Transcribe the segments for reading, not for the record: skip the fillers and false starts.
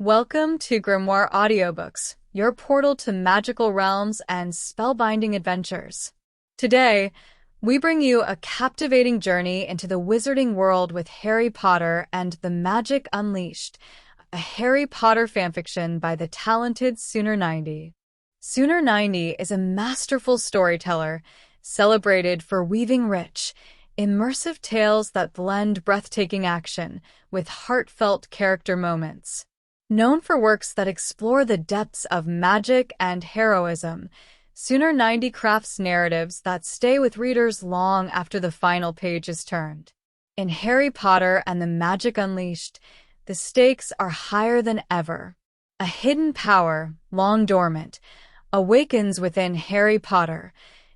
Welcome to Grimoire Audiobooks, your portal to magical realms and spellbinding adventures. Today, we bring you a captivating journey into the wizarding world with Harry Potter and the Magic Unleashed, a Harry Potter fanfiction by the talented Sooner90. Sooner90 is a masterful storyteller, celebrated for weaving rich, immersive tales that blend breathtaking action with heartfelt character moments. Known for works that explore the depths of magic and heroism, Sooner90 crafts narratives that stay with readers long after the final page is turned. In Harry Potter and the Magic Unleashed, the stakes are higher than ever. A hidden power, long dormant, awakens within Harry Potter,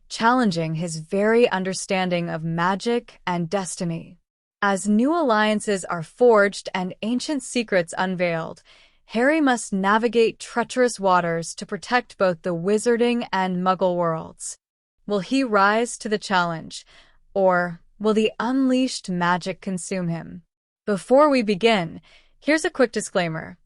challenging his very understanding of magic and destiny. As new alliances are forged and ancient secrets unveiled, Harry must navigate treacherous waters to protect both the wizarding and muggle worlds. Will he rise to the challenge, or will the unleashed magic consume him? Before we begin, here's a quick disclaimer.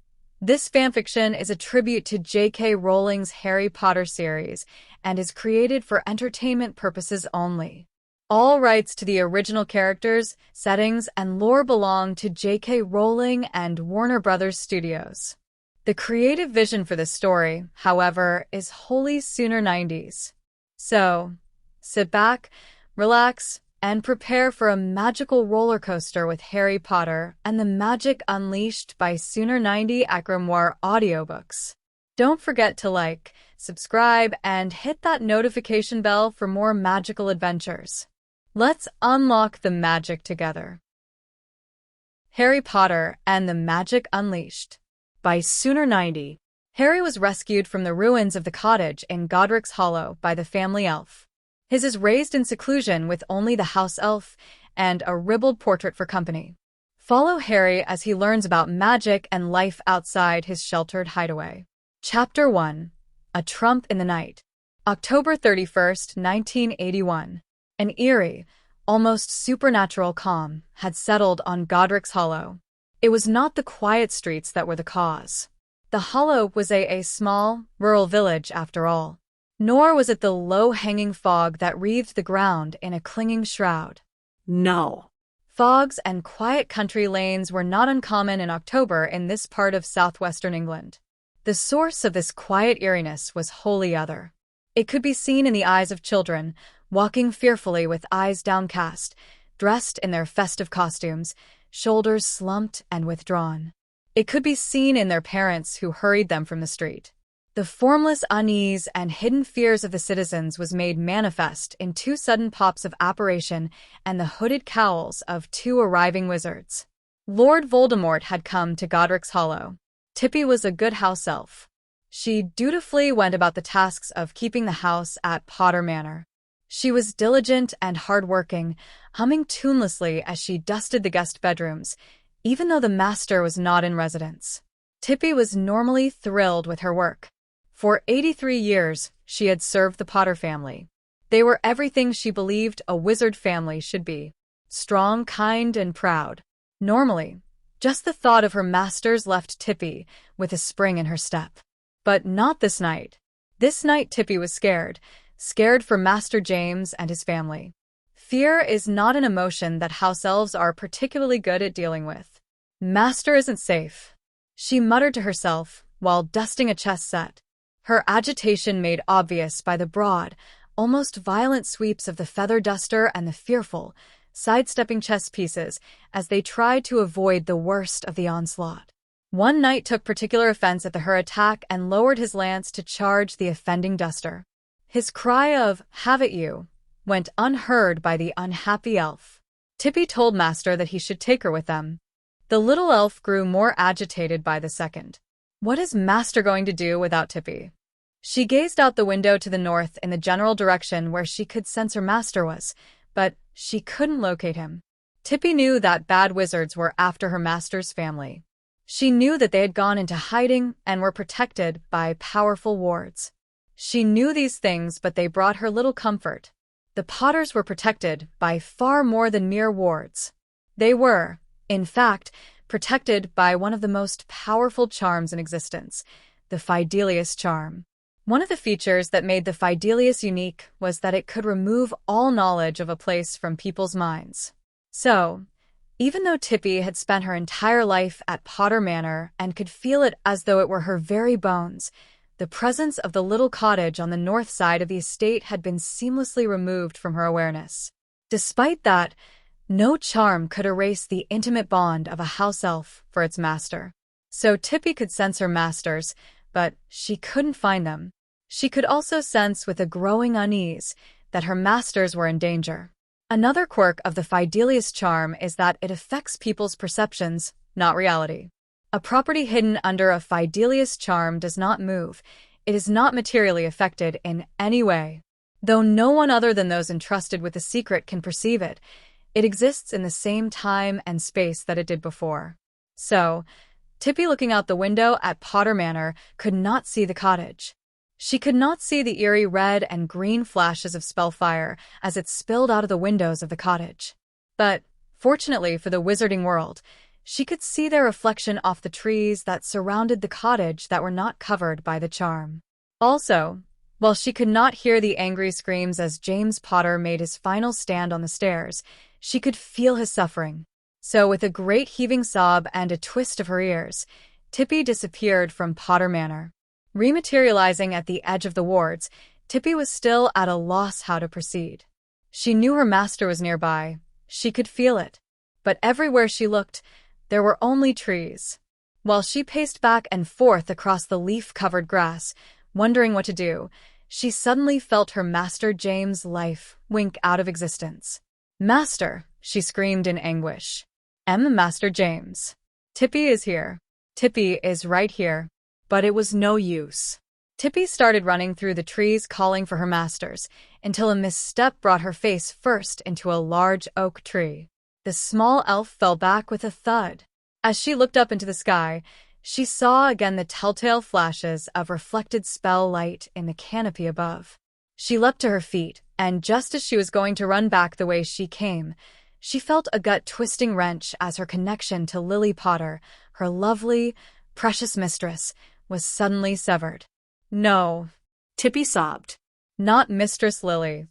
This fanfiction is a tribute to J.K. Rowling's Harry Potter series and is created for entertainment purposes only. All rights to the original characters, settings, and lore belong to J.K. Rowling and Warner Brothers Studios. The creative vision for this story, however, is wholly Sooner90's. So, sit back, relax, and prepare for a magical roller coaster with Harry Potter and the Magic Unleashed by Sooner90 at Grimoire Audiobooks. Don't forget to like, subscribe, and hit that notification bell for more magical adventures. Let's unlock the magic together. Harry Potter and the Magic Unleashed by Sooner90. Harry was rescued from the ruins of the cottage in Godric's Hollow by the family elf. His is raised in seclusion with only the house elf and a ribald portrait for company. Follow Harry as he learns about magic and life outside his sheltered hideaway. Chapter 1. A Trump in the Night. October 31st, 1981. An eerie, almost supernatural calm had settled on Godric's Hollow. It was not the quiet streets that were the cause. The Hollow was a small, rural village after all. Nor was it the low-hanging fog that wreathed the ground in a clinging shroud. No. Fogs and quiet country lanes were not uncommon in October in this part of southwestern England. The source of this quiet eeriness was wholly other. It could be seen in the eyes of children, walking fearfully with eyes downcast, dressed in their festive costumes, shoulders slumped and withdrawn. It could be seen in their parents who hurried them from the street. The formless unease and hidden fears of the citizens was made manifest in two sudden pops of apparition and the hooded cowls of two arriving wizards. Lord Voldemort had come to Godric's Hollow. Tippy was a good house elf. She dutifully went about the tasks of keeping the house at Potter Manor. She was diligent and hard-working, humming tunelessly as she dusted the guest bedrooms, even though the master was not in residence. Tippy was normally thrilled with her work. For 83 years, she had served the Potter family. They were everything she believed a wizard family should be. Strong, kind, and proud. Normally, just the thought of her masters left Tippy with a spring in her step. But not this night. This night Tippy was scared for Master James and his family. Fear is not an emotion that house elves are particularly good at dealing with. Master isn't safe, she muttered to herself while dusting a chess set. Her agitation made obvious by the broad, almost violent sweeps of the feather duster and the fearful, sidestepping chess pieces as they tried to avoid the worst of the onslaught. One knight took particular offense at her attack and lowered his lance to charge the offending duster. His cry of, "Have at you," went unheard by the unhappy elf. Tippy told Master that he should take her with them. The little elf grew more agitated by the second. What is Master going to do without Tippy? She gazed out the window to the north in the general direction where she could sense her master was, but she couldn't locate him. Tippy knew that bad wizards were after her master's family. She knew that they had gone into hiding and were protected by powerful wards. She knew these things, but they brought her little comfort. The Potters were protected by far more than mere wards. They were, in fact, protected by one of the most powerful charms in existence, the Fidelius charm. One of the features that made the Fidelius unique was that it could remove all knowledge of a place from people's minds. So, even though Tippy had spent her entire life at Potter Manor and could feel it as though it were her very bones, the presence of the little cottage on the north side of the estate had been seamlessly removed from her awareness. Despite that, no charm could erase the intimate bond of a house elf for its master. So Tippy could sense her masters, but she couldn't find them. She could also sense with a growing unease that her masters were in danger. Another quirk of the Fidelius charm is that it affects people's perceptions, not reality. A property hidden under a Fidelius charm does not move. It is not materially affected in any way. Though no one other than those entrusted with the secret can perceive it, it exists in the same time and space that it did before. So, Tippy, looking out the window at Potter Manor, could not see the cottage. She could not see the eerie red and green flashes of spellfire as it spilled out of the windows of the cottage. But, fortunately for the wizarding world, she could see their reflection off the trees that surrounded the cottage that were not covered by the charm. Also, while she could not hear the angry screams as James Potter made his final stand on the stairs, she could feel his suffering. So, with a great heaving sob and a twist of her ears, Tippy disappeared from Potter Manor. Rematerializing at the edge of the wards, Tippy was still at a loss how to proceed. She knew her master was nearby. She could feel it. But everywhere she looked, there were only trees. While she paced back and forth across the leaf-covered grass, wondering what to do, she suddenly felt her master James' life wink out of existence. "Master!" she screamed in anguish. "Master James. Tippy is here. Tippy is right here." But it was no use. Tippy started running through the trees calling for her masters, until a misstep brought her face first into a large oak tree. The small elf fell back with a thud. As she looked up into the sky, she saw again the telltale flashes of reflected spell light in the canopy above. She leapt to her feet, and just as she was going to run back the way she came, she felt a gut-twisting wrench as her connection to Lily Potter, her lovely, precious mistress, was suddenly severed. "No," Tippy sobbed. "Not Mistress Lily."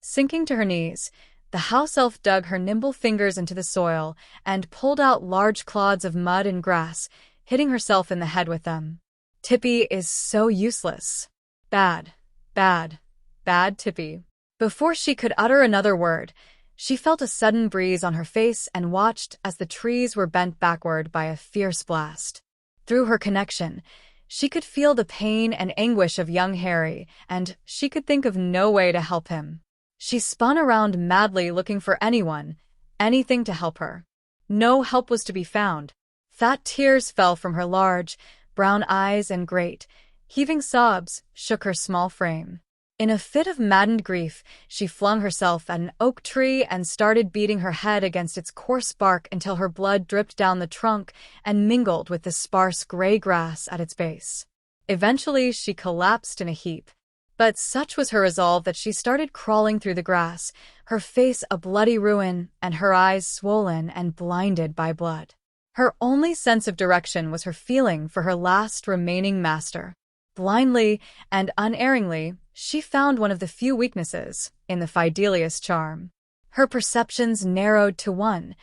Sinking to her knees, the house elf dug her nimble fingers into the soil and pulled out large clods of mud and grass, hitting herself in the head with them. "Tippy is so useless. Bad, bad, bad Tippy." Before she could utter another word, she felt a sudden breeze on her face and watched as the trees were bent backward by a fierce blast. Through her connection, she could feel the pain and anguish of young Harry, and she could think of no way to help him. She spun around madly looking for anyone, anything to help her. No help was to be found. Fat tears fell from her large, brown eyes and great, heaving sobs shook her small frame. In a fit of maddened grief, she flung herself at an oak tree and started beating her head against its coarse bark until her blood dripped down the trunk and mingled with the sparse gray grass at its base. Eventually, she collapsed in a heap. But such was her resolve that she started crawling through the grass, her face a bloody ruin and her eyes swollen and blinded by blood. Her only sense of direction was her feeling for her last remaining master. Blindly and unerringly, she found one of the few weaknesses in the Fidelius charm. Her perceptions narrowed to one.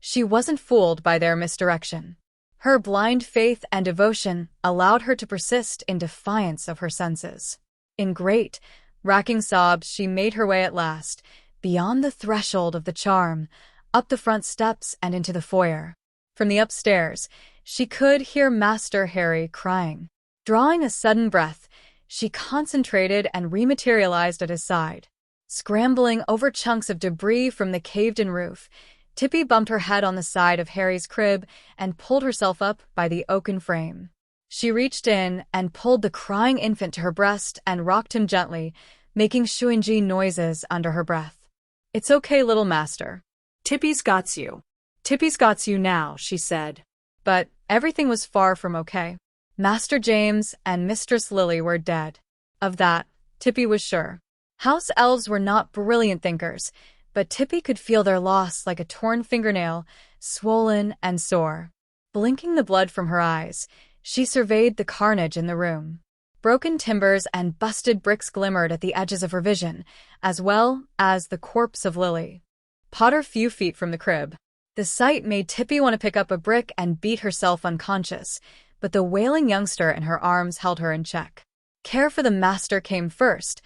She wasn't fooled by their misdirection. Her blind faith and devotion allowed her to persist in defiance of her senses. In great, racking sobs, she made her way at last, beyond the threshold of the charm, up the front steps and into the foyer. From the upstairs, she could hear Master Harry crying. Drawing a sudden breath, she concentrated and rematerialized at his side. Scrambling over chunks of debris from the caved-in roof, Tippy bumped her head on the side of Harry's crib and pulled herself up by the oaken frame. She reached in and pulled the crying infant to her breast and rocked him gently, making shuinji noises under her breath. "It's okay, little master. Tippy's got you. Tippy's got you now," she said. But everything was far from okay. Master James and Mistress Lily were dead. Of that, Tippy was sure. House elves were not brilliant thinkers, but Tippy could feel their loss like a torn fingernail, swollen and sore. Blinking the blood from her eyes, she surveyed the carnage in the room. Broken timbers and busted bricks glimmered at the edges of her vision, as well as the corpse of Lily. Potter few feet from the crib. The sight made Tippy want to pick up a brick and beat herself unconscious, but the wailing youngster in her arms held her in check. Care for the master came first.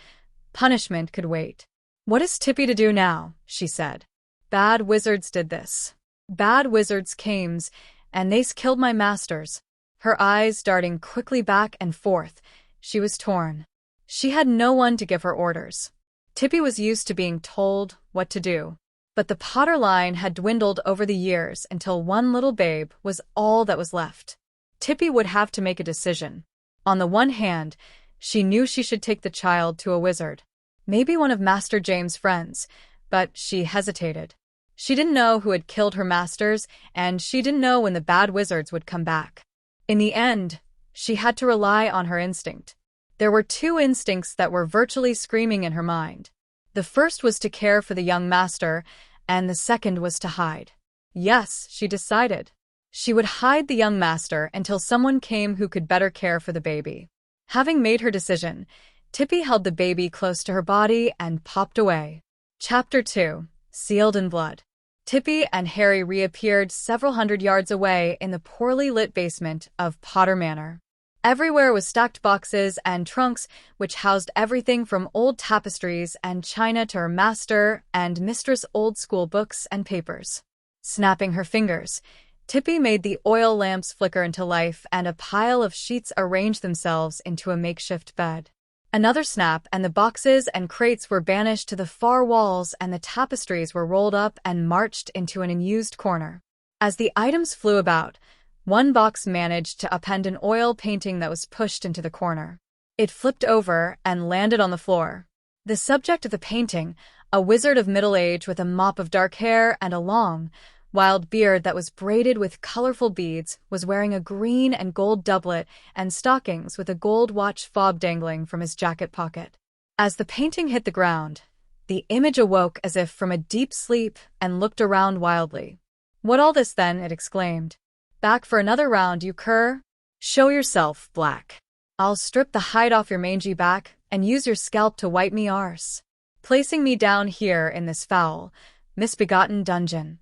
Punishment could wait. "What is Tippy to do now?" she said. "Bad wizards did this. Bad wizards cames, and they's killed my masters." Her eyes darting quickly back and forth, she was torn. She had no one to give her orders. Tippy was used to being told what to do. But the Potter line had dwindled over the years until one little babe was all that was left. Tippy would have to make a decision. On the one hand, she knew she should take the child to a wizard, maybe one of Master James' friends, but she hesitated. She didn't know who had killed her masters, and she didn't know when the bad wizards would come back. In the end, she had to rely on her instinct. There were two instincts that were virtually screaming in her mind. The first was to care for the young master, and the second was to hide. Yes, she decided. She would hide the young master until someone came who could better care for the baby. Having made her decision, Tippy held the baby close to her body and popped away. Chapter 2. Sealed in Blood. Tippy and Harry reappeared several hundred yards away in the poorly lit basement of Potter Manor. Everywhere was stacked boxes and trunks which housed everything from old tapestries and china to her master and mistress' old-school books and papers. Snapping her fingers, Tippy made the oil lamps flicker into life and a pile of sheets arranged themselves into a makeshift bed. Another snap and the boxes and crates were banished to the far walls and the tapestries were rolled up and marched into an unused corner. As the items flew about, one box managed to append an oil painting that was pushed into the corner. It flipped over and landed on the floor. The subject of the painting, a wizard of middle age with a mop of dark hair and a long, wild beard that was braided with colorful beads, was wearing a green and gold doublet and stockings with a gold watch fob dangling from his jacket pocket. As the painting hit the ground, the image awoke as if from a deep sleep and looked around wildly. "What all this then?" it exclaimed. "Back for another round, you cur? Show yourself, Black. I'll strip the hide off your mangy back and use your scalp to wipe me arse, placing me down here in this foul, misbegotten dungeon."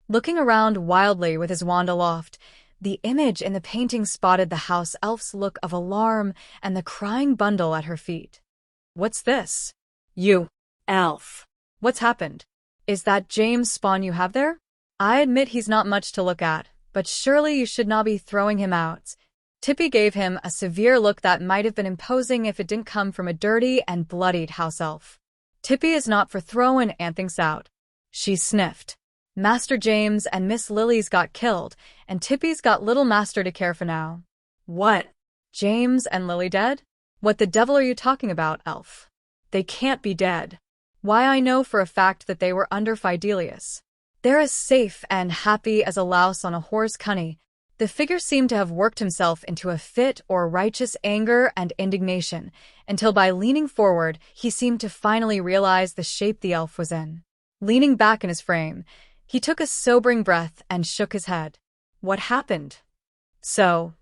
Looking around wildly with his wand aloft, the image in the painting spotted the house elf's look of alarm and the crying bundle at her feet. "What's this? You, elf. What's happened? Is that James' spawn you have there? I admit he's not much to look at, but surely you should not be throwing him out." Tippy gave him a severe look that might have been imposing if it didn't come from a dirty and bloodied house elf. "Tippy is not for throwing anthings out," she sniffed. "Master James and Miss Lily's got killed, and Tippy's got little master to care for now." "What? James and Lily dead? What the devil are you talking about, elf? They can't be dead. Why, I know for a fact that they were under Fidelius. They're as safe and happy as a louse on a whore's cunny." The figure seemed to have worked himself into a fit or righteous anger and indignation, until by leaning forward, he seemed to finally realize the shape the elf was in. Leaning back in his frame, he took a sobering breath and shook his head. "What happened?" So,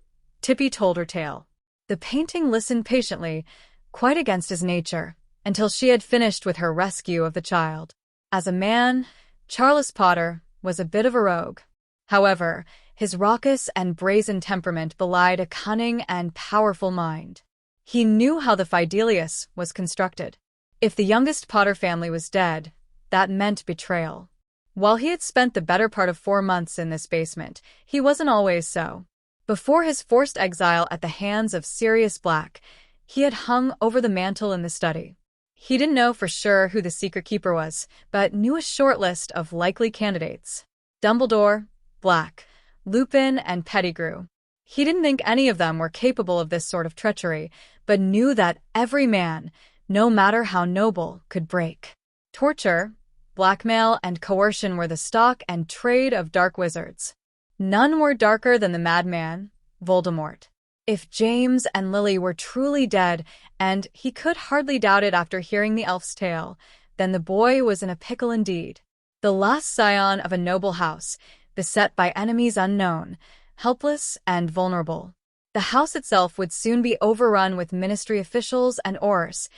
Tippy told her tale. The painting listened patiently, quite against his nature, until she had finished with her rescue of the child. As a man, Charles Potter was a bit of a rogue. However, his raucous and brazen temperament belied a cunning and powerful mind. He knew how the Fidelius was constructed. If the youngest Potter family was dead, that meant betrayal. While he had spent the better part of 4 months in this basement, he wasn't always so. Before his forced exile at the hands of Sirius Black, he had hung over the mantel in the study. He didn't know for sure who the secret keeper was, but knew a short list of likely candidates: Dumbledore, Black, Lupin, and Pettigrew. He didn't think any of them were capable of this sort of treachery, but knew that every man, no matter how noble, could break. Torture, blackmail, and coercion were the stock and trade of dark wizards. None were darker than the madman, Voldemort. If James and Lily were truly dead, and he could hardly doubt it after hearing the elf's tale, then the boy was in a pickle indeed. The last scion of a noble house, beset by enemies unknown, helpless and vulnerable. The house itself would soon be overrun with ministry officials and Aurors,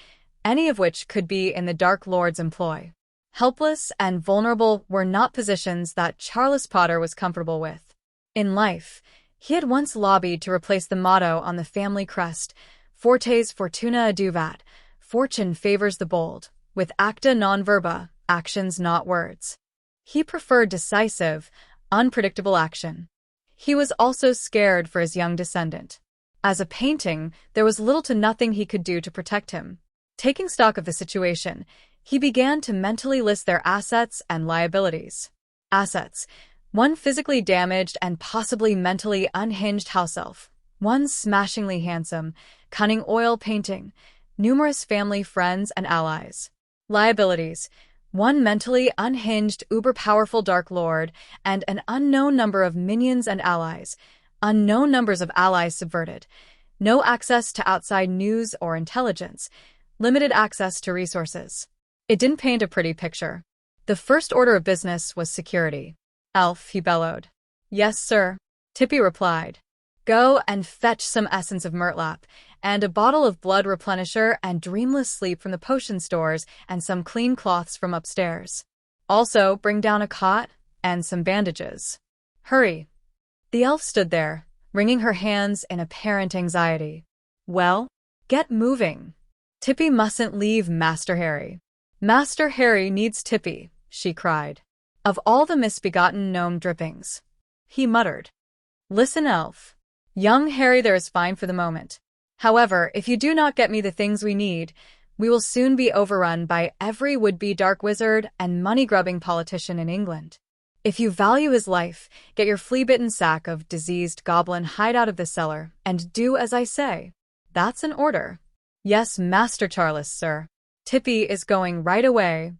any of which could be in the Dark Lord's employ. Helpless and vulnerable were not positions that Charles Potter was comfortable with. In life, he had once lobbied to replace the motto on the family crest, Fortes Fortuna Aduvat, fortune favors the bold, with acta non verba, actions not words. He preferred decisive, unpredictable action. He was also scared for his young descendant. As a painting, there was little to nothing he could do to protect him. Taking stock of the situation, he began to mentally list their assets and liabilities. Assets: one physically damaged and possibly mentally unhinged house elf, one smashingly handsome, cunning oil painting, numerous family friends and allies. Liabilities: one mentally unhinged, uber-powerful Dark Lord, and an unknown number of minions and allies, unknown numbers of allies subverted, no access to outside news or intelligence, limited access to resources. It didn't paint a pretty picture. The first order of business was security. Elf, he bellowed. Yes, sir, Tippy replied. Go and fetch some essence of murtlap, and a bottle of blood replenisher and dreamless sleep from the potion stores and some clean cloths from upstairs. Also, bring down a cot and some bandages. Hurry. The elf stood there, wringing her hands in apparent anxiety. Well, get moving. Tippy mustn't leave Master Harry. Master Harry needs Tippy, she cried. Of all the misbegotten gnome drippings. He muttered. Listen, elf. Young Harry there is fine for the moment. However, if you do not get me the things we need, we will soon be overrun by every would-be dark wizard and money-grubbing politician in England. If you value his life, get your flea-bitten sack of diseased goblin hide out of the cellar, and do as I say. That's an order. Yes, Master Charles, sir. Tippy is going right away.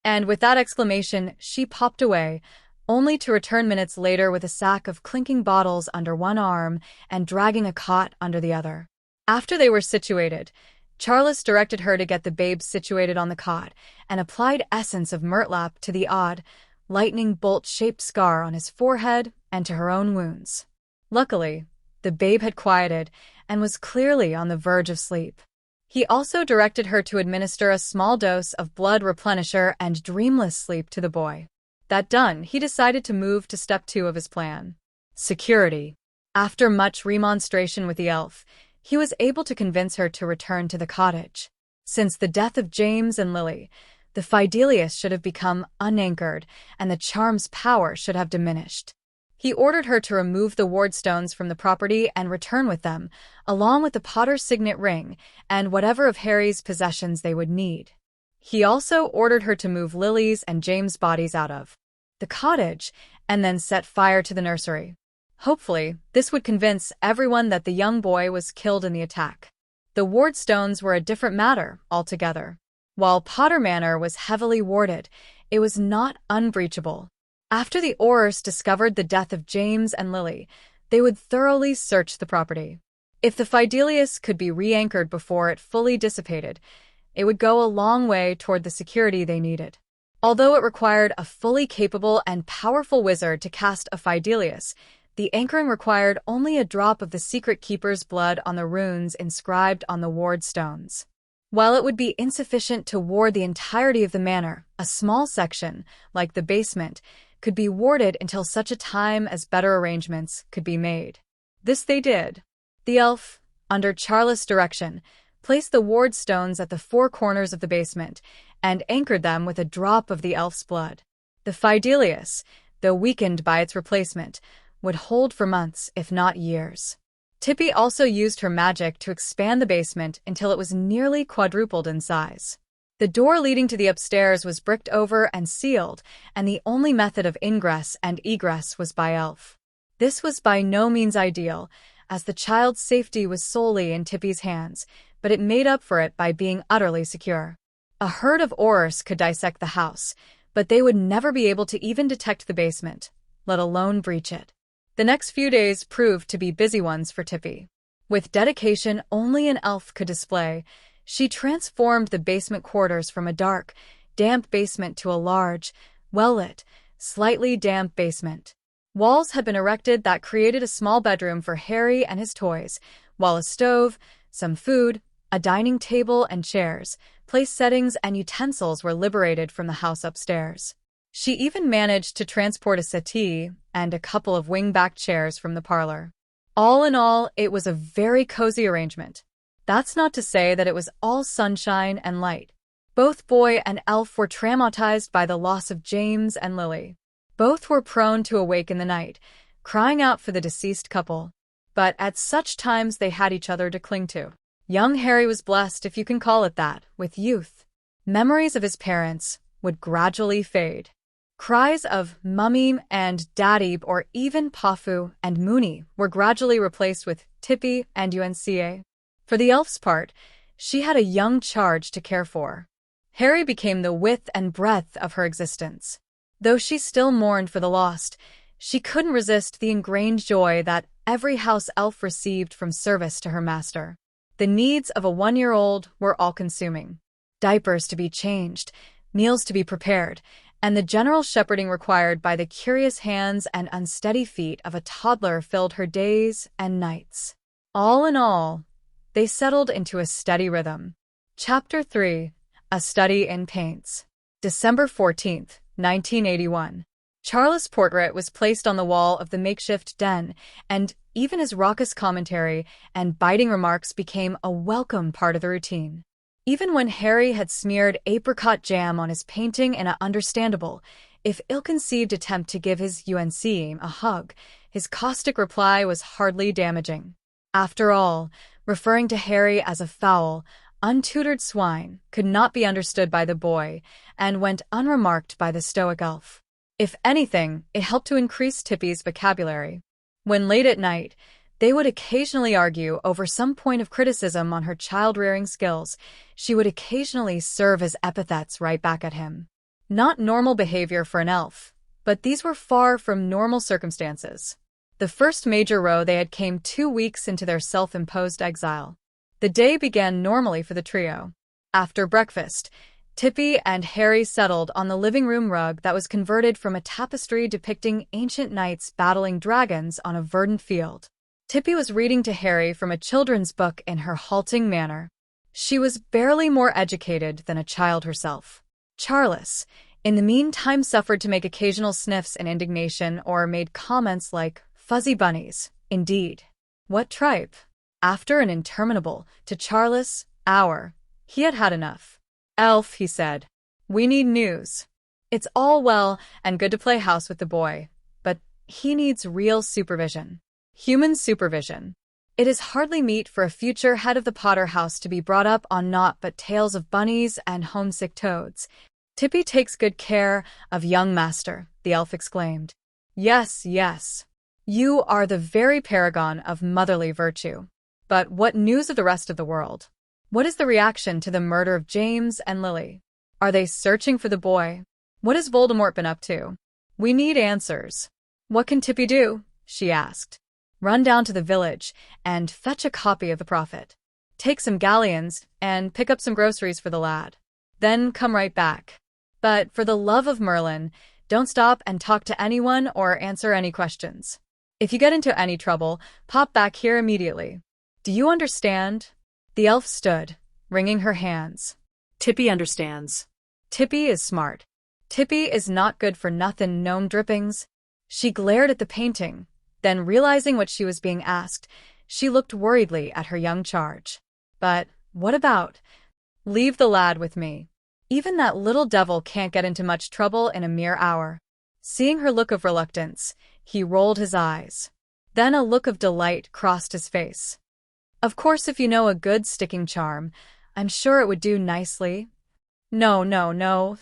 And with that exclamation, she popped away, only to return minutes later with a sack of clinking bottles under one arm and dragging a cot under the other. After they were situated, Charles directed her to get the babes situated on the cot and applied essence of murtlap to the odd, lightning bolt-shaped scar on his forehead and to her own wounds. Luckily, the babe had quieted and was clearly on the verge of sleep. He also directed her to administer a small dose of blood replenisher and dreamless sleep to the boy. That done, he decided to move to step 2 of his plan. Security. After much remonstration with the elf, he was able to convince her to return to the cottage. Since the death of James and Lily, the Fidelius should have become unanchored, and the charm's power should have diminished. He ordered her to remove the wardstones from the property and return with them, along with the Potter's signet ring and whatever of Harry's possessions they would need. He also ordered her to move Lily's and James' bodies out of the cottage and then set fire to the nursery. Hopefully, this would convince everyone that the young boy was killed in the attack. The wardstones were a different matter altogether. While Potter Manor was heavily warded, it was not unbreachable. After the Aurors discovered the death of James and Lily, they would thoroughly search the property. If the Fidelius could be re-anchored before it fully dissipated, it would go a long way toward the security they needed. Although it required a fully capable and powerful wizard to cast a Fidelius, the anchoring required only a drop of the secret keeper's blood on the runes inscribed on the ward stones. While it would be insufficient to ward the entirety of the manor, a small section, like the basement, could be warded until such a time as better arrangements could be made. This they did. The elf, under Charles' direction, placed the ward stones at the 4 corners of the basement and anchored them with a drop of the elf's blood. The Fidelius, though weakened by its replacement, would hold for months, if not years. Tippy also used her magic to expand the basement until it was nearly quadrupled in size. The door leading to the upstairs was bricked over and sealed, and the only method of ingress and egress was by elf. This was by no means ideal, as the child's safety was solely in Tippy's hands, but it made up for it by being utterly secure. A herd of Aurors could dissect the house, but they would never be able to even detect the basement, let alone breach it. The next few days proved to be busy ones for Tippy. With dedication only an elf could display, she transformed the basement quarters from a dark, damp basement to a large, well-lit, slightly damp basement. Walls had been erected that created a small bedroom for Harry and his toys, while a stove, some food, a dining table and chairs, place settings and utensils were liberated from the house upstairs. She even managed to transport a settee and a couple of wing-back chairs from the parlor. All in all, it was a very cozy arrangement. That's not to say that it was all sunshine and light. Both boy and elf were traumatized by the loss of James and Lily. Both were prone to awake in the night, crying out for the deceased couple. But at such times they had each other to cling to. Young Harry was blessed, if you can call it that, with youth. Memories of his parents would gradually fade. Cries of Mummy and Daddy or even Pafu and Mooney were gradually replaced with Tippy and UNCA. For the elf's part, she had a young charge to care for. Harry became the width and breadth of her existence. Though she still mourned for the lost, she couldn't resist the ingrained joy that every house elf received from service to her master. The needs of a 1-year-old were all-consuming. Diapers to be changed, meals to be prepared, and the general shepherding required by the curious hands and unsteady feet of a toddler filled her days and nights. All in all, they settled into a steady rhythm. Chapter 3: A Study in Paints. December 14th, 1981. Charles' portrait was placed on the wall of the makeshift den, and even his raucous commentary and biting remarks became a welcome part of the routine. Even when Harry had smeared apricot jam on his painting in an understandable, if ill-conceived attempt to give his UNC a hug, his caustic reply was hardly damaging. After all, referring to Harry as a foul, untutored swine could not be understood by the boy and went unremarked by the stoic elf. If anything, it helped to increase Tippy's vocabulary. When late at night, they would occasionally argue over some point of criticism on her child-rearing skills, she would occasionally serve as epithets right back at him. Not normal behavior for an elf, but these were far from normal circumstances. The first major row they had came 2 weeks into their self-imposed exile. The day began normally for the trio. After breakfast, Tippy and Harry settled on the living room rug that was converted from a tapestry depicting ancient knights battling dragons on a verdant field. Tippy was reading to Harry from a children's book in her halting manner. She was barely more educated than a child herself. Charles, in the meantime, suffered to make occasional sniffs in indignation or made comments like, "Fuzzy bunnies, indeed. What tripe?" After an interminable, to Charles, hour, he had had enough. "Elf," he said, "we need news. It's all well and good to play house with the boy, but he needs real supervision. Human supervision. It is hardly meet for a future head of the Potter house to be brought up on naught but tales of bunnies and homesick toads." "Tippy takes good care of young master," the elf exclaimed. "Yes, yes. You are the very paragon of motherly virtue. But what news of the rest of the world? What is the reaction to the murder of James and Lily? Are they searching for the boy? What has Voldemort been up to? We need answers." "What can Tippy do?" she asked. "Run down to the village and fetch a copy of the Prophet. Take some galleons and pick up some groceries for the lad. Then come right back. But for the love of Merlin, don't stop and talk to anyone or answer any questions. If you get into any trouble, pop back here immediately. Do you understand?" The elf stood, wringing her hands. "Tippy understands. Tippy is smart. Tippy is not good for nothin' gnome drippings." She glared at the painting, then realizing what she was being asked, she looked worriedly at her young charge. "But what about? Leave the lad with me. Even that little devil can't get into much trouble in a mere hour." Seeing her look of reluctance, he rolled his eyes. Then a look of delight crossed his face. "Of course, if you know a good sticking charm, I'm sure it would do nicely." "No, no, no,"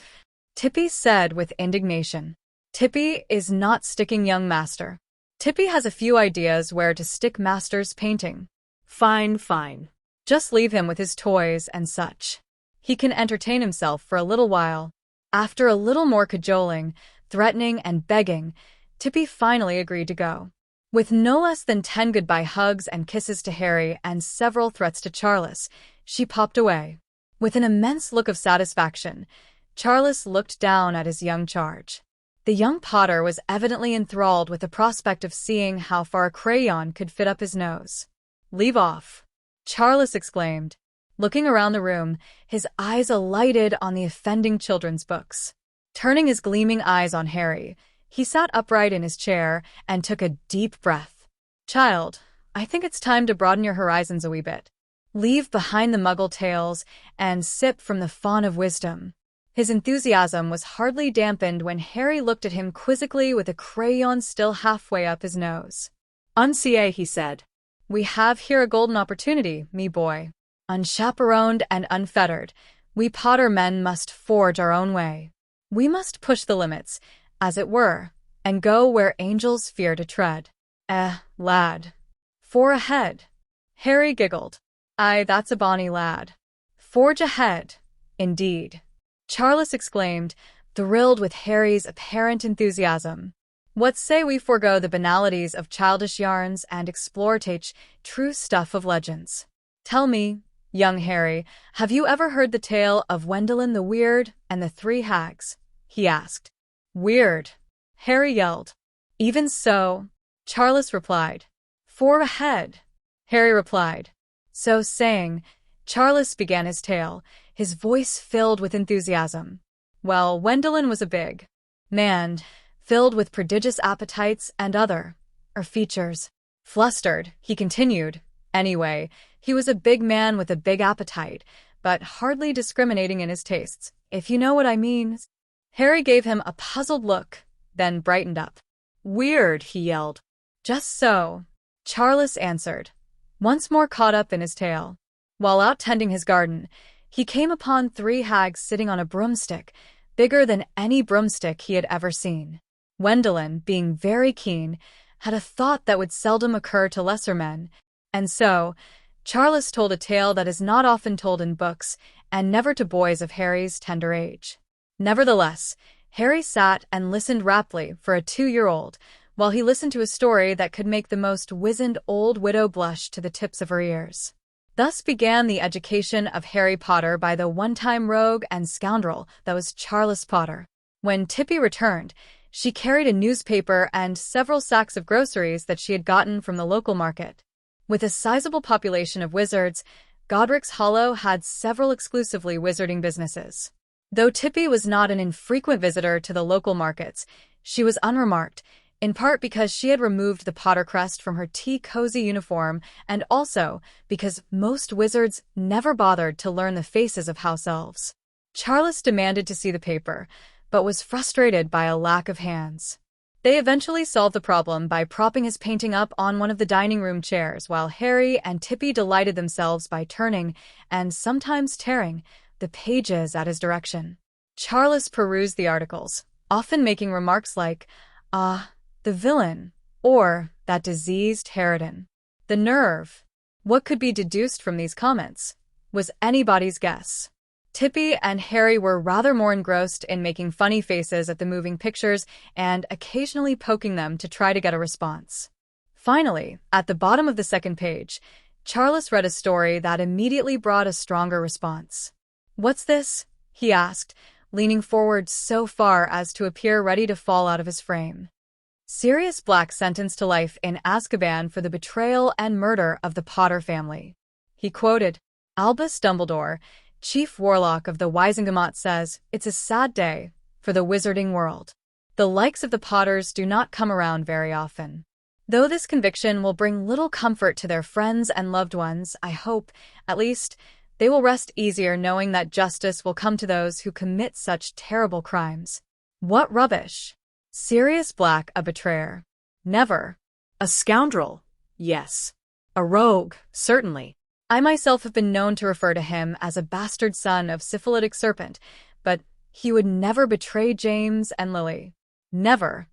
Tippy said with indignation. "Tippy is not sticking young master. Tippy has a few ideas where to stick master's painting." "Fine, fine. Just leave him with his toys and such. He can entertain himself for a little while." After a little more cajoling, threatening, and begging, Tippy finally agreed to go. With no less than 10 goodbye hugs and kisses to Harry and several threats to Charles, she popped away. With an immense look of satisfaction, Charles looked down at his young charge. The young Potter was evidently enthralled with the prospect of seeing how far a crayon could fit up his nose. "Leave off," Charles exclaimed. Looking around the room, his eyes alighted on the offending children's books. Turning his gleaming eyes on Harry, he sat upright in his chair and took a deep breath. "Child, I think it's time to broaden your horizons a wee bit. Leave behind the Muggle tales and sip from the font of wisdom." His enthusiasm was hardly dampened when Harry looked at him quizzically with a crayon still halfway up his nose. "Unca," he said. "We have here a golden opportunity, me boy. Unchaperoned and unfettered, we Potter men must forge our own way. We must push the limits, as it were, and go where angels fear to tread." Lad. "For ahead." Harry giggled. "Aye, that's a bonny lad. Forge ahead, indeed," Charles exclaimed, thrilled with Harry's apparent enthusiasm. "What say we forego the banalities of childish yarns and explore true stuff of legends? Tell me, young Harry, have you ever heard the tale of Wendelin the Weird and the Three Hags?" he asked. "Weird," Harry yelled. "Even so," Charles replied. "For ahead," Harry replied. So saying, Charles began his tale, his voice filled with enthusiasm. Well, Wendelin was a big man, filled with prodigious appetites and other features. Flustered, he continued. Anyway, he was a big man with a big appetite, but hardly discriminating in his tastes, if you know what I mean. Harry gave him a puzzled look, then brightened up. "Weird," he yelled. "Just so," Charles answered, once more caught up in his tale. While out tending his garden, he came upon three hags sitting on a broomstick, bigger than any broomstick he had ever seen. Wendelin, being very keen, had a thought that would seldom occur to lesser men, and so Charles told a tale that is not often told in books, and never to boys of Harry's tender age. Nevertheless, Harry sat and listened raptly for a 2-year-old, while he listened to a story that could make the most wizened old widow blush to the tips of her ears. Thus began the education of Harry Potter by the one-time rogue and scoundrel that was Charles Potter. When Tippy returned, she carried a newspaper and several sacks of groceries that she had gotten from the local market. With a sizable population of wizards, Godric's Hollow had several exclusively wizarding businesses. Though Tippy was not an infrequent visitor to the local markets, she was unremarked, in part because she had removed the Potter crest from her tea-cozy uniform, and also because most wizards never bothered to learn the faces of house elves. Charles demanded to see the paper, but was frustrated by a lack of hands. They eventually solved the problem by propping his painting up on one of the dining room chairs, while Harry and Tippy delighted themselves by turning, and sometimes tearing, the pages at his direction. Charles perused the articles, often making remarks like, "The villain," or "that diseased harridan." The nerve. What could be deduced from these comments was anybody's guess. Tippy and Harry were rather more engrossed in making funny faces at the moving pictures and occasionally poking them to try to get a response. Finally, at the bottom of the second page, Charles read a story that immediately brought a stronger response. "What's this?" he asked, leaning forward so far as to appear ready to fall out of his frame. "Sirius Black sentenced to life in Azkaban for the betrayal and murder of the Potter family." He quoted, "Albus Dumbledore, chief warlock of the Wizengamot, says, it's a sad day for the wizarding world. The likes of the Potters do not come around very often. Though this conviction will bring little comfort to their friends and loved ones, I hope, at least, they will rest easier knowing that justice will come to those who commit such terrible crimes." What rubbish! Sirius Black a betrayer? Never. A scoundrel? Yes. A rogue? Certainly. I myself have been known to refer to him as a bastard son of syphilitic serpent, but he would never betray James and Lily. Never.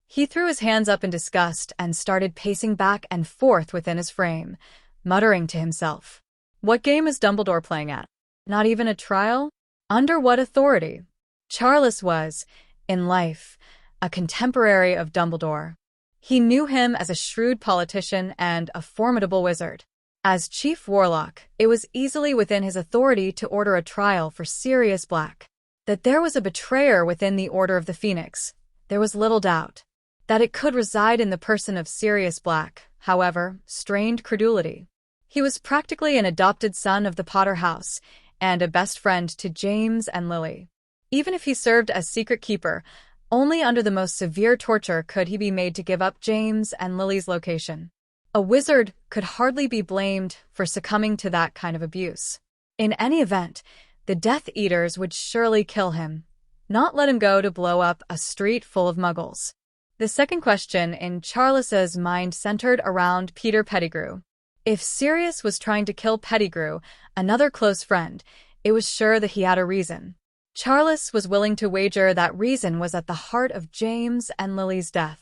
He threw his hands up in disgust and started pacing back and forth within his frame, muttering to himself. What game is Dumbledore playing at? Not even a trial? Under what authority? Charles was, in life, a contemporary of Dumbledore. He knew him as a shrewd politician and a formidable wizard. As chief warlock, it was easily within his authority to order a trial for Sirius Black. That there was a betrayer within the Order of the Phoenix, there was little doubt that it could reside in the person of Sirius Black, however, strained credulity. He was practically an adopted son of the Potter house and a best friend to James and Lily. Even if he served as secret keeper, only under the most severe torture could he be made to give up James and Lily's location. A wizard could hardly be blamed for succumbing to that kind of abuse. In any event, the Death Eaters would surely kill him, not let him go to blow up a street full of muggles. The second question in Charles's mind centered around Peter Pettigrew. If Sirius was trying to kill Pettigrew, another close friend, it was sure that he had a reason. Charles was willing to wager that reason was at the heart of James and Lily's death.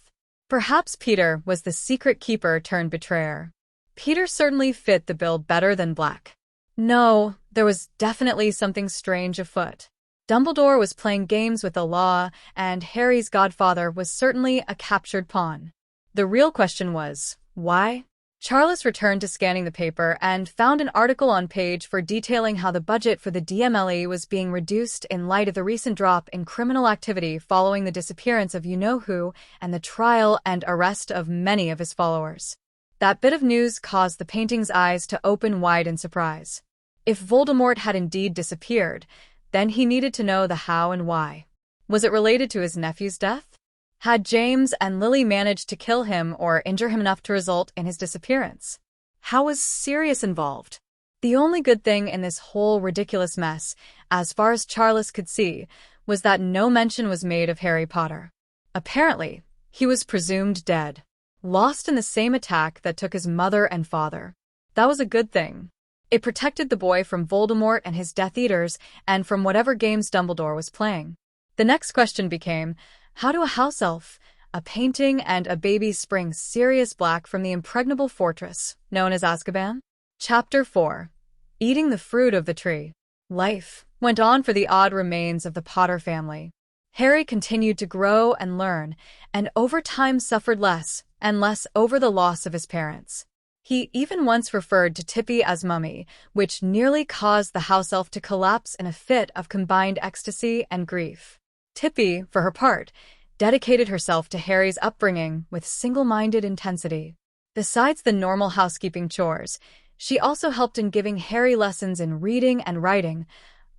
Perhaps Peter was the secret keeper turned betrayer. Peter certainly fit the bill better than Black. No, there was definitely something strange afoot. Dumbledore was playing games with the law, and Harry's godfather was certainly a captured pawn. The real question was, why? Charles returned to scanning the paper and found an article on Page for detailing how the budget for the DMLE was being reduced in light of the recent drop in criminal activity following the disappearance of you-know-who and the trial and arrest of many of his followers. That bit of news caused the painting's eyes to open wide in surprise. If Voldemort had indeed disappeared, then he needed to know the how and why. Was it related to his nephew's death? Had James and Lily managed to kill him or injure him enough to result in his disappearance? How was Sirius involved? The only good thing in this whole ridiculous mess, as far as Charles could see, was that no mention was made of Harry Potter. Apparently, he was presumed dead, lost in the same attack that took his mother and father. That was a good thing. It protected the boy from Voldemort and his Death Eaters and from whatever games Dumbledore was playing. The next question became, how do a house elf, a painting, and a baby spring Sirius Black from the impregnable fortress known as Azkaban? Chapter 4. Eating the Fruit of the Tree. Life went on for the odd remains of the Potter family. Harry continued to grow and learn, and over time suffered less and less over the loss of his parents. He even once referred to Tippy as Mummy, which nearly caused the house elf to collapse in a fit of combined ecstasy and grief. Tippy, for her part, dedicated herself to Harry's upbringing with single-minded intensity. Besides the normal housekeeping chores, she also helped in giving Harry lessons in reading and writing,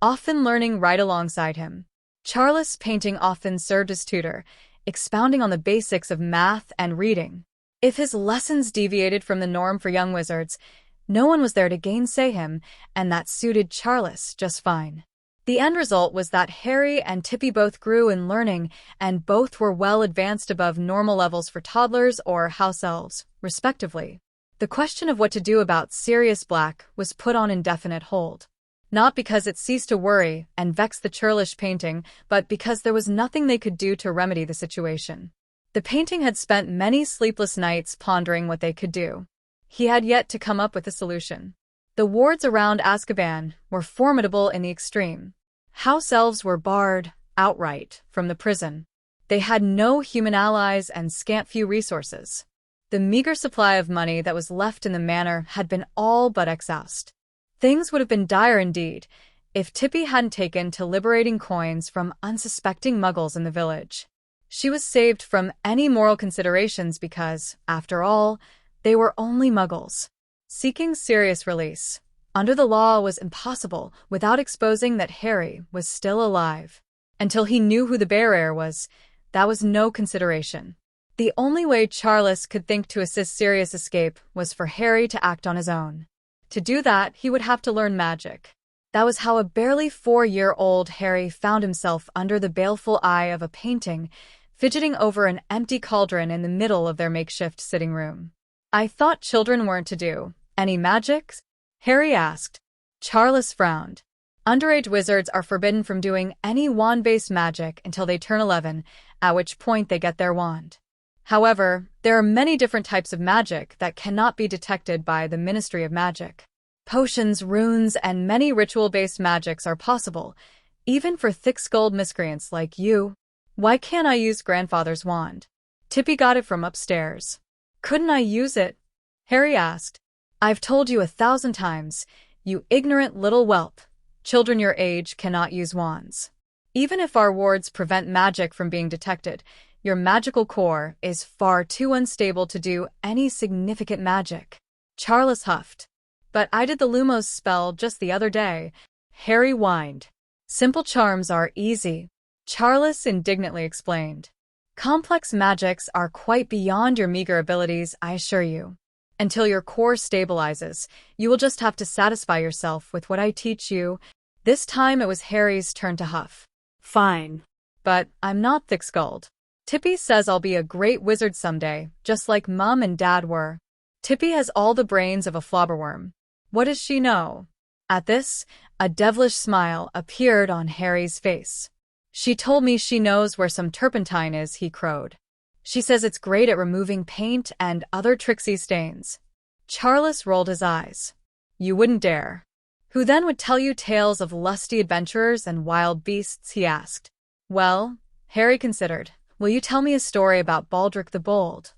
often learning right alongside him. Charles Painting often served as tutor, expounding on the basics of math and reading. If his lessons deviated from the norm for young wizards, no one was there to gainsay him, and that suited Charles just fine. The end result was that Harry and Tippy both grew in learning, and both were well advanced above normal levels for toddlers or house elves, respectively. The question of what to do about Sirius Black was put on indefinite hold. Not because it ceased to worry and vex the churlish painting, but because there was nothing they could do to remedy the situation. The painting had spent many sleepless nights pondering what they could do. He had yet to come up with a solution. The wards around Azkaban were formidable in the extreme. House elves were barred, outright, from the prison. They had no human allies and scant few resources. The meager supply of money that was left in the manor had been all but exhausted. Things would have been dire indeed if Tippy hadn't taken to liberating coins from unsuspecting muggles in the village. She was saved from any moral considerations because, after all, they were only muggles. Seeking Sirius release under the law was impossible without exposing that Harry was still alive. Until he knew who the bearer was, that was no consideration. The only way Charles could think to assist Sirius' escape was for Harry to act on his own. To do that, he would have to learn magic. That was how a barely 4-year-old Harry found himself under the baleful eye of a painting, fidgeting over an empty cauldron in the middle of their makeshift sitting room. "I thought children weren't to do any magic?" Harry asked. Charles frowned. Underage wizards are forbidden from doing any wand-based magic until they turn 11, at which point they get their wand. However, there are many different types of magic that cannot be detected by the Ministry of Magic. Potions, runes, and many ritual-based magics are possible, even for thick-skulled miscreants like you. Why can't I use grandfather's wand? Tippy got it from upstairs. Couldn't I use it? Harry asked. I've told you 1,000 times, you ignorant little whelp. Children your age cannot use wands. Even if our wards prevent magic from being detected, Your magical core is far too unstable to do any significant magic. Charles huffed. But I did the Lumos spell just the other day. Harry whined. Simple charms are easy, Charles indignantly explained. Complex magics are quite beyond your meager abilities, I assure you. Until your core stabilizes, you will just have to satisfy yourself with what I teach you. This time it was Harry's turn to huff. Fine. But I'm not thick-skulled. Tippy says I'll be a great wizard someday, just like Mum and Dad were. Tippy has all the brains of a flobberworm. What does she know? At this, a devilish smile appeared on Harry's face. She told me she knows where some turpentine is, he crowed. She says it's great at removing paint and other tricksy stains. Charles rolled his eyes. You wouldn't dare. Who then would tell you tales of lusty adventurers and wild beasts, he asked. Well, Harry considered. Will you tell me a story about Baldric the Bold?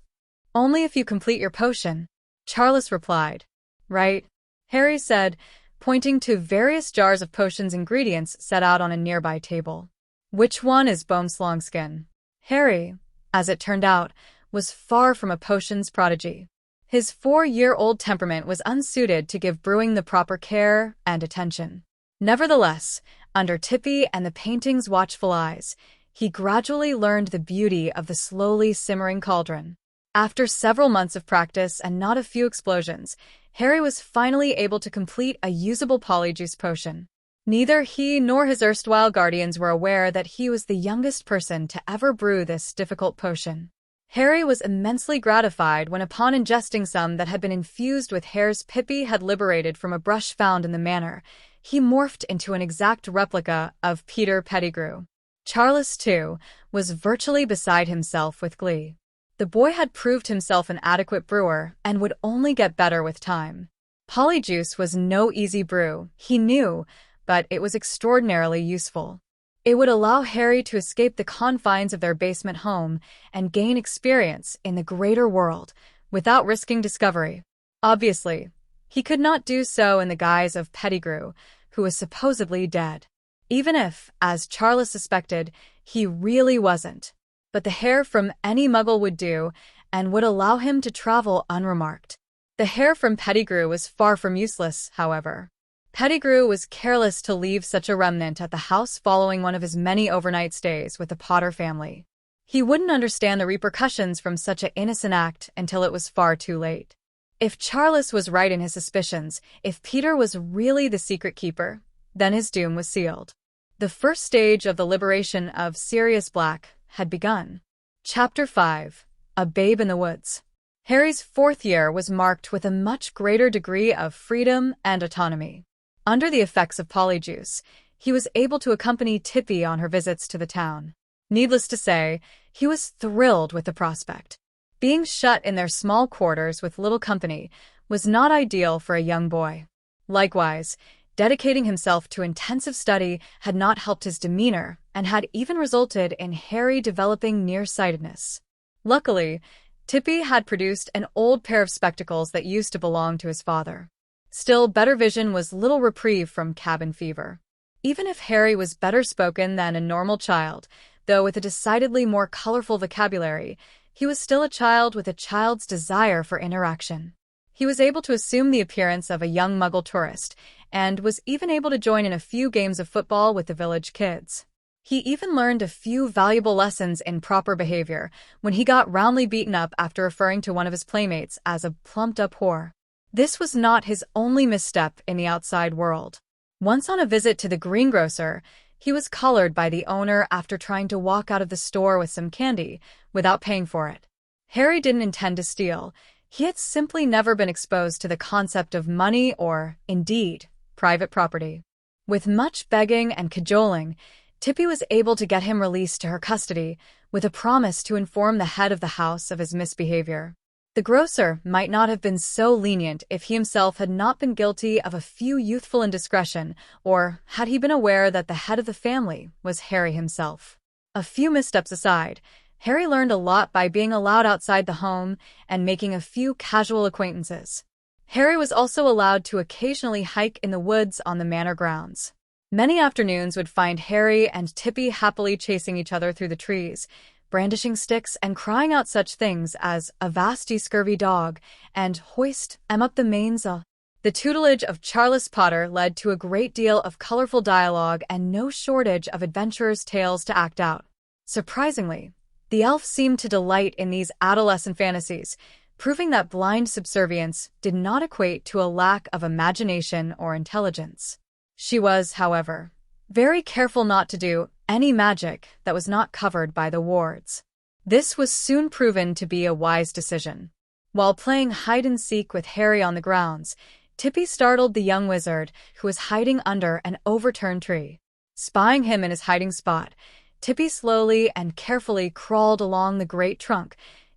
Only if you complete your potion, Charles replied. Right, Harry said, pointing to various jars of potions ingredients set out on a nearby table. Which one is Boneslongskin? Harry, as it turned out, was far from a potions prodigy. His 4-year-old temperament was unsuited to give brewing the proper care and attention. Nevertheless, under Tippy and the painting's watchful eyes, he gradually learned the beauty of the slowly simmering cauldron. After several months of practice and not a few explosions, Harry was finally able to complete a usable polyjuice potion. Neither he nor his erstwhile guardians were aware that he was the youngest person to ever brew this difficult potion. Harry was immensely gratified when, upon ingesting some that had been infused with hairs Pippy had liberated from a brush found in the manor, he morphed into an exact replica of Peter Pettigrew. Charles, too, was virtually beside himself with glee. The boy had proved himself an adequate brewer and would only get better with time. Polyjuice was no easy brew, he knew, but it was extraordinarily useful. It would allow Harry to escape the confines of their basement home and gain experience in the greater world without risking discovery. Obviously, he could not do so in the guise of Pettigrew, who was supposedly dead. Even if, as Charles suspected, he really wasn't. But the hair from any muggle would do, and would allow him to travel unremarked. The hair from Pettigrew was far from useless, however. Pettigrew was careless to leave such a remnant at the house following one of his many overnight stays with the Potter family. He wouldn't understand the repercussions from such an innocent act until it was far too late. If Charles was right in his suspicions, if Peter was really the secret keeper, then his doom was sealed. The first stage of the liberation of Sirius Black had begun. Chapter 5. A Babe in the Woods. Harry's 4th year was marked with a much greater degree of freedom and autonomy. Under the effects of polyjuice, he was able to accompany Tippy on her visits to the town. Needless to say, he was thrilled with the prospect. Being shut in their small quarters with little company was not ideal for a young boy. Likewise, dedicating himself to intensive study had not helped his demeanor and had even resulted in Harry developing nearsightedness. Luckily, Tippy had produced an old pair of spectacles that used to belong to his father. Still, better vision was little reprieve from cabin fever. Even if Harry was better spoken than a normal child, though with a decidedly more colorful vocabulary, he was still a child with a child's desire for interaction. He was able to assume the appearance of a young Muggle tourist, and was even able to join in a few games of football with the village kids. He even learned a few valuable lessons in proper behavior when he got roundly beaten up after referring to one of his playmates as a plumped-up whore. This was not his only misstep in the outside world. Once on a visit to the greengrocer, he was collared by the owner after trying to walk out of the store with some candy without paying for it. Harry didn't intend to steal. He had simply never been exposed to the concept of money or, indeed, private property. With much begging and cajoling, Tippy was able to get him released to her custody with a promise to inform the head of the house of his misbehavior. The grocer might not have been so lenient if he himself had not been guilty of a few youthful indiscretion, or had he been aware that the head of the family was Harry himself. A few missteps aside, Harry learned a lot by being allowed outside the home and making a few casual acquaintances. Harry was also allowed to occasionally hike in the woods on the manor grounds. Many afternoons would find Harry and Tippy happily chasing each other through the trees, brandishing sticks and crying out such things as "Avasti scurvy dog" and "Hoist em up the mainsail." The tutelage of Charles Potter led to a great deal of colorful dialogue and no shortage of adventurers' tales to act out. Surprisingly, the elf seemed to delight in these adolescent fantasies, proving that blind subservience did not equate to a lack of imagination or intelligence. She was, however, very careful not to do any magic that was not covered by the wards. This was soon proven to be a wise decision. While playing hide-and-seek with Harry on the grounds, Tippy startled the young wizard who was hiding under an overturned tree. Spying him in his hiding spot, Tippy slowly and carefully crawled along the great trunk,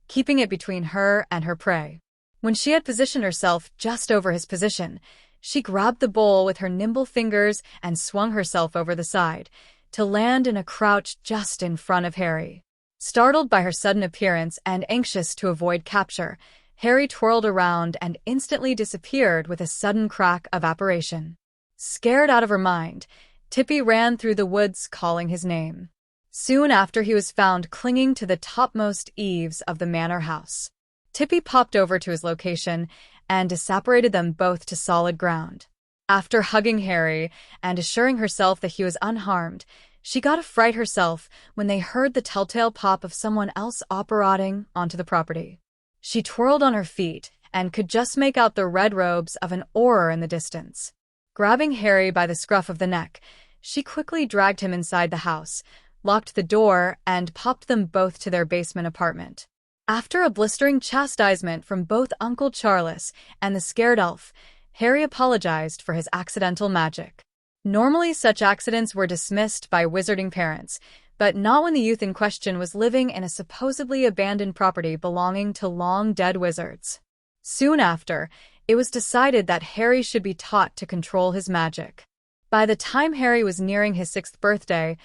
keeping it between her and her prey. When she had positioned herself just over his position, she grabbed the bowl with her nimble fingers and swung herself over the side, to land in a crouch just in front of Harry. Startled by her sudden appearance and anxious to avoid capture, Harry twirled around and instantly disappeared with a sudden crack of apparition. Scared out of her mind, Tippy ran through the woods calling his name. Soon after, he was found clinging to the topmost eaves of the manor house. Tippy popped over to his location and separated them both to solid ground. After hugging Harry and assuring herself that he was unharmed, she got a fright herself when they heard the telltale pop of someone else operating onto the property. She twirled on her feet and could just make out the red robes of an Auror in the distance. Grabbing Harry by the scruff of the neck, she quickly dragged him inside the house, locked the door, and popped them both to their basement apartment. After a blistering chastisement from both Uncle Charles and the scared elf, Harry apologized for his accidental magic. Normally, such accidents were dismissed by wizarding parents, but not when the youth in question was living in a supposedly abandoned property belonging to long-dead wizards. Soon after, it was decided that Harry should be taught to control his magic. By the time Harry was nearing his 6th birthday,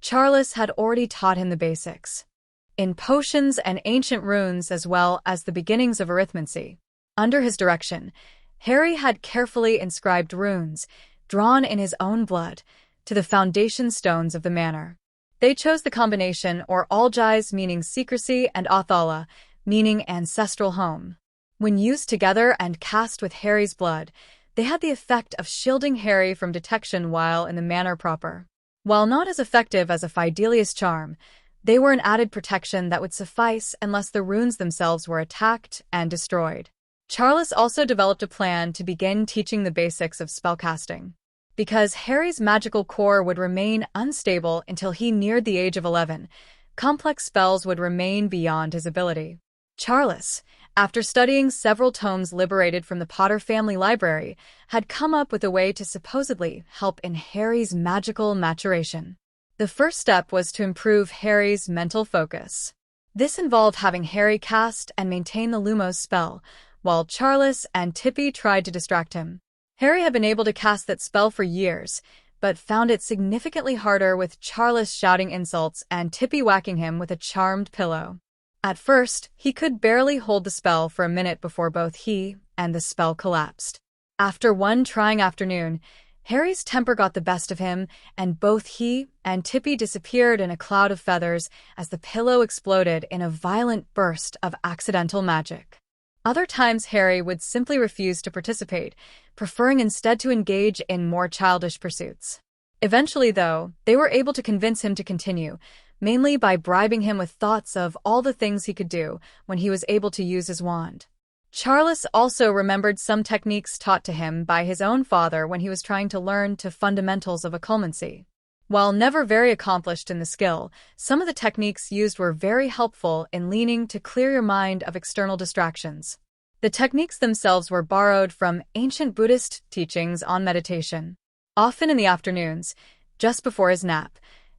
Charles had already taught him the basics in potions and ancient runes, as well as the beginnings of arithmancy. Under his direction, Harry had carefully inscribed runes, drawn in his own blood, to the foundation stones of the manor. They chose the combination or Algiz, meaning secrecy, and Othala, meaning ancestral home. When used together and cast with Harry's blood, they had the effect of shielding Harry from detection while in the manor proper. While not as effective as a Fidelius charm, they were an added protection that would suffice unless the runes themselves were attacked and destroyed. Charles also developed a plan to begin teaching the basics of spellcasting. Because Harry's magical core would remain unstable until he neared the age of 11, complex spells would remain beyond his ability. Charles, after studying several tomes liberated from the Potter family library, had come up with a way to supposedly help in Harry's magical maturation. The first step was to improve Harry's mental focus. This involved having Harry cast and maintain the Lumos spell, while Charles and Tippy tried to distract him. Harry had been able to cast that spell for years, but found it significantly harder with Charles shouting insults and Tippy whacking him with a charmed pillow. At first, he could barely hold the spell for a minute before both he and the spell collapsed. After one trying afternoon, Harry's temper got the best of him, and both he and Tippy disappeared in a cloud of feathers as the pillow exploded in a violent burst of accidental magic. Other times, Harry would simply refuse to participate, preferring instead to engage in more childish pursuits. Eventually, though, they were able to convince him to continue, mainly by bribing him with thoughts of all the things he could do when he was able to use his wand. Charles also remembered some techniques taught to him by his own father when he was trying to learn the fundamentals of occlumency. While never very accomplished in the skill, some of the techniques used were very helpful in learning to clear your mind of external distractions. The techniques themselves were borrowed from ancient Buddhist teachings on meditation. Often in the afternoons, just before his nap,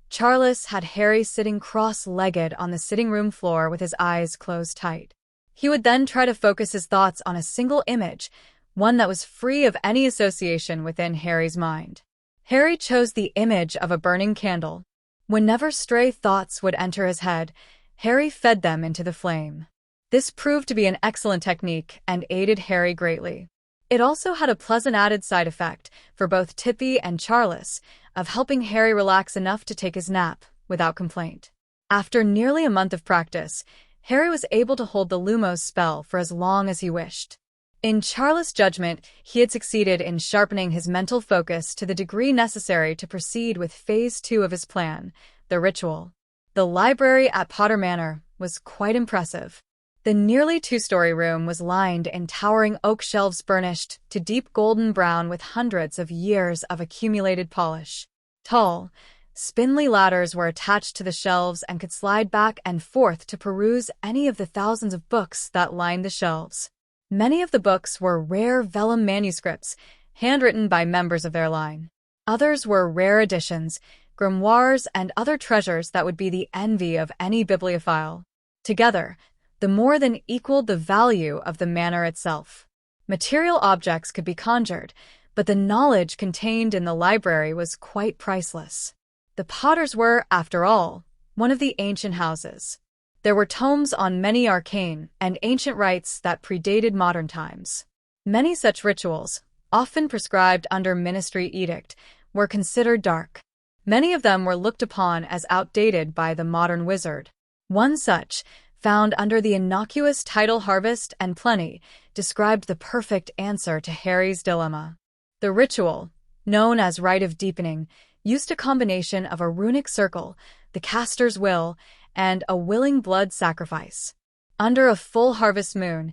Charles had Harry sitting cross-legged on the sitting room floor with his eyes closed tight. He would then try to focus his thoughts on a single image, one that was free of any association within Harry's mind. Harry chose the image of a burning candle. Whenever stray thoughts would enter his head, Harry fed them into the flame. This proved to be an excellent technique and aided Harry greatly. It also had a pleasant added side effect for both Tippy and Charles of helping Harry relax enough to take his nap without complaint. After nearly a month of practice, Harry was able to hold the Lumos spell for as long as he wished. In Charles' judgment, he had succeeded in sharpening his mental focus to the degree necessary to proceed with Phase 2 of his plan, the ritual. The library at Potter Manor was quite impressive. The nearly two-story room was lined in towering oak shelves burnished to deep golden brown with hundreds of years of accumulated polish. Tall, spindly ladders were attached to the shelves and could slide back and forth to peruse any of the thousands of books that lined the shelves. Many of the books were rare vellum manuscripts, handwritten by members of their line. Others were rare editions, grimoires, and other treasures that would be the envy of any bibliophile. Together, the more than equaled the value of the manor itself. Material objects could be conjured, but the knowledge contained in the library was quite priceless. The Potters were, after all, one of the ancient houses. There were tomes on many arcane and ancient rites that predated modern times. Many such rituals, often prescribed under ministry edict, were considered dark. Many of them were looked upon as outdated by the modern wizard. One such, found under the innocuous title Harvest and Plenty, described the perfect answer to Harry's dilemma. The ritual, known as Rite of Deepening, used a combination of a runic circle, the caster's will, and a willing blood sacrifice. Under a full harvest moon,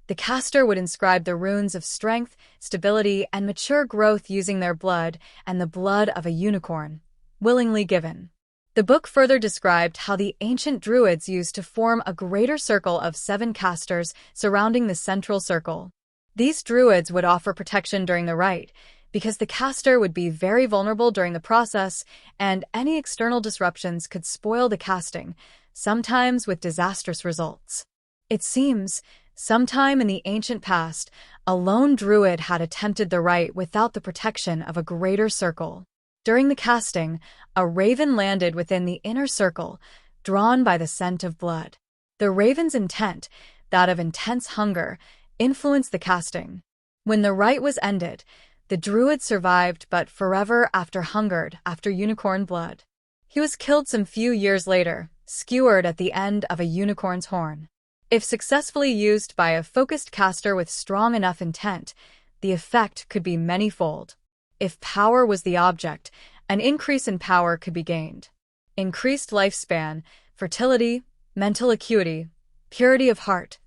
the caster would inscribe the runes of strength, stability, and mature growth using their blood and the blood of a unicorn, willingly given. The book further described how the ancient druids used to form a greater circle of 7 casters surrounding the central circle. These druids would offer protection during the rite, because the caster would be very vulnerable during the process, and any external disruptions could spoil the casting, sometimes with disastrous results. It seems, sometime in the ancient past, a lone druid had attempted the rite without the protection of a greater circle. During the casting, a raven landed within the inner circle, drawn by the scent of blood. The raven's intent, that of intense hunger, influenced the casting. When the rite was ended, the druid survived but forever hungered after unicorn blood. He was killed some few years later, skewered at the end of a unicorn's horn. If successfully used by a focused caster with strong enough intent, the effect could be many-fold. If power was the object, an increase in power could be gained. Increased lifespan, fertility, mental acuity, purity of heart,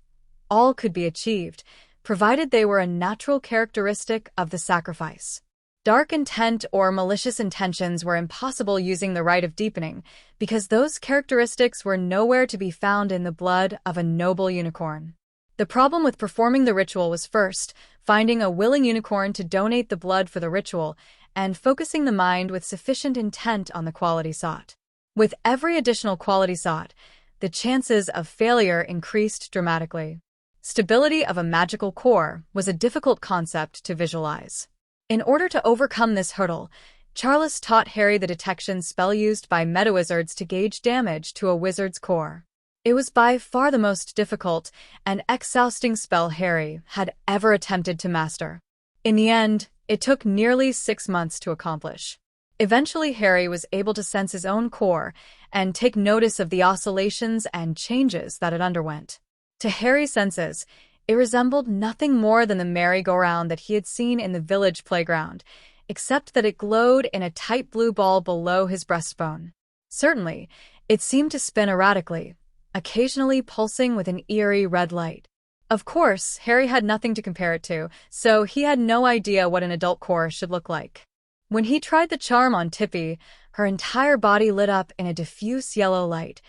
all could be achieved, provided they were a natural characteristic of the sacrifice. Dark intent or malicious intentions were impossible using the Rite of Deepening, because those characteristics were nowhere to be found in the blood of a noble unicorn. The problem with performing the ritual was first, finding a willing unicorn to donate the blood for the ritual, and focusing the mind with sufficient intent on the quality sought. With every additional quality sought, the chances of failure increased dramatically. Stability of a magical core was a difficult concept to visualize. In order to overcome this hurdle, Charles taught Harry the detection spell used by meta-wizards to gauge damage to a wizard's core. It was by far the most difficult and exhausting spell Harry had ever attempted to master. In the end, it took nearly 6 months to accomplish. Eventually, Harry was able to sense his own core and take notice of the oscillations and changes that it underwent. To Harry's senses, it resembled nothing more than the merry-go-round that he had seen in the village playground, except that it glowed in a tight blue ball below his breastbone. Certainly, it seemed to spin erratically, occasionally pulsing with an eerie red light. Of course, Harry had nothing to compare it to, so he had no idea what an adult core should look like. When he tried the charm on Tippy, her entire body lit up in a diffuse yellow light,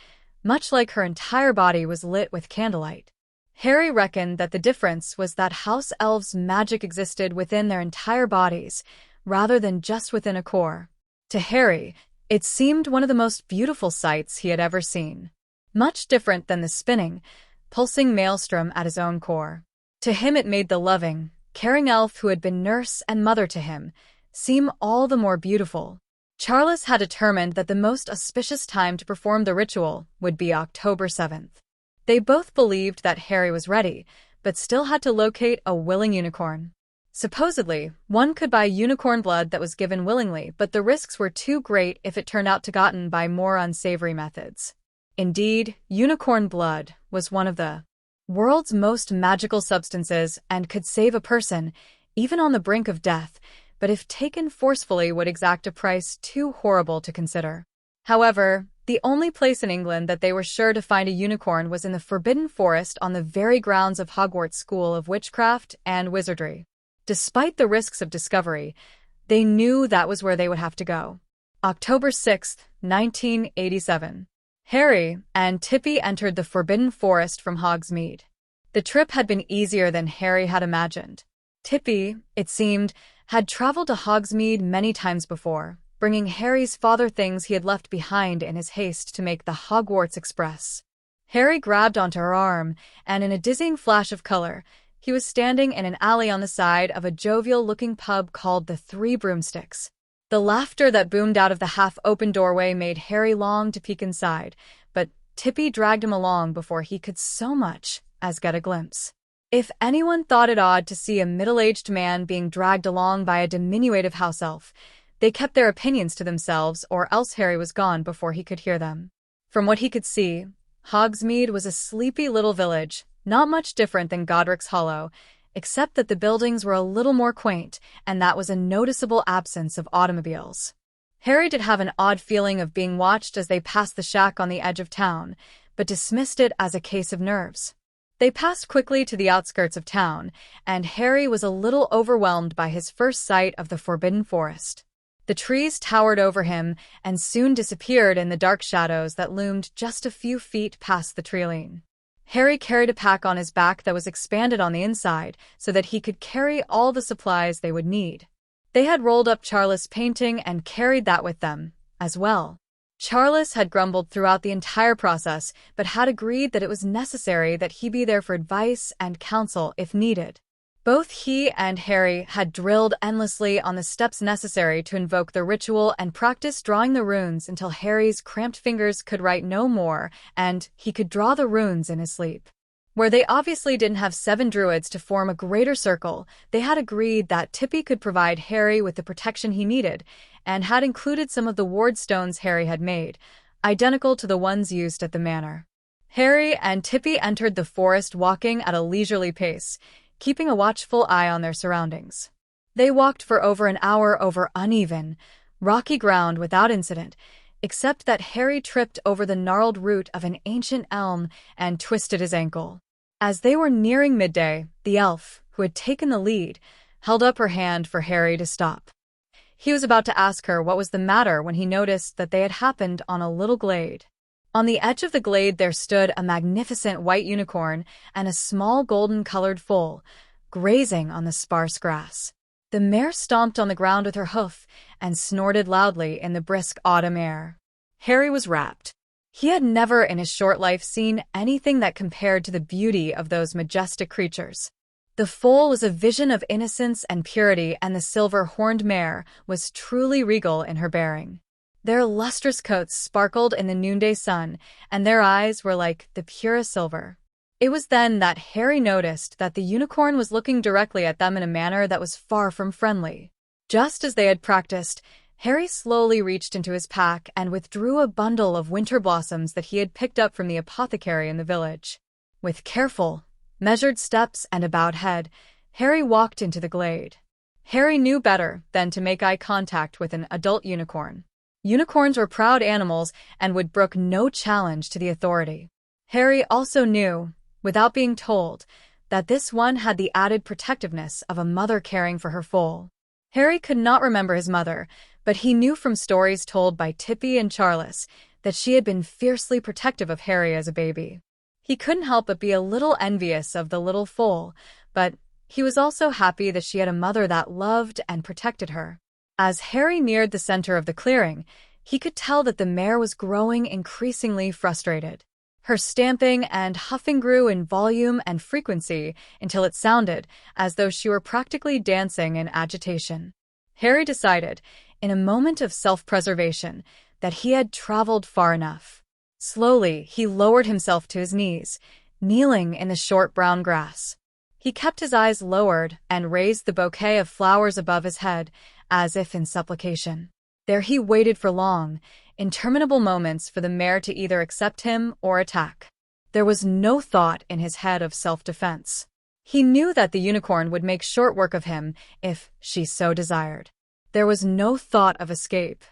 much like her entire body was lit with candlelight. Harry reckoned that the difference was that house elves' magic existed within their entire bodies, rather than just within a core. To Harry, it seemed one of the most beautiful sights he had ever seen. Much different than the spinning, pulsing maelstrom at his own core. To him it made the loving, caring elf who had been nurse and mother to him seem all the more beautiful. Charles had determined that the most auspicious time to perform the ritual would be October 7th. They both believed that Harry was ready, but still had to locate a willing unicorn. Supposedly, one could buy unicorn blood that was given willingly, but the risks were too great if it turned out to gotten by more unsavory methods. Indeed, unicorn blood was one of the world's most magical substances and could save a person, even on the brink of death, but if taken forcefully would exact a price too horrible to consider. However, the only place in England that they were sure to find a unicorn was in the Forbidden Forest on the very grounds of Hogwarts School of Witchcraft and Wizardry. Despite the risks of discovery, they knew that was where they would have to go. October 6, 1987. Harry and Tippy entered the Forbidden Forest from Hogsmeade. The trip had been easier than Harry had imagined. Tippy, it seemed, had traveled to Hogsmeade many times before, bringing Harry's father things he had left behind in his haste to make the Hogwarts Express. Harry grabbed onto her arm, and in a dizzying flash of color, he was standing in an alley on the side of a jovial-looking pub called the Three Broomsticks. The laughter that boomed out of the half-open doorway made Harry long to peek inside, but Tippy dragged him along before he could so much as get a glimpse. If anyone thought it odd to see a middle-aged man being dragged along by a diminutive house elf, they kept their opinions to themselves, or else Harry was gone before he could hear them. From what he could see, Hogsmeade was a sleepy little village, not much different than Godric's Hollow, except that the buildings were a little more quaint, and that was a noticeable absence of automobiles. Harry did have an odd feeling of being watched as they passed the shack on the edge of town, but dismissed it as a case of nerves. They passed quickly to the outskirts of town, and Harry was a little overwhelmed by his first sight of the Forbidden Forest. The trees towered over him and soon disappeared in the dark shadows that loomed just a few feet past the treeline. Harry carried a pack on his back that was expanded on the inside so that he could carry all the supplies they would need. They had rolled up Charles' painting and carried that with them, as well. Charles had grumbled throughout the entire process, but had agreed that it was necessary that he be there for advice and counsel if needed. Both he and Harry had drilled endlessly on the steps necessary to invoke the ritual and practiced drawing the runes until Harry's cramped fingers could write no more, and he could draw the runes in his sleep. Where they obviously didn't have 7 druids to form a greater circle, they had agreed that Tippy could provide Harry with the protection he needed, and had included some of the ward stones Harry had made, identical to the ones used at the manor. Harry and Tippy entered the forest walking at a leisurely pace, keeping a watchful eye on their surroundings. They walked for over an hour over uneven, rocky ground without incident, except that Harry tripped over the gnarled root of an ancient elm and twisted his ankle. As they were nearing midday, the elf, who had taken the lead, held up her hand for Harry to stop. He was about to ask her what was the matter when he noticed that they had happened on a little glade. On the edge of the glade there stood a magnificent white unicorn and a small golden-colored foal, grazing on the sparse grass. The mare stomped on the ground with her hoof and snorted loudly in the brisk autumn air. Harry was rapt. He had never in his short life seen anything that compared to the beauty of those majestic creatures. The foal was a vision of innocence and purity, and the silver-horned mare was truly regal in her bearing. Their lustrous coats sparkled in the noonday sun, and their eyes were like the purest silver. It was then that Harry noticed that the unicorn was looking directly at them in a manner that was far from friendly. Just as they had practiced, Harry slowly reached into his pack and withdrew a bundle of winter blossoms that he had picked up from the apothecary in the village. With careful, measured steps and a bowed head, Harry walked into the glade. Harry knew better than to make eye contact with an adult unicorn. Unicorns were proud animals and would brook no challenge to the authority. Harry also knew, without being told, that this one had the added protectiveness of a mother caring for her foal. Harry could not remember his mother, but he knew from stories told by Tippy and Charles that she had been fiercely protective of Harry as a baby. He couldn't help but be a little envious of the little foal, but he was also happy that she had a mother that loved and protected her. As Harry neared the center of the clearing, he could tell that the mare was growing increasingly frustrated. Her stamping and huffing grew in volume and frequency until it sounded as though she were practically dancing in agitation. Harry decided, in a moment of self-preservation, that he had traveled far enough. Slowly, he lowered himself to his knees, kneeling in the short brown grass. He kept his eyes lowered and raised the bouquet of flowers above his head, as if in supplication. There he waited for long, interminable moments for the mare to either accept him or attack. There was no thought in his head of self-defense. He knew that the unicorn would make short work of him if she so desired. There was no thought of escape.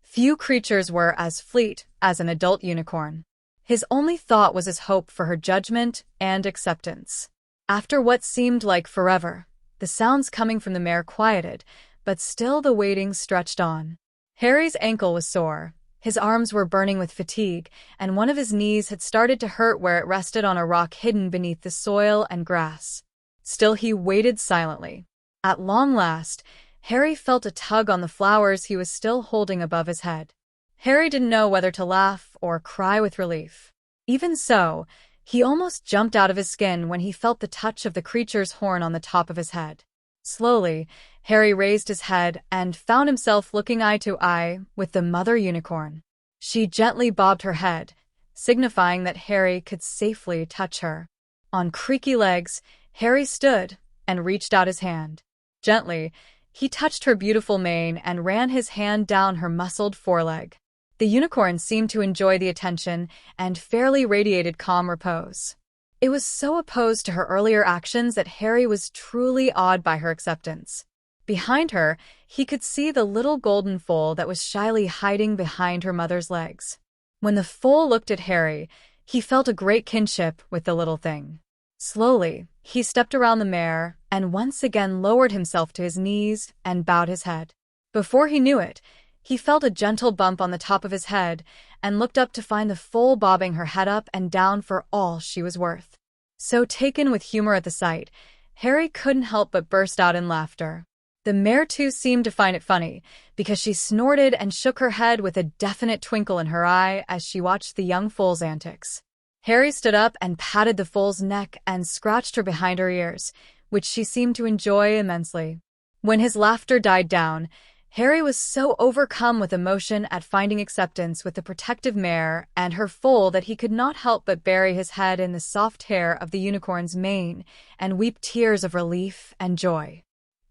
Few creatures were as fleet as an adult unicorn. His only thought was his hope for her judgment and acceptance. After what seemed like forever, the sounds coming from the mare quieted, but still the waiting stretched on. Harry's ankle was sore, his arms were burning with fatigue, and one of his knees had started to hurt where it rested on a rock hidden beneath the soil and grass. Still he waited silently. At long last, Harry felt a tug on the flowers he was still holding above his head. Harry didn't know whether to laugh or cry with relief. Even so, he almost jumped out of his skin when he felt the touch of the creature's horn on the top of his head. Slowly, Harry raised his head and found himself looking eye to eye with the mother unicorn. She gently bobbed her head, signifying that Harry could safely touch her. On creaky legs, Harry stood and reached out his hand. Gently, he touched her beautiful mane and ran his hand down her muscled foreleg. The unicorn seemed to enjoy the attention and fairly radiated calm repose. It was so opposed to her earlier actions that Harry was truly awed by her acceptance. Behind her, he could see the little golden foal that was shyly hiding behind her mother's legs. When the foal looked at Harry, he felt a great kinship with the little thing. Slowly, he stepped around the mare and once again lowered himself to his knees and bowed his head. Before he knew it, he felt a gentle bump on the top of his head and looked up to find the foal bobbing her head up and down for all she was worth. So taken with humor at the sight, Harry couldn't help but burst out in laughter. The mare too seemed to find it funny, because she snorted and shook her head with a definite twinkle in her eye as she watched the young foal's antics. Harry stood up and patted the foal's neck and scratched her behind her ears, which she seemed to enjoy immensely. When his laughter died down, Harry was so overcome with emotion at finding acceptance with the protective mare and her foal that he could not help but bury his head in the soft hair of the unicorn's mane and weep tears of relief and joy.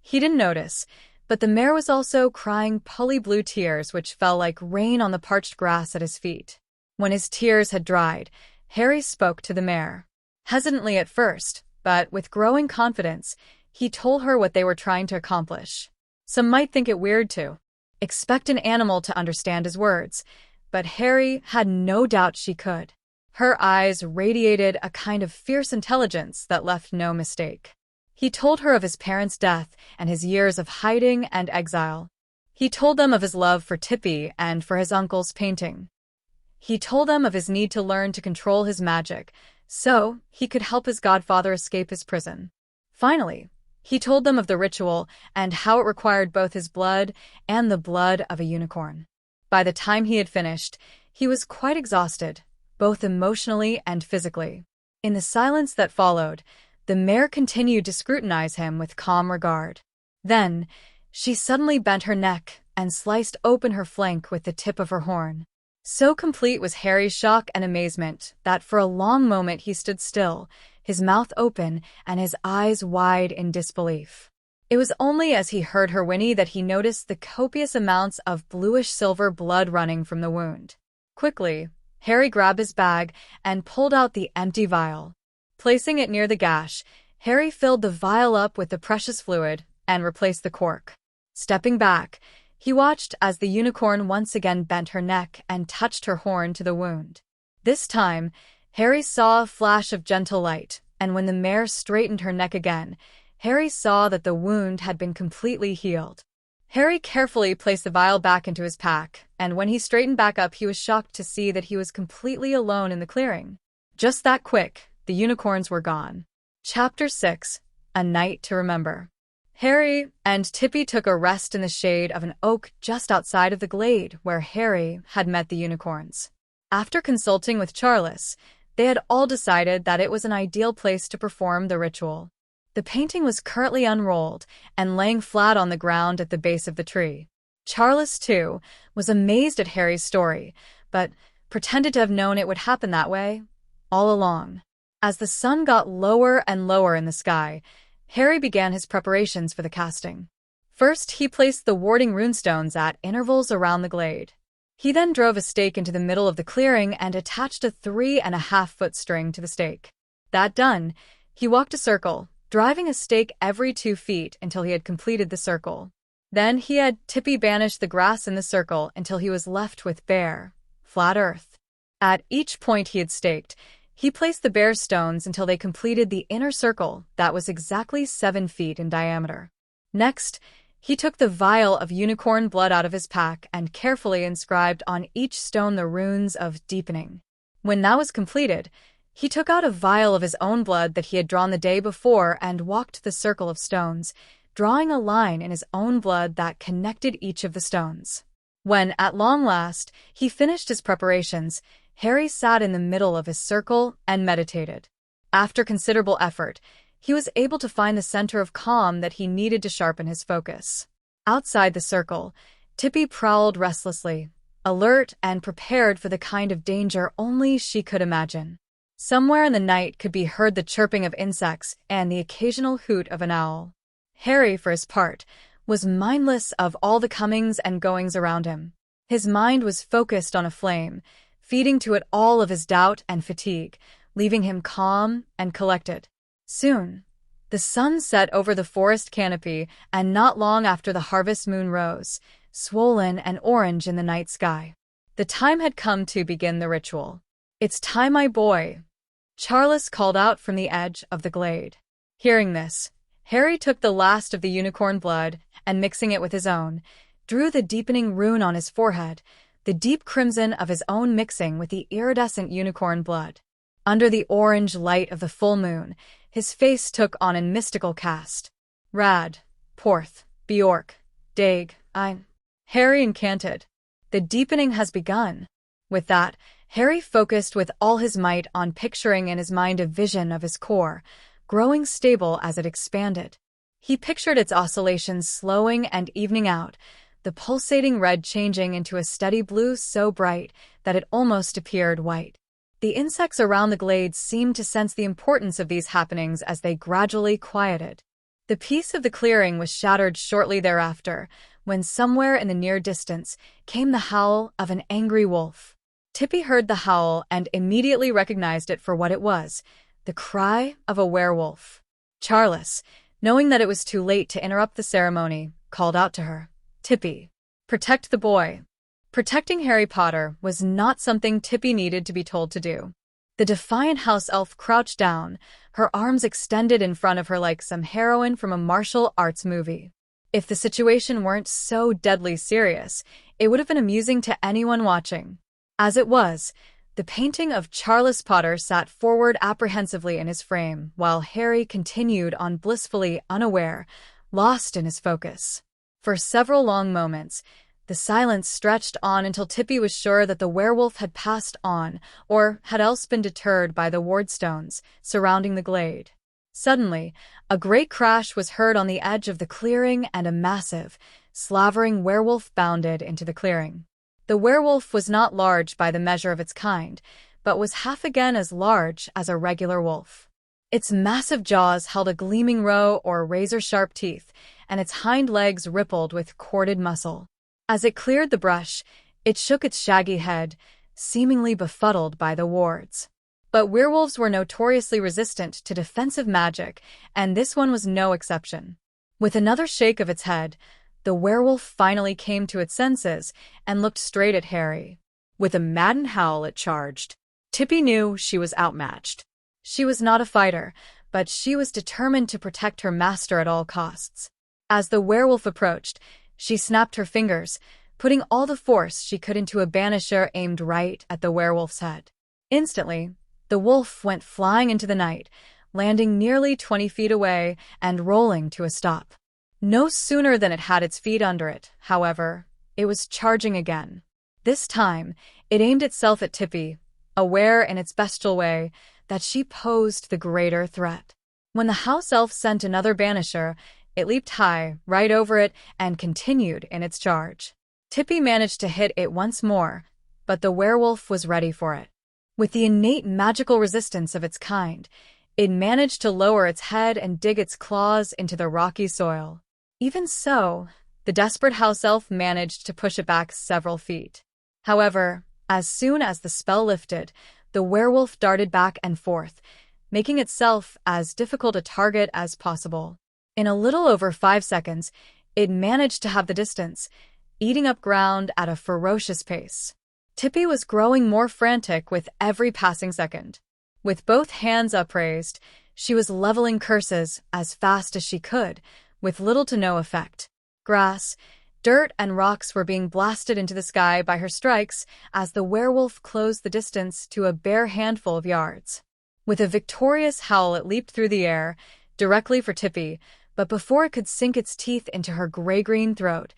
He didn't notice, but the mare was also crying pulley blue tears which fell like rain on the parched grass at his feet. When his tears had dried, Harry spoke to the mare. Hesitantly at first, but with growing confidence, he told her what they were trying to accomplish. Some might think it weird to expect an animal to understand his words, but Harry had no doubt she could. Her eyes radiated a kind of fierce intelligence that left no mistake. He told her of his parents' death and his years of hiding and exile. He told them of his love for Tippy and for his uncle's painting. He told them of his need to learn to control his magic, so he could help his godfather escape his prison. Finally, he told them of the ritual and how it required both his blood and the blood of a unicorn. By the time he had finished, he was quite exhausted, both emotionally and physically. In the silence that followed, the mare continued to scrutinize him with calm regard. Then, she suddenly bent her neck and sliced open her flank with the tip of her horn. So complete was Harry's shock and amazement that for a long moment he stood still, his mouth open and his eyes wide in disbelief. It was only as he heard her whinny that he noticed the copious amounts of bluish-silver blood running from the wound. Quickly, Harry grabbed his bag and pulled out the empty vial. Placing it near the gash, Harry filled the vial up with the precious fluid and replaced the cork. Stepping back, he watched as the unicorn once again bent her neck and touched her horn to the wound. This time, Harry saw a flash of gentle light, and when the mare straightened her neck again, Harry saw that the wound had been completely healed. Harry carefully placed the vial back into his pack, and when he straightened back up he was shocked to see that he was completely alone in the clearing. Just that quick, the unicorns were gone. Chapter 6: A Night to Remember. Harry and Tippy took a rest in the shade of an oak just outside of the glade where Harry had met the unicorns. After consulting with Charles, they had all decided that it was an ideal place to perform the ritual. The painting was currently unrolled and laying flat on the ground at the base of the tree. Charles, too, was amazed at Harry's story, but pretended to have known it would happen that way all along. As the sun got lower and lower in the sky, Harry began his preparations for the casting. First, he placed the warding runestones at intervals around the glade. He then drove a stake into the middle of the clearing and attached a 3.5-foot string to the stake. That done, he walked a circle, driving a stake every 2 feet until he had completed the circle. Then he had Tippy banish the grass in the circle until he was left with bare, flat earth. At each point he had staked, he placed the bare stones until they completed the inner circle that was exactly 7 feet in diameter. Next, he took the vial of unicorn blood out of his pack and carefully inscribed on each stone the runes of deepening. When that was completed, he took out a vial of his own blood that he had drawn the day before and walked the circle of stones, drawing a line in his own blood that connected each of the stones. When, at long last, he finished his preparations, Harry sat in the middle of his circle and meditated. After considerable effort, he was able to find the center of calm that he needed to sharpen his focus. Outside the circle, Tippy prowled restlessly, alert and prepared for the kind of danger only she could imagine. Somewhere in the night could be heard the chirping of insects and the occasional hoot of an owl. Harry, for his part, was mindless of all the comings and goings around him. His mind was focused on a flame, feeding to it all of his doubt and fatigue, leaving him calm and collected. Soon, the sun set over the forest canopy, and not long after the harvest moon rose, swollen and orange in the night sky. The time had come to begin the ritual. "It's time, my boy," Charles called out from the edge of the glade. Hearing this, Harry took the last of the unicorn blood and, mixing it with his own, drew the deepening rune on his forehead, the deep crimson of his own mixing with the iridescent unicorn blood. Under the orange light of the full moon, his face took on a mystical cast. "Rad, Porth, Bjork, Dag, I'm..." Harry incanted. "The deepening has begun." With that, Harry focused with all his might on picturing in his mind a vision of his core, growing stable as it expanded. He pictured its oscillations slowing and evening out, the pulsating red changing into a steady blue so bright that it almost appeared white. The insects around the glade seemed to sense the importance of these happenings as they gradually quieted. The peace of the clearing was shattered shortly thereafter, when somewhere in the near distance came the howl of an angry wolf. Tippy heard the howl and immediately recognized it for what it was, the cry of a werewolf. Charles, knowing that it was too late to interrupt the ceremony, called out to her, "Tippy, protect the boy." Protecting Harry Potter was not something Tippy needed to be told to do. The defiant house elf crouched down, her arms extended in front of her like some heroine from a martial arts movie. If the situation weren't so deadly serious, it would have been amusing to anyone watching. As it was, the painting of Charles Potter sat forward apprehensively in his frame, while Harry continued on blissfully unaware, lost in his focus. For several long moments, the silence stretched on until Tippy was sure that the werewolf had passed on, or had else been deterred by the wardstones surrounding the glade. Suddenly, a great crash was heard on the edge of the clearing, and a massive, slavering werewolf bounded into the clearing. The werewolf was not large by the measure of its kind, but was half again as large as a regular wolf. Its massive jaws held a gleaming row or razor-sharp teeth, and its hind legs rippled with corded muscle. As it cleared the brush, it shook its shaggy head, seemingly befuddled by the wards. But werewolves were notoriously resistant to defensive magic, and this one was no exception. With another shake of its head, the werewolf finally came to its senses and looked straight at Harry. With a maddened howl, it charged. Tippy knew she was outmatched. She was not a fighter, but she was determined to protect her master at all costs. As the werewolf approached, she snapped her fingers, putting all the force she could into a banisher aimed right at the werewolf's head. Instantly, the wolf went flying into the night, landing nearly 20 feet away and rolling to a stop. No sooner than it had its feet under it, however, it was charging again. This time, it aimed itself at Tippy, aware in its bestial way that she posed the greater threat. When the house elf sent another banisher, it leaped high, right over it, and continued in its charge. Tippy managed to hit it once more, but the werewolf was ready for it. With the innate magical resistance of its kind, it managed to lower its head and dig its claws into the rocky soil. Even so, the desperate house elf managed to push it back several feet. However, as soon as the spell lifted, the werewolf darted back and forth, making itself as difficult a target as possible. In a little over 5 seconds, it managed to have the distance, eating up ground at a ferocious pace. Tippy was growing more frantic with every passing second. With both hands upraised, she was leveling curses as fast as she could, with little to no effect. Grass, dirt, and rocks were being blasted into the sky by her strikes as the werewolf closed the distance to a bare handful of yards. With a victorious howl, it leaped through the air, directly for Tippy, but before it could sink its teeth into her gray-green throat,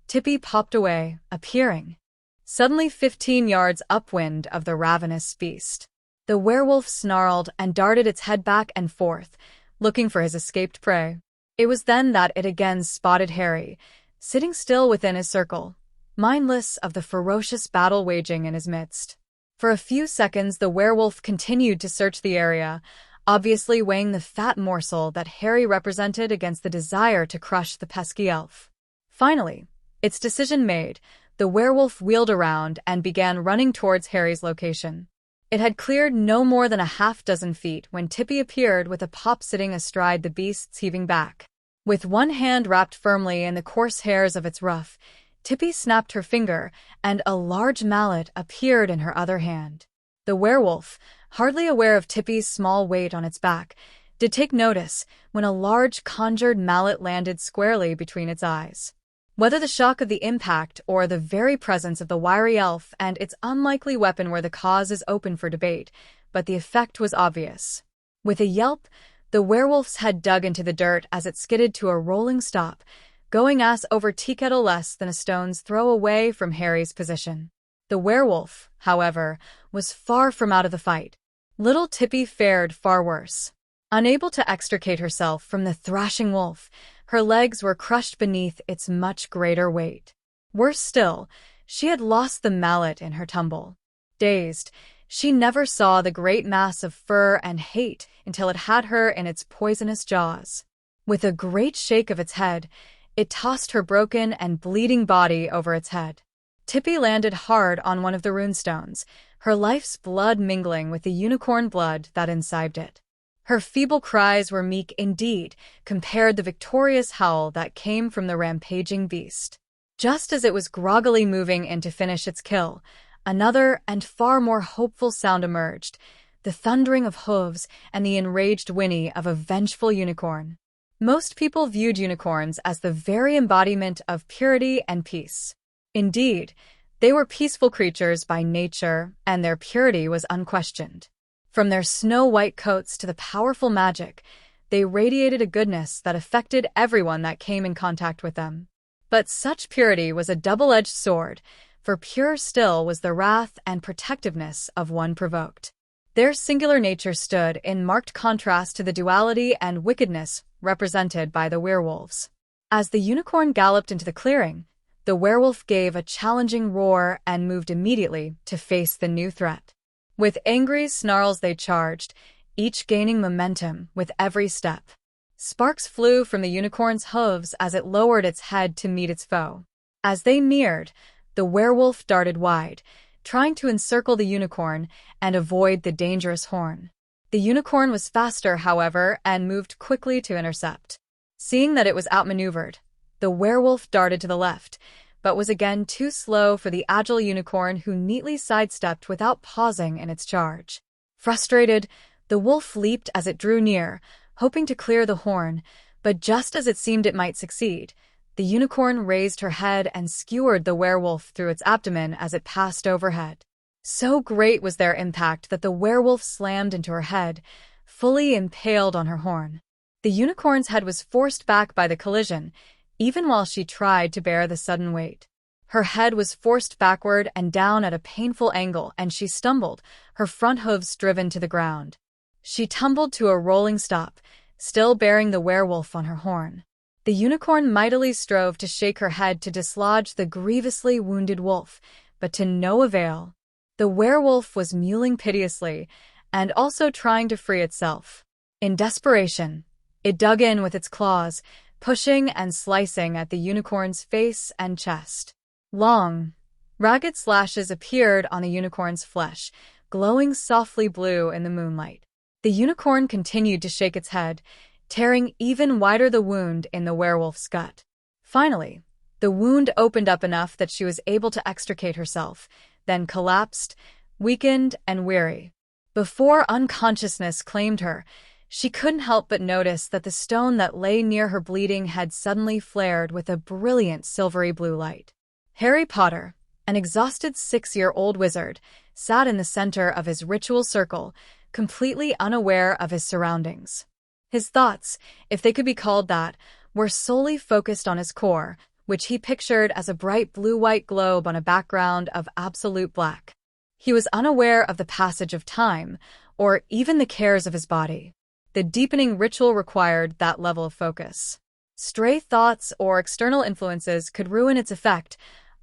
Tippy popped away, appearing suddenly 15 yards upwind of the ravenous beast. The werewolf snarled and darted its head back and forth, looking for his escaped prey. It was then that it again spotted Harry, sitting still within his circle, mindless of the ferocious battle waging in his midst. For a few seconds, the werewolf continued to search the area, obviously weighing the fat morsel that Harry represented against the desire to crush the pesky elf. Finally, its decision made, the werewolf wheeled around and began running towards Harry's location. It had cleared no more than a half-dozen feet when Tippy appeared with a pop sitting astride the beast's heaving back. With one hand wrapped firmly in the coarse hairs of its ruff, Tippy snapped her finger, and a large mallet appeared in her other hand. The werewolf, hardly aware of Tippy's small weight on its back, did take notice when a large conjured mallet landed squarely between its eyes. Whether the shock of the impact or the very presence of the wiry elf and its unlikely weapon were the cause is open for debate, but the effect was obvious. With a yelp, the werewolf's head dug into the dirt as it skidded to a rolling stop, going ass over teakettle less than a stone's throw away from Harry's position. The werewolf, however, was far from out of the fight. Little Tippy fared far worse. Unable to extricate herself from the thrashing wolf, her legs were crushed beneath its much greater weight. Worse still, she had lost the mallet in her tumble. Dazed, she never saw the great mass of fur and hate until it had her in its poisonous jaws. With a great shake of its head, it tossed her broken and bleeding body over its head. Tippy landed hard on one of the runestones, her life's blood mingling with the unicorn blood that imbibed it. Her feeble cries were meek indeed, compared to the victorious howl that came from the rampaging beast. Just as it was groggily moving in to finish its kill, another and far more hopeful sound emerged, the thundering of hooves and the enraged whinny of a vengeful unicorn. Most people viewed unicorns as the very embodiment of purity and peace. Indeed, they were peaceful creatures by nature, and their purity was unquestioned. From their snow-white coats to the powerful magic, they radiated a goodness that affected everyone that came in contact with them. But such purity was a double-edged sword, for pure still was the wrath and protectiveness of one provoked. Their singular nature stood in marked contrast to the duality and wickedness represented by the werewolves. As the unicorn galloped into the clearing, the werewolf gave a challenging roar and moved immediately to face the new threat. With angry snarls they charged, each gaining momentum with every step. Sparks flew from the unicorn's hooves as it lowered its head to meet its foe. As they neared, the werewolf darted wide, trying to encircle the unicorn and avoid the dangerous horn. The unicorn was faster, however, and moved quickly to intercept. Seeing that it was outmaneuvered, the werewolf darted to the left, but was again too slow for the agile unicorn, who neatly sidestepped without pausing in its charge. Frustrated, the wolf leaped as it drew near, hoping to clear the horn, but just as it seemed it might succeed, the unicorn raised her head and skewered the werewolf through its abdomen as it passed overhead. So great was their impact that the werewolf slammed into her head, fully impaled on her horn. The unicorn's head was forced back by the collision, even while she tried to bear the sudden weight. Her head was forced backward and down at a painful angle, and she stumbled, her front hooves driven to the ground. She tumbled to a rolling stop, still bearing the werewolf on her horn. The unicorn mightily strove to shake her head to dislodge the grievously wounded wolf, but to no avail. The werewolf was mewling piteously, and also trying to free itself. In desperation, it dug in with its claws, pushing and slicing at the unicorn's face and chest. Long, ragged slashes appeared on the unicorn's flesh, glowing softly blue in the moonlight. The unicorn continued to shake its head, tearing even wider the wound in the werewolf's gut. Finally, the wound opened up enough that she was able to extricate herself, then collapsed, weakened and weary. Before unconsciousness claimed her, she couldn't help but notice that the stone that lay near her bleeding had suddenly flared with a brilliant silvery blue light. Harry Potter, an exhausted 6-year-old wizard, sat in the center of his ritual circle, completely unaware of his surroundings. His thoughts, if they could be called that, were solely focused on his core, which he pictured as a bright blue-white globe on a background of absolute black. He was unaware of the passage of time, or even the cares of his body. The deepening ritual required that level of focus. Stray thoughts or external influences could ruin its effect,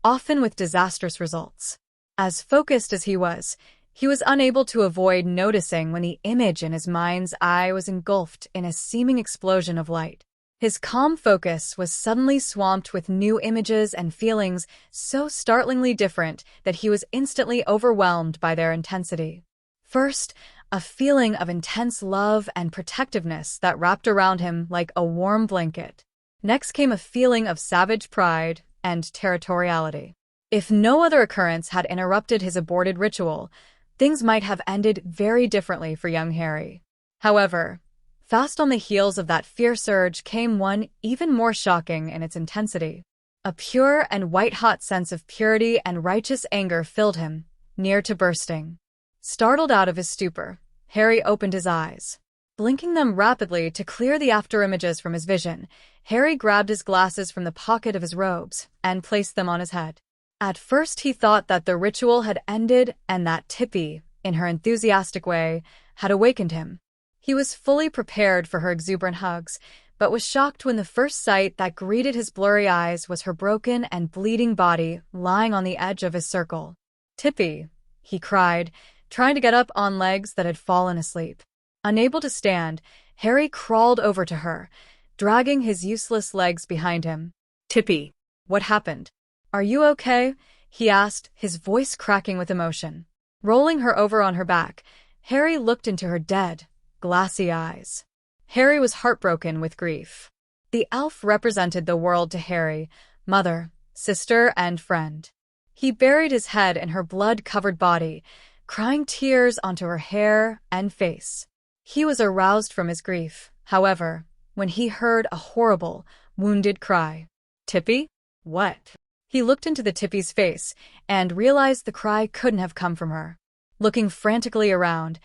often with disastrous results. As focused as he was unable to avoid noticing when the image in his mind's eye was engulfed in a seeming explosion of light. His calm focus was suddenly swamped with new images and feelings so startlingly different that he was instantly overwhelmed by their intensity. First, a feeling of intense love and protectiveness that wrapped around him like a warm blanket. Next came a feeling of savage pride and territoriality. If no other occurrence had interrupted his aborted ritual, things might have ended very differently for young Harry. However, fast on the heels of that fierce urge came one even more shocking in its intensity. A pure and white-hot sense of purity and righteous anger filled him, near to bursting. Startled out of his stupor, Harry opened his eyes. Blinking them rapidly to clear the afterimages from his vision, Harry grabbed his glasses from the pocket of his robes and placed them on his head. At first he thought that the ritual had ended and that Tippy, in her enthusiastic way, had awakened him. He was fully prepared for her exuberant hugs, but was shocked when the first sight that greeted his blurry eyes was her broken and bleeding body lying on the edge of his circle. "Tippy," he cried, trying to get up on legs that had fallen asleep. Unable to stand, Harry crawled over to her, dragging his useless legs behind him. "Tippy, what happened? Are you okay?" he asked, his voice cracking with emotion. Rolling her over on her back, Harry looked into her dead, glassy eyes. Harry was heartbroken with grief. The elf represented the world to Harry, mother, sister, and friend. He buried his head in her blood-covered body, crying tears onto her hair and face. He was aroused from his grief, however, when he heard a horrible, wounded cry. "Tippy? What?" He looked into the Tippy's face and realized the cry couldn't have come from her. Looking frantically around,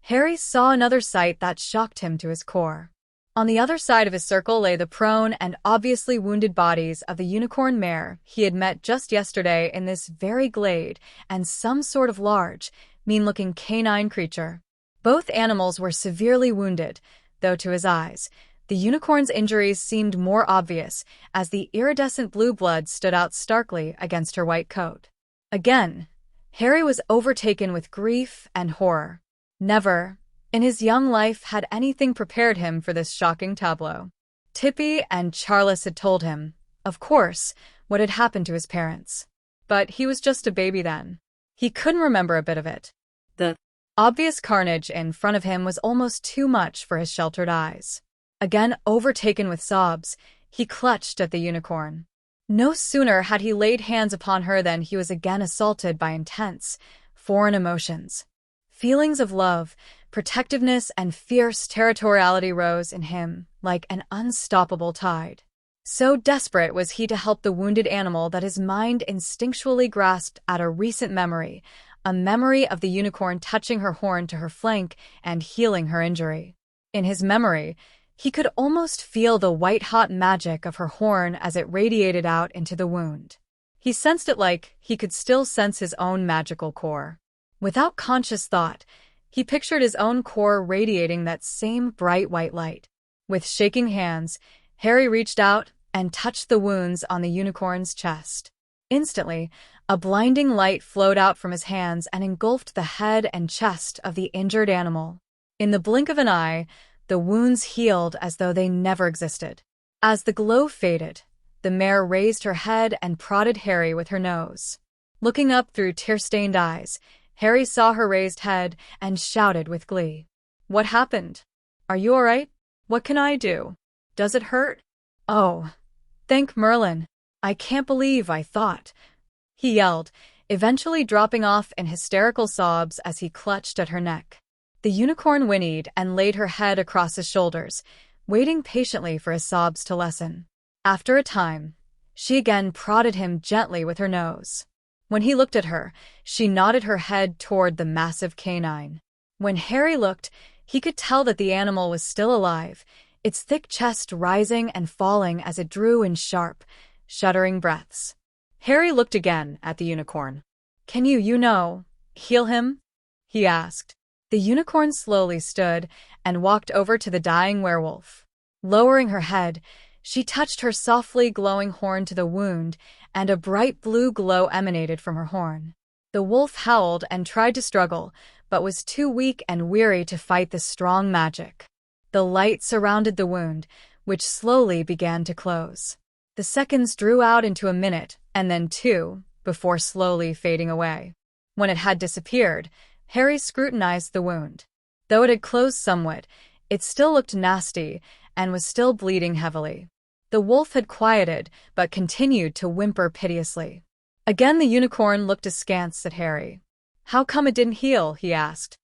Harry saw another sight that shocked him to his core. On the other side of his circle lay the prone and obviously wounded bodies of the unicorn mare he had met just yesterday in this very glade and some sort of large, mean-looking canine creature. Both animals were severely wounded, though to his eyes, the unicorn's injuries seemed more obvious as the iridescent blue blood stood out starkly against her white coat. Again, Harry was overtaken with grief and horror. Never, in his young life, had anything prepared him for this shocking tableau. Tippy and Charles had told him, of course, what had happened to his parents. But he was just a baby then. He couldn't remember a bit of it. The obvious carnage in front of him was almost too much for his sheltered eyes. Again overtaken with sobs, he clutched at the unicorn. No sooner had he laid hands upon her than he was again assaulted by intense, foreign emotions. Feelings of love, protectiveness, and fierce territoriality rose in him like an unstoppable tide. So desperate was he to help the wounded animal that his mind instinctually grasped at a recent memory, a memory of the unicorn touching her horn to her flank and healing her injury. In his memory, he could almost feel the white-hot magic of her horn as it radiated out into the wound. He sensed it like he could still sense his own magical core. Without conscious thought, he pictured his own core radiating that same bright white light. With shaking hands, Harry reached out and touched the wounds on the unicorn's chest. Instantly, a blinding light flowed out from his hands and engulfed the head and chest of the injured animal. In the blink of an eye, the wounds healed as though they never existed. As the glow faded, the mare raised her head and prodded Harry with her nose. Looking up through tear-stained eyes, Harry saw her raised head and shouted with glee. "What happened? Are you all right? What can I do? Does it hurt?" "Oh, thank Merlin. I can't believe I thought," he yelled, eventually dropping off in hysterical sobs as he clutched at her neck. The unicorn whinnied and laid her head across his shoulders, waiting patiently for his sobs to lessen. After a time, she again prodded him gently with her nose. When he looked at her, she nodded her head toward the massive canine. When Harry looked, he could tell that the animal was still alive, its thick chest rising and falling as it drew in sharp, shuddering breaths. Harry looked again at the unicorn. "Can you heal him?" he asked. The unicorn slowly stood and walked over to the dying werewolf. Lowering her head, she touched her softly glowing horn to the wound, and a bright blue glow emanated from her horn. The wolf howled and tried to struggle, but was too weak and weary to fight the strong magic. The light surrounded the wound, which slowly began to close. The seconds drew out into a minute, and then 2, before slowly fading away. When it had disappeared, Harry scrutinized the wound. Though it had closed somewhat, it still looked nasty and was still bleeding heavily. The wolf had quieted, but continued to whimper piteously. Again the unicorn looked askance at Harry. "How come it didn't heal?" he asked.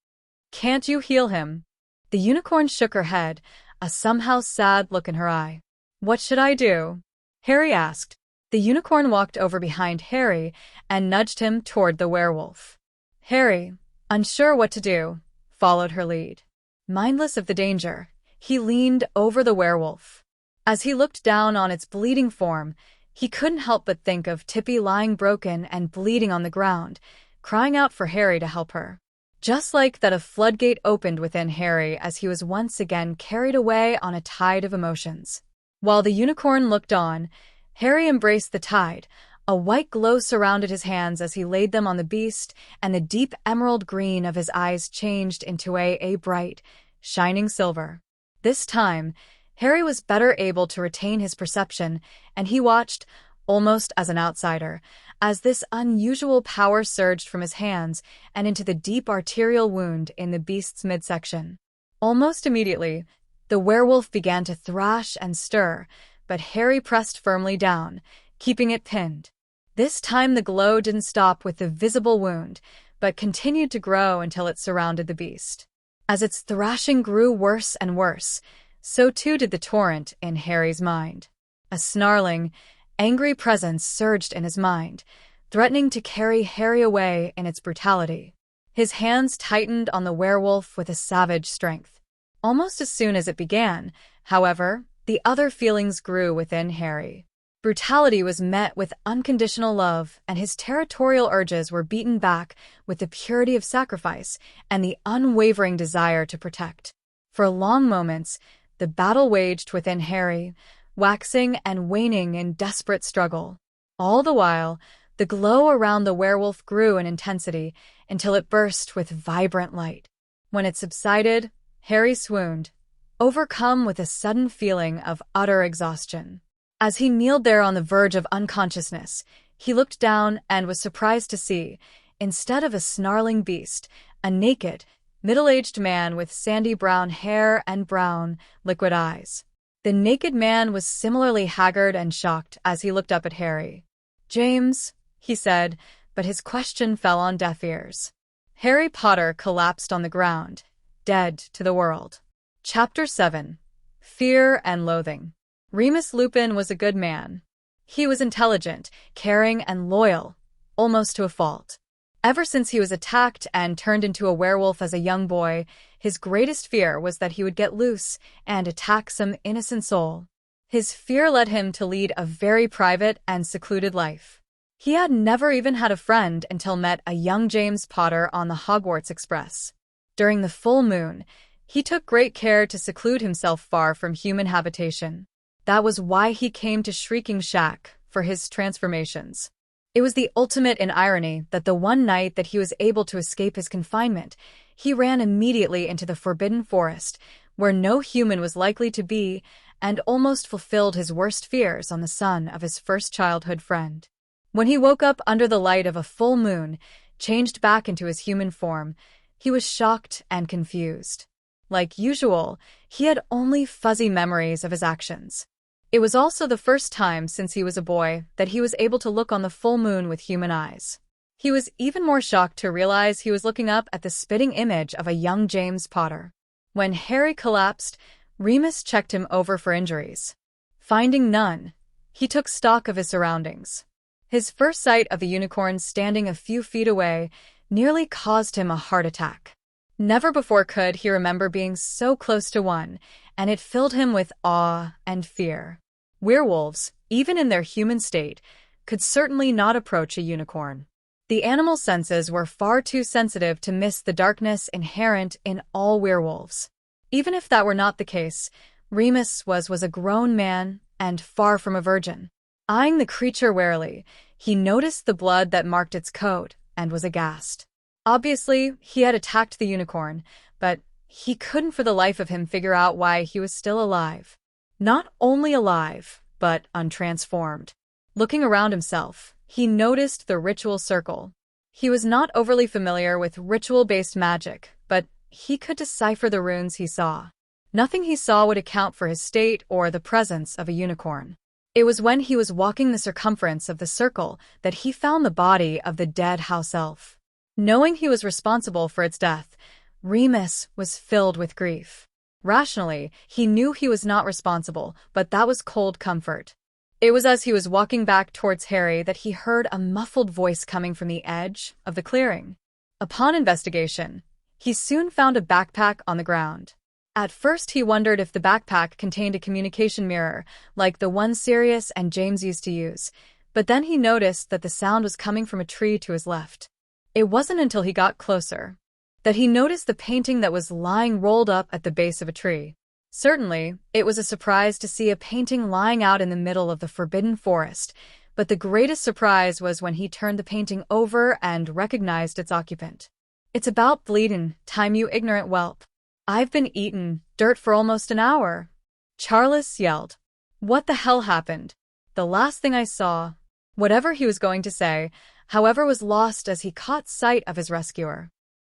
"Can't you heal him?" The unicorn shook her head, a somehow sad look in her eye. "What should I do?" Harry asked. The unicorn walked over behind Harry and nudged him toward the werewolf. Harry, unsure what to do, followed her lead. Mindless of the danger, he leaned over the werewolf. As he looked down on its bleeding form, he couldn't help but think of Tippy lying broken and bleeding on the ground, crying out for Harry to help her. Just like that, a floodgate opened within Harry as he was once again carried away on a tide of emotions. While the unicorn looked on, Harry embraced the tide. A white glow surrounded his hands as he laid them on the beast, and the deep emerald green of his eyes changed into a bright, shining silver. This time, Harry was better able to retain his perception, and he watched, almost as an outsider, as this unusual power surged from his hands and into the deep arterial wound in the beast's midsection. Almost immediately, the werewolf began to thrash and stir, but Harry pressed firmly down, keeping it pinned. This time the glow didn't stop with the visible wound, but continued to grow until it surrounded the beast. As its thrashing grew worse and worse, so too did the torrent in Harry's mind. A snarling, angry presence surged in his mind, threatening to carry Harry away in its brutality. His hands tightened on the werewolf with a savage strength. Almost as soon as it began, however, the other feelings grew within Harry. Brutality was met with unconditional love, and his territorial urges were beaten back with the purity of sacrifice and the unwavering desire to protect. For long moments, the battle waged within Harry, waxing and waning in desperate struggle. All the while, the glow around the werewolf grew in intensity until it burst with vibrant light. When it subsided, Harry swooned, overcome with a sudden feeling of utter exhaustion. As he kneeled there on the verge of unconsciousness, he looked down and was surprised to see, instead of a snarling beast, a naked, middle-aged man with sandy brown hair and brown, liquid eyes. The naked man was similarly haggard and shocked as he looked up at Harry. "James," he said, but his question fell on deaf ears. Harry Potter collapsed on the ground, dead to the world. Chapter 7. Fear and Loathing. Remus Lupin was a good man. He was intelligent, caring, and loyal, almost to a fault. Ever since he was attacked and turned into a werewolf as a young boy, his greatest fear was that he would get loose and attack some innocent soul. His fear led him to lead a very private and secluded life. He had never even had a friend until met a young James Potter on the Hogwarts Express. During the full moon, he took great care to seclude himself far from human habitation. That was why he came to Shrieking Shack for his transformations. It was the ultimate in irony that the one night that he was able to escape his confinement, he ran immediately into the Forbidden Forest, where no human was likely to be, and almost fulfilled his worst fears on the son of his first childhood friend. When he woke up under the light of a full moon, changed back into his human form, he was shocked and confused. Like usual, he had only fuzzy memories of his actions. It was also the first time since he was a boy that he was able to look on the full moon with human eyes. He was even more shocked to realize he was looking up at the spitting image of a young James Potter. When Harry collapsed, Remus checked him over for injuries. Finding none, he took stock of his surroundings. His first sight of the unicorn standing a few feet away nearly caused him a heart attack. Never before could he remember being so close to one, and it filled him with awe and fear. Werewolves, even in their human state, could certainly not approach a unicorn. The animal's senses were far too sensitive to miss the darkness inherent in all werewolves. Even if that were not the case, Remus was a grown man and far from a virgin. Eyeing the creature warily, he noticed the blood that marked its coat and was aghast. Obviously, he had attacked the unicorn, but he couldn't for the life of him figure out why he was still alive. Not only alive, but untransformed. Looking around himself, he noticed the ritual circle. He was not overly familiar with ritual-based magic, but he could decipher the runes he saw. Nothing he saw would account for his state or the presence of a unicorn. It was when he was walking the circumference of the circle that he found the body of the dead house elf. Knowing he was responsible for its death, Remus was filled with grief. Rationally, he knew he was not responsible, but that was cold comfort. It was as he was walking back towards Harry that he heard a muffled voice coming from the edge of the clearing. Upon investigation, he soon found a backpack on the ground. At first he wondered if the backpack contained a communication mirror, like the one Sirius and James used to use, but then he noticed that the sound was coming from a tree to his left. It wasn't until he got closer that he noticed the painting that was lying rolled up at the base of a tree. Certainly, it was a surprise to see a painting lying out in the middle of the forbidden forest, but the greatest surprise was when he turned the painting over and recognized its occupant. "It's about bleedin' time, you ignorant whelp. I've been eatin' dirt for almost an hour," Charles yelled. "What the hell happened? The last thing I saw..." Whatever he was going to say, however, was lost as he caught sight of his rescuer.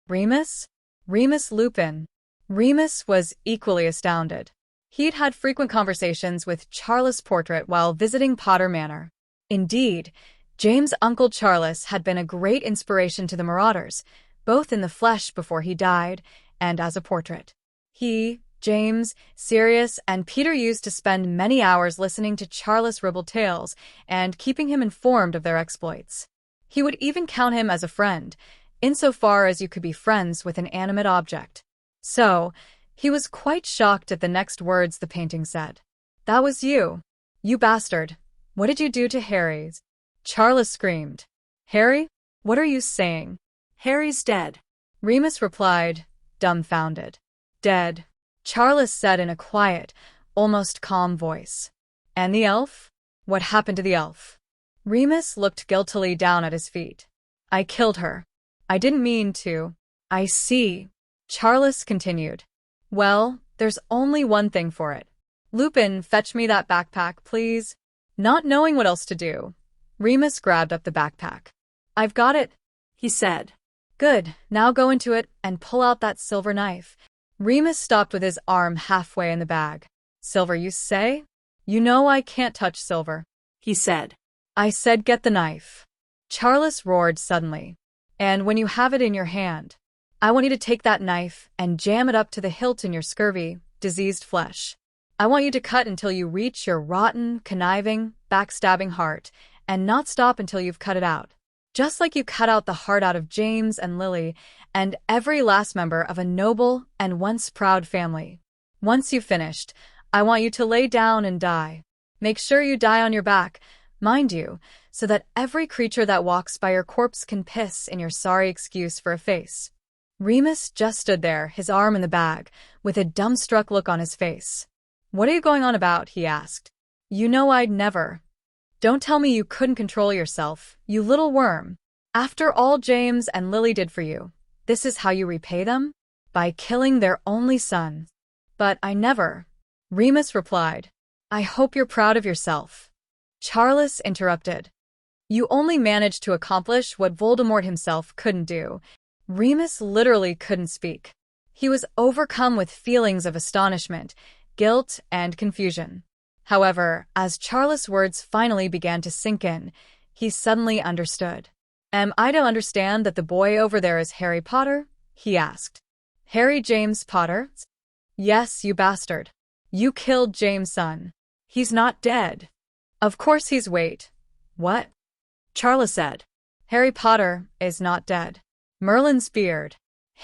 Remus? Remus Lupin. Remus was equally astounded. He'd had frequent conversations with Charles' portrait while visiting Potter Manor. Indeed, James' Uncle Charles had been a great inspiration to the Marauders, both in the flesh before he died and as a portrait. He, James, Sirius, and Peter used to spend many hours listening to Charles' ribald tales and keeping him informed of their exploits. He would even count him as a friend, insofar as you could be friends with an animate object. So, he was quite shocked at the next words the painting said. "That was you. You bastard. What did you do to Harry's?" Charles screamed. "Harry? What are you saying?" "Harry's dead," Remus replied, dumbfounded. "Dead," Charles said in a quiet, almost calm voice. "And the elf? What happened to the elf?" Remus looked guiltily down at his feet. "I killed her. I didn't mean to." "I see," Charles continued. "Well, there's only one thing for it. Lupin, fetch me that backpack, please." Not knowing what else to do, Remus grabbed up the backpack. "I've got it," he said. "Good, now go into it and pull out that silver knife." Remus stopped with his arm halfway in the bag. "Silver, you say? You know I can't touch silver," he said. "I said get the knife." Charles roared suddenly. "And when you have it in your hand, I want you to take that knife and jam it up to the hilt in your scurvy, diseased flesh. I want you to cut until you reach your rotten, conniving, backstabbing heart, and not stop until you've cut it out. Just like you cut out the heart out of James and Lily and every last member of a noble and once proud family. Once you've finished, I want you to lay down and die. Make sure you die on your back, mind you, so that every creature that walks by your corpse can piss in your sorry excuse for a face." Remus just stood there, his arm in the bag, with a dumbstruck look on his face. "What are you going on about?" he asked. "You know I'd never." "Don't tell me you couldn't control yourself, you little worm. After all James and Lily did for you, this is how you repay them? By killing their only son." "But I never," Remus replied. "I hope you're proud of yourself." Charles interrupted. "You only managed to accomplish what Voldemort himself couldn't do." Remus literally couldn't speak. He was overcome with feelings of astonishment, guilt, and confusion. However, as Charles' words finally began to sink in, he suddenly understood. "Am I to understand that the boy over there is Harry Potter?" he asked. "Harry James Potter?" "Yes, you bastard. You killed James' son. He's not dead." "Of course he's wait. What?" Charles said. "Harry Potter is not dead." Merlin's beard.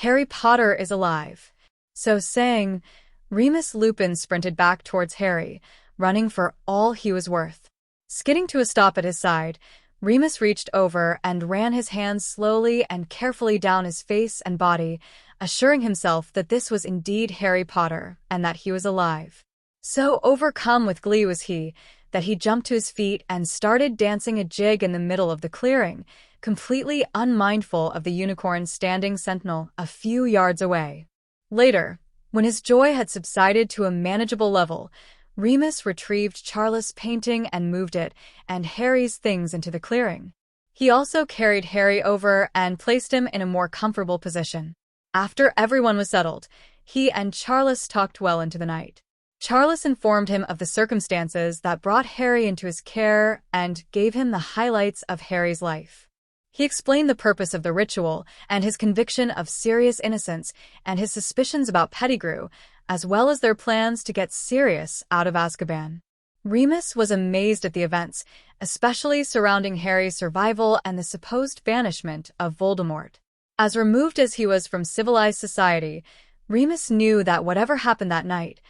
"Harry Potter is alive." So saying, Remus Lupin sprinted back towards Harry, running for all he was worth. Skidding to a stop at his side, Remus reached over and ran his hands slowly and carefully down his face and body, assuring himself that this was indeed Harry Potter and that he was alive. So overcome with glee was he, that he jumped to his feet and started dancing a jig in the middle of the clearing, completely unmindful of the unicorn standing sentinel a few yards away. Later, when his joy had subsided to a manageable level, Remus retrieved Charles' painting and moved it and Harry's things into the clearing. He also carried Harry over and placed him in a more comfortable position. After everyone was settled, he and Charles talked well into the night. Charles informed him of the circumstances that brought Harry into his care and gave him the highlights of Harry's life. He explained the purpose of the ritual and his conviction of Sirius' innocence and his suspicions about Pettigrew, as well as their plans to get Sirius out of Azkaban. Remus was amazed at the events, especially surrounding Harry's survival and the supposed banishment of Voldemort. As removed as he was from civilized society, Remus knew that whatever happened that night,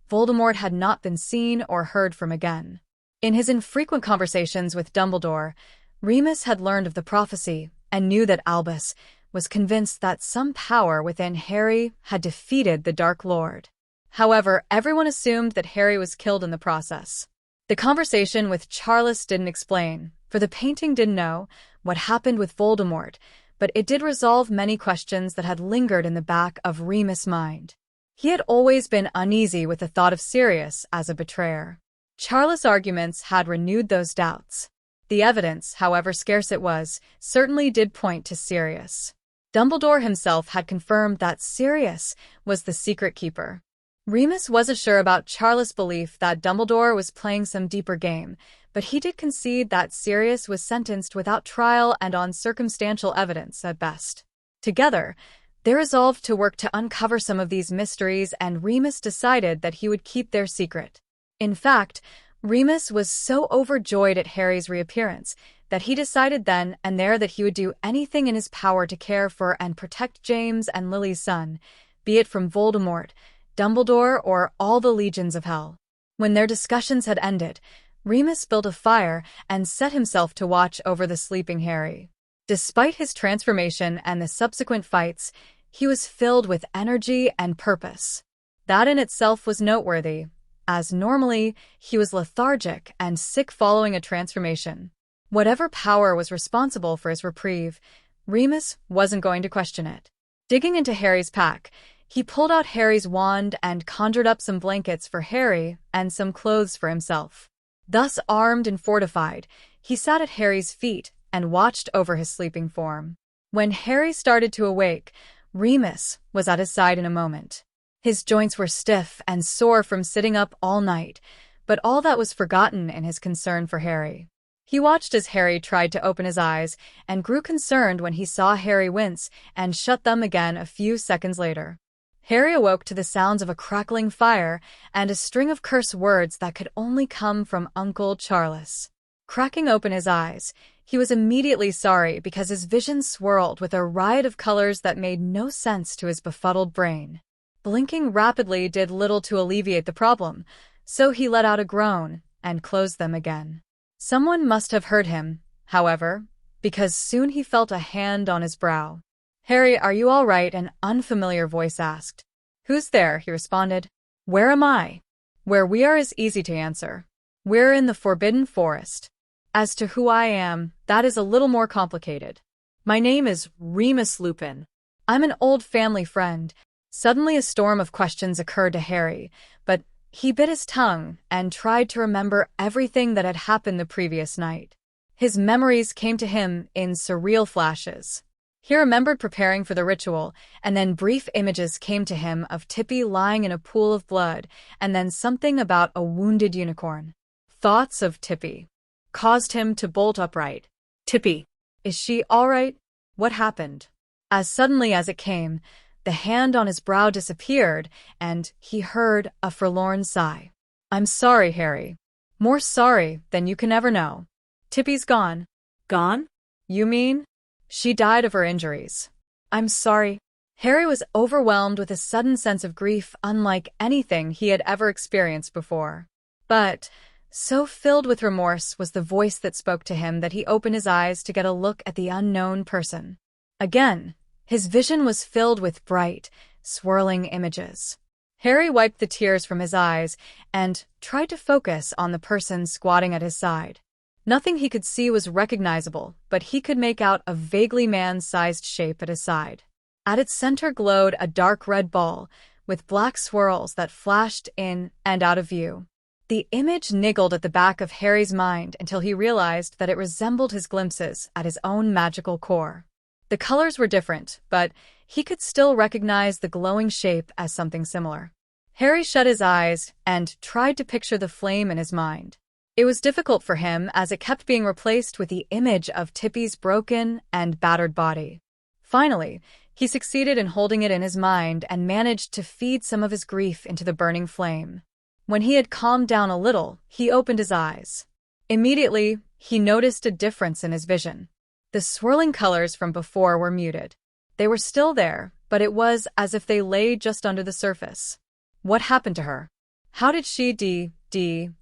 Voldemort had not been seen or heard from again. In his infrequent conversations with Dumbledore, Remus had learned of the prophecy and knew that Albus was convinced that some power within Harry had defeated the Dark Lord. However, everyone assumed that Harry was killed in the process. The conversation with Charles didn't explain, for the painting didn't know, what happened with Voldemort, but it did resolve many questions that had lingered in the back of Remus' mind. He had always been uneasy with the thought of Sirius as a betrayer. Charles' arguments had renewed those doubts. The evidence, however scarce it was, certainly did point to Sirius. Dumbledore himself had confirmed that Sirius was the secret keeper. Remus wasn't sure about Charles' belief that Dumbledore was playing some deeper game, but he did concede that Sirius was sentenced without trial and on circumstantial evidence at best. Together, they resolved to work to uncover some of these mysteries, and Remus decided that he would keep their secret. In fact, Remus was so overjoyed at Harry's reappearance that he decided then and there that he would do anything in his power to care for and protect James and Lily's son, be it from Voldemort, Dumbledore, or all the legions of hell. When their discussions had ended, Remus built a fire and set himself to watch over the sleeping Harry. Despite his transformation and the subsequent fights, he was filled with energy and purpose. That in itself was noteworthy, as normally he was lethargic and sick following a transformation. Whatever power was responsible for his reprieve, Remus wasn't going to question it. Digging into Harry's pack, he pulled out Harry's wand and conjured up some blankets for Harry and some clothes for himself. Thus armed and fortified, he sat at Harry's feet and watched over his sleeping form. When Harry started to awake, Remus was at his side in a moment. His joints were stiff and sore from sitting up all night, but all that was forgotten in his concern for Harry. He watched as Harry tried to open his eyes and grew concerned when he saw Harry wince and shut them again a few seconds later. Harry awoke to the sounds of a crackling fire and a string of curse words that could only come from Uncle Charles. Cracking open his eyes, he was immediately sorry because his vision swirled with a riot of colors that made no sense to his befuddled brain. Blinking rapidly did little to alleviate the problem, so he let out a groan and closed them again. Someone must have heard him, however, because soon he felt a hand on his brow. "Harry, are you all right?" an unfamiliar voice asked. "Who's there?" he responded. "Where am I?" "Where we are is easy to answer. We're in the Forbidden Forest. As to who I am, that is a little more complicated. My name is Remus Lupin. I'm an old family friend, Suddenly a storm of questions occurred to Harry, but he bit his tongue and tried to remember everything that had happened the previous night. His memories came to him in surreal flashes. He remembered preparing for the ritual, and then brief images came to him of Tippy lying in a pool of blood, and then something about a wounded unicorn. Thoughts of Tippy caused him to bolt upright. Tippy, is she all right? What happened? As suddenly as it came, the hand on his brow disappeared, and he heard a forlorn sigh. I'm sorry, Harry. More sorry than you can ever know. Tippy's gone. Gone? You mean? She died of her injuries. I'm sorry. Harry was overwhelmed with a sudden sense of grief unlike anything he had ever experienced before. But so filled with remorse was the voice that spoke to him that he opened his eyes to get a look at the unknown person. Again, his vision was filled with bright, swirling images. Harry wiped the tears from his eyes and tried to focus on the person squatting at his side. Nothing he could see was recognizable, but he could make out a vaguely man-sized shape at his side. At its center glowed a dark red ball, with black swirls that flashed in and out of view. The image niggled at the back of Harry's mind until he realized that it resembled his glimpses at his own magical core. The colors were different, but he could still recognize the glowing shape as something similar. Harry shut his eyes and tried to picture the flame in his mind. It was difficult for him as it kept being replaced with the image of Tippy's broken and battered body. Finally, he succeeded in holding it in his mind and managed to feed some of his grief into the burning flame. When he had calmed down a little, he opened his eyes. Immediately, he noticed a difference in his vision. The swirling colors from before were muted. They were still there, but it was as if they lay just under the surface. What happened to her? How did she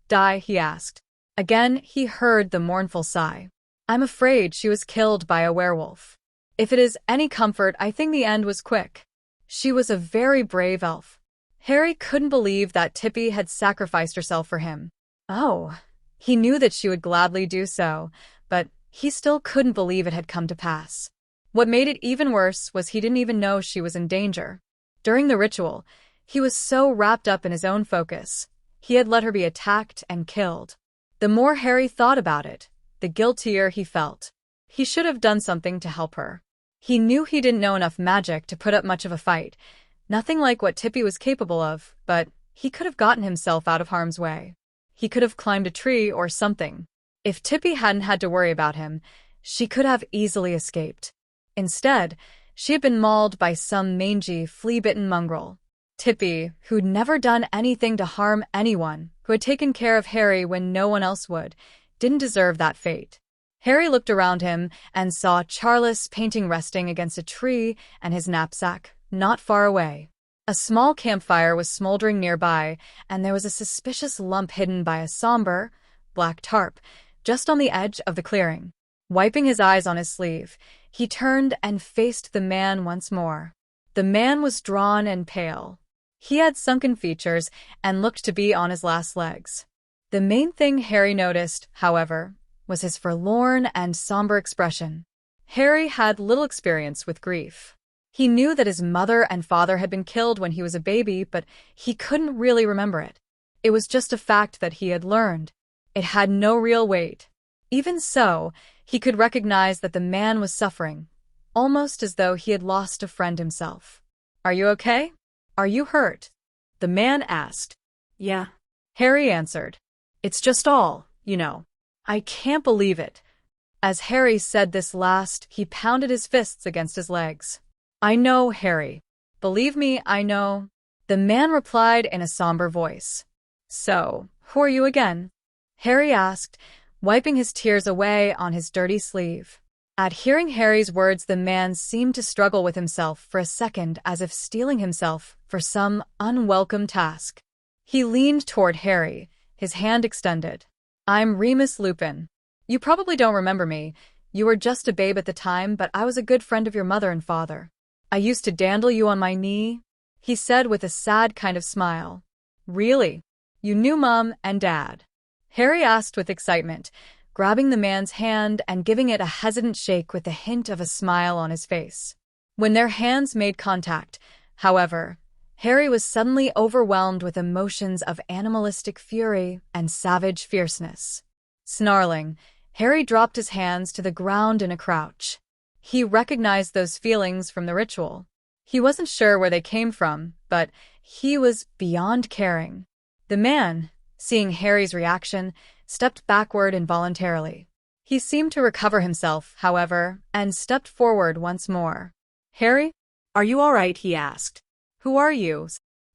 die? He asked. Again, he heard the mournful sigh. I'm afraid she was killed by a werewolf. If it is any comfort, I think the end was quick. She was a very brave elf. Harry couldn't believe that Tippy had sacrificed herself for him. Oh, he knew that she would gladly do so, but he still couldn't believe it had come to pass. What made it even worse was he didn't even know she was in danger. During the ritual, he was so wrapped up in his own focus. He had let her be attacked and killed. The more Harry thought about it, the guiltier he felt. He should have done something to help her. He knew he didn't know enough magic to put up much of a fight, nothing like what Tippy was capable of, but he could have gotten himself out of harm's way. He could have climbed a tree or something. If Tippy hadn't had to worry about him, she could have easily escaped. Instead, she had been mauled by some mangy, flea-bitten mongrel. Tippy, who'd never done anything to harm anyone, who had taken care of Harry when no one else would, didn't deserve that fate. Harry looked around him and saw Charles' painting resting against a tree and his knapsack, not far away. A small campfire was smoldering nearby, and there was a suspicious lump hidden by a somber, black tarp, just on the edge of the clearing. Wiping his eyes on his sleeve, he turned and faced the man once more. The man was drawn and pale. He had sunken features and looked to be on his last legs. The main thing Harry noticed, however, was his forlorn and somber expression. Harry had little experience with grief. He knew that his mother and father had been killed when he was a baby, but he couldn't really remember it. It was just a fact that he had learned. It had no real weight. Even so, he could recognize that the man was suffering, almost as though he had lost a friend himself. Are you okay? Are you hurt? The man asked. Yeah, Harry answered. It's just all, you know. I can't believe it. As Harry said this last, he pounded his fists against his legs. I know, Harry. Believe me, I know. The man replied in a somber voice. So, who are you again? Harry asked, wiping his tears away on his dirty sleeve. At hearing Harry's words, the man seemed to struggle with himself for a second, as if steeling himself for some unwelcome task. He leaned toward Harry, his hand extended. I'm Remus Lupin. You probably don't remember me. You were just a babe at the time, but I was a good friend of your mother and father. I used to dandle you on my knee, he said with a sad kind of smile. Really? You knew Mom and Dad? Harry asked with excitement, grabbing the man's hand and giving it a hesitant shake with a hint of a smile on his face. When their hands made contact, However, Harry was suddenly overwhelmed with emotions of animalistic fury and savage fierceness. Snarling, Harry dropped his hands to the ground in a crouch. He recognized those feelings from the ritual. He wasn't sure where they came from, but he was beyond caring. The man, seeing Harry's reaction, stepped backward involuntarily. He seemed to recover himself, however, and stepped forward once more. "Harry? Are you all right?" he asked. "Who are you?"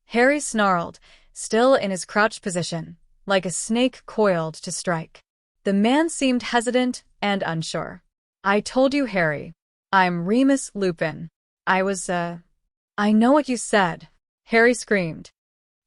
Harry snarled, still in his crouched position, like a snake coiled to strike. The man seemed hesitant and unsure. "I told you, Harry. I'm Remus Lupin. I know what you said," Harry screamed.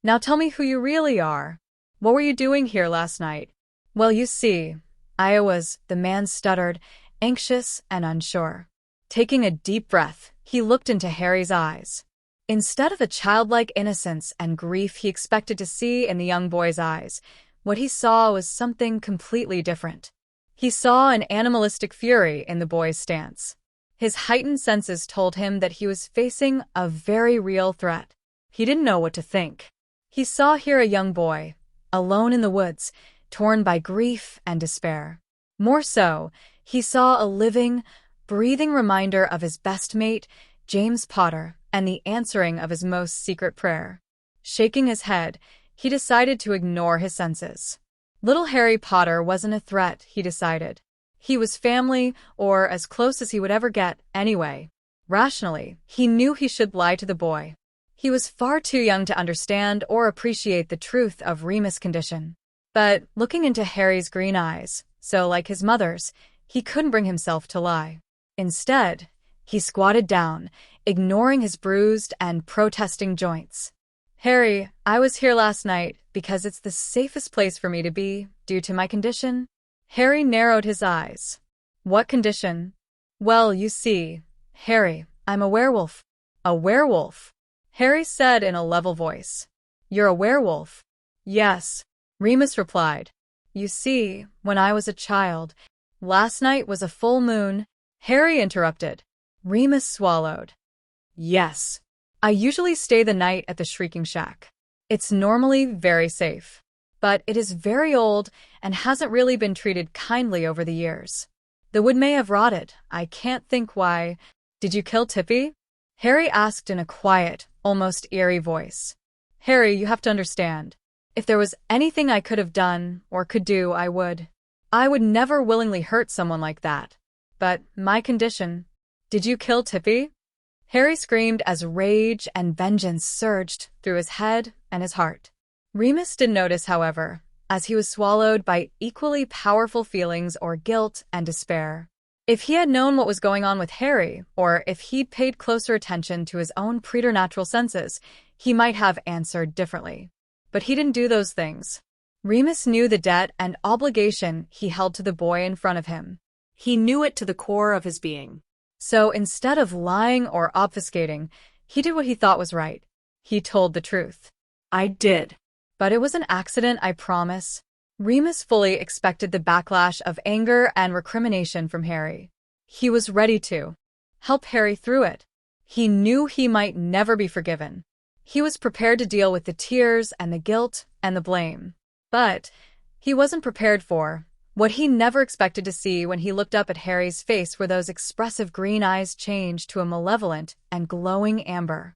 "Now tell me who you really are. What were you doing here last night?" "Well, you see, the man stuttered, anxious and unsure. Taking a deep breath, he looked into Harry's eyes. Instead of the childlike innocence and grief he expected to see in the young boy's eyes, what he saw was something completely different. He saw an animalistic fury in the boy's stance. His heightened senses told him that he was facing a very real threat. He didn't know what to think. He saw here a young boy, alone in the woods, torn by grief and despair. More so, he saw a living, breathing reminder of his best mate, James Potter, and the answering of his most secret prayer. Shaking his head, he decided to ignore his senses. Little Harry Potter wasn't a threat, he decided. He was family, or as close as he would ever get, anyway. Rationally, he knew he should lie to the boy. He was far too young to understand or appreciate the truth of Remus' condition. But looking into Harry's green eyes, so like his mother's, he couldn't bring himself to lie. Instead, he squatted down, ignoring his bruised and protesting joints. "Harry, I was here last night because it's the safest place for me to be, due to my condition." Harry narrowed his eyes. "What condition?" "Well, you see, Harry, I'm a werewolf." "A werewolf?" Harry said in a level voice. "You're a werewolf?" "Yes," Remus replied. "You see, when I was a child—" "Last night was a full moon," Harry interrupted. Remus swallowed. "Yes. I usually stay the night at the Shrieking Shack. It's normally very safe. But it is very old and hasn't really been treated kindly over the years. The wood may have rotted. I can't think why." "Did you kill Tippy?" Harry asked in a quiet, almost eerie voice. "Harry, you have to understand. If there was anything I could have done or could do, I would. I would never willingly hurt someone like that. But my condition—" "Did you kill Tippy?" Harry screamed as rage and vengeance surged through his head and his heart. Remus didn't notice, however, as he was swallowed by equally powerful feelings or guilt and despair. If he had known what was going on with Harry, or if he'd paid closer attention to his own preternatural senses, he might have answered differently. But he didn't do those things. Remus knew the debt and obligation he held to the boy in front of him. He knew it to the core of his being. So instead of lying or obfuscating, he did what he thought was right. He told the truth. "I did. But it was an accident, I promise." Remus fully expected the backlash of anger and recrimination from Harry. He was ready to help Harry through it. He knew he might never be forgiven. He was prepared to deal with the tears and the guilt and the blame. But he wasn't prepared for what he never expected to see when he looked up at Harry's face, where those expressive green eyes changed to a malevolent and glowing amber.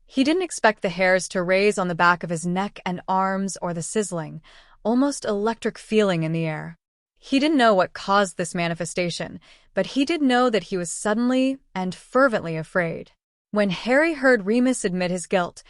He didn't expect the hairs to raise on the back of his neck and arms or the sizzling, almost electric feeling in the air. He didn't know what caused this manifestation, but he did know that he was suddenly and fervently afraid. When Harry heard Remus admit his guilt,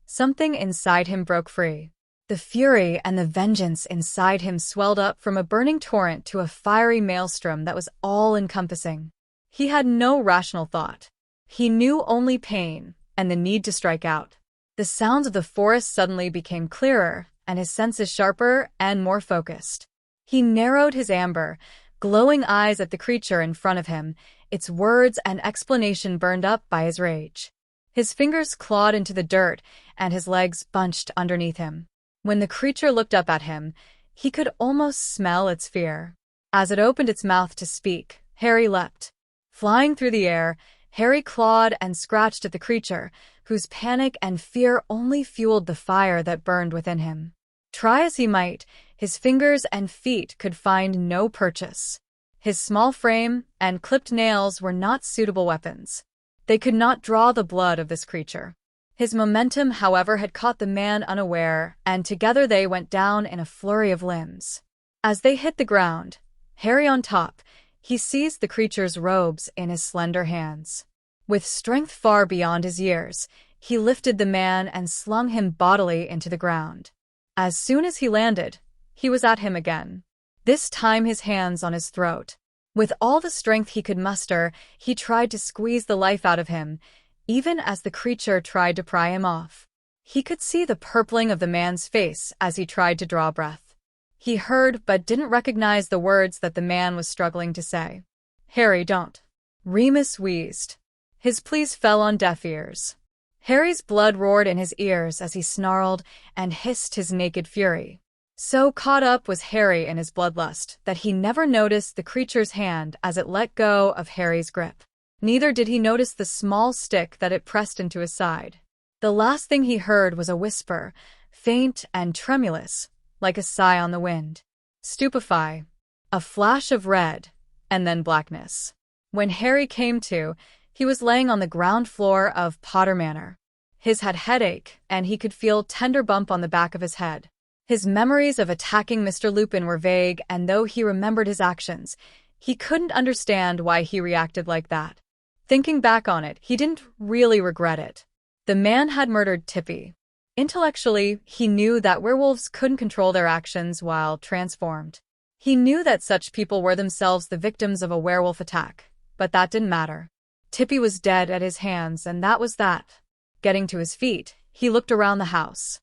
something inside him broke free. The fury and the vengeance inside him swelled up from a burning torrent to a fiery maelstrom that was all-encompassing. He had no rational thought. He knew only pain and the need to strike out. The sounds of the forest suddenly became clearer, and his senses sharper and more focused. He narrowed his amber, glowing eyes at the creature in front of him, its words and explanation burned up by his rage. His fingers clawed into the dirt, and his legs bunched underneath him. When the creature looked up at him, he could almost smell its fear. As it opened its mouth to speak, Harry leapt. Flying through the air, Harry clawed and scratched at the creature, whose panic and fear only fueled the fire that burned within him. Try as he might, his fingers and feet could find no purchase. His small frame and clipped nails were not suitable weapons. They could not draw the blood of this creature. His momentum, however, had caught the man unaware, and together they went down in a flurry of limbs. As they hit the ground, Harry on top, he seized the creature's robes in his slender hands. With strength far beyond his years, he lifted the man and slung him bodily into the ground. As soon as he landed, he was at him again. This time his hands on his throat. With all the strength he could muster, he tried to squeeze the life out of him, even as the creature tried to pry him off. He could see the purpling of the man's face as he tried to draw breath. He heard but didn't recognize the words that the man was struggling to say. "Harry, don't." Remus wheezed. His pleas fell on deaf ears. Harry's blood roared in his ears as he snarled and hissed his naked fury. So caught up was Harry in his bloodlust that he never noticed the creature's hand as it let go of Harry's grip. Neither did he notice the small stick that it pressed into his side. The last thing he heard was a whisper, faint and tremulous, like a sigh on the wind. Stupefy. A flash of red, and then blackness. When Harry came to, he was laying on the ground floor of Potter Manor. His headache, and he could feel a tender bump on the back of his head. His memories of attacking Mr. Lupin were vague, and though he remembered his actions, he couldn't understand why he reacted like that. Thinking back on it, he didn't really regret it. The man had murdered Tippy. Intellectually, he knew that werewolves couldn't control their actions while transformed. He knew that such people were themselves the victims of a werewolf attack, but that didn't matter. Tippy was dead at his hands, and that was that. Getting to his feet, he looked around the house.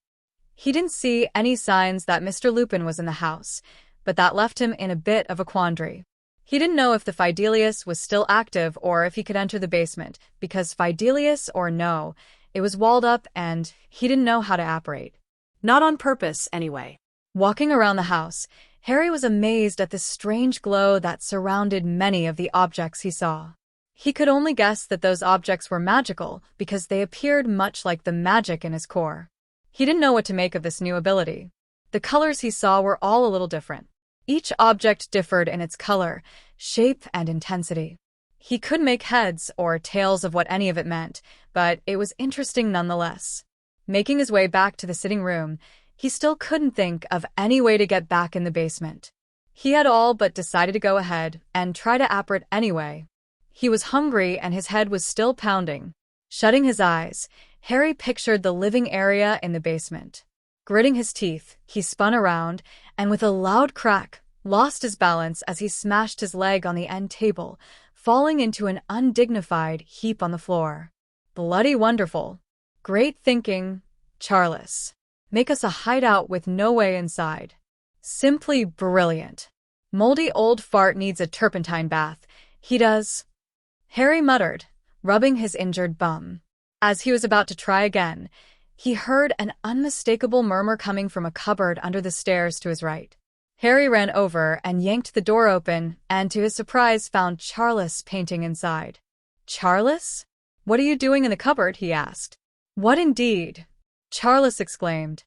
He didn't see any signs that Mr. Lupin was in the house, but that left him in a bit of a quandary. He didn't know if the Fidelius was still active or if he could enter the basement, because Fidelius or no, it was walled up and he didn't know how to operate. Not on purpose, anyway. Walking around the house, Harry was amazed at the strange glow that surrounded many of the objects he saw. He could only guess that those objects were magical because they appeared much like the magic in his core. He didn't know what to make of this new ability. The colors he saw were all a little different. Each object differed in its color, shape, and intensity. He couldn't make heads or tails of what any of it meant, but it was interesting nonetheless. Making his way back to the sitting room, he still couldn't think of any way to get back in the basement. He had all but decided to go ahead and try to apparate anyway. He was hungry and his head was still pounding. Shutting his eyes, Harry pictured the living area in the basement. Gritting his teeth, he spun around, and with a loud crack, lost his balance as he smashed his leg on the end table, falling into an undignified heap on the floor. Bloody wonderful. Great thinking, Charles. Make us a hideout with no way inside. Simply brilliant. Moldy old fart needs a turpentine bath. He does. Harry muttered, rubbing his injured bum. As he was about to try again, he heard an unmistakable murmur coming from a cupboard under the stairs to his right. Harry ran over and yanked the door open, and to his surprise found Charles painting inside. "Charles? What are you doing in the cupboard?" he asked. "What indeed?" Charles exclaimed.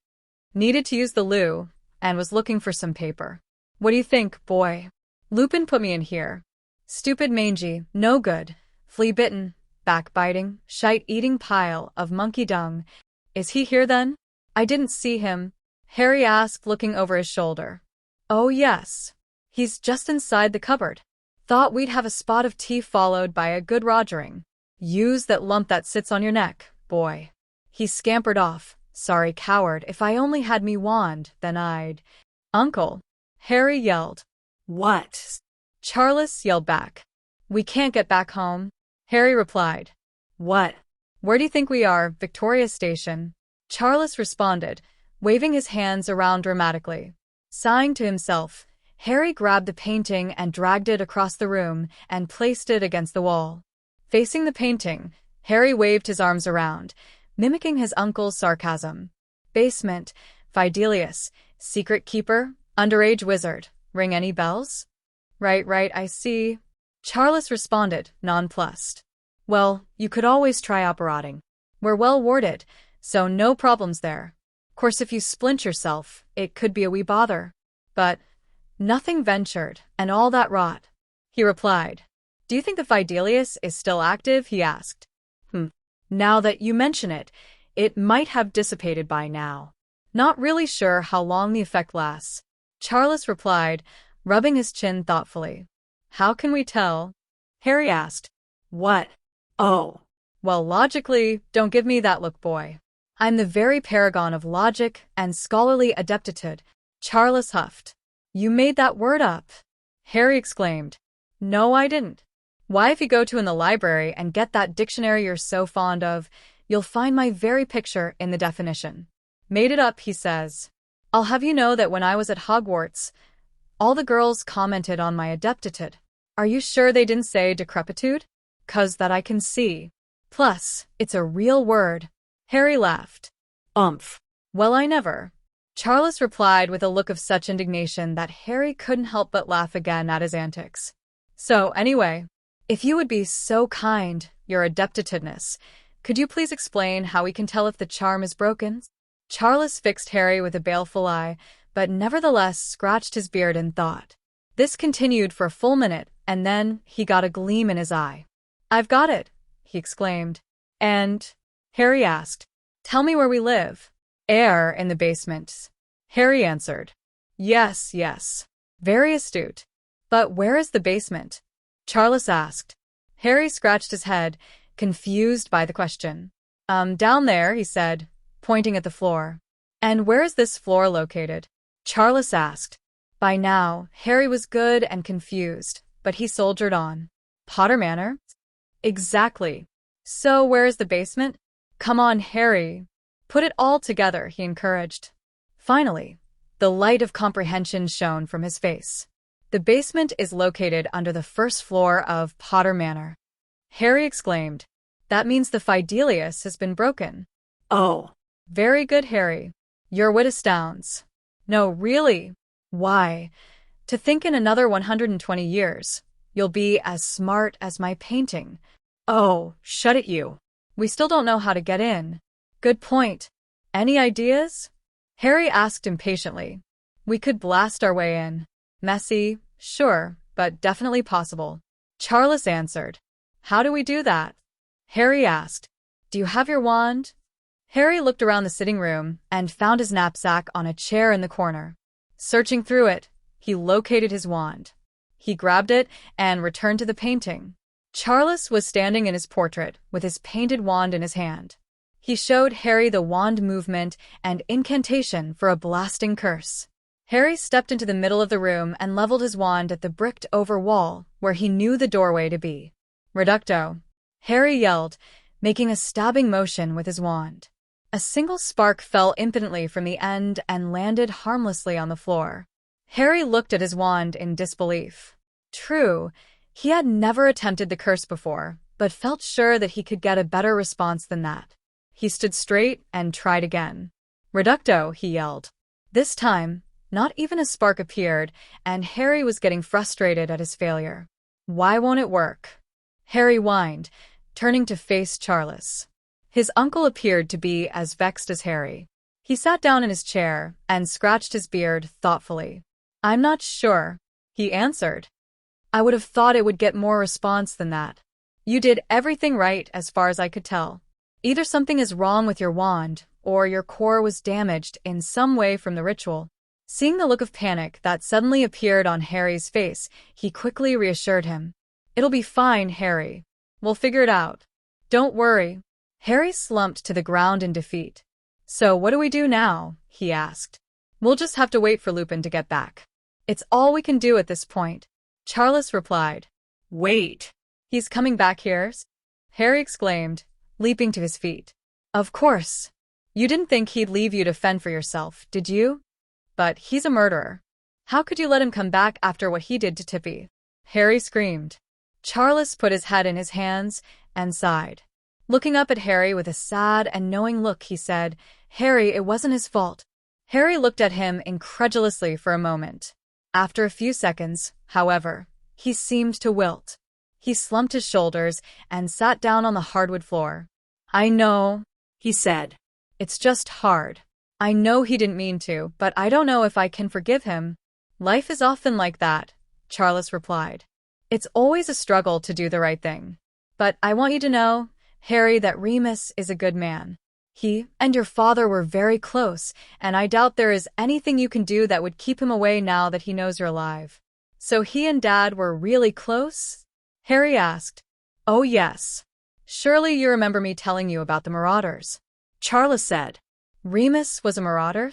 "Needed to use the loo, and was looking for some paper. What do you think, boy? Lupin put me in here. Stupid mangy, no good, flea-bitten, backbiting, shite-eating pile of monkey dung. Is he here then?" "I didn't see him," Harry asked, looking over his shoulder. "Oh yes. He's just inside the cupboard. Thought we'd have a spot of tea followed by a good rogering. Use that lump that sits on your neck, boy." He scampered off. "Sorry, coward, if I only had me wand, then I'd—" "Uncle!" Harry yelled. "What?" Charles yelled back. "We can't get back home," Harry replied. "What?" "Where do you think we are, Victoria Station?" Charles responded, waving his hands around dramatically. Sighing to himself, Harry grabbed the painting and dragged it across the room and placed it against the wall. Facing the painting, Harry waved his arms around, mimicking his uncle's sarcasm. "Basement, Fidelius, secret keeper, underage wizard. Ring any bells?" Right, I see," Charles responded, nonplussed. Well, you could always try operating. We're well warded, so no problems there. Course, if you splint yourself, it could be a wee bother. But nothing ventured, and all that rot. He replied. Do you think the Fidelius is still active? He asked. Now that you mention it, it might have dissipated by now. Not really sure how long the effect lasts. Charles replied, rubbing his chin thoughtfully. How can we tell? Harry asked. What? Oh. Well, logically, don't give me that look, boy. I'm the very paragon of logic and scholarly adeptitude. Charles huffed. You made that word up. Harry exclaimed. No, I didn't. Why, if you go in the library and get that dictionary you're so fond of, you'll find my very picture in the definition. Made it up, he says. I'll have you know that when I was at Hogwarts, all the girls commented on my adeptitude. Are you sure they didn't say decrepitude? 'Cause that I can see. Plus, it's a real word. Harry laughed. Well, I never. Charles replied with a look of such indignation that Harry couldn't help but laugh again at his antics. So, anyway, if you would be so kind, your adeptitudeness, could you please explain how we can tell if the charm is broken? Charles fixed Harry with a baleful eye, but nevertheless scratched his beard in thought. This continued for a full minute, and then he got a gleam in his eye. I've got it, he exclaimed. And? Harry asked. Tell me where we live. In the basement. Harry answered. Yes. Very astute. But where is the basement? Charles asked. Harry scratched his head, confused by the question. Down there, he said, pointing at the floor. And where is this floor located? Charles asked. By now, Harry was good and confused, but he soldiered on. Potter Manor? Exactly. So where is the basement? Come on, Harry. Put it all together, he encouraged. Finally, the light of comprehension shone from his face. The basement is located under the first floor of Potter Manor. Harry exclaimed. That means the Fidelius has been broken. Oh. Very good, Harry. Your wit astounds. No, really. Why, to think in another 120 years, you'll be as smart as my painting. Oh, shut it, you. We still don't know how to get in. Good point. Any ideas? Harry asked impatiently. We could blast our way in. Messy, sure, but definitely possible. Charles answered. How do we do that? Harry asked. Do you have your wand? Harry looked around the sitting room and found his knapsack on a chair in the corner. Searching through it, he located his wand. He grabbed it and returned to the painting. Charles was standing in his portrait with his painted wand in his hand. He showed Harry the wand movement and incantation for a blasting curse. Harry stepped into the middle of the room and leveled his wand at the bricked-over wall where he knew the doorway to be. Reducto! Harry yelled, making a stabbing motion with his wand. A single spark fell impotently from the end and landed harmlessly on the floor. Harry looked at his wand in disbelief. True, he had never attempted the curse before, but felt sure that he could get a better response than that. He stood straight and tried again. Reducto, he yelled. This time, not even a spark appeared, and Harry was getting frustrated at his failure. Why won't it work? Harry whined, turning to face Charles. His uncle appeared to be as vexed as Harry. He sat down in his chair and scratched his beard thoughtfully. I'm not sure, he answered. I would have thought it would get more response than that. You did everything right as far as I could tell. Either something is wrong with your wand, or your core was damaged in some way from the ritual. Seeing the look of panic that suddenly appeared on Harry's face, he quickly reassured him. It'll be fine, Harry. We'll figure it out. Don't worry. Harry slumped to the ground in defeat. So what do we do now? He asked. We'll just have to wait for Lupin to get back. It's all we can do at this point. Charles replied. Wait. He's coming back here? Harry exclaimed, leaping to his feet. Of course. You didn't think he'd leave you to fend for yourself, did you? But he's a murderer. How could you let him come back after what he did to Tippy? Harry screamed. Charles put his head in his hands and sighed. Looking up at Harry with a sad and knowing look, he said, Harry, it wasn't his fault. Harry looked at him incredulously for a moment. After a few seconds, however, he seemed to wilt. He slumped his shoulders and sat down on the hardwood floor. "I know," he said. "It's just hard. I know he didn't mean to, but I don't know if I can forgive him." "Life is often like that," Charles replied. "It's always a struggle to do the right thing. But I want you to know, Harry, that Remus is a good man. He and your father were very close, and I doubt there is anything you can do that would keep him away now that he knows you're alive." "So he and Dad were really close?" Harry asked. "Oh yes. Surely you remember me telling you about the Marauders," Charles said. "Remus was a Marauder?"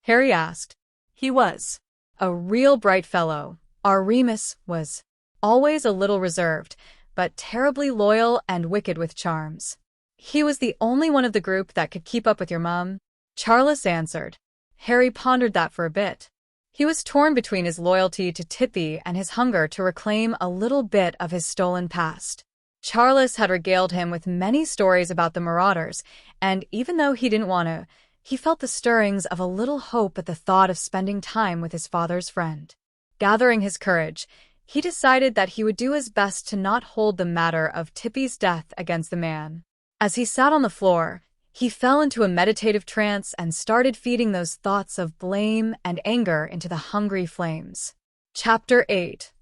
Harry asked. "He was. A real bright fellow. Our Remus was always a little reserved, but terribly loyal and wicked with charms." "He was the only one of the group that could keep up with your mum," Charles answered. Harry pondered that for a bit. He was torn between his loyalty to Tippy and his hunger to reclaim a little bit of his stolen past. Charles had regaled him with many stories about the Marauders, and even though he didn't want to, he felt the stirrings of a little hope at the thought of spending time with his father's friend. Gathering his courage, he decided that he would do his best to not hold the matter of Tippy's death against the man. As he sat on the floor, he fell into a meditative trance and started feeding those thoughts of blame and anger into the hungry flames. Chapter 8.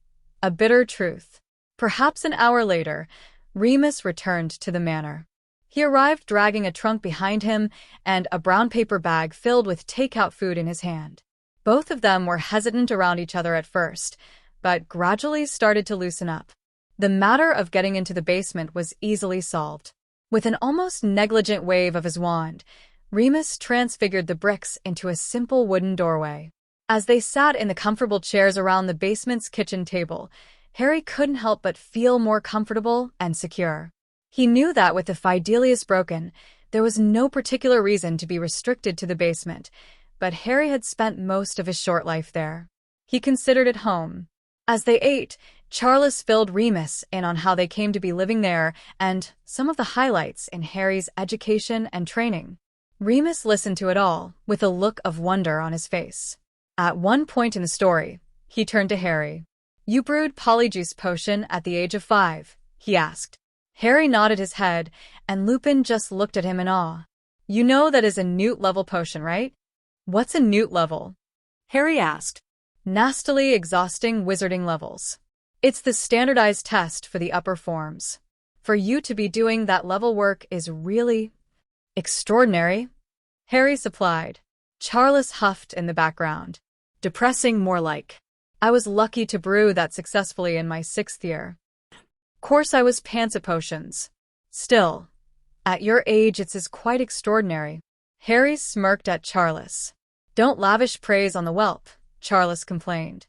A Bitter Truth. Perhaps an hour later, Remus returned to the manor. He arrived dragging a trunk behind him and a brown paper bag filled with takeout food in his hand. Both of them were hesitant around each other at first, but gradually started to loosen up. The matter of getting into the basement was easily solved. With an almost negligent wave of his wand, Remus transfigured the bricks into a simple wooden doorway. As they sat in the comfortable chairs around the basement's kitchen table, Harry couldn't help but feel more comfortable and secure. He knew that with the Fidelius broken, there was no particular reason to be restricted to the basement, but Harry had spent most of his short life there. He considered it home. As they ate, Charles filled Remus in on how they came to be living there and some of the highlights in Harry's education and training. Remus listened to it all, with a look of wonder on his face. At one point in the story, he turned to Harry. "You brewed Polyjuice Potion at the age of 5, he asked. Harry nodded his head, and Lupin just looked at him in awe. "You know that is a Newt-level potion, right?" "What's a Newt level?" Harry asked. "Nastily exhausting wizarding levels. It's the standardized test for the upper forms. For you to be doing that level work is really extraordinary," Harry supplied. Charles huffed in the background. "Depressing, more like. I was lucky to brew that successfully in my 6th year. Course I was pants at potions. Still, at your age it's quite extraordinary." Harry smirked at Charles. "Don't lavish praise on the whelp," Charles complained.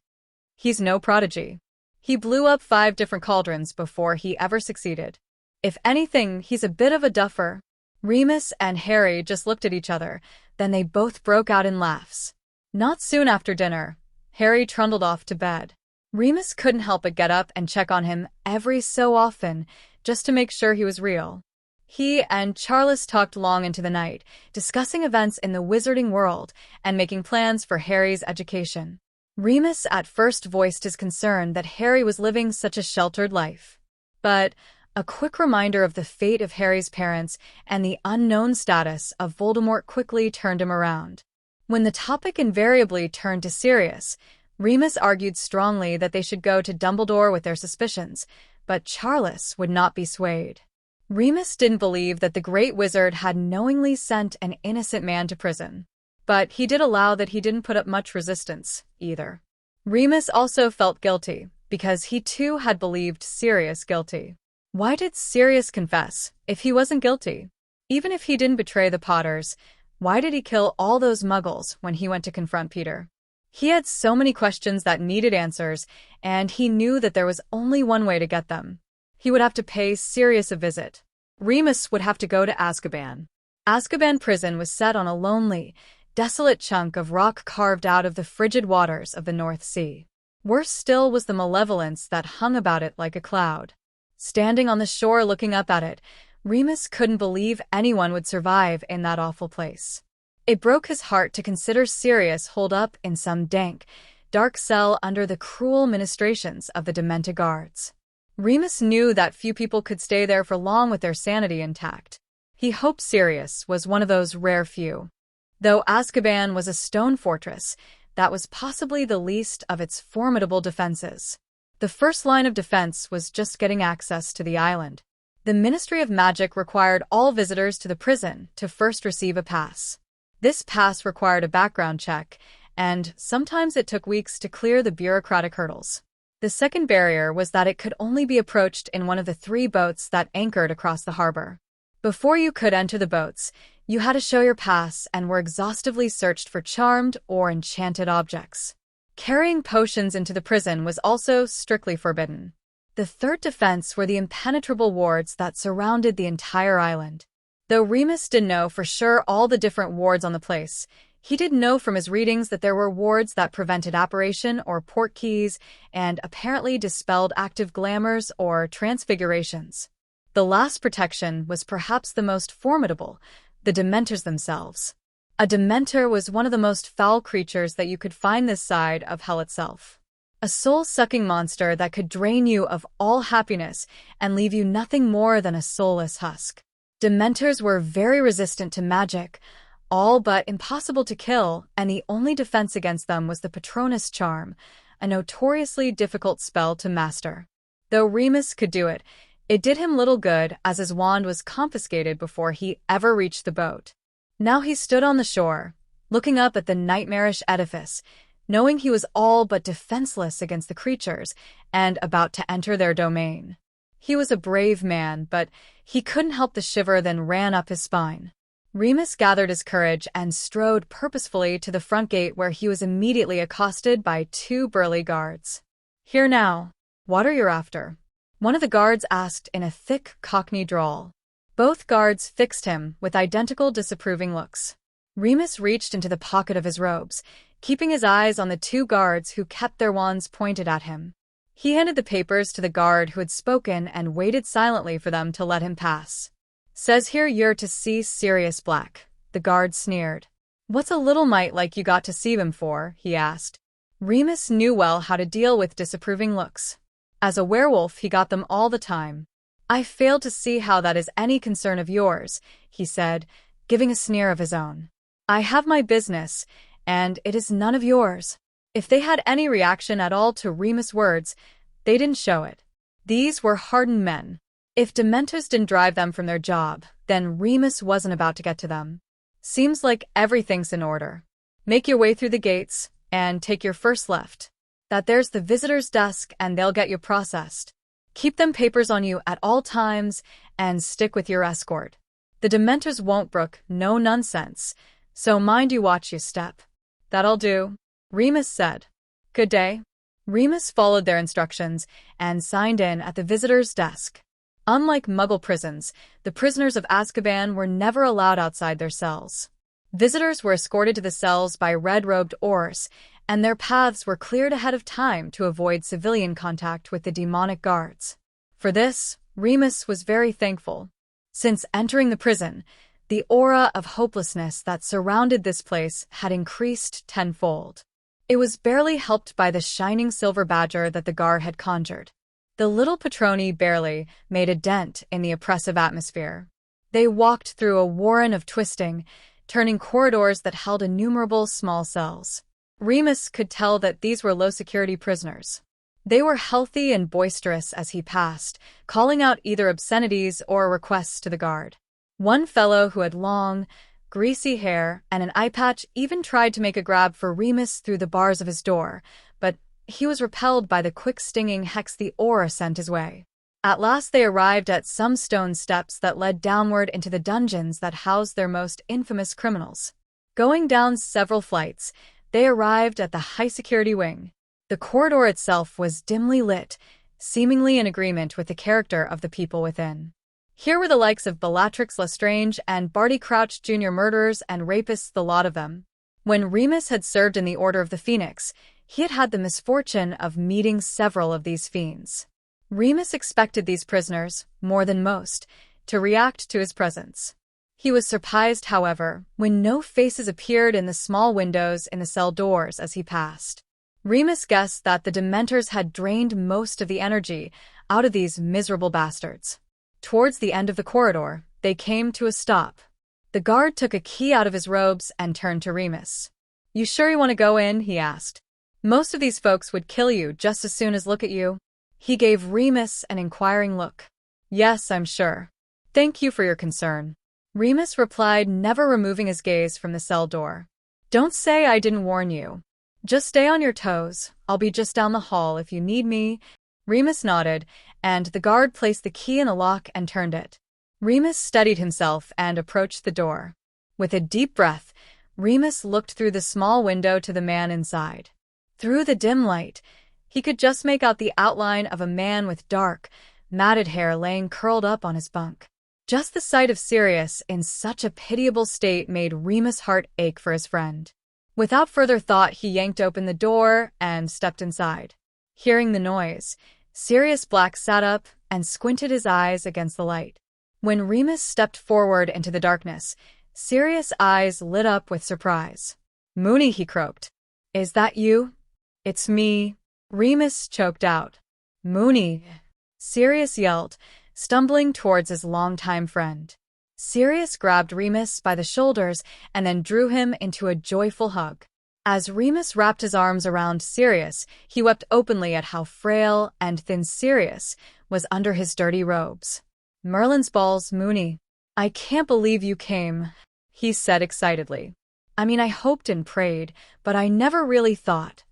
"He's no prodigy. He blew up 5 different cauldrons before he ever succeeded. If anything, he's a bit of a duffer." Remus and Harry just looked at each other, then they both broke out in laughs. Not soon after dinner, Harry trundled off to bed. Remus couldn't help but get up and check on him every so often, just to make sure he was real. He and Charles talked long into the night, discussing events in the wizarding world and making plans for Harry's education. Remus at first voiced his concern that Harry was living such a sheltered life. But a quick reminder of the fate of Harry's parents and the unknown status of Voldemort quickly turned him around. When the topic invariably turned to Sirius, Remus argued strongly that they should go to Dumbledore with their suspicions, but Charles would not be swayed. Remus didn't believe that the great wizard had knowingly sent an innocent man to prison. But he did allow that he didn't put up much resistance, either. Remus also felt guilty, because he too had believed Sirius guilty. Why did Sirius confess, if he wasn't guilty? Even if he didn't betray the Potters, why did he kill all those muggles when he went to confront Peter? He had so many questions that needed answers, and he knew that there was only one way to get them. He would have to pay Sirius a visit. Remus would have to go to Azkaban. Azkaban prison was set on a lonely, desolate chunk of rock carved out of the frigid waters of the North Sea. Worse still was the malevolence that hung about it like a cloud. Standing on the shore looking up at it, Remus couldn't believe anyone would survive in that awful place. It broke his heart to consider Sirius holed up in some dank, dark cell under the cruel ministrations of the demented guards. Remus knew that few people could stay there for long with their sanity intact. He hoped Sirius was one of those rare few. Though Azkaban was a stone fortress, that was possibly the least of its formidable defenses. The first line of defense was just getting access to the island. The Ministry of Magic required all visitors to the prison to first receive a pass. This pass required a background check, and sometimes it took weeks to clear the bureaucratic hurdles. The second barrier was that it could only be approached in one of the 3 boats that anchored across the harbor. Before you could enter the boats, you had to show your pass and were exhaustively searched for charmed or enchanted objects. Carrying potions into the prison was also strictly forbidden. The third defense were the impenetrable wards that surrounded the entire island. Though Remus didn't know for sure all the different wards on the place, he did know from his readings that there were wards that prevented apparition or portkeys and apparently dispelled active glamours or transfigurations. The last protection was perhaps the most formidable, the Dementors themselves. A Dementor was one of the most foul creatures that you could find this side of hell itself. A soul-sucking monster that could drain you of all happiness and leave you nothing more than a soulless husk. Dementors were very resistant to magic, all but impossible to kill, and the only defense against them was the Patronus Charm, a notoriously difficult spell to master. Though Remus could do it, it did him little good as his wand was confiscated before he ever reached the boat. Now he stood on the shore, looking up at the nightmarish edifice, knowing he was all but defenseless against the creatures and about to enter their domain. He was a brave man, but he couldn't help the shiver that ran up his spine. Remus gathered his courage and strode purposefully to the front gate where he was immediately accosted by 2 burly guards. "Here now, what are you after?" one of the guards asked in a thick Cockney drawl. Both guards fixed him with identical disapproving looks. Remus reached into the pocket of his robes, keeping his eyes on the 2 guards who kept their wands pointed at him. He handed the papers to the guard who had spoken and waited silently for them to let him pass. "Says here you're to see Sirius Black," the guard sneered. "What's a little mite like you got to see him for?" he asked. Remus knew well how to deal with disapproving looks. As a werewolf, he got them all the time. "I fail to see how that is any concern of yours," he said, giving a sneer of his own. "I have my business, and it is none of yours." If they had any reaction at all to Remus' words, they didn't show it. These were hardened men. If Dementors didn't drive them from their job, then Remus wasn't about to get to them. "Seems like everything's in order. Make your way through the gates, and take your first left. There's the visitor's desk and they'll get you processed. Keep them papers on you at all times, and stick with your escort. The Dementors won't brook no nonsense, so mind you watch your step." "That'll do," Remus said. "Good day." Remus followed their instructions and signed in at the visitor's desk. Unlike Muggle prisons, the prisoners of Azkaban were never allowed outside their cells. Visitors were escorted to the cells by red-robed Aurors, and their paths were cleared ahead of time to avoid civilian contact with the demonic guards. For this, Remus was very thankful. Since entering the prison, the aura of hopelessness that surrounded this place had increased tenfold. It was barely helped by the shining silver badger that the guard had conjured. The little Patroni barely made a dent in the oppressive atmosphere. They walked through a warren of twisting, turning corridors that held innumerable small cells. Remus could tell that these were low-security prisoners. They were healthy and boisterous as he passed, calling out either obscenities or requests to the guard. One fellow who had long, greasy hair and an eye patch even tried to make a grab for Remus through the bars of his door, but he was repelled by the quick stinging hex the aura sent his way. At last they arrived at some stone steps that led downward into the dungeons that housed their most infamous criminals. Going down several flights, they arrived at the high-security wing. The corridor itself was dimly lit, seemingly in agreement with the character of the people within. Here were the likes of Bellatrix Lestrange and Barty Crouch, Jr. murderers and rapists, the lot of them. When Remus had served in the Order of the Phoenix, he had had the misfortune of meeting several of these fiends. Remus expected these prisoners, more than most, to react to his presence. He was surprised, however, when no faces appeared in the small windows in the cell doors as he passed. Remus guessed that the Dementors had drained most of the energy out of these miserable bastards." Towards the end of the corridor, they came to a stop. The guard took a key out of his robes and turned to Remus. "You sure you want to go in?" he asked. "Most of these folks would kill you just as soon as look at you." He gave Remus an inquiring look. "Yes, I'm sure. Thank you for your concern," Remus replied, never removing his gaze from the cell door. "Don't say I didn't warn you. Just stay on your toes. I'll be just down the hall if you need me." Remus nodded, and the guard placed the key in the lock and turned it. Remus steadied himself and approached the door. With a deep breath, Remus looked through the small window to the man inside. Through the dim light, he could just make out the outline of a man with dark, matted hair laying curled up on his bunk. Just the sight of Sirius in such a pitiable state made Remus' heart ache for his friend. Without further thought, he yanked open the door and stepped inside. Hearing the noise, Sirius Black sat up and squinted his eyes against the light. When Remus stepped forward into the darkness, Sirius' eyes lit up with surprise. "Moony," he croaked. "Is that you?" "It's me," Remus choked out. "Moony," Sirius yelled, stumbling towards his longtime friend. Sirius grabbed Remus by the shoulders and then drew him into a joyful hug. As Remus wrapped his arms around Sirius, he wept openly at how frail and thin Sirius was under his dirty robes. "Merlin's balls, Moony. I can't believe you came," he said excitedly. "I mean, I hoped and prayed, but I never really thought."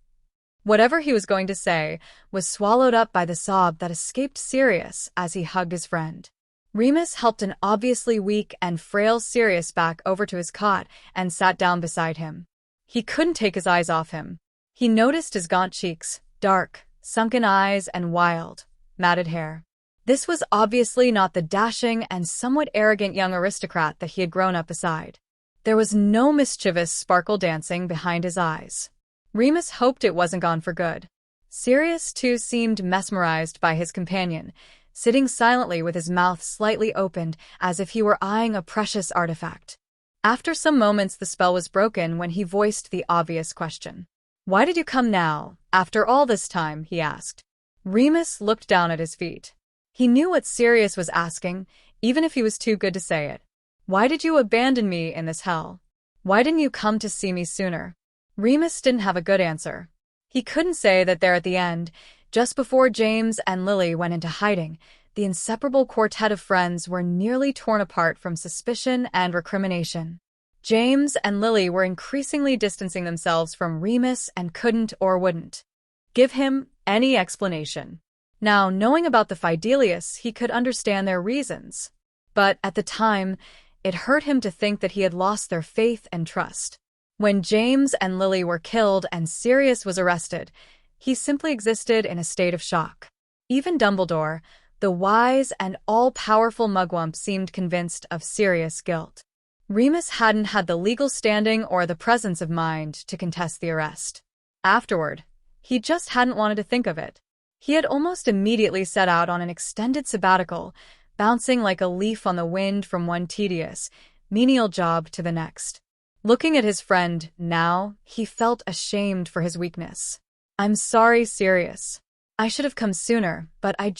Whatever he was going to say was swallowed up by the sob that escaped Sirius as he hugged his friend. Remus helped an obviously weak and frail Sirius back over to his cot and sat down beside him. He couldn't take his eyes off him. He noticed his gaunt cheeks, dark, sunken eyes, and wild, matted hair. This was obviously not the dashing and somewhat arrogant young aristocrat that he had grown up beside. There was no mischievous sparkle dancing behind his eyes. Remus hoped it wasn't gone for good. Sirius, too, seemed mesmerized by his companion, sitting silently with his mouth slightly opened as if he were eyeing a precious artifact. After some moments, the spell was broken when he voiced the obvious question. "Why did you come now, after all this time?" he asked. Remus looked down at his feet. He knew what Sirius was asking, even if he was too good to say it. "Why did you abandon me in this hell? Why didn't you come to see me sooner?" Remus didn't have a good answer. He couldn't say that there at the end, just before James and Lily went into hiding, the inseparable quartet of friends were nearly torn apart from suspicion and recrimination. James and Lily were increasingly distancing themselves from Remus and couldn't or wouldn't give him any explanation. Now, knowing about the Fidelius, he could understand their reasons. But at the time, it hurt him to think that he had lost their faith and trust. When James and Lily were killed and Sirius was arrested, he simply existed in a state of shock. Even Dumbledore, the wise and all-powerful mugwump, seemed convinced of Sirius' guilt. Remus hadn't had the legal standing or the presence of mind to contest the arrest. Afterward, he just hadn't wanted to think of it. He had almost immediately set out on an extended sabbatical, bouncing like a leaf on the wind from one tedious, menial job to the next. Looking at his friend now, he felt ashamed for his weakness. "I'm sorry, Sirius. I should have come sooner, but I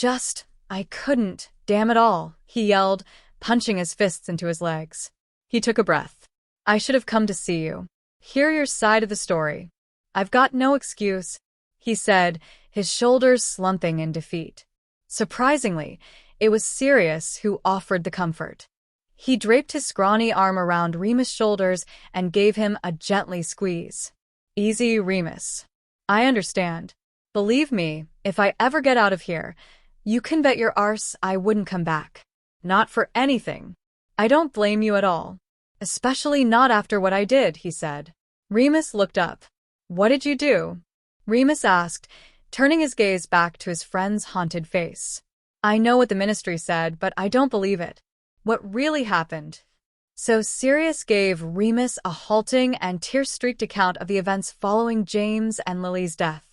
couldn't, damn it all," he yelled, punching his fists into his legs. He took a breath. "I should have come to see you, hear your side of the story. I've got no excuse," he said, his shoulders slumping in defeat. Surprisingly, it was Sirius who offered the comfort. He draped his scrawny arm around Remus' shoulders and gave him a gently squeeze. "Easy, Remus. I understand. Believe me, if I ever get out of here, you can bet your arse I wouldn't come back. Not for anything. I don't blame you at all. Especially not after what I did," he said. Remus looked up. "What did you do?" Remus asked, turning his gaze back to his friend's haunted face. "I know what the ministry said, but I don't believe it. What really happened?" So Sirius gave Remus a halting and tear-streaked account of the events following James and Lily's death.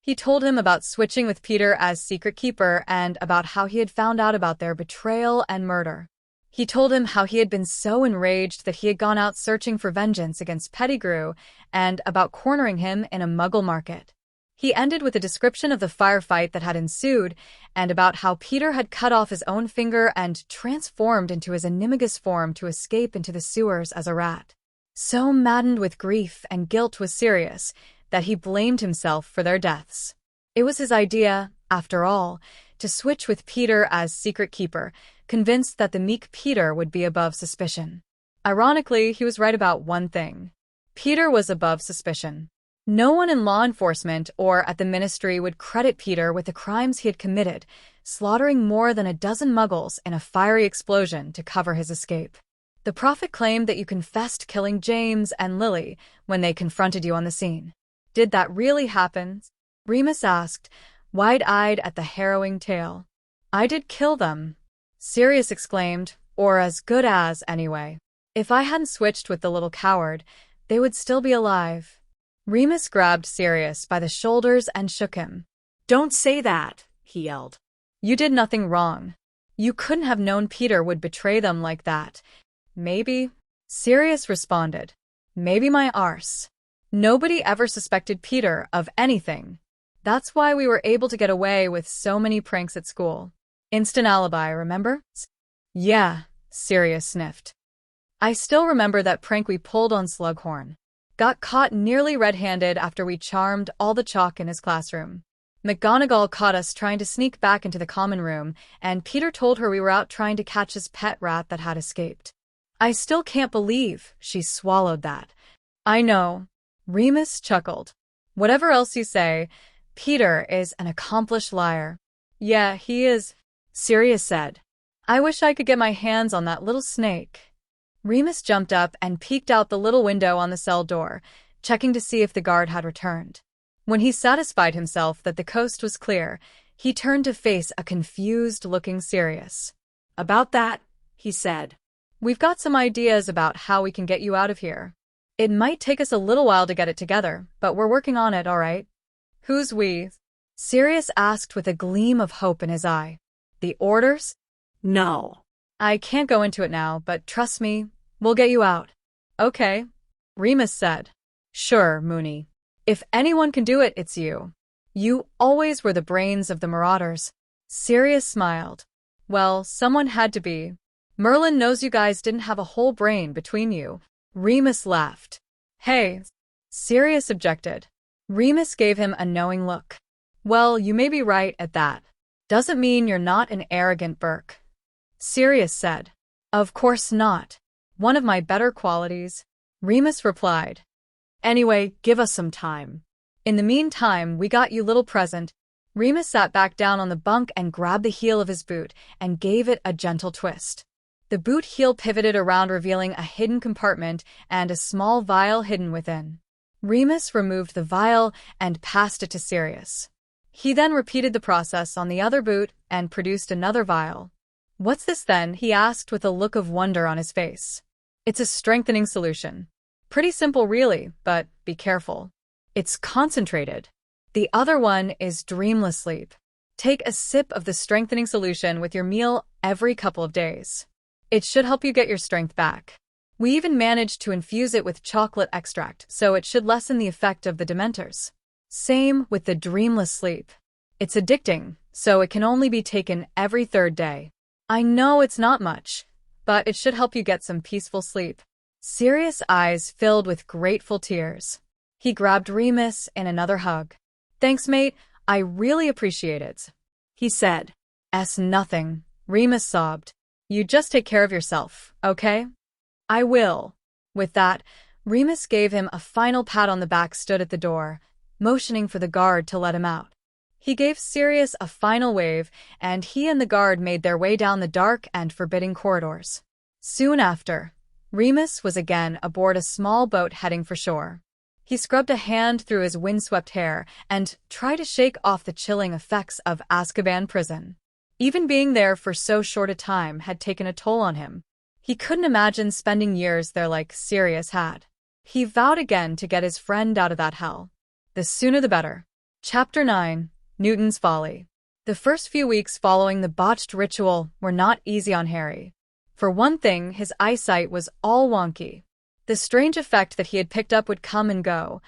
He told him about switching with Peter as secret keeper and about how he had found out about their betrayal and murder. He told him how he had been so enraged that he had gone out searching for vengeance against Pettigrew and about cornering him in a muggle market. He ended with a description of the firefight that had ensued and about how Peter had cut off his own finger and transformed into his animagus form to escape into the sewers as a rat. So maddened with grief and guilt was Sirius that he blamed himself for their deaths. It was his idea, after all, to switch with Peter as secret keeper, convinced that the meek Peter would be above suspicion. Ironically, he was right about one thing. Peter was above suspicion. No one in law enforcement or at the ministry would credit Peter with the crimes he had committed, slaughtering more than a dozen muggles in a fiery explosion to cover his escape. The prophet claimed that you confessed killing James and Lily when they confronted you on the scene. Did that really happen? Remus asked, wide-eyed at the harrowing tale. I did kill them, Sirius exclaimed, or as good as, anyway. If I hadn't switched with the little coward, they would still be alive. Remus grabbed Sirius by the shoulders and shook him. Don't say that, he yelled. You did nothing wrong. You couldn't have known Peter would betray them like that. Maybe, Sirius responded. Maybe my arse. Nobody ever suspected Peter of anything. That's why we were able to get away with so many pranks at school. Instant alibi, remember? Yeah, Sirius sniffed. I still remember that prank we pulled on Slughorn. Got caught nearly red-handed after we charmed all the chalk in his classroom. McGonagall caught us trying to sneak back into the common room, and Peter told her we were out trying to catch his pet rat that had escaped. I still can't believe she swallowed that. I know. Remus chuckled. Whatever else you say, Peter is an accomplished liar. Yeah, he is, Sirius said. I wish I could get my hands on that little snake. Remus jumped up and peeked out the little window on the cell door, checking to see if the guard had returned. When he satisfied himself that the coast was clear, he turned to face a confused-looking Sirius. About that, he said. We've got some ideas about how we can get you out of here. It might take us a little while to get it together, but we're working on it, all right? Who's we? Sirius asked with a gleam of hope in his eye. The orders? No. I can't go into it now, but trust me, we'll get you out. Okay, Remus said. Sure, Moony. If anyone can do it, it's you. You always were the brains of the Marauders. Sirius smiled. Well, someone had to be. Merlin knows you guys didn't have a whole brain between you. Remus laughed. Hey, Sirius objected. Remus gave him a knowing look. Well, you may be right at that. Doesn't mean you're not an arrogant Burke. Sirius said. Of course not. One of my better qualities. Remus replied. Anyway, give us some time. In the meantime, we got you little present. Remus sat back down on the bunk and grabbed the heel of his boot and gave it a gentle twist. The boot heel pivoted around, revealing a hidden compartment and a small vial hidden within. Remus removed the vial and passed it to Sirius. He then repeated the process on the other boot and produced another vial. What's this then? He asked with a look of wonder on his face. It's a strengthening solution. Pretty simple really, but be careful. It's concentrated. The other one is dreamless sleep. Take a sip of the strengthening solution with your meal every couple of days. It should help you get your strength back. We even managed to infuse it with chocolate extract, so it should lessen the effect of the Dementors. Same with the dreamless sleep. It's addicting, so it can only be taken every third day. I know it's not much, but it should help you get some peaceful sleep. Sirius' eyes filled with grateful tears. He grabbed Remus in another hug. Thanks, mate. I really appreciate it, he said. Nothing, Remus sobbed. You just take care of yourself, okay? I will. With that, Remus gave him a final pat on the back, stood at the door, motioning for the guard to let him out. He gave Sirius a final wave, and he and the guard made their way down the dark and forbidding corridors. Soon after, Remus was again aboard a small boat heading for shore. He scrubbed a hand through his windswept hair and tried to shake off the chilling effects of Azkaban prison. Even being there for so short a time had taken a toll on him. He couldn't imagine spending years there like Sirius had. He vowed again to get his friend out of that hell. The sooner the better. Chapter 9. Newton's Folly. The first few weeks following the botched ritual were not easy on Harry. For one thing, his eyesight was all wonky. The strange effect that he had picked up would come and go,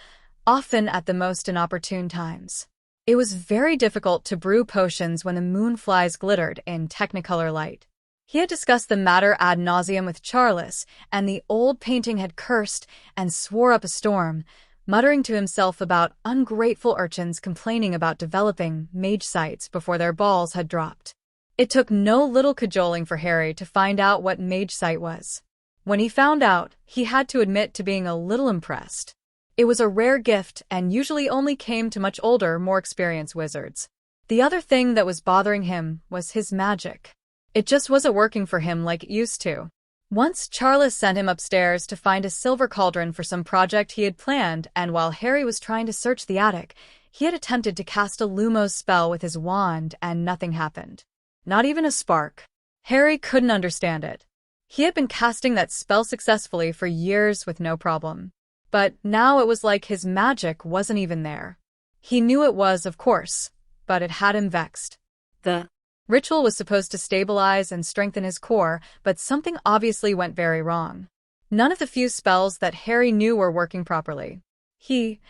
often at the most inopportune times. It was very difficult to brew potions when the moonflies glittered in technicolor light. He had discussed the matter ad nauseum with Charles, and the old painting had cursed and swore up a storm, muttering to himself about ungrateful urchins complaining about developing mage sites before their balls had dropped. It took no little cajoling for Harry to find out what mage site was. When he found out, he had to admit to being a little impressed. It was a rare gift and usually only came to much older, more experienced wizards. The other thing that was bothering him was his magic. It just wasn't working for him like it used to. Once Charles sent him upstairs to find a silver cauldron for some project he had planned, and while Harry was trying to search the attic, he had attempted to cast a Lumos spell with his wand and nothing happened. Not even a spark. Harry couldn't understand it. He had been casting that spell successfully for years with no problem. But now it was like his magic wasn't even there. He knew it was, of course, but it had him vexed. The ritual was supposed to stabilize and strengthen his core, but something obviously went very wrong. None of the few spells that Harry knew were working properly. He,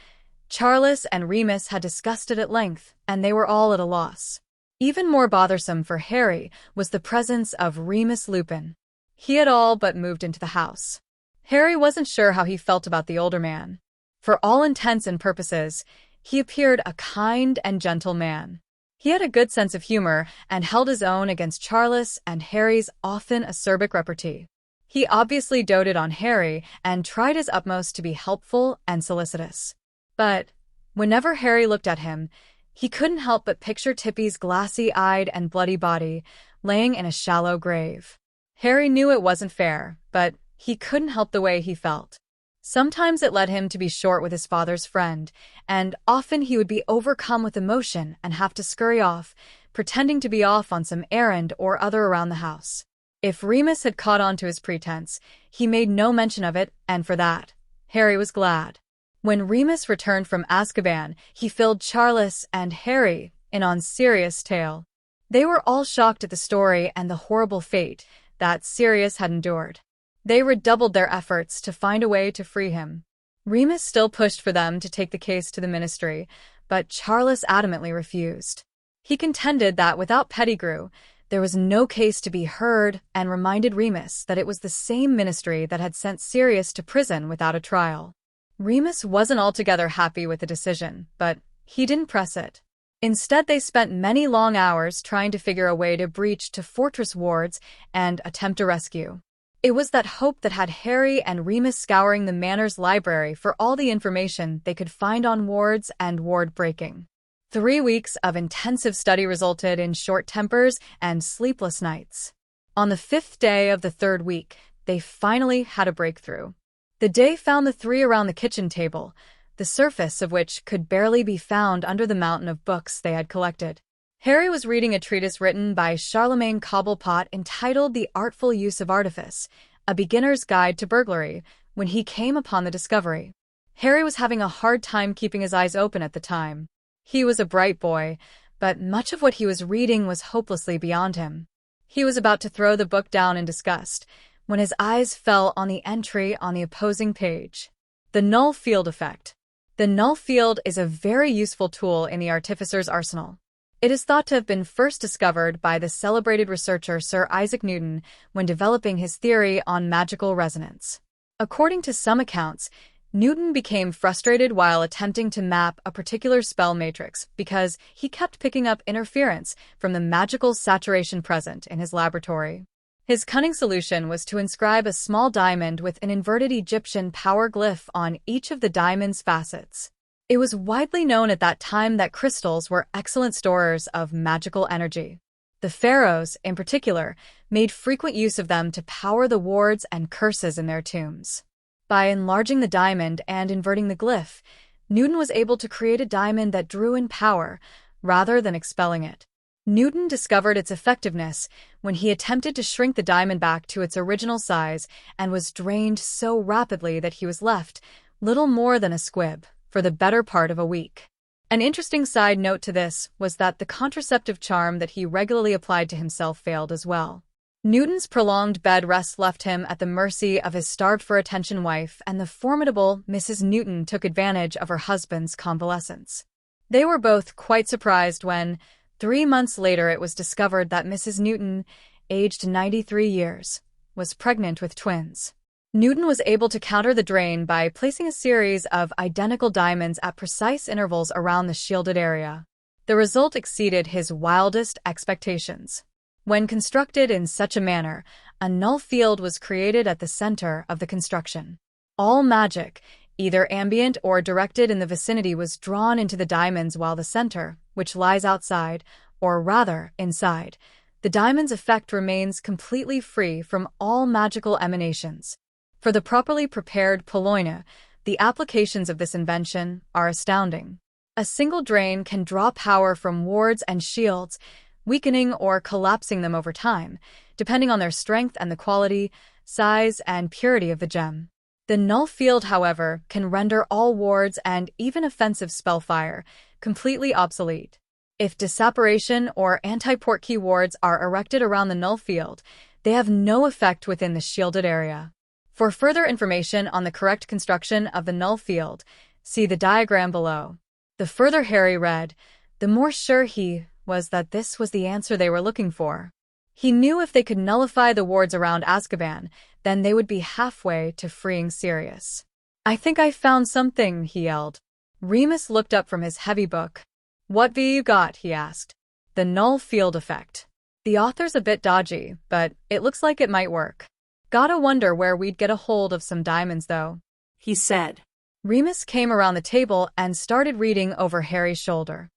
Charles, and Remus had discussed it at length, and they were all at a loss. Even more bothersome for Harry was the presence of Remus Lupin. He had all but moved into the house. Harry wasn't sure how he felt about the older man. For all intents and purposes, he appeared a kind and gentle man. He had a good sense of humor and held his own against Charles and Harry's often acerbic repartee. He obviously doted on Harry and tried his utmost to be helpful and solicitous. But whenever Harry looked at him, he couldn't help but picture Tippy's glassy-eyed and bloody body laying in a shallow grave. Harry knew it wasn't fair, but he couldn't help the way he felt. Sometimes it led him to be short with his father's friend, and often he would be overcome with emotion and have to scurry off, pretending to be off on some errand or other around the house. If Remus had caught on to his pretense, he made no mention of it, and for that, Harry was glad. When Remus returned from Azkaban, he filled Charles and Harry in on Sirius' tale. They were all shocked at the story and the horrible fate that Sirius had endured. They redoubled their efforts to find a way to free him. Remus still pushed for them to take the case to the ministry, but Charles adamantly refused. He contended that without Pettigrew, there was no case to be heard and reminded Remus that it was the same ministry that had sent Sirius to prison without a trial. Remus wasn't altogether happy with the decision, but he didn't press it. Instead, they spent many long hours trying to figure a way to breach to fortress wards and attempt a rescue. It was that hope that had Harry and Remus scouring the manor's library for all the information they could find on wards and ward breaking. 3 weeks of intensive study resulted in short tempers and sleepless nights. On the 5th day of the 3rd week, they finally had a breakthrough. The day found the three around the kitchen table, the surface of which could barely be found under the mountain of books they had collected. Harry was reading a treatise written by Charlemagne Cobblepot entitled The Artful Use of Artifice, A Beginner's Guide to Burglary, when he came upon the discovery. Harry was having a hard time keeping his eyes open at the time. He was a bright boy, but much of what he was reading was hopelessly beyond him. He was about to throw the book down in disgust, when his eyes fell on the entry on the opposing page. The Null Field Effect. The Null Field is a very useful tool in the Artificer's arsenal. It is thought to have been first discovered by the celebrated researcher Sir Isaac Newton when developing his theory on magical resonance. According to some accounts, Newton became frustrated while attempting to map a particular spell matrix because he kept picking up interference from the magical saturation present in his laboratory. His cunning solution was to inscribe a small diamond with an inverted Egyptian power glyph on each of the diamond's facets. It was widely known at that time that crystals were excellent storers of magical energy. The pharaohs, in particular, made frequent use of them to power the wards and curses in their tombs. By enlarging the diamond and inverting the glyph, Newton was able to create a diamond that drew in power, rather than expelling it. Newton discovered its effectiveness when he attempted to shrink the diamond back to its original size and was drained so rapidly that he was left little more than a squib for the better part of a week. An interesting side note to this was that the contraceptive charm that he regularly applied to himself failed as well. Newton's prolonged bed rest left him at the mercy of his starved-for-attention wife, and the formidable Mrs. Newton took advantage of her husband's convalescence. They were both quite surprised when, 3 months later, it was discovered that Mrs. Newton, aged 93 years, was pregnant with twins. Newton was able to counter the drain by placing a series of identical diamonds at precise intervals around the shielded area. The result exceeded his wildest expectations. When constructed in such a manner, a null field was created at the center of the construction. All magic, either ambient or directed in the vicinity, was drawn into the diamonds, while the center, which lies outside, or rather inside, the diamond's effect remains completely free from all magical emanations. For the properly prepared Poloina, the applications of this invention are astounding. A single drain can draw power from wards and shields, weakening or collapsing them over time, depending on their strength and the quality, size, and purity of the gem. The null field, however, can render all wards and even offensive spellfire completely obsolete. If disapparation or anti-portkey wards are erected around the null field, they have no effect within the shielded area. For further information on the correct construction of the null field, see the diagram below. The further Harry read, the more sure he was that this was the answer they were looking for. He knew if they could nullify the wards around Azkaban, then they would be halfway to freeing Sirius. "I think I found something," he yelled. Remus looked up from his heavy book. "What you got?" he asked. "The null field effect. The author's a bit dodgy, but it looks like it might work. Gotta wonder where we'd get a hold of some diamonds, though," he said. Remus came around the table and started reading over Harry's shoulder.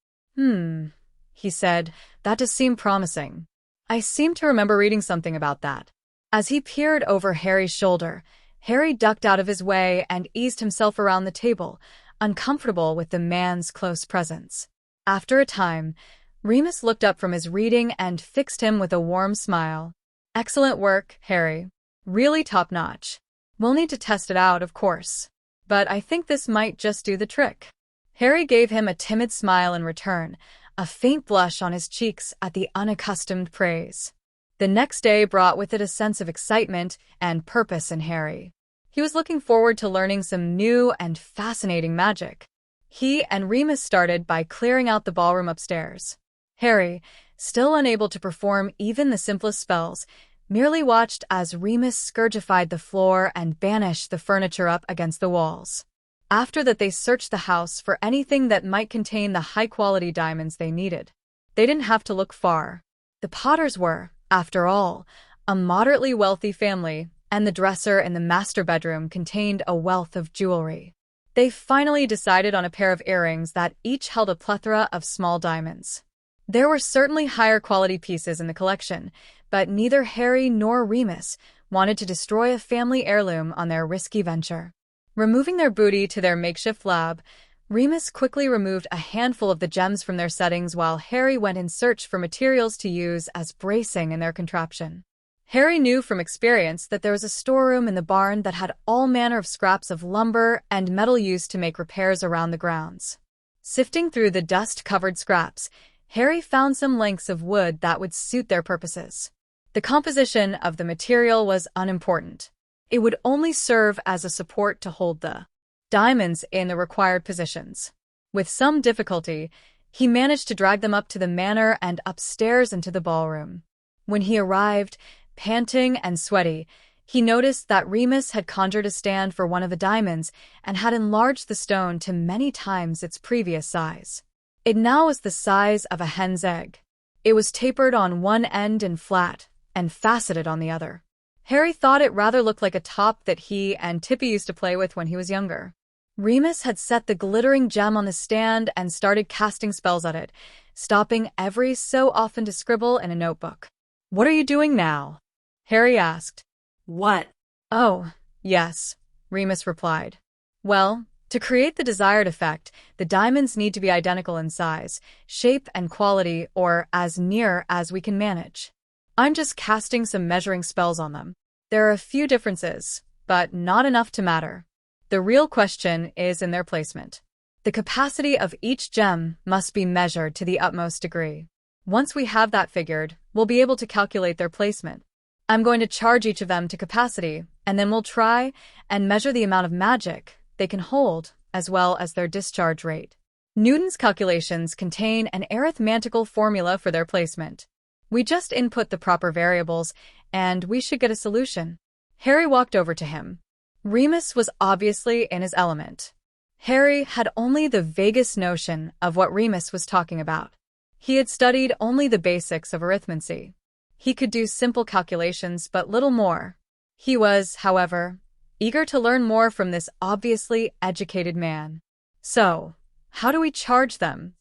He said, "That does seem promising. I seem to remember reading something about that." As he peered over Harry's shoulder, Harry ducked out of his way and eased himself around the table, uncomfortable with the man's close presence. After a time, Remus looked up from his reading and fixed him with a warm smile. "Excellent work, Harry. Really top-notch. We'll need to test it out, of course. But I think this might just do the trick." Harry gave him a timid smile in return, a faint blush on his cheeks at the unaccustomed praise. The next day brought with it a sense of excitement and purpose in Harry. He was looking forward to learning some new and fascinating magic. He and Remus started by clearing out the ballroom upstairs. Harry, still unable to perform even the simplest spells, merely watched as Remus scourgified the floor and banished the furniture up against the walls. After that, they searched the house for anything that might contain the high-quality diamonds they needed. They didn't have to look far. The Potters were, after all, a moderately wealthy family, and the dresser in the master bedroom contained a wealth of jewelry. They finally decided on a pair of earrings that each held a plethora of small diamonds. There were certainly higher-quality pieces in the collection, but neither Harry nor Remus wanted to destroy a family heirloom on their risky venture. Removing their booty to their makeshift lab, Remus quickly removed a handful of the gems from their settings while Harry went in search for materials to use as bracing in their contraption. Harry knew from experience that there was a storeroom in the barn that had all manner of scraps of lumber and metal used to make repairs around the grounds. Sifting through the dust-covered scraps, Harry found some lengths of wood that would suit their purposes. The composition of the material was unimportant. It would only serve as a support to hold the diamonds in the required positions. With some difficulty, he managed to drag them up to the manor and upstairs into the ballroom. When he arrived, panting and sweaty, he noticed that Remus had conjured a stand for one of the diamonds and had enlarged the stone to many times its previous size. It now was the size of a hen's egg. It was tapered on one end and flat, and faceted on the other. Harry thought it rather looked like a top that he and Tippy used to play with when he was younger. Remus had set the glittering gem on the stand and started casting spells at it, stopping every so often to scribble in a notebook. "What are you doing now?" Harry asked. "What?" "Oh, yes," Remus replied. "Well, to create the desired effect, the diamonds need to be identical in size, shape, and quality, or as near as we can manage. I'm just casting some measuring spells on them. There are a few differences, but not enough to matter. The real question is in their placement. The capacity of each gem must be measured to the utmost degree. Once we have that figured, we'll be able to calculate their placement." I'm going to charge each of them to capacity, and then we'll try and measure the amount of magic they can hold, as well as their discharge rate. Newton's calculations contain an arithmetical formula for their placement. We just input the proper variables, and we should get a solution. Harry walked over to him. Remus was obviously in his element. Harry had only the vaguest notion of what Remus was talking about. He had studied only the basics of arithmancy. He could do simple calculations, but little more. He was, however, eager to learn more from this obviously educated man. So, how do we charge them?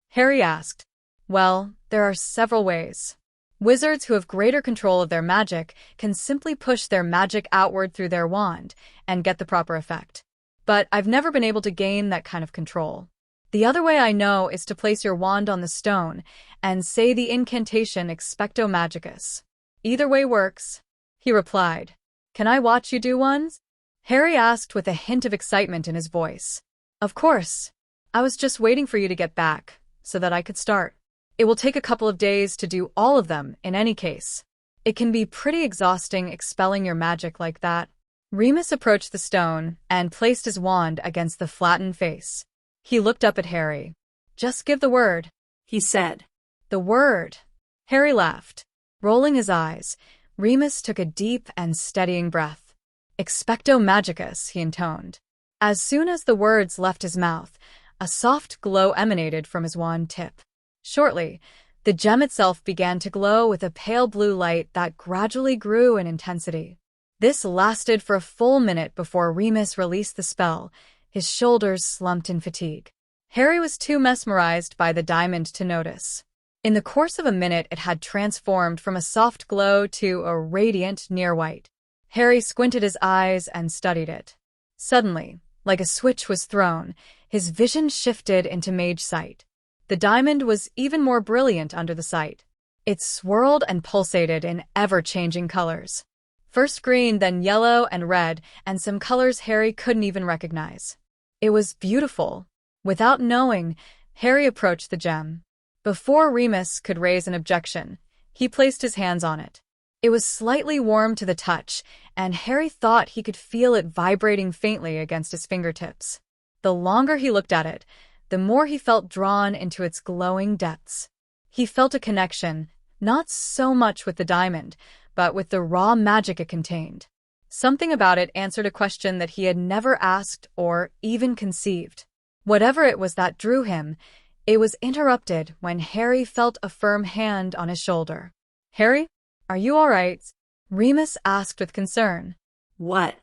Harry asked. Well, there are several ways. Wizards who have greater control of their magic can simply push their magic outward through their wand and get the proper effect. But I've never been able to gain that kind of control. The other way I know is to place your wand on the stone and say the incantation Expecto Magicus. Either way works, he replied. Can I watch you do ones? Harry asked with a hint of excitement in his voice. Of course. I was just waiting for you to get back, so that I could start. It will take a couple of days to do all of them in any case. It can be pretty exhausting expelling your magic like that. Remus approached the stone and placed his wand against the flattened face. He looked up at Harry. Just give the word, he said. The word. Harry laughed. Rolling his eyes, Remus took a deep and steadying breath. Expecto Magicus, he intoned. As soon as the words left his mouth, a soft glow emanated from his wand tip. Shortly, the gem itself began to glow with a pale blue light that gradually grew in intensity. This lasted for a full minute before Remus released the spell, his shoulders slumped in fatigue. Harry was too mesmerized by the diamond to notice. In the course of a minute, it had transformed from a soft glow to a radiant near-white. Harry squinted his eyes and studied it. Suddenly, like a switch was thrown, his vision shifted into mage sight. The diamond was even more brilliant under the sight. It swirled and pulsated in ever-changing colors. First green, then yellow and red, and some colors Harry couldn't even recognize. It was beautiful. Without knowing, Harry approached the gem. Before Remus could raise an objection, he placed his hands on it. It was slightly warm to the touch, and Harry thought he could feel it vibrating faintly against his fingertips. The longer he looked at it, the more he felt drawn into its glowing depths. He felt a connection, not so much with the diamond, but with the raw magic it contained. Something about it answered a question that he had never asked or even conceived. Whatever it was that drew him, it was interrupted when Harry felt a firm hand on his shoulder. Harry, are you all right? Remus asked with concern. What?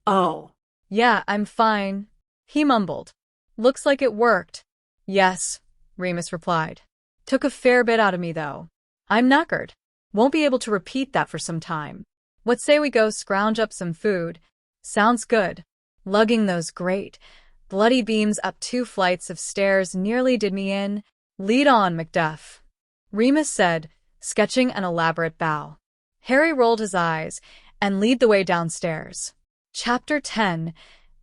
Oh. Yeah, I'm fine, he mumbled. Looks like it worked. Yes, Remus replied. Took a fair bit out of me, though. I'm knackered. Won't be able to repeat that for some time. What say we go scrounge up some food? Sounds good. Lugging those great, bloody beams up 2 flights of stairs nearly did me in. Lead on, Macduff, Remus said, sketching an elaborate bow. Harry rolled his eyes and led the way downstairs. Chapter 10.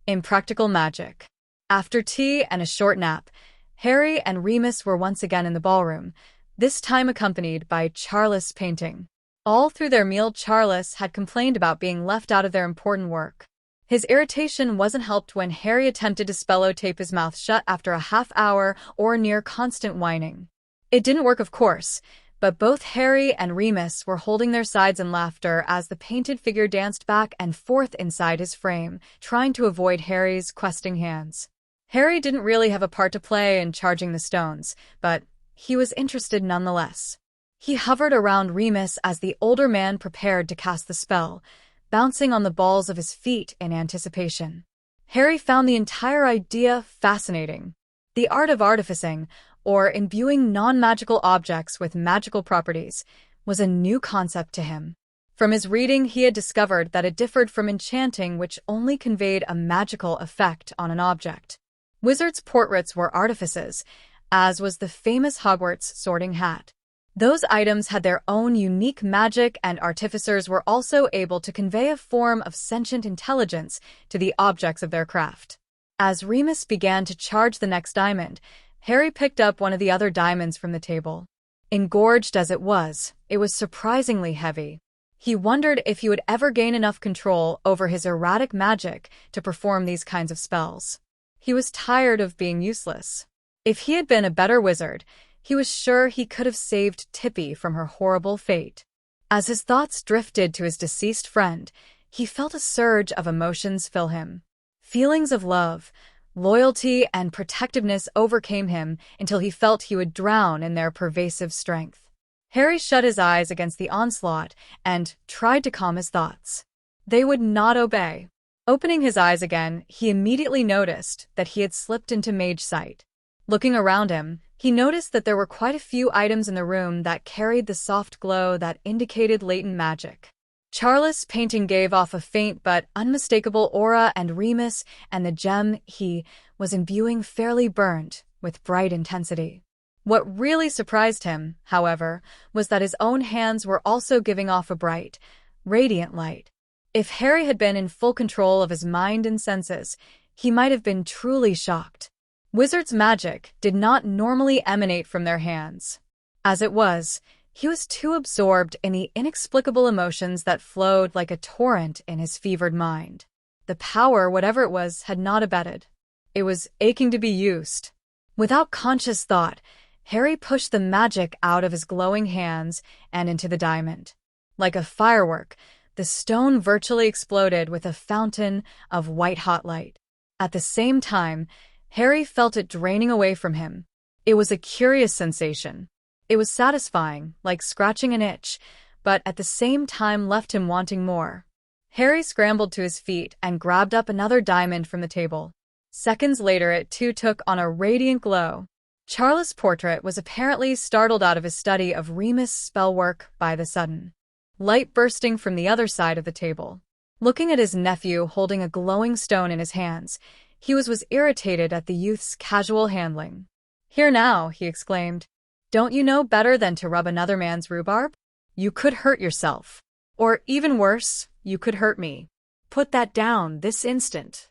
Impractical Magic. After tea and a short nap, Harry and Remus were once again in the ballroom, this time accompanied by Charles painting. All through their meal, Charles had complained about being left out of their important work. His irritation wasn't helped when Harry attempted to spello tape his mouth shut after a half-hour or near constant whining. It didn't work, of course, but both Harry and Remus were holding their sides in laughter as the painted figure danced back and forth inside his frame, trying to avoid Harry's questing hands. Harry didn't really have a part to play in charging the stones, but he was interested nonetheless. He hovered around Remus as the older man prepared to cast the spell, bouncing on the balls of his feet in anticipation. Harry found the entire idea fascinating. The art of artificing, or imbuing non-magical objects with magical properties, was a new concept to him. From his reading, he had discovered that it differed from enchanting, which only conveyed a magical effect on an object. Wizards' portraits were artifices, as was the famous Hogwarts sorting hat. Those items had their own unique magic, and artificers were also able to convey a form of sentient intelligence to the objects of their craft. As Remus began to charge the next diamond, Harry picked up one of the other diamonds from the table. Engorged as it was surprisingly heavy. He wondered if he would ever gain enough control over his erratic magic to perform these kinds of spells. He was tired of being useless. If he had been a better wizard, he was sure he could have saved Tippy from her horrible fate. As his thoughts drifted to his deceased friend, he felt a surge of emotions fill him. Feelings of love, loyalty, and protectiveness overcame him until he felt he would drown in their pervasive strength. Harry shut his eyes against the onslaught and tried to calm his thoughts. They would not obey. Opening his eyes again, he immediately noticed that he had slipped into mage sight. Looking around him, he noticed that there were quite a few items in the room that carried the soft glow that indicated latent magic. Charles' painting gave off a faint but unmistakable aura, and Remus and the gem he was imbuing fairly burned with bright intensity. What really surprised him, however, was that his own hands were also giving off a bright, radiant light. If Harry had been in full control of his mind and senses, he might have been truly shocked. Wizards' magic did not normally emanate from their hands. As it was, he was too absorbed in the inexplicable emotions that flowed like a torrent in his fevered mind. The power, whatever it was, had not abated. It was aching to be used. Without conscious thought, Harry pushed the magic out of his glowing hands and into the diamond. Like a firework, the stone virtually exploded with a fountain of white-hot light. At the same time, Harry felt it draining away from him. It was a curious sensation. It was satisfying, like scratching an itch, but at the same time left him wanting more. Harry scrambled to his feet and grabbed up another diamond from the table. Seconds later, it too took on a radiant glow. Charles' portrait was apparently startled out of his study of Remus' spellwork by the sudden light bursting from the other side of the table. Looking at his nephew holding a glowing stone in his hands, he was irritated at the youth's casual handling. "Here now," he exclaimed. "Don't you know better than to rub another man's rhubarb? You could hurt yourself. Or even worse, you could hurt me. Put that down this instant."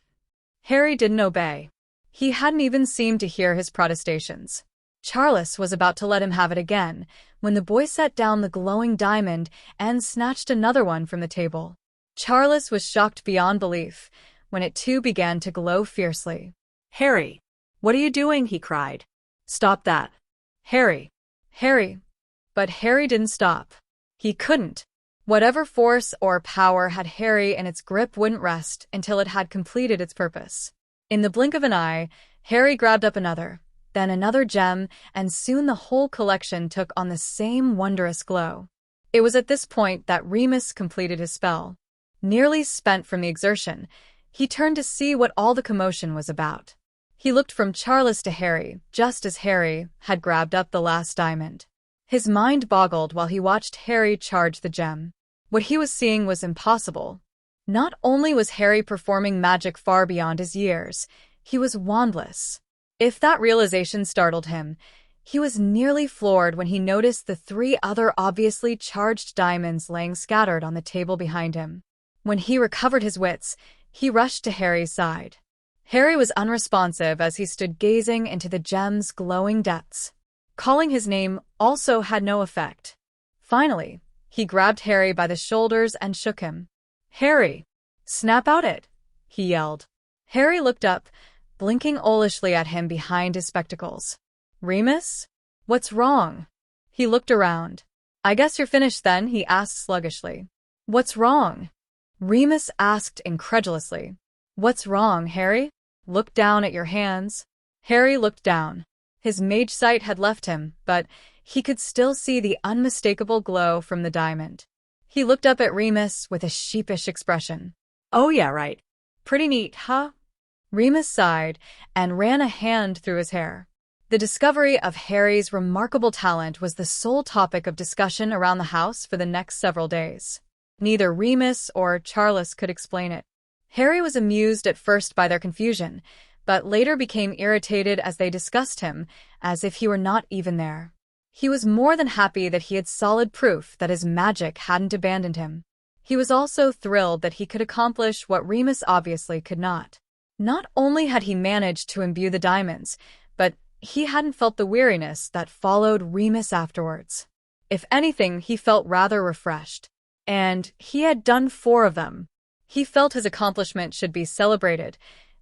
Harry didn't obey. He hadn't even seemed to hear his protestations. Charles was about to let him have it again when the boy set down the glowing diamond and snatched another one from the table. Charles was shocked beyond belief when it too began to glow fiercely. "Harry, what are you doing?" he cried. "Stop that." Harry. But Harry didn't stop. He couldn't. Whatever force or power had Harry in its grip wouldn't rest until it had completed its purpose. In the blink of an eye, Harry grabbed up another, then another gem, and soon the whole collection took on the same wondrous glow. It was at this point that Remus completed his spell. Nearly spent from the exertion, he turned to see what all the commotion was about. He looked from Charles to Harry, just as Harry had grabbed up the last diamond. His mind boggled while he watched Harry charge the gem. What he was seeing was impossible. Not only was Harry performing magic far beyond his years, he was wandless. If that realization startled him, he was nearly floored when he noticed the 3 other obviously charged diamonds laying scattered on the table behind him. When he recovered his wits, he rushed to Harry's side. Harry was unresponsive as he stood gazing into the gem's glowing depths. Calling his name also had no effect. Finally, he grabbed Harry by the shoulders and shook him. "Harry, snap out it," he yelled. Harry looked up, blinking owlishly at him behind his spectacles. "Remus? What's wrong?" He looked around. "I guess you're finished then," he asked sluggishly. "What's wrong?" Remus asked incredulously. "What's wrong, Harry? Look down at your hands." Harry looked down. His mage sight had left him, but he could still see the unmistakable glow from the diamond. He looked up at Remus with a sheepish expression. "Oh yeah, right. Pretty neat, huh?" Remus sighed and ran a hand through his hair. The discovery of Harry's remarkable talent was the sole topic of discussion around the house for the next several days. Neither Remus or Charles could explain it. Harry was amused at first by their confusion, but later became irritated as they discussed him, as if he were not even there. He was more than happy that he had solid proof that his magic hadn't abandoned him. He was also thrilled that he could accomplish what Remus obviously could not. Not only had he managed to imbue the diamonds, but he hadn't felt the weariness that followed Remus afterwards. If anything, he felt rather refreshed. and he had done 4 of them. He felt his accomplishment should be celebrated,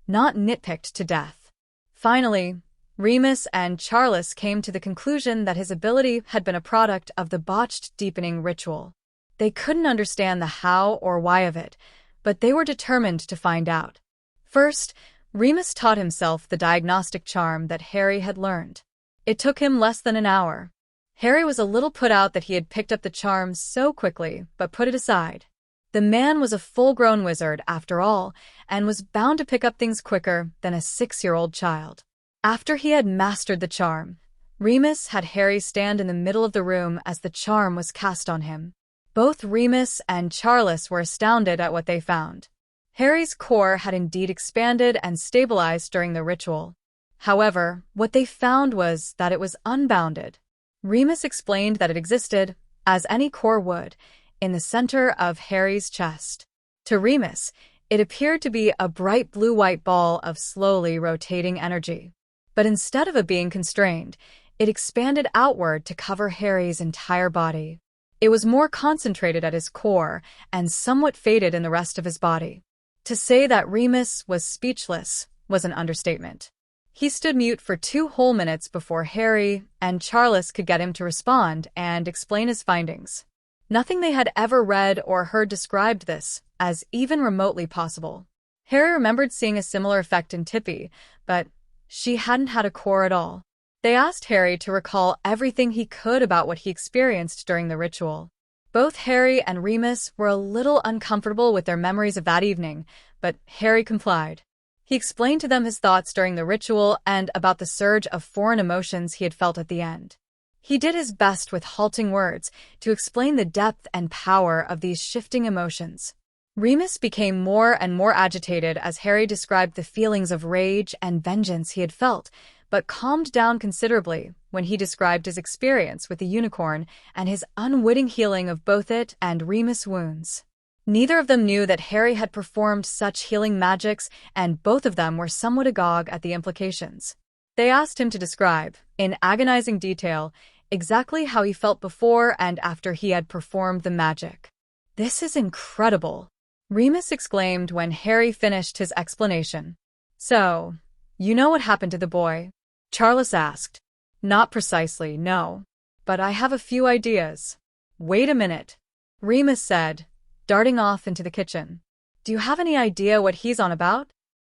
not nitpicked to death. Finally, Remus and Charles came to the conclusion that his ability had been a product of the botched deepening ritual. They couldn't understand the how or why of it, but they were determined to find out. First, Remus taught himself the diagnostic charm that Harry had learned. It took him less than an hour. Harry was a little put out that he had picked up the charm so quickly, but put it aside. The man was a full-grown wizard, after all, and was bound to pick up things quicker than a 6-year-old child. After he had mastered the charm, Remus had Harry stand in the middle of the room as the charm was cast on him. Both Remus and Charles were astounded at what they found. Harry's core had indeed expanded and stabilized during the ritual. However, what they found was that it was unbounded. Remus explained that it existed, as any core would, in the center of Harry's chest. To Remus, it appeared to be a bright blue-white ball of slowly rotating energy. But instead of it being constrained, it expanded outward to cover Harry's entire body. It was more concentrated at his core and somewhat faded in the rest of his body. To say that Remus was speechless was an understatement. He stood mute for 2 whole minutes before Harry and Charles could get him to respond and explain his findings. Nothing they had ever read or heard described this as even remotely possible. Harry remembered seeing a similar effect in Tippy, but she hadn't had a core at all. They asked Harry to recall everything he could about what he experienced during the ritual. Both Harry and Remus were a little uncomfortable with their memories of that evening, but Harry complied. He explained to them his thoughts during the ritual and about the surge of foreign emotions he had felt at the end. He did his best with halting words to explain the depth and power of these shifting emotions. Remus became more and more agitated as Harry described the feelings of rage and vengeance he had felt, but calmed down considerably when he described his experience with the unicorn and his unwitting healing of both it and Remus' wounds. Neither of them knew that Harry had performed such healing magics, and both of them were somewhat agog at the implications. They asked him to describe, in agonizing detail, exactly how he felt before and after he had performed the magic. "This is incredible," Remus exclaimed when Harry finished his explanation. "So, you know what happened to the boy?" Charles asked. "Not precisely, no. But I have a few ideas." "Wait a minute," Remus said, darting off into the kitchen. "Do you have any idea what he's on about?"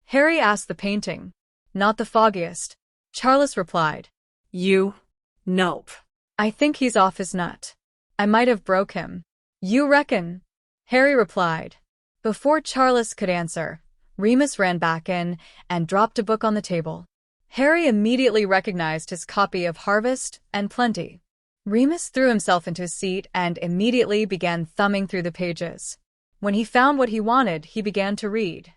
Harry asked the painting. "Not the foggiest," Charles replied. Nope. "I think he's off his nut. I might have broke him." "You reckon?" Harry replied. Before Charles could answer, Remus ran back in and dropped a book on the table. Harry immediately recognized his copy of Harvest and Plenty. Remus threw himself into his seat and immediately began thumbing through the pages. When he found what he wanted, he began to read.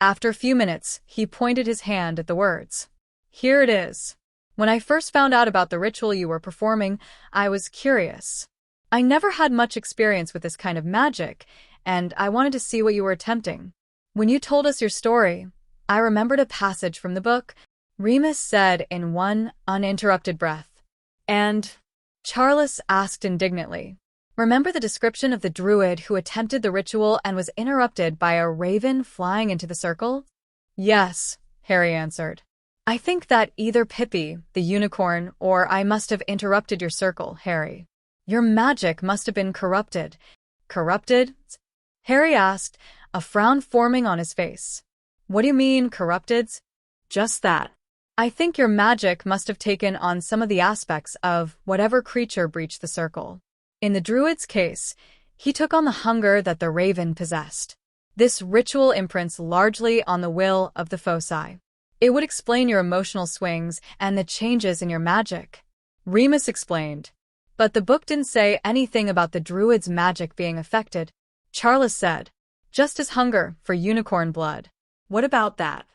After a few minutes, he pointed his hand at the words. "Here it is. When I first found out about the ritual you were performing, I was curious. I never had much experience with this kind of magic, and I wanted to see what you were attempting. When you told us your story, I remembered a passage from the book," Remus said in one uninterrupted breath. "And?" Charles asked indignantly. "Remember the description of the druid who attempted the ritual and was interrupted by a raven flying into the circle?" "Yes," Harry answered. "I think that either Pippi, the unicorn, or I must have interrupted your circle, Harry. Your magic must have been corrupted." "Corrupted?" Harry asked, a frown forming on his face. "What do you mean, corrupted?" "Just that. I think your magic must have taken on some of the aspects of whatever creature breached the circle. In the druid's case, he took on the hunger that the raven possessed. This ritual imprints largely on the will of the foci. It would explain your emotional swings and the changes in your magic," Remus explained. "But the book didn't say anything about the druid's magic being affected," Charles said. "Just his hunger for unicorn blood." "What about that?"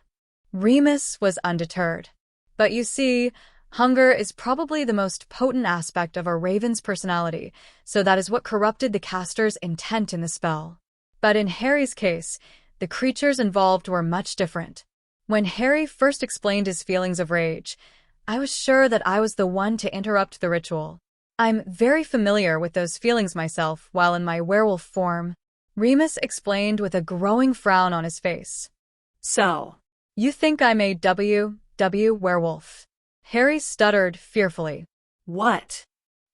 Remus was undeterred. "But you see, hunger is probably the most potent aspect of a raven's personality, so that is what corrupted the caster's intent in the spell. But in Harry's case, the creatures involved were much different. When Harry first explained his feelings of rage, I was sure that I was the one to interrupt the ritual. I'm very familiar with those feelings myself while in my werewolf form, Remus explained with a growing frown on his face. So, You think I'm a W werewolf? Harry stuttered fearfully. what?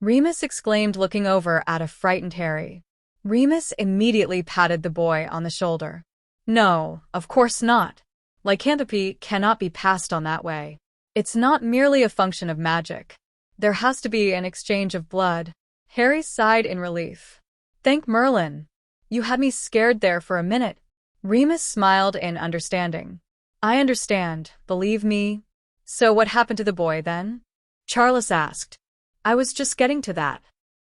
Remus exclaimed, looking over at a frightened Harry. Remus immediately patted the boy on the shoulder. No, of course not. Lycanthropy cannot be passed on that way. It's not merely a function of magic. There has to be an exchange of blood. Harry sighed in relief. Thank Merlin. You had me scared there for a minute. Remus smiled in understanding. I understand, believe me. So what happened to the boy then? Charles asked. I was just getting to that.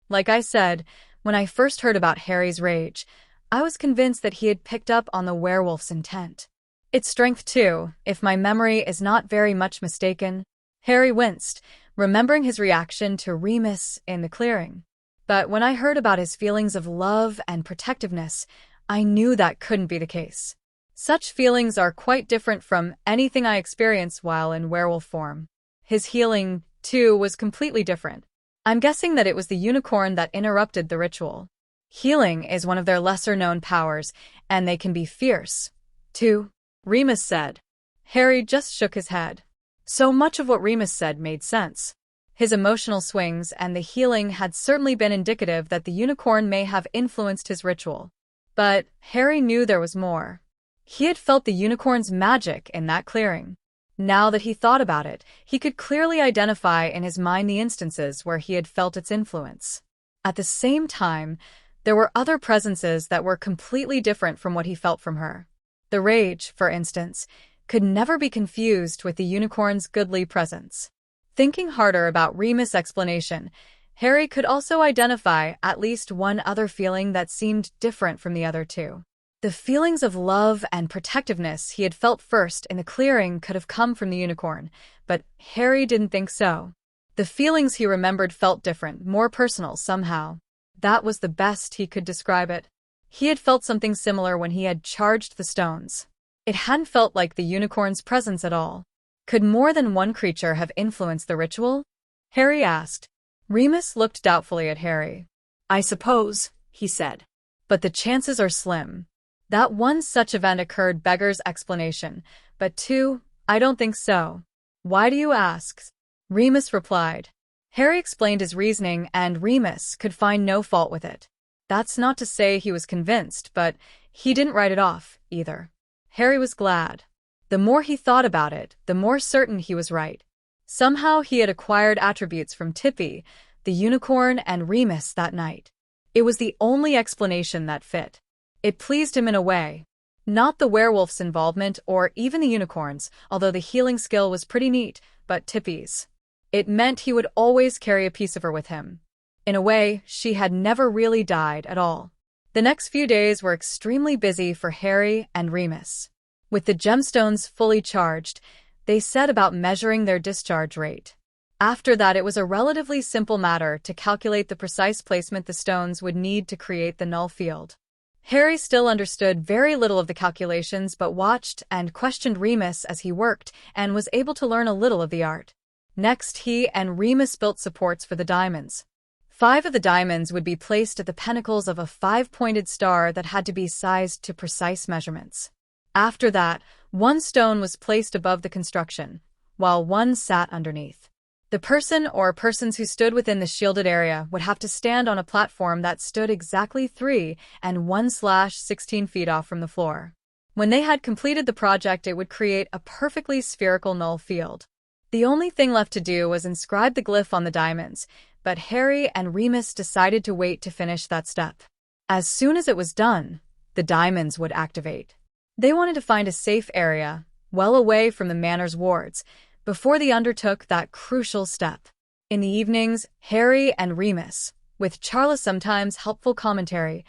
Like I said, when I first heard about Harry's rage, I was convinced that he had picked up on the werewolf's intent. Its strength too, if my memory is not very much mistaken. Harry winced, remembering his reaction to Remus in the clearing. But when I heard about his feelings of love and protectiveness, I knew that couldn't be the case. Such feelings are quite different from anything I experienced while in werewolf form. His healing, too, was completely different. I'm guessing that it was the unicorn that interrupted the ritual. Healing is one of their lesser-known powers, and they can be fierce, too, Remus said. Harry just shook his head. So much of what Remus said made sense. His emotional swings and the healing had certainly been indicative that the unicorn may have influenced his ritual. But Harry knew there was more. He had felt the unicorn's magic in that clearing. Now that he thought about it, he could clearly identify in his mind the instances where he had felt its influence. At the same time, there were other presences that were completely different from what he felt from her. The rage, for instance, could never be confused with the unicorn's goodly presence. Thinking harder about Remus' explanation, Harry could also identify at least one other feeling that seemed different from the other two. The feelings of love and protectiveness he had felt first in the clearing could have come from the unicorn, but Harry didn't think so. The feelings he remembered felt different, more personal somehow. That was the best he could describe it. He had felt something similar when he had charged the stones. It hadn't felt like the unicorn's presence at all. Could more than one creature have influenced the ritual? Harry asked. Remus looked doubtfully at Harry. I suppose, he said. But the chances are slim. That one such event occurred beggars explanation, but two, I don't think so. Why do you ask? Remus replied. Harry explained his reasoning and Remus could find no fault with it. That's not to say he was convinced, but he didn't write it off, either. Harry was glad. The more he thought about it, the more certain he was right. Somehow he had acquired attributes from Tippy, the unicorn, and Remus that night. It was the only explanation that fit. It pleased him in a way. Not the werewolf's involvement or even the unicorn's, although the healing skill was pretty neat, but Tippy's. It meant he would always carry a piece of her with him. In a way, she had never really died at all. The next few days were extremely busy for Harry and Remus. With the gemstones fully charged, they set about measuring their discharge rate. After that, it was a relatively simple matter to calculate the precise placement the stones would need to create the null field. Harry still understood very little of the calculations but watched and questioned Remus as he worked and was able to learn a little of the art. Next, he and Remus built supports for the diamonds. 5 of the diamonds would be placed at the pinnacles of a 5-pointed star that had to be sized to precise measurements. After that, 1 stone was placed above the construction, while 1 sat underneath. The person or persons who stood within the shielded area would have to stand on a platform that stood exactly 3 and 1/16 feet off from the floor. When they had completed the project, it would create a perfectly spherical null field. The only thing left to do was inscribe the glyph on the diamonds, but Harry and Remus decided to wait to finish that step. As soon as it was done, the diamonds would activate. They wanted to find a safe area, well away from the manor's wards, before they undertook that crucial step. In the evenings, Harry and Remus, with Charles' sometimes helpful commentary,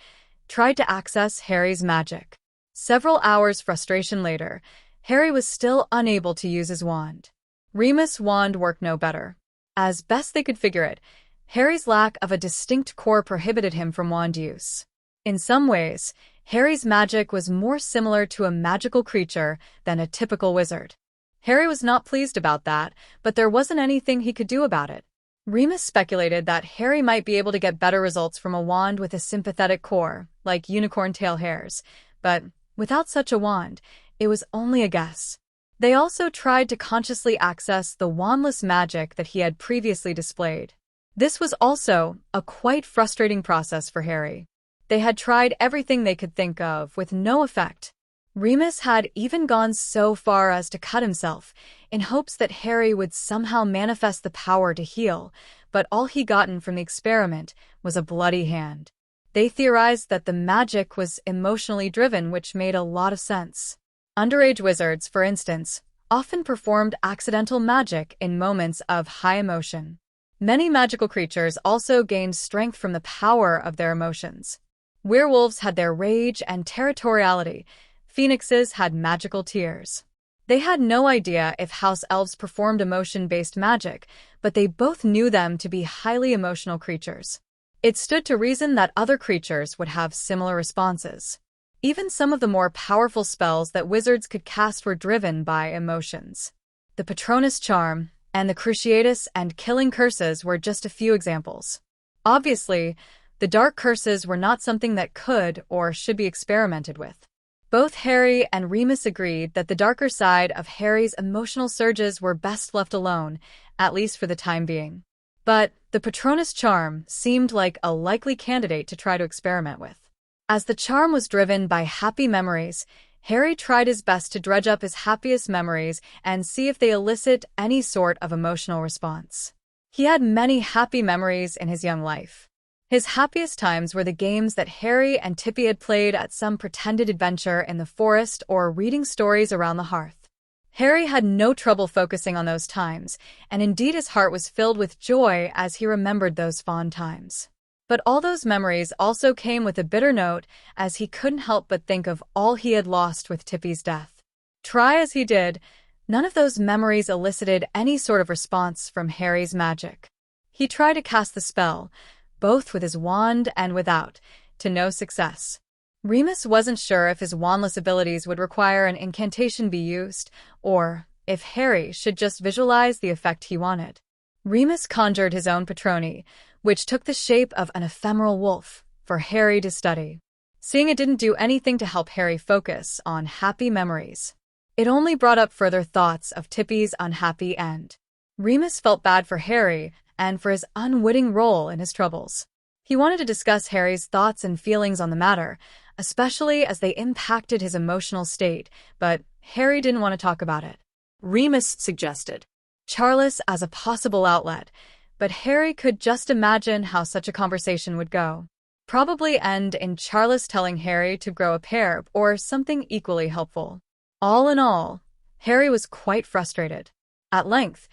tried to access Harry's magic. Several hours' frustration later, Harry was still unable to use his wand. Remus' wand worked no better. As best they could figure it, Harry's lack of a distinct core prohibited him from wand use. In some ways, Harry's magic was more similar to a magical creature than a typical wizard. Harry was not pleased about that, but there wasn't anything he could do about it. Remus speculated that Harry might be able to get better results from a wand with a sympathetic core, like unicorn tail hairs, but without such a wand, it was only a guess. They also tried to consciously access the wandless magic that he had previously displayed. This was also a quite frustrating process for Harry. They had tried everything they could think of, with no effect. Remus had even gone so far as to cut himself, in hopes that Harry would somehow manifest the power to heal, but all he gotten from the experiment was a bloody hand. They theorized that the magic was emotionally driven, which made a lot of sense. Underage wizards, for instance, often performed accidental magic in moments of high emotion. Many magical creatures also gained strength from the power of their emotions. Werewolves had their rage and territoriality. Phoenixes had magical tears. They had no idea if house elves performed emotion-based magic, but they both knew them to be highly emotional creatures. It stood to reason that other creatures would have similar responses. Even some of the more powerful spells that wizards could cast were driven by emotions. The Patronus Charm and the Cruciatus and Killing Curses were just a few examples. Obviously, the dark curses were not something that could or should be experimented with. Both Harry and Remus agreed that the darker side of Harry's emotional surges were best left alone, at least for the time being. But the Patronus Charm seemed like a likely candidate to try to experiment with. As the charm was driven by happy memories, Harry tried his best to dredge up his happiest memories and see if they elicit any sort of emotional response. He had many happy memories in his young life. His happiest times were the games that Harry and Tippy had played at some pretended adventure in the forest or reading stories around the hearth. Harry had no trouble focusing on those times, and indeed his heart was filled with joy as he remembered those fond times. But all those memories also came with a bitter note, as he couldn't help but think of all he had lost with Tippy's death. Try as he did, none of those memories elicited any sort of response from Harry's magic. He tried to cast the spell, both with his wand and without, to no success. Remus wasn't sure if his wandless abilities would require an incantation be used, or if Harry should just visualize the effect he wanted. Remus conjured his own Patroni, which took the shape of an ephemeral wolf, for Harry to study. Seeing it didn't do anything to help Harry focus on happy memories. It only brought up further thoughts of Tippy's unhappy end. Remus felt bad for Harry and for his unwitting role in his troubles. He wanted to discuss Harry's thoughts and feelings on the matter, especially as they impacted his emotional state, but Harry didn't want to talk about it. Remus suggested Charles as a possible outlet, but Harry could just imagine how such a conversation would go. Probably end in Charles telling Harry to grow a pair or something equally helpful. All in all, Harry was quite frustrated. At length,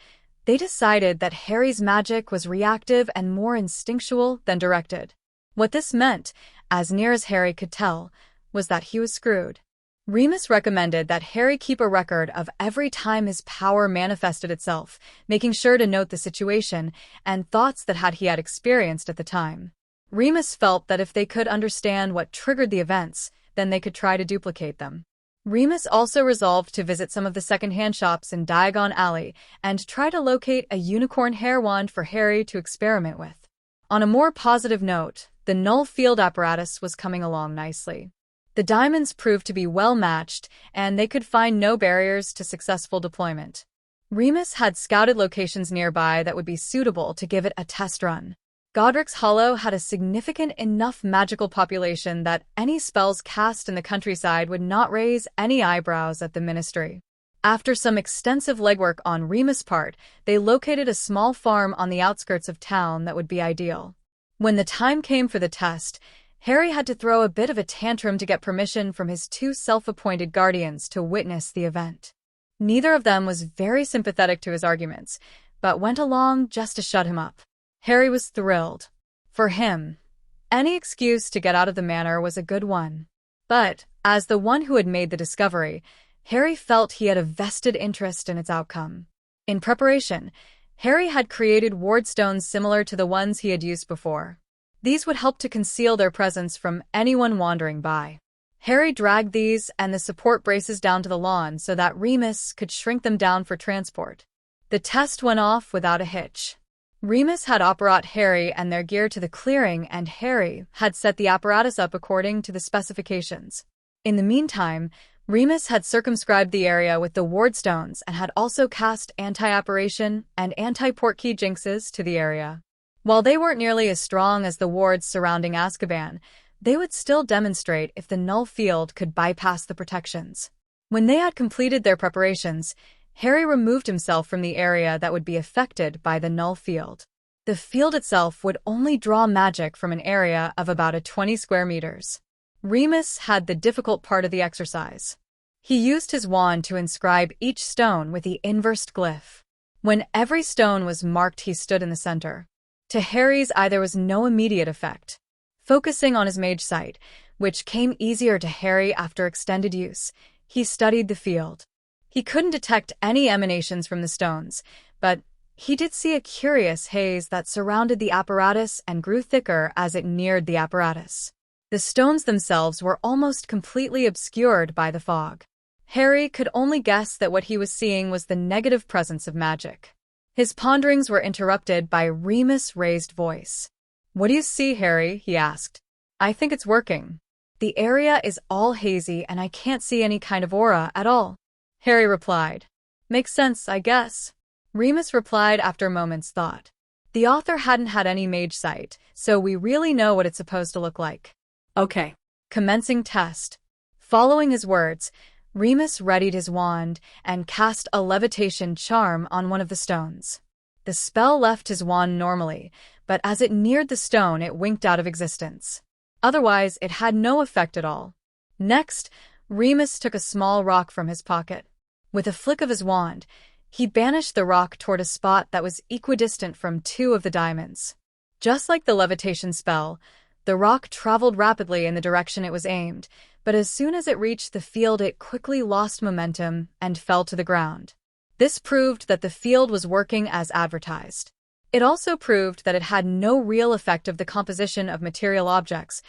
they decided that Harry's magic was reactive and more instinctual than directed. What this meant, as near as Harry could tell, was that he was screwed. Remus recommended that Harry keep a record of every time his power manifested itself, making sure to note the situation and thoughts that he had experienced at the time. Remus felt that if they could understand what triggered the events, then they could try to duplicate them. Remus also resolved to visit some of the second-hand shops in Diagon Alley and try to locate a unicorn hair wand for Harry to experiment with. On a more positive note, the Null field apparatus was coming along nicely. The diamonds proved to be well-matched, and they could find no barriers to successful deployment. Remus had scouted locations nearby that would be suitable to give it a test run. Godric's Hollow had a significant enough magical population that any spells cast in the countryside would not raise any eyebrows at the ministry. After some extensive legwork on Remus' part, they located a small farm on the outskirts of town that would be ideal. When the time came for the test, Harry had to throw a bit of a tantrum to get permission from his two self-appointed guardians to witness the event. Neither of them was very sympathetic to his arguments, but went along just to shut him up. Harry was thrilled. For him, any excuse to get out of the manor was a good one. But, as the one who had made the discovery, Harry felt he had a vested interest in its outcome. In preparation, Harry had created wardstones similar to the ones he had used before. These would help to conceal their presence from anyone wandering by. Harry dragged these and the support braces down to the lawn so that Remus could shrink them down for transport. The test went off without a hitch. Remus had brought Harry and their gear to the clearing, and Harry had set the apparatus up according to the specifications. In the meantime, Remus had circumscribed the area with the ward stones and had also cast anti-apparition and anti-portkey jinxes to the area. While they weren't nearly as strong as the wards surrounding Azkaban, they would still demonstrate if the Null field could bypass the protections. When they had completed their preparations, Harry removed himself from the area that would be affected by the Null field. The field itself would only draw magic from an area of about 20 square meters. Remus had the difficult part of the exercise. He used his wand to inscribe each stone with the inversed glyph. When every stone was marked, he stood in the center. To Harry's eye, there was no immediate effect. Focusing on his mage sight, which came easier to Harry after extended use, he studied the field. He couldn't detect any emanations from the stones, but he did see a curious haze that surrounded the apparatus and grew thicker as it neared the apparatus. The stones themselves were almost completely obscured by the fog. Harry could only guess that what he was seeing was the negative presence of magic. His ponderings were interrupted by Remus' raised voice. "What do you see, Harry?" he asked. "I think it's working. The area is all hazy and I can't see any kind of aura at all," Harry replied. "Makes sense, I guess," Remus replied after a moment's thought. "The author hadn't had any mage sight, so we really know what it's supposed to look like." Okay. Commencing test. Following his words, Remus readied his wand and cast a levitation charm on one of the stones. The spell left his wand normally, but as it neared the stone, it winked out of existence. Otherwise, it had no effect at all. Next, Remus took a small rock from his pocket. With a flick of his wand, he banished the rock toward a spot that was equidistant from two of the diamonds. Just like the levitation spell, the rock traveled rapidly in the direction it was aimed, but as soon as it reached the field, it quickly lost momentum and fell to the ground. This proved that the field was working as advertised. It also proved that it had no real effect of the composition of material objects,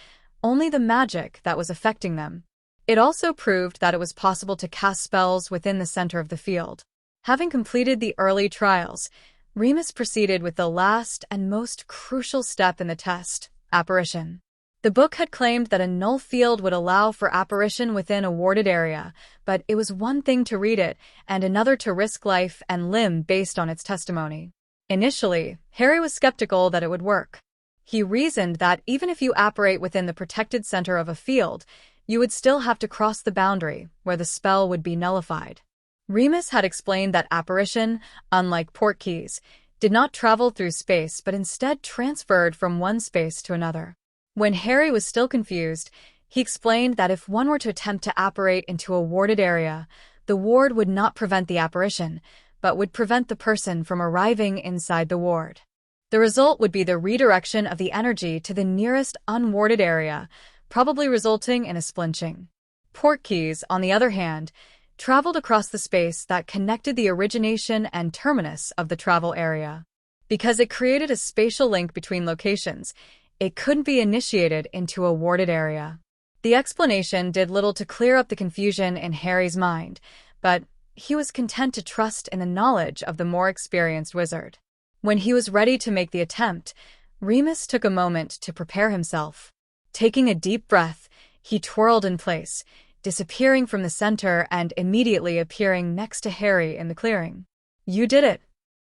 only the magic that was affecting them. It also proved that it was possible to cast spells within the center of the field. Having completed the early trials, Remus proceeded with the last and most crucial step in the test, apparition. The book had claimed that a null field would allow for apparition within a warded area, but it was one thing to read it and another to risk life and limb based on its testimony. Initially, Harry was skeptical that it would work. He reasoned that even if you apparate within the protected center of a field, you would still have to cross the boundary, where the spell would be nullified. Remus had explained that apparition, unlike portkeys, did not travel through space but instead transferred from one space to another. When Harry was still confused, he explained that if one were to attempt to apparate into a warded area, the ward would not prevent the apparition, but would prevent the person from arriving inside the ward. The result would be the redirection of the energy to the nearest unwarded area, probably resulting in a splinching. Portkeys, on the other hand, traveled across the space that connected the origination and terminus of the travel area. Because it created a spatial link between locations, it couldn't be initiated into a warded area. The explanation did little to clear up the confusion in Harry's mind, but he was content to trust in the knowledge of the more experienced wizard. When he was ready to make the attempt, Remus took a moment to prepare himself. Taking a deep breath, he twirled in place, disappearing from the center and immediately appearing next to Harry in the clearing. "You did it!"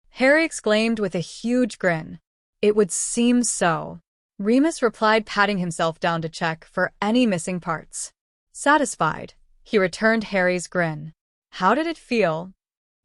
Harry exclaimed with a huge grin. "It would seem so," Remus replied, patting himself down to check for any missing parts. Satisfied, he returned Harry's grin. "How did it feel?"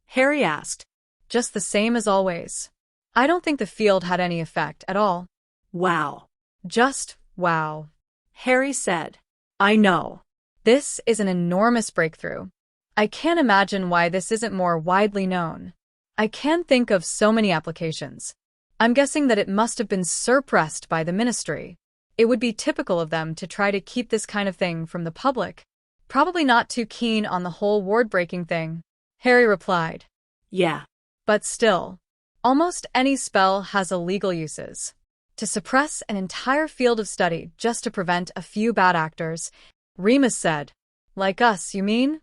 Harry asked. "Just the same as always. I don't think the field had any effect at all." "Wow." "Just wow," Harry said. "I know. This is an enormous breakthrough. I can't imagine why this isn't more widely known. I can think of so many applications. I'm guessing that it must have been suppressed by the ministry. It would be typical of them to try to keep this kind of thing from the public. Probably not too keen on the whole ward-breaking thing," Harry replied. "Yeah. But still, almost any spell has illegal uses. To suppress an entire field of study just to prevent a few bad actors," Remus said. "Like us, you mean?"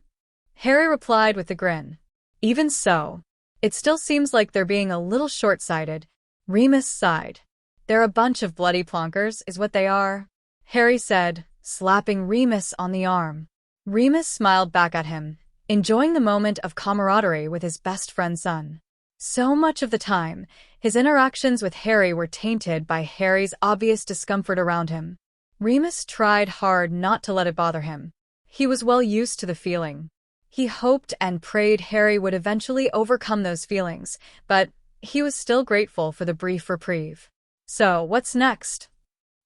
Harry replied with a grin. "Even so, it still seems like they're being a little short-sighted. Remus sighed. "They're a bunch of bloody plonkers, is what they are," Harry said, slapping Remus on the arm. Remus smiled back at him, enjoying the moment of camaraderie with his best friend's son. So much of the time, his interactions with Harry were tainted by Harry's obvious discomfort around him. Remus tried hard not to let it bother him. He was well used to the feeling. He hoped and prayed Harry would eventually overcome those feelings, but he was still grateful for the brief reprieve. "So, what's next?"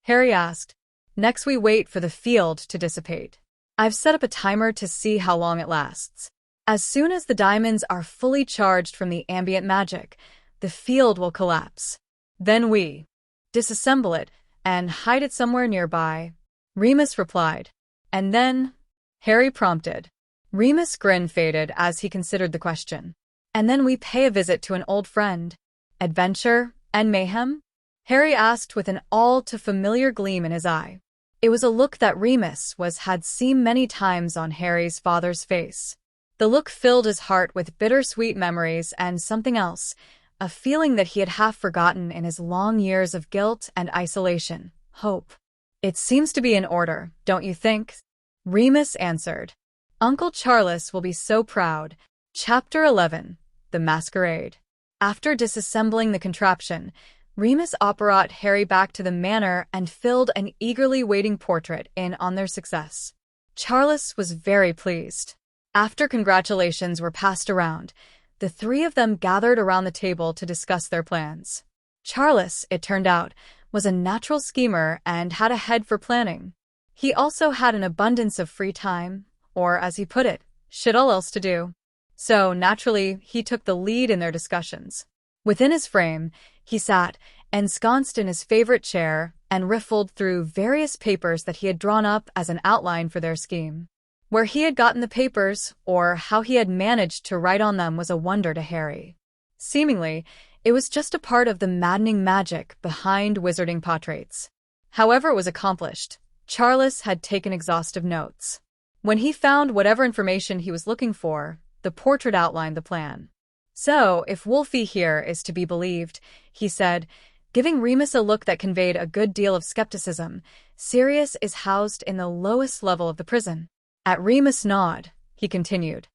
Harry asked. "Next we wait for the field to dissipate. I've set up a timer to see how long it lasts. As soon as the diamonds are fully charged from the ambient magic, the field will collapse. Then we disassemble it and hide it somewhere nearby," Remus replied. "And then?" Harry prompted. Remus' grin faded as he considered the question. "And then we pay a visit to an old friend. Adventure and mayhem?" Harry asked with an all-too-familiar gleam in his eye. It was a look that Remus had seen many times on Harry's father's face. The look filled his heart with bittersweet memories and something else, a feeling that he had half forgotten in his long years of guilt and isolation: hope. "It seems to be in order, don't you think?" Remus answered. "Uncle Charles will be so proud." Chapter 11. The Masquerade. After disassembling the contraption, Remus brought Harry back to the manor and filled an eagerly waiting portrait in on their success. Charles was very pleased. After congratulations were passed around, the three of them gathered around the table to discuss their plans. Charles, it turned out, was a natural schemer and had a head for planning. He also had an abundance of free time, or as he put it, shit all else to do. So, naturally, he took the lead in their discussions. Within his frame, he sat, ensconced in his favorite chair, and riffled through various papers that he had drawn up as an outline for their scheme. Where he had gotten the papers, or how he had managed to write on them, was a wonder to Harry. Seemingly, it was just a part of the maddening magic behind wizarding portraits. However it was accomplished, Charles had taken exhaustive notes. When he found whatever information he was looking for, the portrait outlined the plan. "So, if Wolfie here is to be believed," he said, giving Remus a look that conveyed a good deal of skepticism, "Sirius is housed in the lowest level of the prison." At Remus' nod, he continued.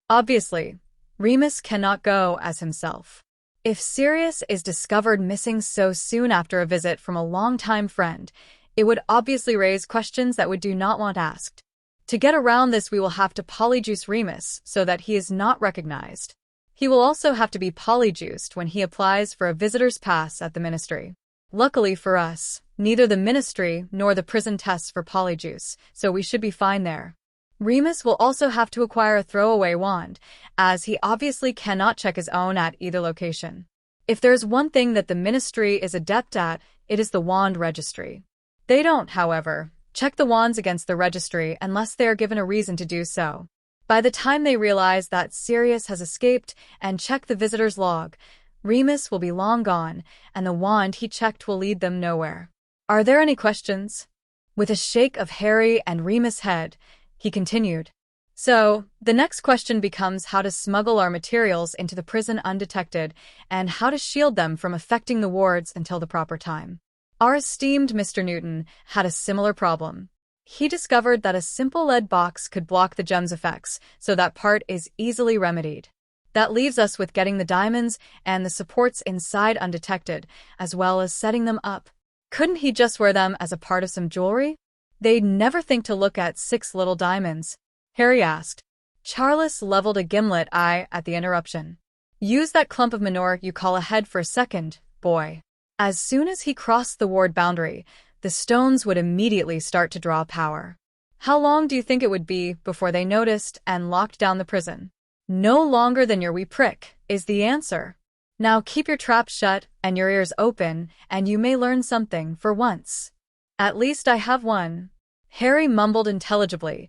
"Obviously, Remus cannot go as himself. If Sirius is discovered missing so soon after a visit from a longtime friend, it would obviously raise questions that we do not want asked. To get around this, we will have to polyjuice Remus so that he is not recognized. He will also have to be polyjuiced when he applies for a visitor's pass at the ministry. Luckily for us, neither the ministry nor the prison tests for polyjuice, so we should be fine there. Remus will also have to acquire a throwaway wand, as he obviously cannot check his own at either location. If there's one thing that the ministry is adept at, it is the wand registry. They don't, however, check the wands against the registry unless they are given a reason to do so. By the time they realize that Sirius has escaped and check the visitor's log, Remus will be long gone, and the wand he checked will lead them nowhere. "Are there any questions?" With a shake of Harry and Remus' head, he continued. "So, the next question becomes how to smuggle our materials into the prison undetected and how to shield them from affecting the wards until the proper time. Our esteemed Mr. Newton had a similar problem. He discovered that a simple lead box could block the gem's effects, so that part is easily remedied. That leaves us with getting the diamonds and the supports inside undetected, as well as setting them up. Couldn't he just wear them as a part of some jewelry?" "They'd never think to look at 6 little diamonds," Harry asked. Charles leveled a gimlet eye at the interruption. "Use that clump of manure you call a head for a second, boy." As soon as he crossed the ward boundary, the stones would immediately start to draw power. How long do you think it would be before they noticed and locked down the prison? No longer than your wee prick, is the answer. Now keep your traps shut and your ears open, and you may learn something for once. "At least I have one," Harry mumbled intelligibly,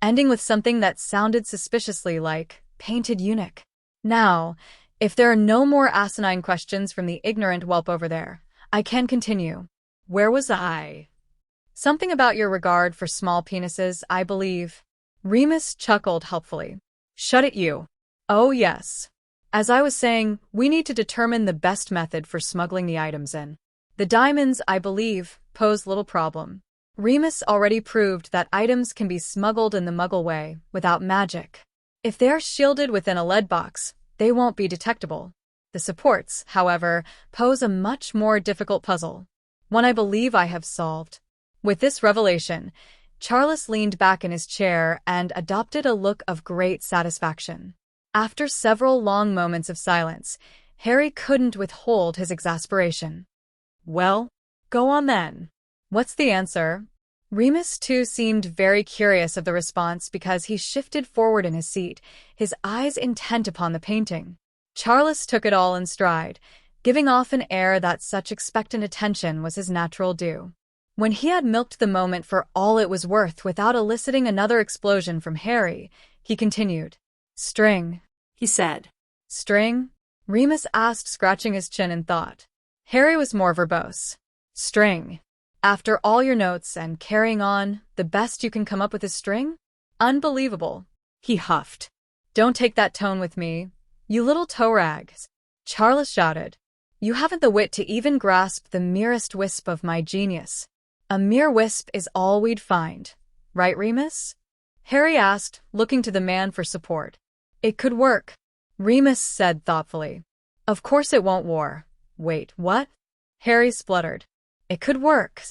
ending with something that sounded suspiciously like painted eunuch. "Now, if there are no more asinine questions from the ignorant whelp over there, I can continue. Where was I? Something about your regard for small penises, I believe." Remus chuckled helpfully. "Shut it, you." "Oh yes. As I was saying, we need to determine the best method for smuggling the items in. The diamonds, I believe, pose little problem. Remus already proved that items can be smuggled in the Muggle way, without magic. If they are shielded within a lead box, they won't be detectable. The supports, however, pose a much more difficult puzzle. One I believe I have solved. With this revelation, Charles leaned back in his chair and adopted a look of great satisfaction. After several long moments of silence, Harry couldn't withhold his exasperation. Well, go on then. What's the answer? Remus, too, seemed very curious of the response because he shifted forward in his seat, his eyes intent upon the painting. Charles took it all in stride, giving off an air that such expectant attention was his natural due. When he had milked the moment for all it was worth without eliciting another explosion from Harry, he continued. String, he said. String? Remus asked, scratching his chin in thought. Harry was more verbose. String. After all your notes and carrying on, the best you can come up with is string? Unbelievable. He huffed. Don't take that tone with me, you little toe rags. Charles shouted. You haven't the wit to even grasp the merest wisp of my genius. A mere wisp is all we'd find. Right, Remus? Harry asked, looking to the man for support. It could work, Remus said thoughtfully. Of course it won't war. Wait, what? Harry spluttered. It could work,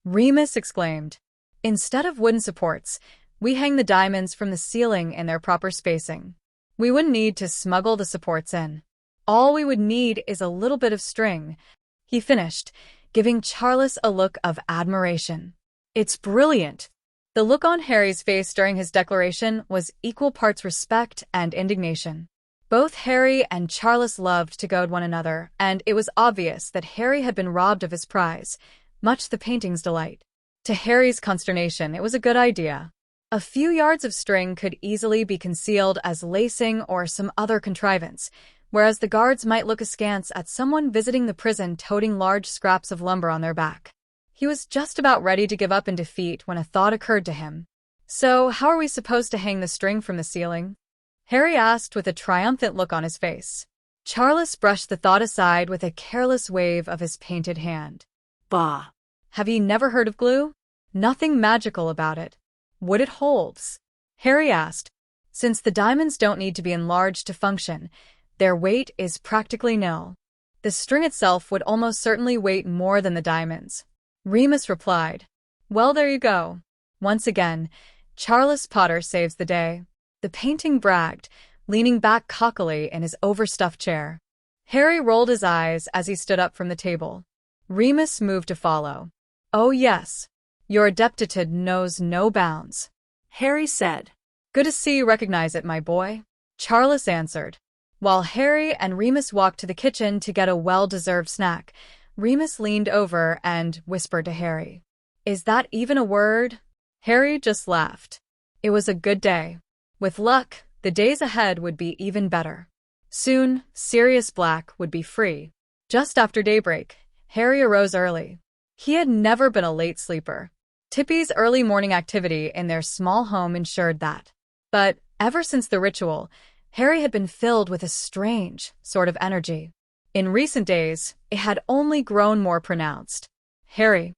Remus exclaimed. Instead of wooden supports, we hang the diamonds from the ceiling in their proper spacing. We wouldn't need to smuggle the supports in. All we would need is a little bit of string, he finished, giving Charles a look of admiration. It's brilliant. The look on Harry's face during his declaration was equal parts respect and indignation. Both Harry and Charles loved to goad one another, and it was obvious that Harry had been robbed of his prize, much the painting's delight. To Harry's consternation, it was a good idea. A few yards of string could easily be concealed as lacing or some other contrivance, whereas the guards might look askance at someone visiting the prison toting large scraps of lumber on their back. He was just about ready to give up in defeat when a thought occurred to him. So, how are we supposed to hang the string from the ceiling? Harry asked with a triumphant look on his face. Charles brushed the thought aside with a careless wave of his painted hand. Bah! Have you never heard of glue? Nothing magical about it. What it holds? Harry asked. Since the diamonds don't need to be enlarged to function, their weight is practically nil. The string itself would almost certainly weigh more than the diamonds. Remus replied. Well, there you go. Once again, Charles Potter saves the day. The painting bragged, leaning back cockily in his overstuffed chair. Harry rolled his eyes as he stood up from the table. Remus moved to follow. Oh yes, your adeptitude knows no bounds, Harry said. Good to see you recognize it, my boy, Charles answered. While Harry and Remus walked to the kitchen to get a well-deserved snack, Remus leaned over and whispered to Harry. Is that even a word? Harry just laughed. It was a good day. With luck, the days ahead would be even better. Soon, Sirius Black would be free. Just after daybreak, Harry arose early. He had never been a late sleeper. Tippy's early morning activity in their small home ensured that. But ever since the ritual, Harry had been filled with a strange sort of energy. In recent days, it had only grown more pronounced. Harry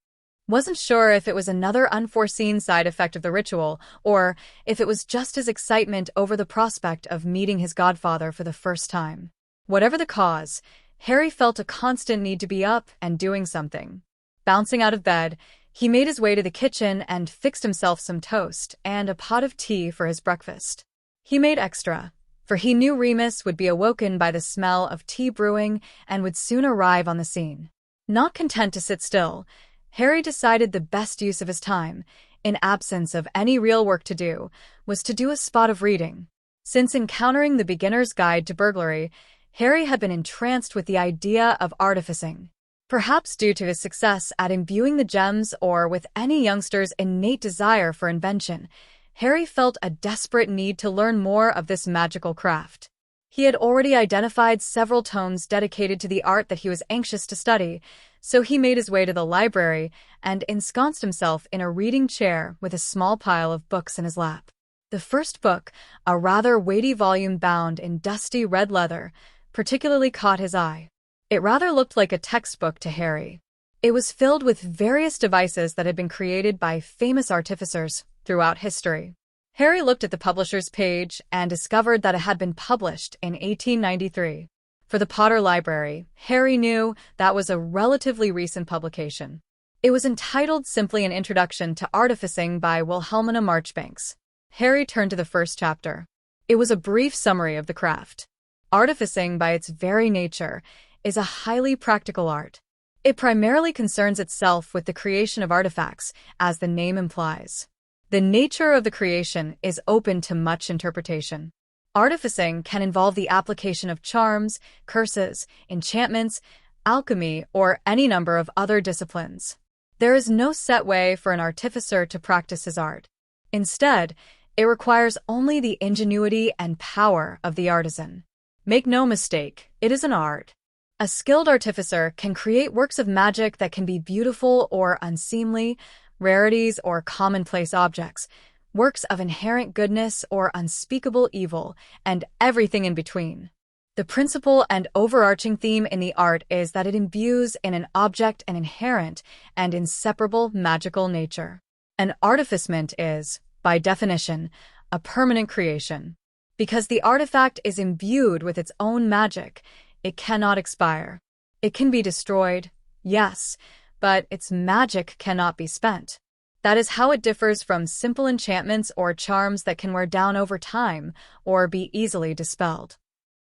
wasn't sure if it was another unforeseen side effect of the ritual, or if it was just his excitement over the prospect of meeting his godfather for the first time. Whatever the cause, Harry felt a constant need to be up and doing something. Bouncing out of bed, he made his way to the kitchen and fixed himself some toast and a pot of tea for his breakfast. He made extra, for he knew Remus would be awoken by the smell of tea brewing and would soon arrive on the scene. Not content to sit still, Harry decided the best use of his time, in absence of any real work to do, was to do a spot of reading. Since encountering the Beginner's Guide to Burglary, Harry had been entranced with the idea of artificing. Perhaps due to his success at imbuing the gems or with any youngster's innate desire for invention, Harry felt a desperate need to learn more of this magical craft. He had already identified several tomes dedicated to the art that he was anxious to study, so he made his way to the library and ensconced himself in a reading chair with a small pile of books in his lap. The first book, a rather weighty volume bound in dusty red leather, particularly caught his eye. It rather looked like a textbook to Harry. It was filled with various devices that had been created by famous artificers throughout history. Harry looked at the publisher's page and discovered that it had been published in 1893. For the Potter Library, Harry knew that was a relatively recent publication. It was entitled simply An Introduction to Artificing by Wilhelmina Marchbanks. Harry turned to the first chapter. It was a brief summary of the craft. Artificing, by its very nature, is a highly practical art. It primarily concerns itself with the creation of artifacts, as the name implies. The nature of the creation is open to much interpretation. Artificing can involve the application of charms, curses, enchantments, alchemy, or any number of other disciplines. There is no set way for an artificer to practice his art. Instead, it requires only the ingenuity and power of the artisan. Make no mistake, it is an art. A skilled artificer can create works of magic that can be beautiful or unseemly, rarities or commonplace objects, works of inherent goodness or unspeakable evil, and everything in between. The principal and overarching theme in the art is that it imbues in an object an inherent and inseparable magical nature. An artificement is, by definition, a permanent creation. Because the artifact is imbued with its own magic, it cannot expire. It can be destroyed, yes, but its magic cannot be spent. That is how it differs from simple enchantments or charms that can wear down over time or be easily dispelled.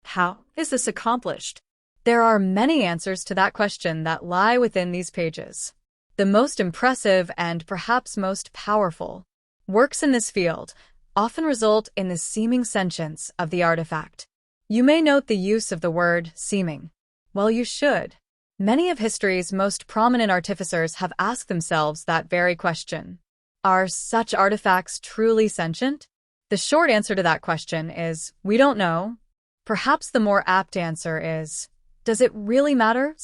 How is this accomplished? There are many answers to that question that lie within these pages. The most impressive and perhaps most powerful works in this field often result in the seeming sentience of the artifact. You may note the use of the word seeming. Well, you should. Many of history's most prominent artificers have asked themselves that very question. Are such artifacts truly sentient? The short answer to that question is, we don't know. Perhaps the more apt answer is, does it really matter?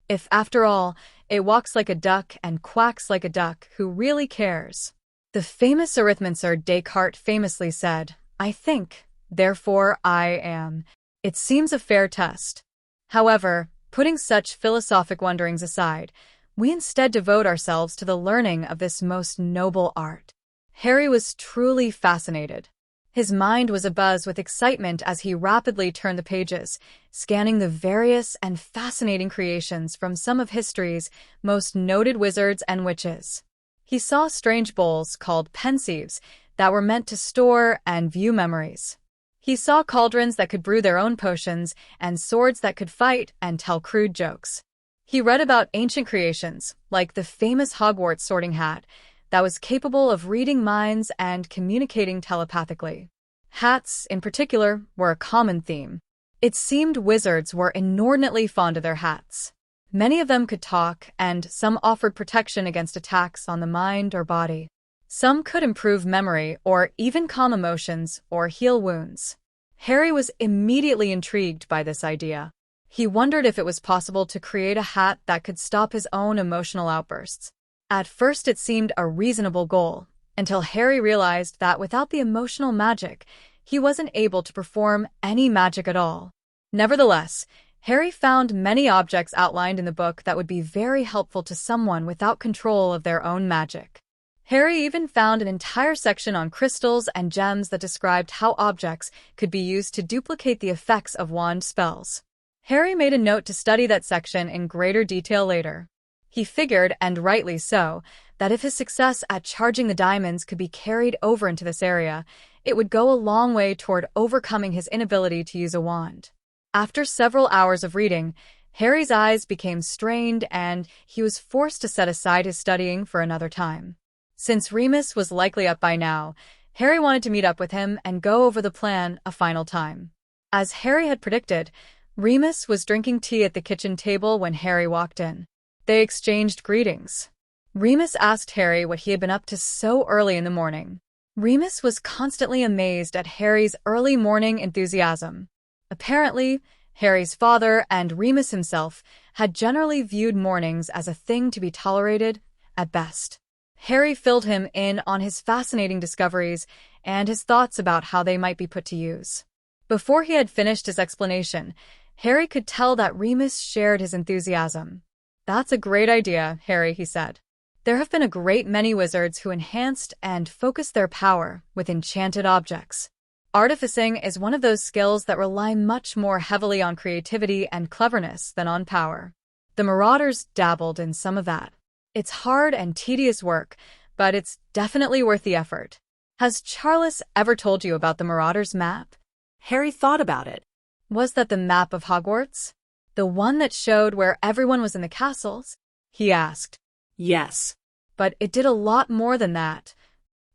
If, after all, it walks like a duck and quacks like a duck, who really cares? The famous arithmancer Descartes famously said, I think, therefore I am. It seems a fair test. However, putting such philosophic wonderings aside, we instead devote ourselves to the learning of this most noble art. Harry was truly fascinated. His mind was abuzz with excitement as he rapidly turned the pages, scanning the various and fascinating creations from some of history's most noted wizards and witches. He saw strange bowls called pensieves that were meant to store and view memories. He saw cauldrons that could brew their own potions and swords that could fight and tell crude jokes. He read about ancient creations, like the famous Hogwarts sorting hat, that was capable of reading minds and communicating telepathically. Hats, in particular, were a common theme. It seemed wizards were inordinately fond of their hats. Many of them could talk, and some offered protection against attacks on the mind or body. Some could improve memory or even calm emotions or heal wounds. Harry was immediately intrigued by this idea. He wondered if it was possible to create a hat that could stop his own emotional outbursts. At first it seemed a reasonable goal, until Harry realized that without the emotional magic, he wasn't able to perform any magic at all. Nevertheless, Harry found many objects outlined in the book that would be very helpful to someone without control of their own magic. Harry even found an entire section on crystals and gems that described how objects could be used to duplicate the effects of wand spells. Harry made a note to study that section in greater detail later. He figured, and rightly so, that if his success at charging the diamonds could be carried over into this area, it would go a long way toward overcoming his inability to use a wand. After several hours of reading, Harry's eyes became strained and he was forced to set aside his studying for another time. Since Remus was likely up by now, Harry wanted to meet up with him and go over the plan a final time. As Harry had predicted, Remus was drinking tea at the kitchen table when Harry walked in. They exchanged greetings. Remus asked Harry what he had been up to so early in the morning. Remus was constantly amazed at Harry's early morning enthusiasm. Apparently, Harry's father and Remus himself had generally viewed mornings as a thing to be tolerated at best. Harry filled him in on his fascinating discoveries and his thoughts about how they might be put to use. Before he had finished his explanation, Harry could tell that Remus shared his enthusiasm. "That's a great idea, Harry," he said. "There have been a great many wizards who enhanced and focused their power with enchanted objects. Artificing is one of those skills that rely much more heavily on creativity and cleverness than on power. The Marauders dabbled in some of that. It's hard and tedious work, but it's definitely worth the effort." "Has Charles ever told you about the Marauders map?" Harry thought about it. "Was that the map of Hogwarts? The one that showed where everyone was in the castles?" he asked. "Yes." "But it did a lot more than that,"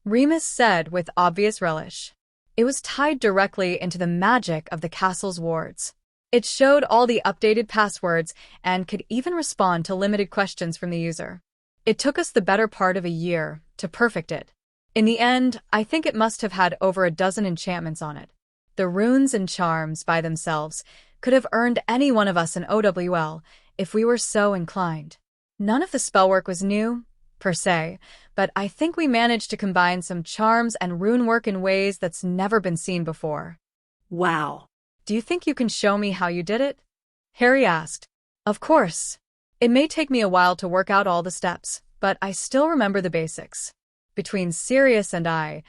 Remus said with obvious relish. "It was tied directly into the magic of the castle's wards. It showed all the updated passwords and could even respond to limited questions from the user. It took us the better part of a year to perfect it. In the end, I think it must have had over a dozen enchantments on it. The runes and charms by themselves could have earned any one of us an OWL if we were so inclined. None of the spellwork was new, per se, but I think we managed to combine some charms and rune work in ways that's never been seen before." "Wow." "Do you think you can show me how you did it?" Harry asked. "Of course. It may take me a while to work out all the steps, but I still remember the basics. Between Sirius and I,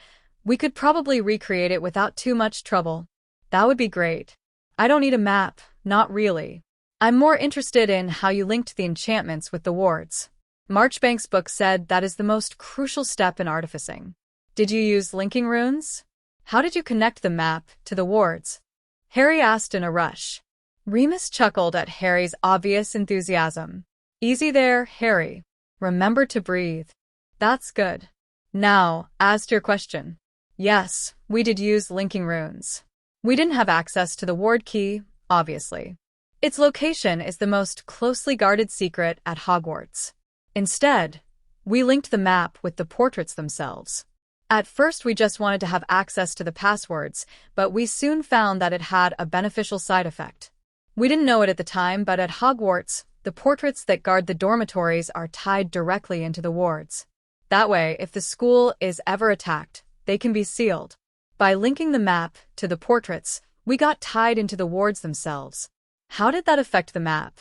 we could probably recreate it without too much trouble." "That would be great. I don't need a map, not really. I'm more interested in how you linked the enchantments with the wards. Marchbank's book said that is the most crucial step in artificing. Did you use linking runes? How did you connect the map to the wards?" Harry asked in a rush. Remus chuckled at Harry's obvious enthusiasm. "Easy there, Harry. Remember to breathe. That's good. Now, as to your question. Yes, we did use linking runes. We didn't have access to the ward key, obviously. Its location is the most closely guarded secret at Hogwarts. Instead, we linked the map with the portraits themselves. At first we just wanted to have access to the passwords, but we soon found that it had a beneficial side effect. We didn't know it at the time, but at Hogwarts, the portraits that guard the dormitories are tied directly into the wards. That way, if the school is ever attacked, they can be sealed. By linking the map to the portraits, we got tied into the wards themselves." "How did that affect the map?"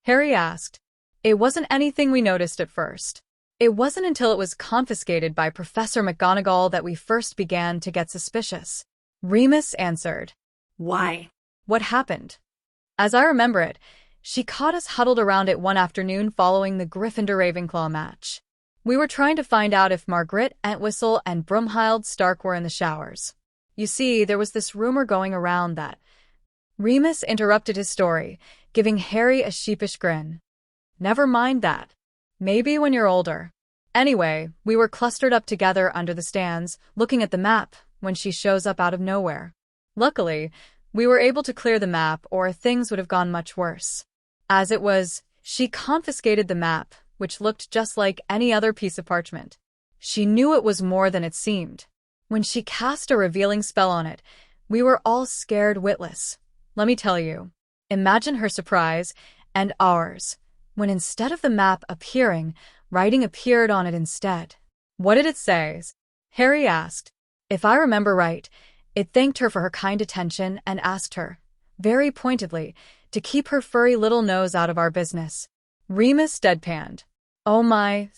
Harry asked. "It wasn't anything we noticed at first. It wasn't until it was confiscated by Professor McGonagall that we first began to get suspicious." Remus answered. "Why?" "What happened? As I remember it, she caught us huddled around it one afternoon following the Gryffindor-Ravenclaw match. We were trying to find out if Margaret, Entwistle, and Broomhild Stark were in the showers. You see, there was this rumor going around that—" Remus interrupted his story, giving Harry a sheepish grin. "Never mind that. Maybe when you're older. Anyway, we were clustered up together under the stands, looking at the map, when she shows up out of nowhere. Luckily, we were able to clear the map or things would have gone much worse. As it was, she confiscated the map, which looked just like any other piece of parchment. She knew it was more than it seemed. When she cast a revealing spell on it, we were all scared witless. Let me tell you. Imagine her surprise, and ours, when instead of the map appearing, writing appeared on it instead." "What did it say?" Harry asked. "If I remember right, it thanked her for her kind attention and asked her, very pointedly, to keep her furry little nose out of our business." Remus deadpanned. "Oh my."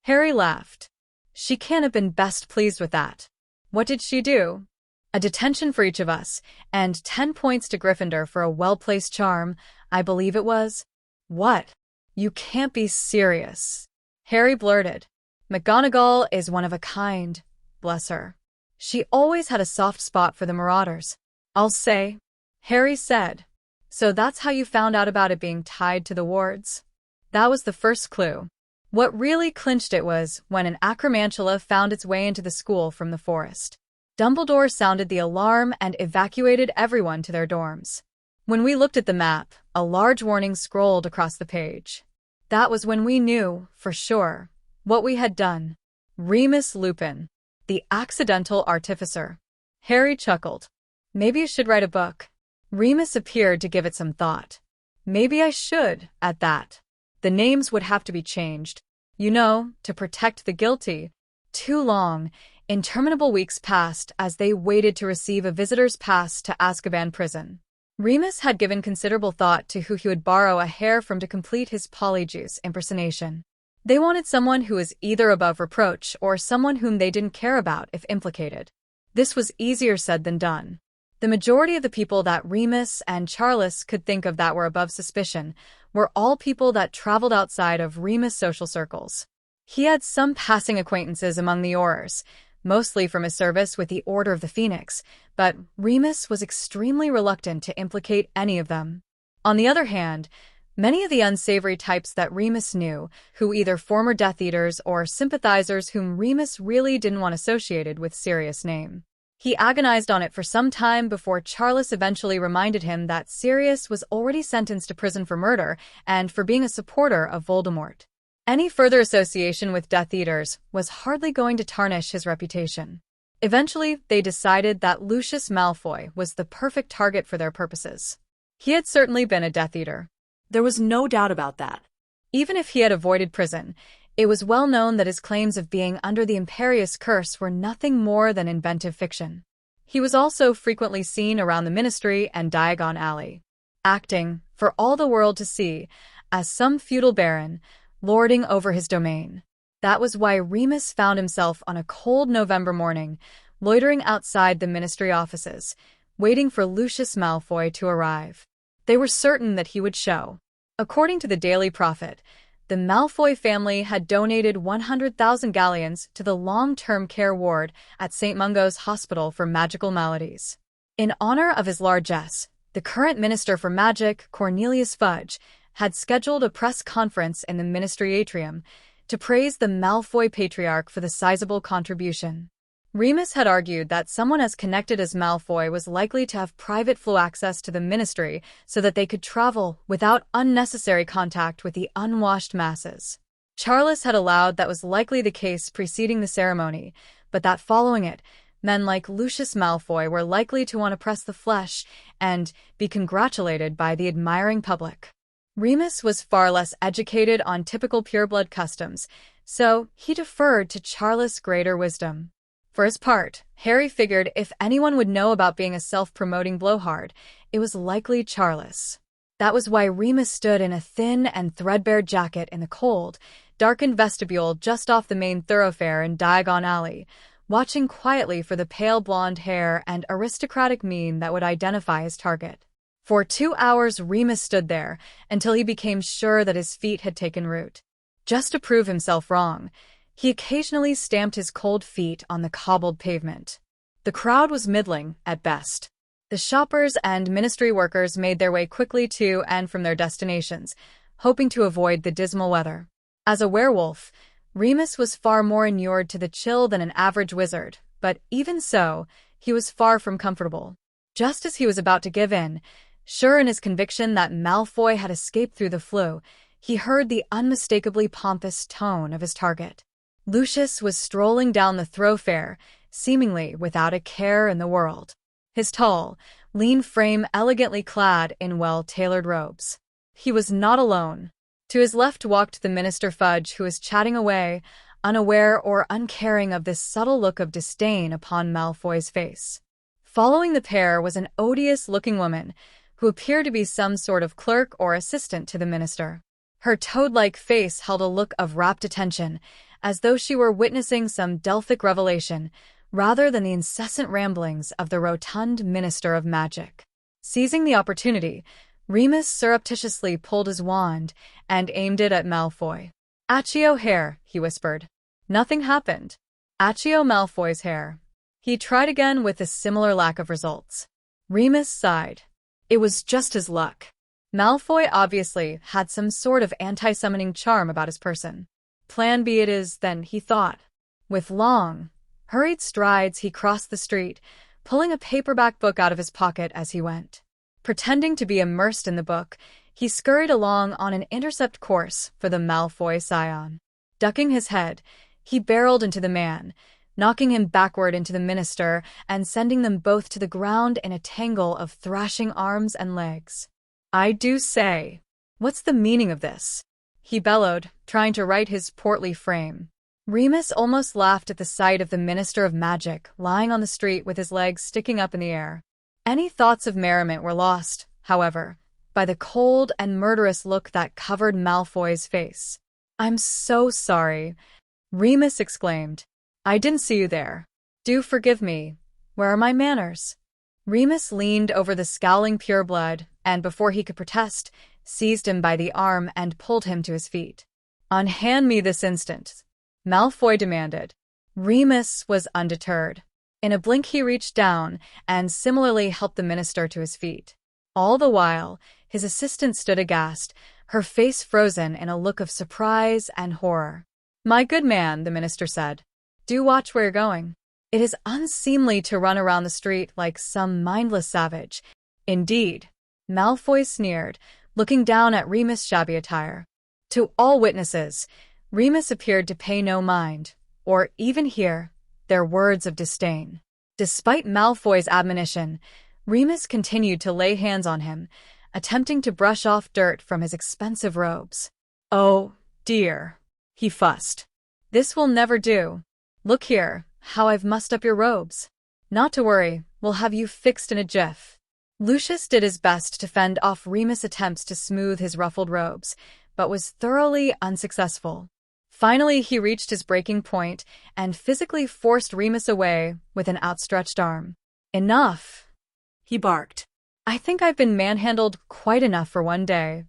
Harry laughed. "She can't have been best pleased with that. What did she do?" "A detention for each of us, and 10 points to Gryffindor for a well-placed charm, I believe it was." "What? You can't be serious," Harry blurted. "McGonagall is one of a kind, bless her. She always had a soft spot for the Marauders, I'll say," Harry said. "So that's how you found out about it being tied to the wards?" That was the first clue. What really clinched it was when an acromantula found its way into the school from the forest. Dumbledore sounded the alarm and evacuated everyone to their dorms. When we looked at the map, a large warning scrolled across the page. That was when we knew, for sure, what we had done. Remus Lupin, the accidental artificer. Harry chuckled. "Maybe you should write a book." Remus appeared to give it some thought. "Maybe I should, at that. The names would have to be changed. You know, to protect the guilty." Too long, interminable weeks passed as they waited to receive a visitor's pass to Azkaban prison. Remus had given considerable thought to who he would borrow a hair from to complete his Polyjuice impersonation. They wanted someone who was either above reproach or someone whom they didn't care about if implicated. This was easier said than done. The majority of the people that Remus and Charles could think of that were above suspicion were all people that traveled outside of Remus' social circles. He had some passing acquaintances among the Aurors, mostly from his service with the Order of the Phoenix, but Remus was extremely reluctant to implicate any of them. On the other hand, many of the unsavory types that Remus knew, who either former Death Eaters or sympathizers whom Remus really didn't want associated with Sirius' name. He agonized on it for some time before Charles eventually reminded him that Sirius was already sentenced to prison for murder and for being a supporter of Voldemort. Any further association with Death Eaters was hardly going to tarnish his reputation. Eventually, they decided that Lucius Malfoy was the perfect target for their purposes. He had certainly been a Death Eater. There was no doubt about that. Even if he had avoided prison, it was well known that his claims of being under the Imperious Curse were nothing more than inventive fiction. He was also frequently seen around the Ministry and Diagon Alley, acting, for all the world to see, as some feudal baron, lording over his domain. That was why Remus found himself on a cold November morning, loitering outside the Ministry offices, waiting for Lucius Malfoy to arrive. They were certain that he would show. According to the Daily Prophet, the Malfoy family had donated 100,000 galleons to the long-term care ward at St. Mungo's Hospital for Magical Maladies. In honor of his largesse, the current Minister for Magic, Cornelius Fudge, had scheduled a press conference in the Ministry atrium to praise the Malfoy Patriarch for the sizable contribution. Remus had argued that someone as connected as Malfoy was likely to have private flow access to the Ministry so that they could travel without unnecessary contact with the unwashed masses. Charles had allowed that was likely the case preceding the ceremony, but that following it, men like Lucius Malfoy were likely to want to press the flesh and be congratulated by the admiring public. Remus was far less educated on typical pureblood customs, so he deferred to Charles' greater wisdom. For his part, Harry figured if anyone would know about being a self-promoting blowhard, it was likely Charles. That was why Remus stood in a thin and threadbare jacket in the cold, darkened vestibule just off the main thoroughfare in Diagon Alley, watching quietly for the pale blonde hair and aristocratic mien that would identify his target. For 2 hours Remus stood there until he became sure that his feet had taken root. Just to prove himself wrong, he occasionally stamped his cold feet on the cobbled pavement. The crowd was middling, at best. The shoppers and Ministry workers made their way quickly to and from their destinations, hoping to avoid the dismal weather. As a werewolf, Remus was far more inured to the chill than an average wizard, but even so, he was far from comfortable. Just as he was about to give in, sure in his conviction that Malfoy had escaped through the flue, he heard the unmistakably pompous tone of his target. Lucius was strolling down the thoroughfare, seemingly without a care in the world. His tall, lean frame elegantly clad in well-tailored robes. He was not alone. To his left walked the Minister Fudge, who was chatting away, unaware or uncaring of this subtle look of disdain upon Malfoy's face. Following the pair was an odious-looking woman, who appeared to be some sort of clerk or assistant to the minister. Her toad-like face held a look of rapt attention, as though she were witnessing some Delphic revelation, rather than the incessant ramblings of the rotund Minister of Magic. Seizing the opportunity, Remus surreptitiously pulled his wand and aimed it at Malfoy. "Accio hair," he whispered. Nothing happened. Accio Malfoy's hair. He tried again with a similar lack of results. Remus sighed. It was just his luck. Malfoy obviously had some sort of anti-summoning charm about his person. Plan B it is, then, he thought. With long, hurried strides he crossed the street, pulling a paperback book out of his pocket as he went. Pretending to be immersed in the book, he scurried along on an intercept course for the Malfoy scion. Ducking his head, he barreled into the man, knocking him backward into the minister and sending them both to the ground in a tangle of thrashing arms and legs. "I do say, what's the meaning of this?" he bellowed, trying to right his portly frame. Remus almost laughed at the sight of the Minister of Magic lying on the street with his legs sticking up in the air. Any thoughts of merriment were lost, however, by the cold and murderous look that covered Malfoy's face. "I'm so sorry," Remus exclaimed. "I didn't see you there. Do forgive me. Where are my manners?" Remus leaned over the scowling pureblood and, before he could protest, seized him by the arm and pulled him to his feet. "Unhand me this instant," Malfoy demanded. Remus was undeterred. In a blink he reached down and similarly helped the minister to his feet. All the while, his assistant stood aghast, her face frozen in a look of surprise and horror. "My good man," the minister said, "do watch where you're going. It is unseemly to run around the street like some mindless savage." "Indeed," Malfoy sneered, looking down at Remus' shabby attire. To all witnesses, Remus appeared to pay no mind, or even hear, their words of disdain. Despite Malfoy's admonition, Remus continued to lay hands on him, attempting to brush off dirt from his expensive robes. "Oh, dear," he fussed. "This will never do. Look here, how I've mussed up your robes. Not to worry, we'll have you fixed in a jiff." Lucius did his best to fend off Remus' attempts to smooth his ruffled robes, but was thoroughly unsuccessful. Finally, he reached his breaking point and physically forced Remus away with an outstretched arm. "Enough," he barked. "I think I've been manhandled quite enough for one day."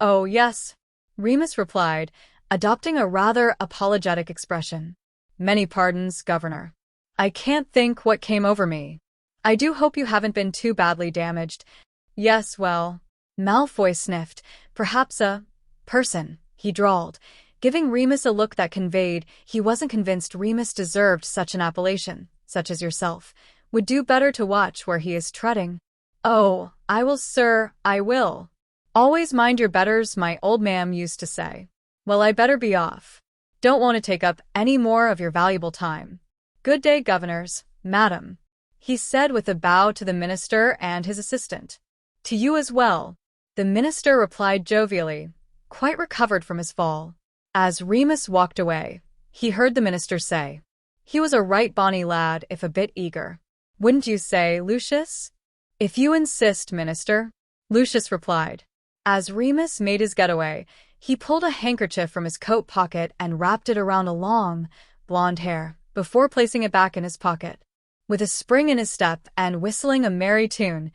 "Oh, yes," Remus replied, adopting a rather apologetic expression. "Many pardons, Governor. I can't think what came over me. I do hope you haven't been too badly damaged." "Yes, well," Malfoy sniffed. "Perhaps a person," he drawled, giving Remus a look that conveyed he wasn't convinced Remus deserved such an appellation, such as yourself, would do better to watch where he is treading. "Oh, I will, sir, I will. Always mind your betters, my old ma'am used to say. Well, I better be off. Don't want to take up any more of your valuable time. Good day, governors, madam," he said with a bow to the minister and his assistant. "To you as well," the minister replied jovially, quite recovered from his fall. As Remus walked away, he heard the minister say, "He was a right bonny lad, if a bit eager. Wouldn't you say, Lucius?" "If you insist, minister," Lucius replied. As Remus made his getaway, he pulled a handkerchief from his coat pocket and wrapped it around a long, blonde hair, before placing it back in his pocket. With a spring in his step and whistling a merry tune,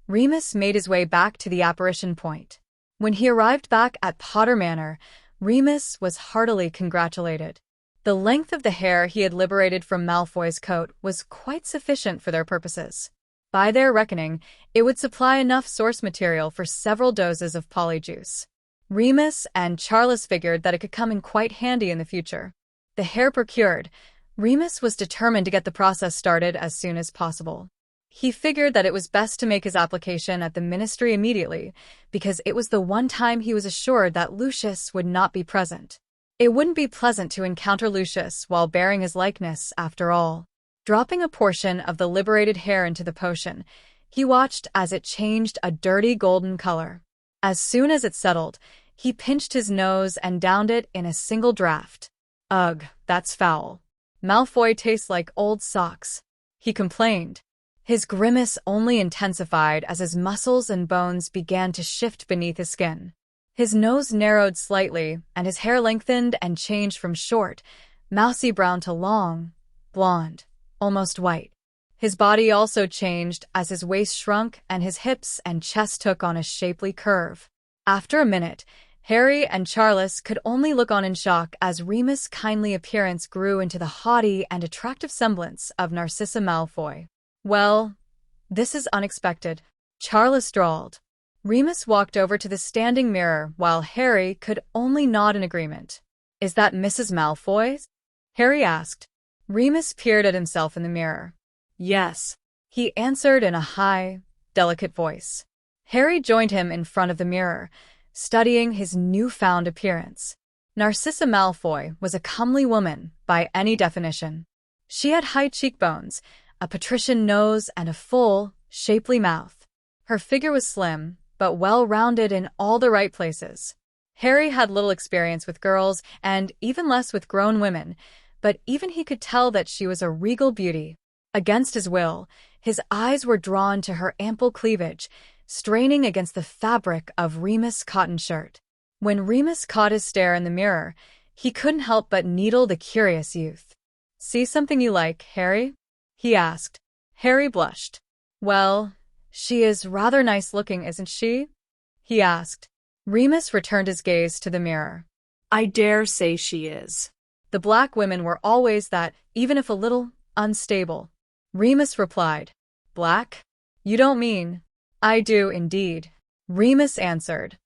Remus made his way back to the apparition point. When he arrived back at Potter Manor, Remus was heartily congratulated. The length of the hair he had liberated from Malfoy's coat was quite sufficient for their purposes. By their reckoning, it would supply enough source material for several doses of polyjuice. Remus and Charles figured that it could come in quite handy in the future. The hair procured, Remus was determined to get the process started as soon as possible. He figured that it was best to make his application at the ministry immediately, because it was the one time he was assured that Lucius would not be present. It wouldn't be pleasant to encounter Lucius while bearing his likeness, after all. Dropping a portion of the liberated hair into the potion, he watched as it changed a dirty golden color. As soon as it settled, he pinched his nose and downed it in a single draught. "Ugh, that's foul. Malfoy tastes like old socks," he complained. His grimace only intensified as his muscles and bones began to shift beneath his skin. His nose narrowed slightly, and his hair lengthened and changed from short, mousy brown to long, blonde, almost white. His body also changed as his waist shrunk and his hips and chest took on a shapely curve. After a minute, Harry and Charles could only look on in shock as Remus' kindly appearance grew into the haughty and attractive semblance of Narcissa Malfoy. "Well, this is unexpected," Charles drawled. Remus walked over to the standing mirror while Harry could only nod in agreement. "Is that Mrs. Malfoy?" Harry asked. Remus peered at himself in the mirror. "Yes," he answered in a high, delicate voice. Harry joined him in front of the mirror, studying his newfound appearance. Narcissa Malfoy was a comely woman by any definition. She had high cheekbones, a patrician nose, and a full, shapely mouth. Her figure was slim, but well-rounded in all the right places. Harry had little experience with girls and even less with grown women, but even he could tell that she was a regal beauty. Against his will, his eyes were drawn to her ample cleavage, straining against the fabric of Remus' cotton shirt. When Remus caught his stare in the mirror, he couldn't help but needle the curious youth. "See something you like, Harry?" he asked. Harry blushed. "Well, she is rather nice looking, isn't she?" he asked. Remus returned his gaze to the mirror. "I dare say she is." The black women were always that, even if a little unstable. Remus replied. "Black? You don't mean—" "I do indeed," Remus answered.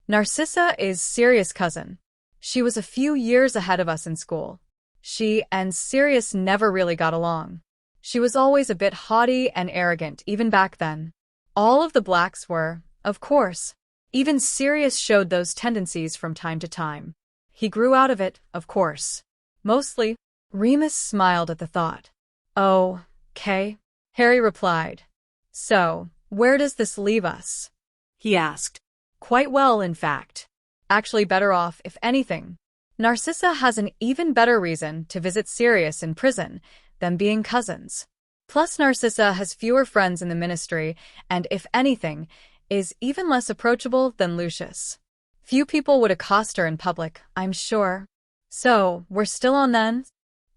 "Narcissa is Sirius' cousin. She was a few years ahead of us in school. She and Sirius never really got along. She was always a bit haughty and arrogant, even back then. All of the blacks were, of course. Even Sirius showed those tendencies from time to time. He grew out of it, of course. Mostly." Remus smiled at the thought. "Oh, okay," Harry replied. "So, where does this leave us?" he asked. "Quite well, in fact. Actually better off, if anything. Narcissa has an even better reason to visit Sirius in prison than being cousins. Plus Narcissa has fewer friends in the ministry and, if anything, is even less approachable than Lucius. Few people would accost her in public, I'm sure. So, we're still on then?"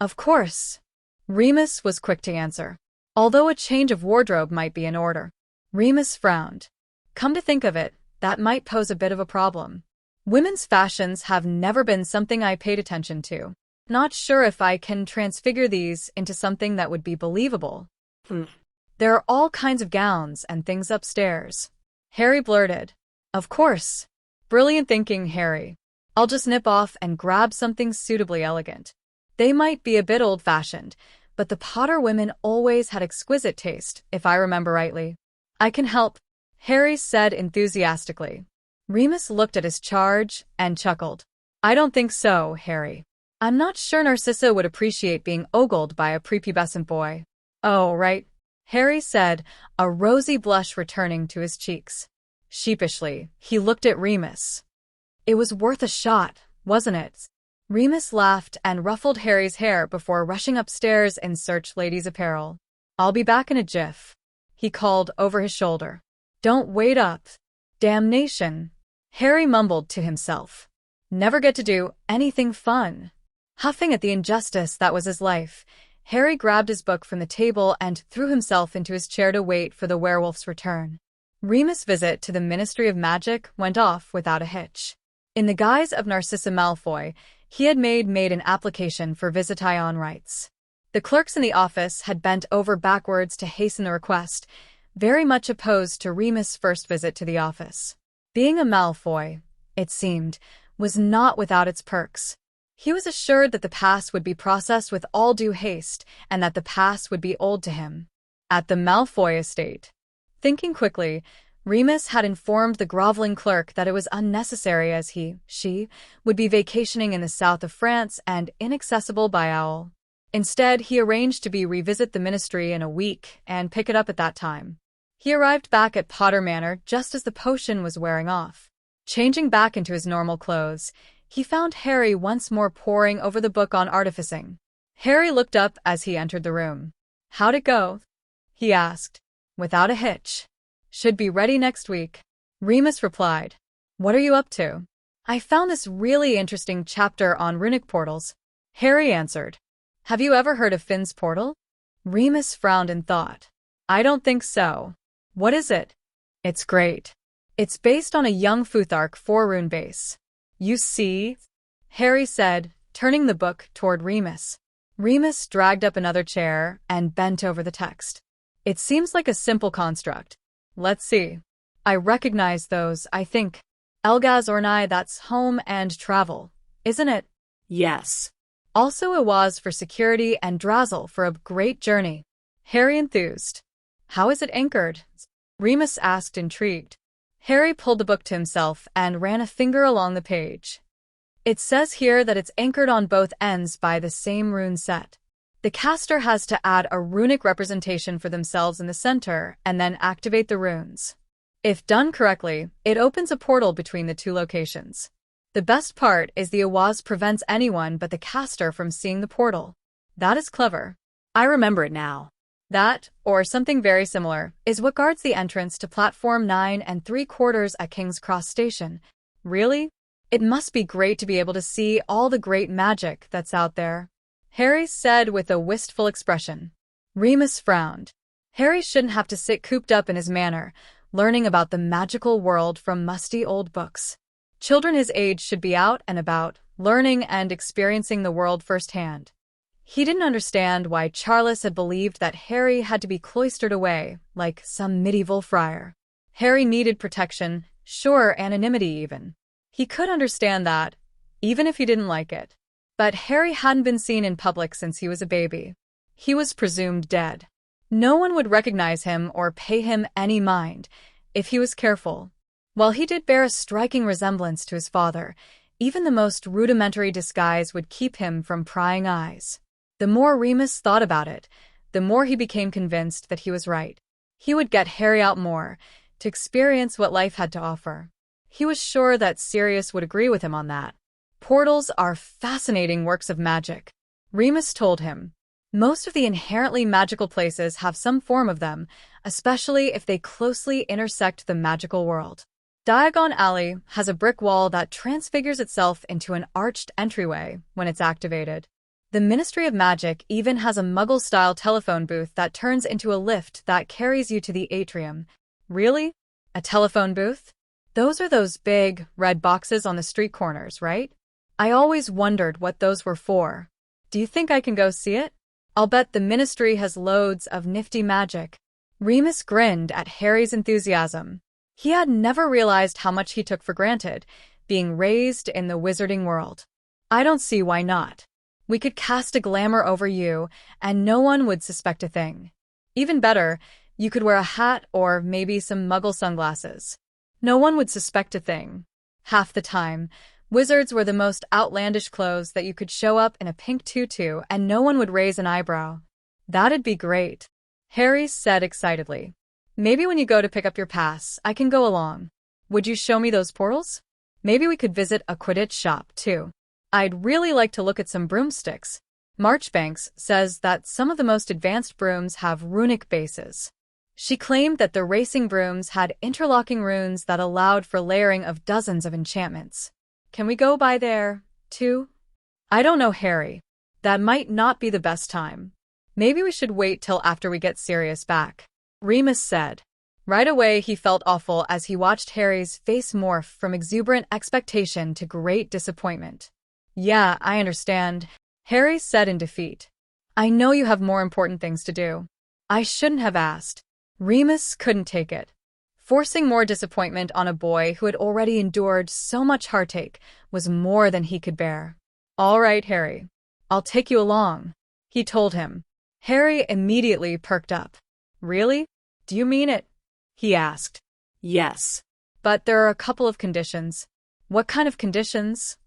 "Of course." Remus was quick to answer. Although a change of wardrobe might be in order. Remus frowned. "Come to think of it, that might pose a bit of a problem. Women's fashions have never been something I paid attention to. Not sure if I can transfigure these into something that would be believable." "There are all kinds of gowns and things upstairs," Harry blurted. "Of course. Brilliant thinking, Harry. I'll just nip off and grab something suitably elegant. They might be a bit old-fashioned, but the Potter women always had exquisite taste, if I remember rightly." "I can help," Harry said enthusiastically. Remus looked at his charge and chuckled. "I don't think so, Harry. I'm not sure Narcissa would appreciate being ogled by a prepubescent boy." "Oh, right," Harry said, a rosy blush returning to his cheeks. Sheepishly, he looked at Remus. "It was worth a shot, wasn't it?" Remus laughed and ruffled Harry's hair before rushing upstairs in search ladies' apparel. "I'll be back in a jiff," he called over his shoulder. "Don't wait up." "Damnation," Harry mumbled to himself. "Never get to do anything fun." Huffing at the injustice that was his life, Harry grabbed his book from the table and threw himself into his chair to wait for the werewolf's return. Remus' visit to the Ministry of Magic went off without a hitch. In the guise of Narcissa Malfoy, he had made an application for Visitation rights. The clerks in the office had bent over backwards to hasten the request, very much opposed to Remus' first visit to the office. Being a Malfoy, it seemed, was not without its perks. He was assured that the pass would be processed with all due haste and that the pass would be owed to him. At the Malfoy estate. Thinking quickly, Remus had informed the groveling clerk that it was unnecessary as she would be vacationing in the south of France and inaccessible by owl. Instead, he arranged to revisit the ministry in a week and pick it up at that time. He arrived back at Potter Manor just as the potion was wearing off. Changing back into his normal clothes, he found Harry once more poring over the book on artificing. Harry looked up as he entered the room. "How'd it go?" he asked. "Without a hitch. Should be ready next week," Remus replied. "What are you up to?" "I found this really interesting chapter on runic portals," Harry answered. "Have you ever heard of Finn's portal?" Remus frowned in thought. "I don't think so. What is it?" "It's great. It's based on a young Futhark 4-rune base." "You see?" Harry said, turning the book toward Remus. Remus dragged up another chair and bent over the text. "It seems like a simple construct. Let's see. I recognize those, I think. Elgaz Ornai, that's home and travel, isn't it?" "Yes." "Also Iwaz for security and Drazzle for a great journey." Harry enthused. "How is it anchored?" Remus asked, intrigued. Harry pulled the book to himself and ran a finger along the page. "It says here that it's anchored on both ends by the same rune set. The caster has to add a runic representation for themselves in the center and then activate the runes. If done correctly, it opens a portal between the two locations. The best part is the Iwaz prevents anyone but the caster from seeing the portal. That is clever." "I remember it now." That, or something very similar, is what guards the entrance to platform 9 3/4 at King's Cross Station. Really? It must be great to be able to see all the great magic that's out there, Harry said with a wistful expression. Remus frowned. Harry shouldn't have to sit cooped up in his manor, learning about the magical world from musty old books. Children his age should be out and about, learning and experiencing the world firsthand. He didn't understand why Charles had believed that Harry had to be cloistered away, like some medieval friar. Harry needed protection, sure, anonymity even. He could understand that, even if he didn't like it. But Harry hadn't been seen in public since he was a baby. He was presumed dead. No one would recognize him or pay him any mind, if he was careful. While he did bear a striking resemblance to his father, even the most rudimentary disguise would keep him from prying eyes. The more Remus thought about it, the more he became convinced that he was right. He would get Harry out more, to experience what life had to offer. He was sure that Sirius would agree with him on that. Portals are fascinating works of magic, Remus told him. Most of the inherently magical places have some form of them, especially if they closely intersect the magical world. Diagon Alley has a brick wall that transfigures itself into an arched entryway when it's activated. The Ministry of Magic even has a Muggle-style telephone booth that turns into a lift that carries you to the atrium. Really? A telephone booth? Those are those big, red boxes on the street corners, right? I always wondered what those were for. Do you think I can go see it? I'll bet the Ministry has loads of nifty magic. Remus grinned at Harry's enthusiasm. He had never realized how much he took for granted, being raised in the wizarding world. I don't see why not. We could cast a glamour over you, and no one would suspect a thing. Even better, you could wear a hat or maybe some Muggle sunglasses. No one would suspect a thing. Half the time, wizards were the most outlandish clothes that you could show up in a pink tutu and no one would raise an eyebrow. That'd be great, Harry said excitedly. Maybe when you go to pick up your pass, I can go along. Would you show me those portals? Maybe we could visit a Quidditch shop, too. I'd really like to look at some broomsticks. Marchbanks says that some of the most advanced brooms have runic bases. She claimed that the racing brooms had interlocking runes that allowed for layering of dozens of enchantments. Can we go by there, too? I don't know, Harry. That might not be the best time. Maybe we should wait till after we get Sirius back, Remus said. Right away he felt awful as he watched Harry's face morph from exuberant expectation to great disappointment. Yeah, I understand, Harry said in defeat. I know you have more important things to do. I shouldn't have asked. Remus couldn't take it. Forcing more disappointment on a boy who had already endured so much heartache was more than he could bear. All right, Harry. I'll take you along, he told him. Harry immediately perked up. Really? Do you mean it? He asked. Yes. But there are a couple of conditions. What kind of conditions?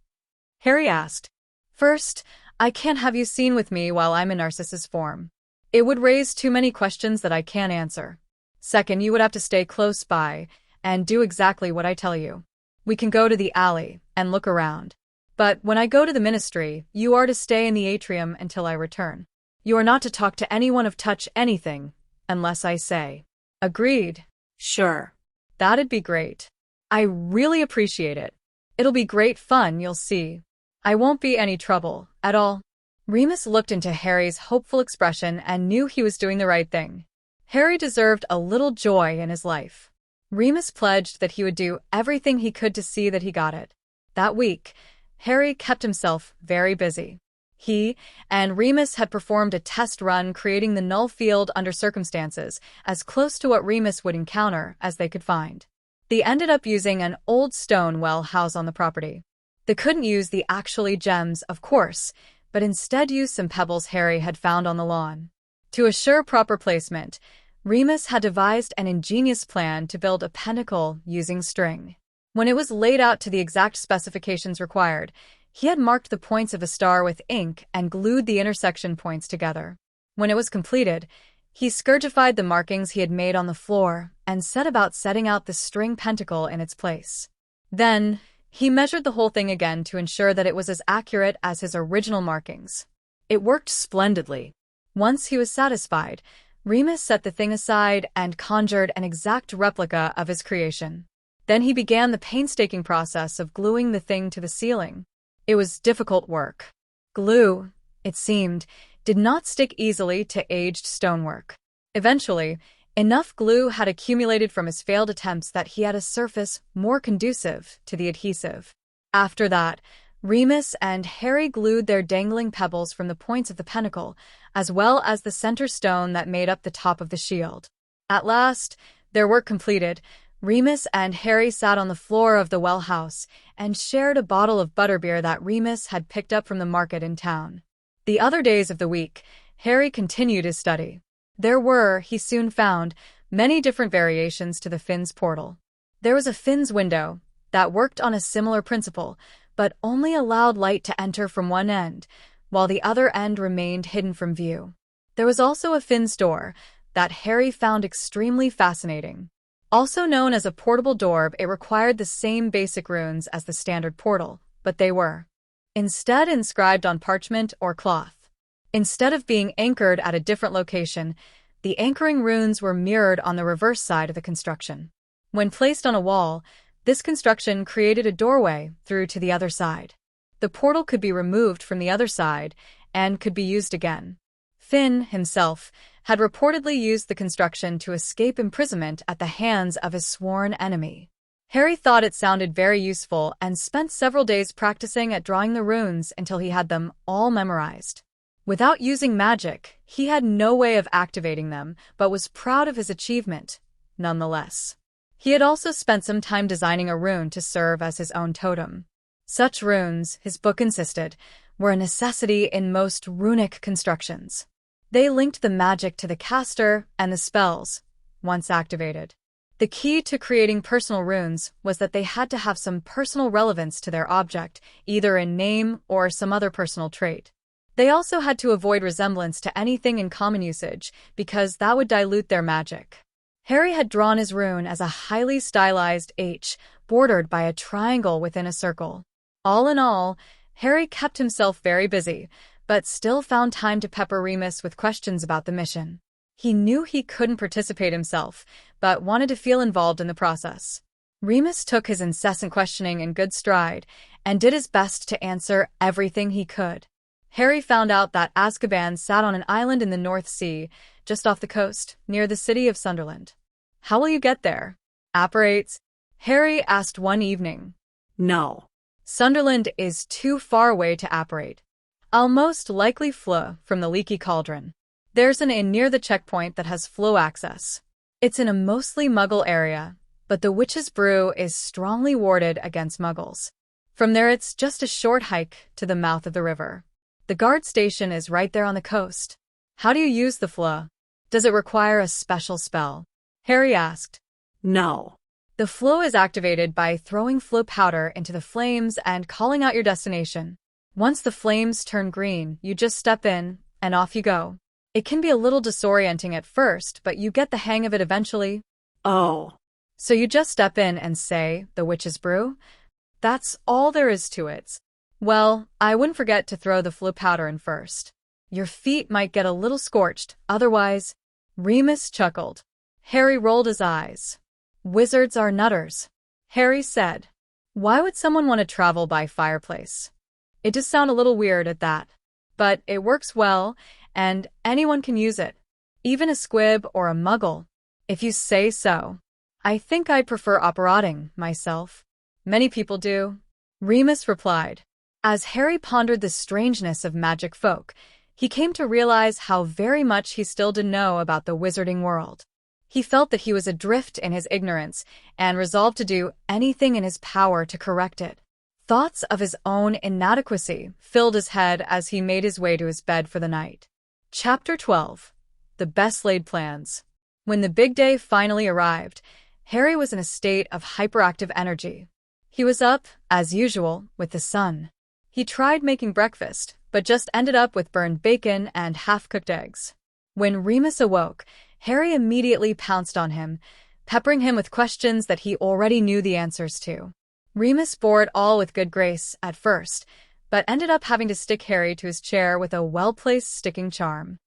Harry asked. First, I can't have you seen with me while I'm in Narcissus form. It would raise too many questions that I can't answer. Second, you would have to stay close by and do exactly what I tell you. We can go to the alley and look around. But when I go to the Ministry, you are to stay in the atrium until I return. You are not to talk to anyone of touch anything, unless I say. Agreed. Sure. That'd be great. I really appreciate it. It'll be great fun, you'll see. I won't be any trouble, at all. Remus looked into Harry's hopeful expression and knew he was doing the right thing. Harry deserved a little joy in his life. Remus pledged that he would do everything he could to see that he got it. That week, Harry kept himself very busy. He and Remus had performed a test run creating the Null field under circumstances as close to what Remus would encounter as they could find. They ended up using an old stone well house on the property. They couldn't use the actually gems, of course, but instead used some pebbles Harry had found on the lawn. To assure proper placement, Remus had devised an ingenious plan to build a pentacle using string. When it was laid out to the exact specifications required, he had marked the points of a star with ink and glued the intersection points together. When it was completed, he scourgified the markings he had made on the floor and set about setting out the string pentacle in its place. Then, he measured the whole thing again to ensure that it was as accurate as his original markings. It worked splendidly. Once he was satisfied, Remus set the thing aside and conjured an exact replica of his creation. Then he began the painstaking process of gluing the thing to the ceiling. It was difficult work. Glue, it seemed, did not stick easily to aged stonework. Eventually, enough glue had accumulated from his failed attempts that he had a surface more conducive to the adhesive. After that, Remus and Harry glued their dangling pebbles from the points of the pentacle, as well as the center stone that made up the top of the shield. At last, their work completed, Remus and Harry sat on the floor of the well house and shared a bottle of butterbeer that Remus had picked up from the market in town. The other days of the week, Harry continued his study. There were, he soon found, many different variations to the Finn's portal. There was a Finn's window that worked on a similar principle, but only allowed light to enter from one end, while the other end remained hidden from view. There was also a Finn's door that Harry found extremely fascinating. Also known as a portable door, it required the same basic runes as the standard portal, but they were instead inscribed on parchment or cloth. Instead of being anchored at a different location, the anchoring runes were mirrored on the reverse side of the construction. When placed on a wall, this construction created a doorway through to the other side. The portal could be removed from the other side and could be used again. Finn, himself, had reportedly used the construction to escape imprisonment at the hands of his sworn enemy. Harry thought it sounded very useful and spent several days practicing at drawing the runes until he had them all memorized. Without using magic, he had no way of activating them, but was proud of his achievement, nonetheless. He had also spent some time designing a rune to serve as his own totem. Such runes, his book insisted, were a necessity in most runic constructions. They linked the magic to the caster and the spells, once activated. The key to creating personal runes was that they had to have some personal relevance to their object, either in name or some other personal trait. They also had to avoid resemblance to anything in common usage, because that would dilute their magic. Harry had drawn his rune as a highly stylized H, bordered by a triangle within a circle. All in all, Harry kept himself very busy, but still found time to pepper Remus with questions about the mission. He knew he couldn't participate himself, but wanted to feel involved in the process. Remus took his incessant questioning in good stride, and did his best to answer everything he could. Harry found out that Azkaban sat on an island in the North Sea, just off the coast, near the city of Sunderland. "How will you get there?" "Apparates?" Harry asked one evening. "No. Sunderland is too far away to apparate. I'll most likely flow from the Leaky Cauldron. There's an inn near the checkpoint that has flow access. It's in a mostly Muggle area, but the Witch's Brew is strongly warded against Muggles. From there it's just a short hike to the mouth of the river. The guard station is right there on the coast." "How do you use the flow? Does it require a special spell?" Harry asked. "No. The flow is activated by throwing flow powder into the flames and calling out your destination. Once the flames turn green, you just step in, and off you go. It can be a little disorienting at first, but you get the hang of it eventually." "Oh. So you just step in and say, 'The Witch's Brew'? That's all there is to it. Well, I wouldn't forget to throw the flow powder in first. Your feet might get a little scorched, otherwise." Remus chuckled. Harry rolled his eyes. "Wizards are nutters," Harry said. "Why would someone want to travel by fireplace? It does sound a little weird at that. But it works well, and anyone can use it. Even a squib or a muggle, if you say so. I think I'd prefer operating, myself." "Many people do," Remus replied. As Harry pondered the strangeness of magic folk, he came to realize how very much he still didn't know about the wizarding world. He felt that he was adrift in his ignorance and resolved to do anything in his power to correct it. Thoughts of his own inadequacy filled his head as he made his way to his bed for the night. Chapter 12. The Best Laid Plans. When the big day finally arrived, Harry was in a state of hyperactive energy. He was up, as usual, with the sun. He tried making breakfast, but just ended up with burned bacon and half-cooked eggs. When Remus awoke, Harry immediately pounced on him, peppering him with questions that he already knew the answers to. Remus bore it all with good grace at first, but ended up having to stick Harry to his chair with a well-placed sticking charm.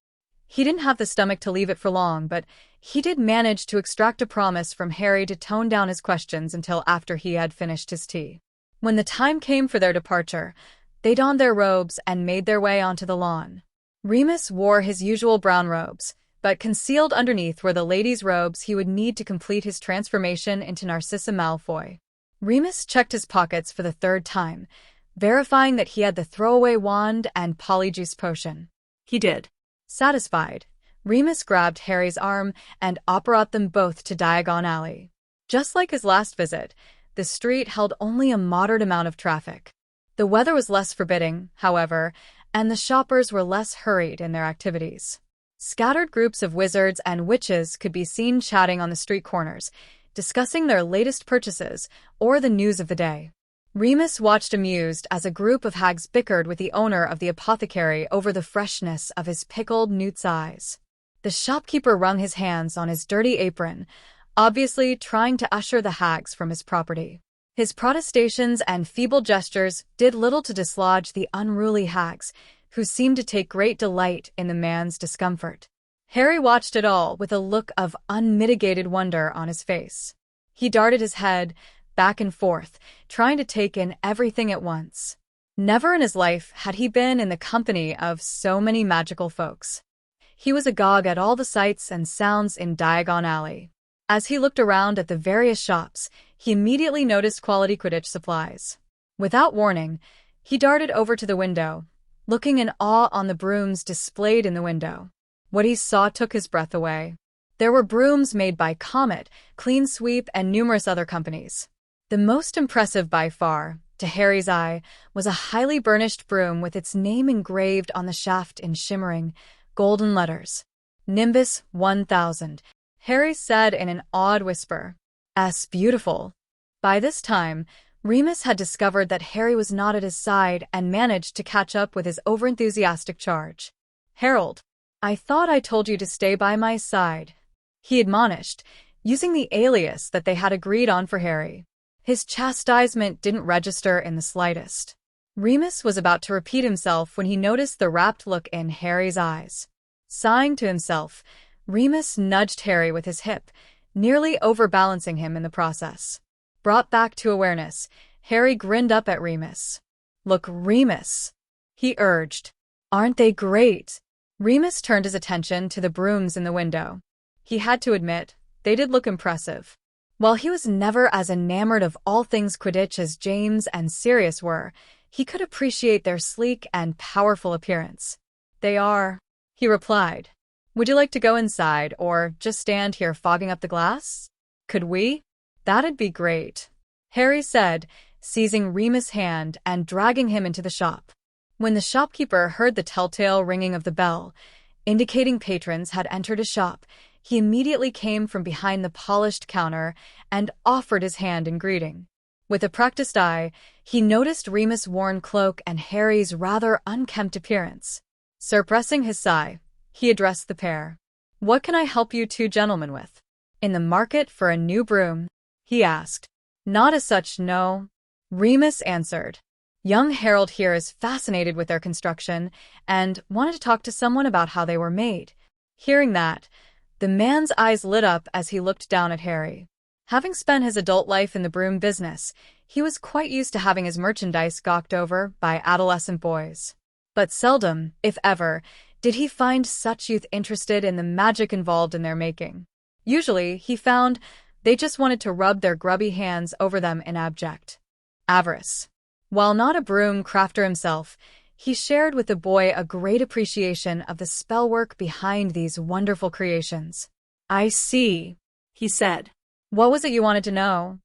He didn't have the stomach to leave it for long, but he did manage to extract a promise from Harry to tone down his questions until after he had finished his tea. When the time came for their departure, they donned their robes and made their way onto the lawn. Remus wore his usual brown robes, but concealed underneath were the ladies' robes he would need to complete his transformation into Narcissa Malfoy. Remus checked his pockets for the third time, verifying that he had the throwaway wand and polyjuice potion. He did. Satisfied, Remus grabbed Harry's arm and brought them both to Diagon Alley. Just like his last visit, the street held only a moderate amount of traffic. The weather was less forbidding, however, and the shoppers were less hurried in their activities. Scattered groups of wizards and witches could be seen chatting on the street corners, discussing their latest purchases or the news of the day. Remus watched amused as a group of hags bickered with the owner of the apothecary over the freshness of his pickled newt's eyes. The shopkeeper wrung his hands on his dirty apron, obviously trying to usher the hags from his property. His protestations and feeble gestures did little to dislodge the unruly hags, who seemed to take great delight in the man's discomfort. Harry watched it all with a look of unmitigated wonder on his face. He darted his head back and forth, trying to take in everything at once. Never in his life had he been in the company of so many magical folks. He was agog at all the sights and sounds in Diagon Alley. As he looked around at the various shops, he immediately noticed quality Quidditch supplies. Without warning, he darted over to the window, looking in awe on the brooms displayed in the window. What he saw took his breath away. There were brooms made by Comet, Clean Sweep, and numerous other companies. The most impressive by far, to Harry's eye, was a highly burnished broom with its name engraved on the shaft in shimmering, golden letters. Nimbus 1000, Harry said in an awed whisper. "'S beautiful." By this time, Remus had discovered that Harry was not at his side and managed to catch up with his overenthusiastic charge. "Harold, I thought I told you to stay by my side," he admonished, using the alias that they had agreed on for Harry. His chastisement didn't register in the slightest. Remus was about to repeat himself when he noticed the rapt look in Harry's eyes. Sighing to himself, Remus nudged Harry with his hip, nearly overbalancing him in the process. Brought back to awareness, Harry grinned up at Remus. "Look, Remus," he urged. "Aren't they great?" Remus turned his attention to the brooms in the window. He had to admit, they did look impressive. While he was never as enamored of all things Quidditch as James and Sirius were, he could appreciate their sleek and powerful appearance. "They are," he replied. "Would you like to go inside or just stand here fogging up the glass? Could we?" "That'd be great," Harry said, seizing Remus' hand and dragging him into the shop. When the shopkeeper heard the telltale ringing of the bell, indicating patrons had entered his shop, he immediately came from behind the polished counter and offered his hand in greeting. With a practiced eye, he noticed Remus' worn cloak and Harry's rather unkempt appearance. Suppressing his sigh, he addressed the pair. "What can I help you two gentlemen with? In the market for a new broom?" he asked. "Not as such, no," Remus answered. "Young Harold here is fascinated with their construction and wanted to talk to someone about how they were made." Hearing that, the man's eyes lit up as he looked down at Harry. Having spent his adult life in the broom business, he was quite used to having his merchandise gawked over by adolescent boys. But seldom, if ever, did he find such youth interested in the magic involved in their making. Usually, he found they just wanted to rub their grubby hands over them in abject avarice. While not a broom crafter himself, he shared with the boy a great appreciation of the spellwork behind these wonderful creations. "I see," he said. "What was it you wanted to know?"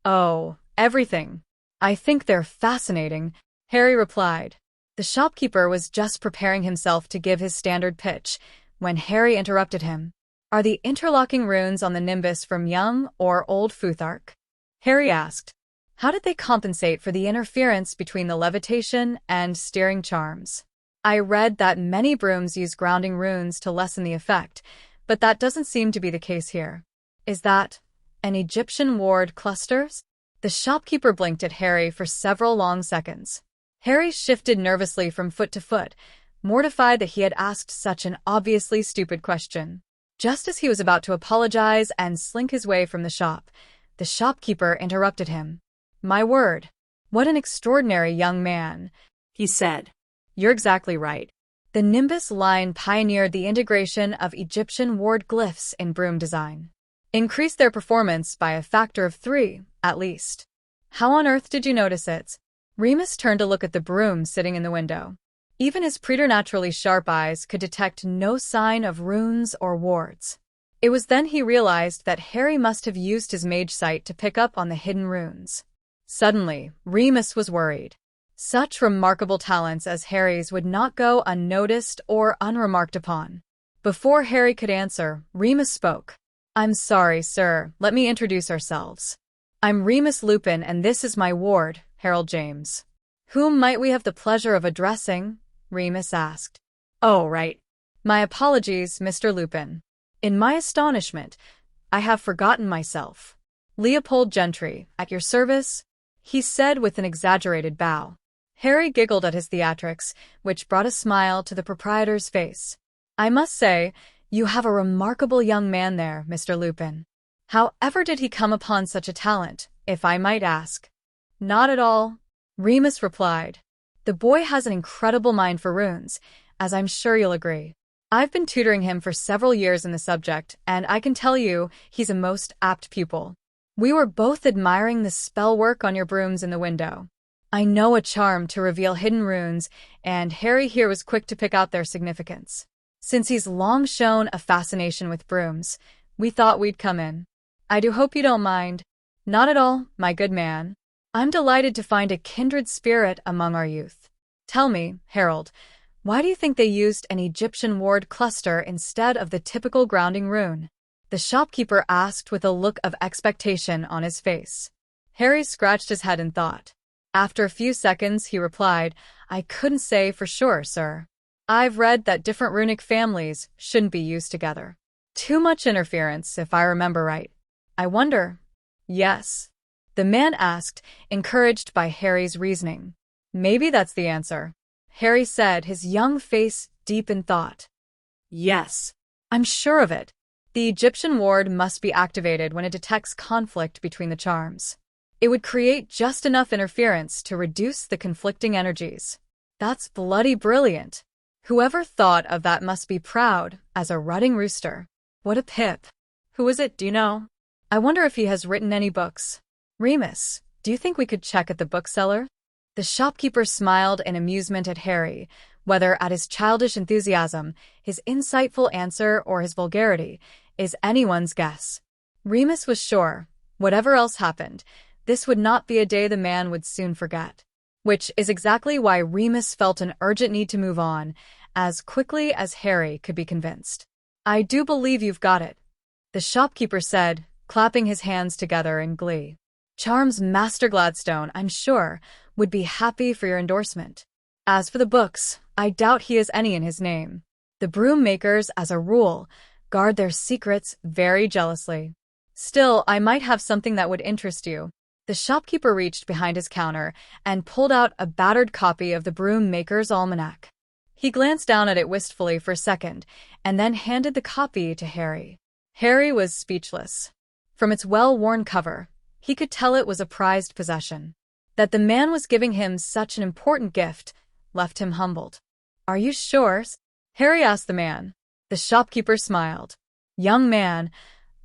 "Oh, everything. I think they're fascinating," Harry replied. The shopkeeper was just preparing himself to give his standard pitch when Harry interrupted him. "Are the interlocking runes on the nimbus from young or old Futhark?" Harry asked. "How did they compensate for the interference between the levitation and steering charms?" "I read that many brooms use grounding runes to lessen the effect, but that doesn't seem to be the case here." "Is that an Egyptian ward clusters?" The shopkeeper blinked at Harry for several long seconds. Harry shifted nervously from foot to foot, mortified that he had asked such an obviously stupid question. Just as he was about to apologize and slink his way from the shop, the shopkeeper interrupted him. "My word, what an extraordinary young man," he said. "You're exactly right." The Nimbus line pioneered the integration of Egyptian ward glyphs in broom design. Increased their performance by a factor of 3, at least. "How on earth did you notice it?" Remus turned to look at the broom sitting in the window. Even his preternaturally sharp eyes could detect no sign of runes or wards. It was then he realized that Harry must have used his mage sight to pick up on the hidden runes. Suddenly, Remus was worried. Such remarkable talents as Harry's would not go unnoticed or unremarked upon. Before Harry could answer, Remus spoke. "I'm sorry, sir. Let me introduce ourselves. I'm Remus Lupin, and this is my ward, Harold James." "Whom might we have the pleasure of addressing?" Remus asked. "Oh, right. My apologies, Mr. Lupin. In my astonishment, I have forgotten myself. Leopold Gentry, at your service," he said with an exaggerated bow. Harry giggled at his theatrics, which brought a smile to the proprietor's face. "I must say, you have a remarkable young man there, Mr. Lupin. However did he come upon such a talent, if I might ask?" "Not at all," Remus replied. "The boy has an incredible mind for runes, as I'm sure you'll agree. I've been tutoring him for several years in the subject, and I can tell you he's a most apt pupil. We were both admiring the spell work on your brooms in the window. I know a charm to reveal hidden runes, and Harry here was quick to pick out their significance. Since he's long shown a fascination with brooms, we thought we'd come in. I do hope you don't mind." "Not at all, my good man. I'm delighted to find a kindred spirit among our youth. Tell me, Harold, why do you think they used an Egyptian ward cluster instead of the typical grounding rune?" the shopkeeper asked with a look of expectation on his face. Harry scratched his head in thought. After a few seconds, he replied, "I couldn't say for sure, sir. I've read that different runic families shouldn't be used together. Too much interference, if I remember right. I wonder." "Yes," the man asked, encouraged by Harry's reasoning. "Maybe that's the answer," Harry said, his young face deep in thought. "Yes, I'm sure of it. The Egyptian ward must be activated when it detects conflict between the charms. It would create just enough interference to reduce the conflicting energies. That's bloody brilliant. Whoever thought of that must be proud as a rutting rooster. What a pip. Who is it, do you know? I wonder if he has written any books. Remus, do you think we could check at the bookseller?" The shopkeeper smiled in amusement at Harry, whether at his childish enthusiasm, his insightful answer, or his vulgarity, is anyone's guess. Remus was sure, whatever else happened, this would not be a day the man would soon forget. Which is exactly why Remus felt an urgent need to move on, as quickly as Harry could be convinced. "I do believe you've got it," the shopkeeper said, clapping his hands together in glee. "Charm's Master Gladstone, I'm sure, would be happy for your endorsement. As for the books, I doubt he has any in his name. The broom makers, as a rule, guard their secrets very jealously. Still, I might have something that would interest you." The shopkeeper reached behind his counter and pulled out a battered copy of the Broom Maker's Almanac. He glanced down at it wistfully for a second and then handed the copy to Harry. Harry was speechless. From its well-worn cover, he could tell it was a prized possession. That the man was giving him such an important gift left him humbled. "Are you sure?" Harry asked the man. The shopkeeper smiled. "Young man,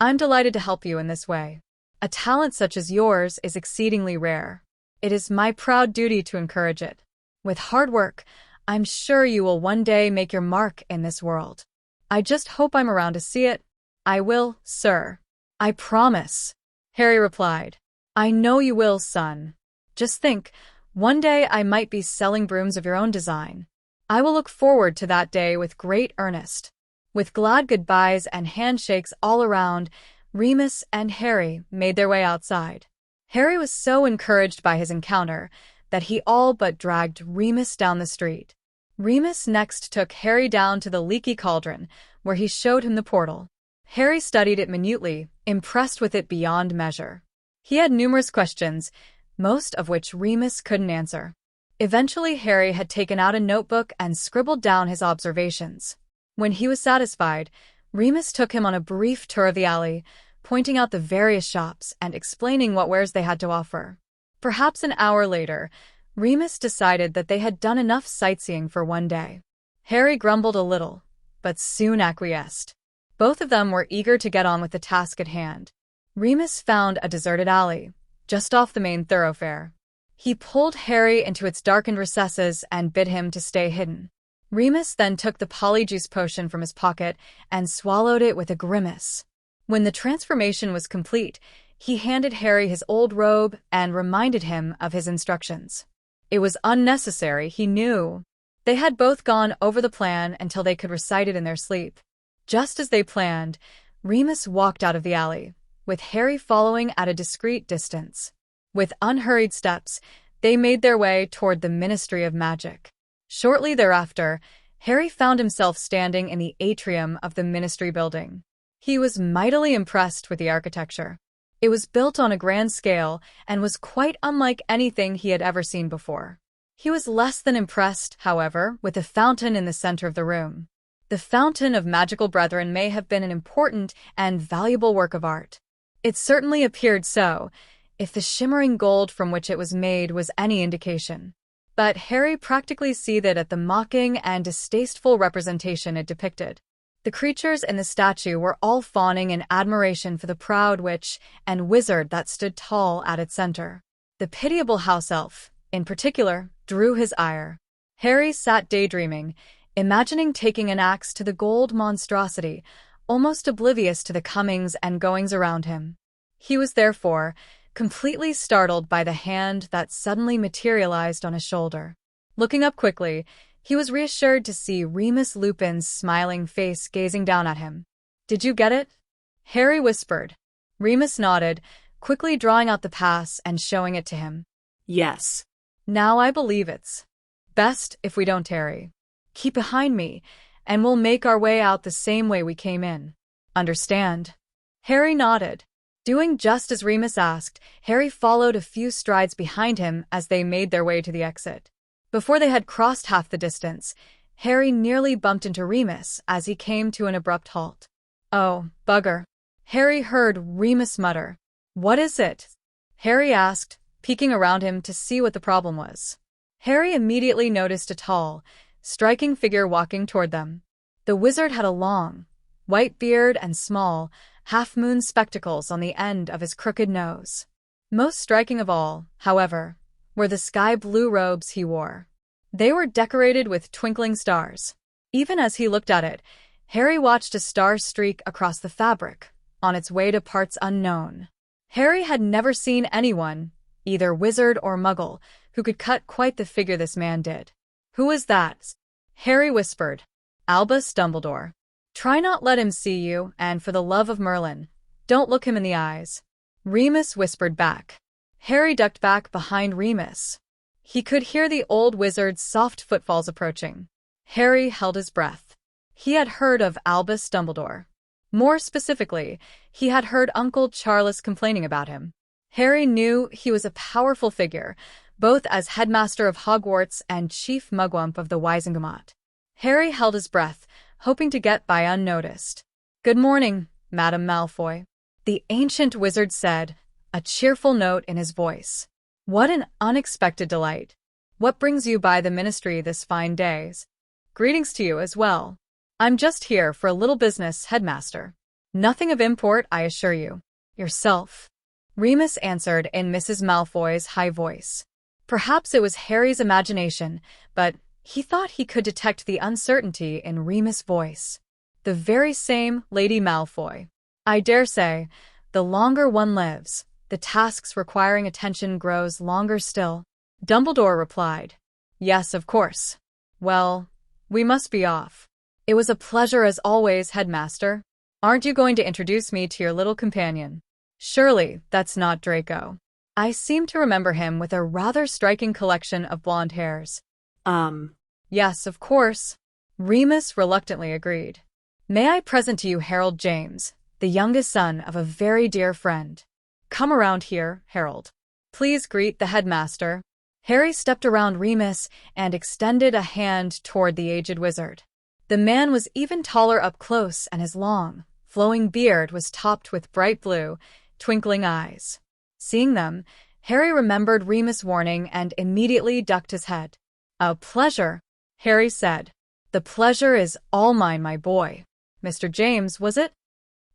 I'm delighted to help you in this way. A talent such as yours is exceedingly rare. It is my proud duty to encourage it. With hard work, I'm sure you will one day make your mark in this world. I just hope I'm around to see it." "I will, sir. I promise," Harry replied. "I know you will, son. Just think, one day I might be selling brooms of your own design. I will look forward to that day with great earnest." With glad goodbyes and handshakes all around, Remus and Harry made their way outside. Harry was so encouraged by his encounter that he all but dragged Remus down the street. Remus next took Harry down to the leaky cauldron, where he showed him the portal. Harry studied it minutely, impressed with it beyond measure. He had numerous questions, most of which Remus couldn't answer. Eventually, Harry had taken out a notebook and scribbled down his observations. When he was satisfied, Remus took him on a brief tour of the alley, pointing out the various shops and explaining what wares they had to offer. Perhaps an hour later, Remus decided that they had done enough sightseeing for one day. Harry grumbled a little, but soon acquiesced. Both of them were eager to get on with the task at hand. Remus found a deserted alley, just off the main thoroughfare. He pulled Harry into its darkened recesses and bid him to stay hidden. Remus then took the polyjuice potion from his pocket and swallowed it with a grimace. When the transformation was complete, he handed Harry his old robe and reminded him of his instructions. It was unnecessary, he knew. They had both gone over the plan until they could recite it in their sleep. Just as they planned, Remus walked out of the alley, with Harry following at a discreet distance. With unhurried steps, they made their way toward the Ministry of Magic. Shortly thereafter, Harry found himself standing in the atrium of the Ministry building. He was mightily impressed with the architecture. It was built on a grand scale and was quite unlike anything he had ever seen before. He was less than impressed, however, with the fountain in the center of the room. The Fountain of Magical Brethren may have been an important and valuable work of art. It certainly appeared so, if the shimmering gold from which it was made was any indication. But Harry practically seethed at the mocking and distasteful representation it depicted. The creatures in the statue were all fawning in admiration for the proud witch and wizard that stood tall at its center. The pitiable house elf, in particular, drew his ire. Harry sat daydreaming, imagining taking an axe to the gold monstrosity, almost oblivious to the comings and goings around him. He was therefore completely startled by the hand that suddenly materialized on his shoulder. Looking up quickly, he was reassured to see Remus Lupin's smiling face gazing down at him. "Did you get it?" Harry whispered. Remus nodded, quickly drawing out the pass and showing it to him. "Yes." "Now I believe it's best if we don't tarry. Keep behind me, and we'll make our way out the same way we came in. Understand?" Harry nodded. Doing just as Remus asked, Harry followed a few strides behind him as they made their way to the exit. Before they had crossed half the distance, Harry nearly bumped into Remus as he came to an abrupt halt. "Oh, bugger," Harry heard Remus mutter. "What is it?" Harry asked, peeking around him to see what the problem was. Harry immediately noticed a tall, striking figure walking toward them. The wizard had a long, white beard and small, half-moon spectacles on the end of his crooked nose. Most striking of all, however, were the sky-blue robes he wore. They were decorated with twinkling stars. Even as he looked at it, Harry watched a star streak across the fabric, on its way to parts unknown. Harry had never seen anyone, either wizard or muggle, who could cut quite the figure this man did. "Who is that?" Harry whispered. "Albus Dumbledore. Try not let him see you, and for the love of Merlin, don't look him in the eyes." Remus whispered back. Harry ducked back behind Remus. He could hear the old wizard's soft footfalls approaching. Harry held his breath. He had heard of Albus Dumbledore. More specifically, he had heard Uncle Charles complaining about him. Harry knew he was a powerful figure, both as headmaster of Hogwarts and chief mugwump of the Wizengamot. Harry held his breath, hoping to get by unnoticed. "Good morning, Madame Malfoy," the ancient wizard said, a cheerful note in his voice. "What an unexpected delight. What brings you by the ministry this fine day?" "Greetings to you as well. I'm just here for a little business, headmaster. Nothing of import, I assure you. Yourself?" Remus answered in Mrs. Malfoy's high voice. Perhaps it was Harry's imagination, but he thought he could detect the uncertainty in Remus' voice. "The very same, Lady Malfoy. I dare say, the longer one lives, the tasks requiring attention grows longer still." Dumbledore replied. "Yes, of course. Well, we must be off. It was a pleasure as always, headmaster. Aren't you going to introduce me to your little companion? Surely that's not Draco. I seem to remember him with a rather striking collection of blonde hairs." Yes, of course," Remus reluctantly agreed. "May I present to you Harold James, the youngest son of a very dear friend. Come around here, Harold. Please greet the headmaster." Harry stepped around Remus and extended a hand toward the aged wizard. The man was even taller up close, and his long, flowing beard was topped with bright blue, twinkling eyes. Seeing them, Harry remembered Remus' warning and immediately ducked his head. "A pleasure," Harry said. "The pleasure is all mine, my boy. Mr. James, was it?"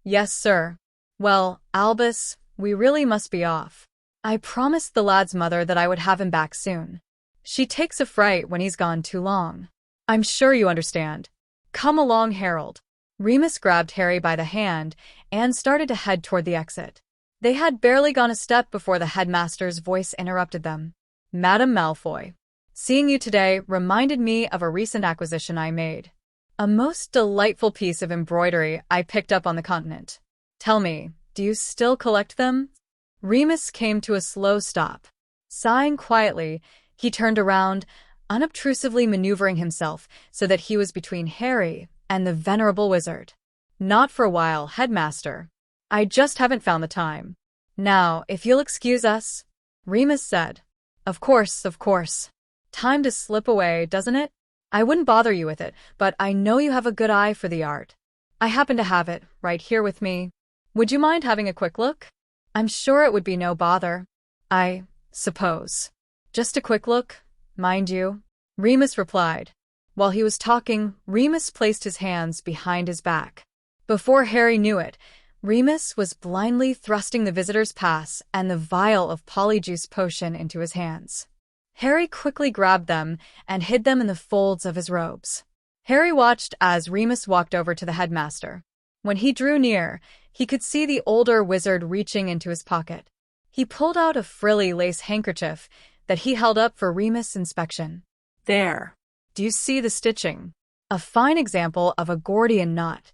"Yes, sir." "Well, Albus, we really must be off. I promised the lad's mother that I would have him back soon. She takes a fright when he's gone too long. I'm sure you understand. Come along, Harold." Remus grabbed Harry by the hand and started to head toward the exit. They had barely gone a step before the headmaster's voice interrupted them. "Madam Malfoy, seeing you today reminded me of a recent acquisition I made. A most delightful piece of embroidery I picked up on the continent. Tell me, do you still collect them?" Remus came to a slow stop. Sighing quietly, he turned around, unobtrusively maneuvering himself so that he was between Harry and the venerable wizard. "Not for a while, headmaster. I just haven't found the time. Now, if you'll excuse us," Remus said. Of course. Time to slip away, doesn't it? I wouldn't bother you with it, but I know you have a good eye for the art. I happen to have it right here with me. Would you mind having a quick look? I'm sure it would be no bother. I suppose. Just a quick look, mind you," Remus replied. While he was talking, Remus placed his hands behind his back. Before Harry knew it, Remus was blindly thrusting the visitor's pass and the vial of polyjuice potion into his hands. Harry quickly grabbed them and hid them in the folds of his robes. Harry watched as Remus walked over to the headmaster. When he drew near, he could see the older wizard reaching into his pocket. He pulled out a frilly lace handkerchief that he held up for Remus' inspection. "There. Do you see the stitching? A fine example of a Gordian knot,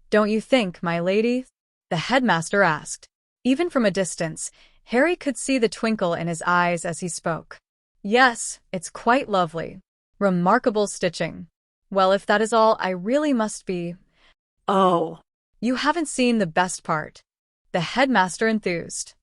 don't you think, my lady?" the headmaster asked. Even from a distance, Harry could see the twinkle in his eyes as he spoke. "Yes, it's quite lovely. Remarkable stitching. Well, if that is all, I really must be—" "Oh, you haven't seen the best part," the headmaster enthused.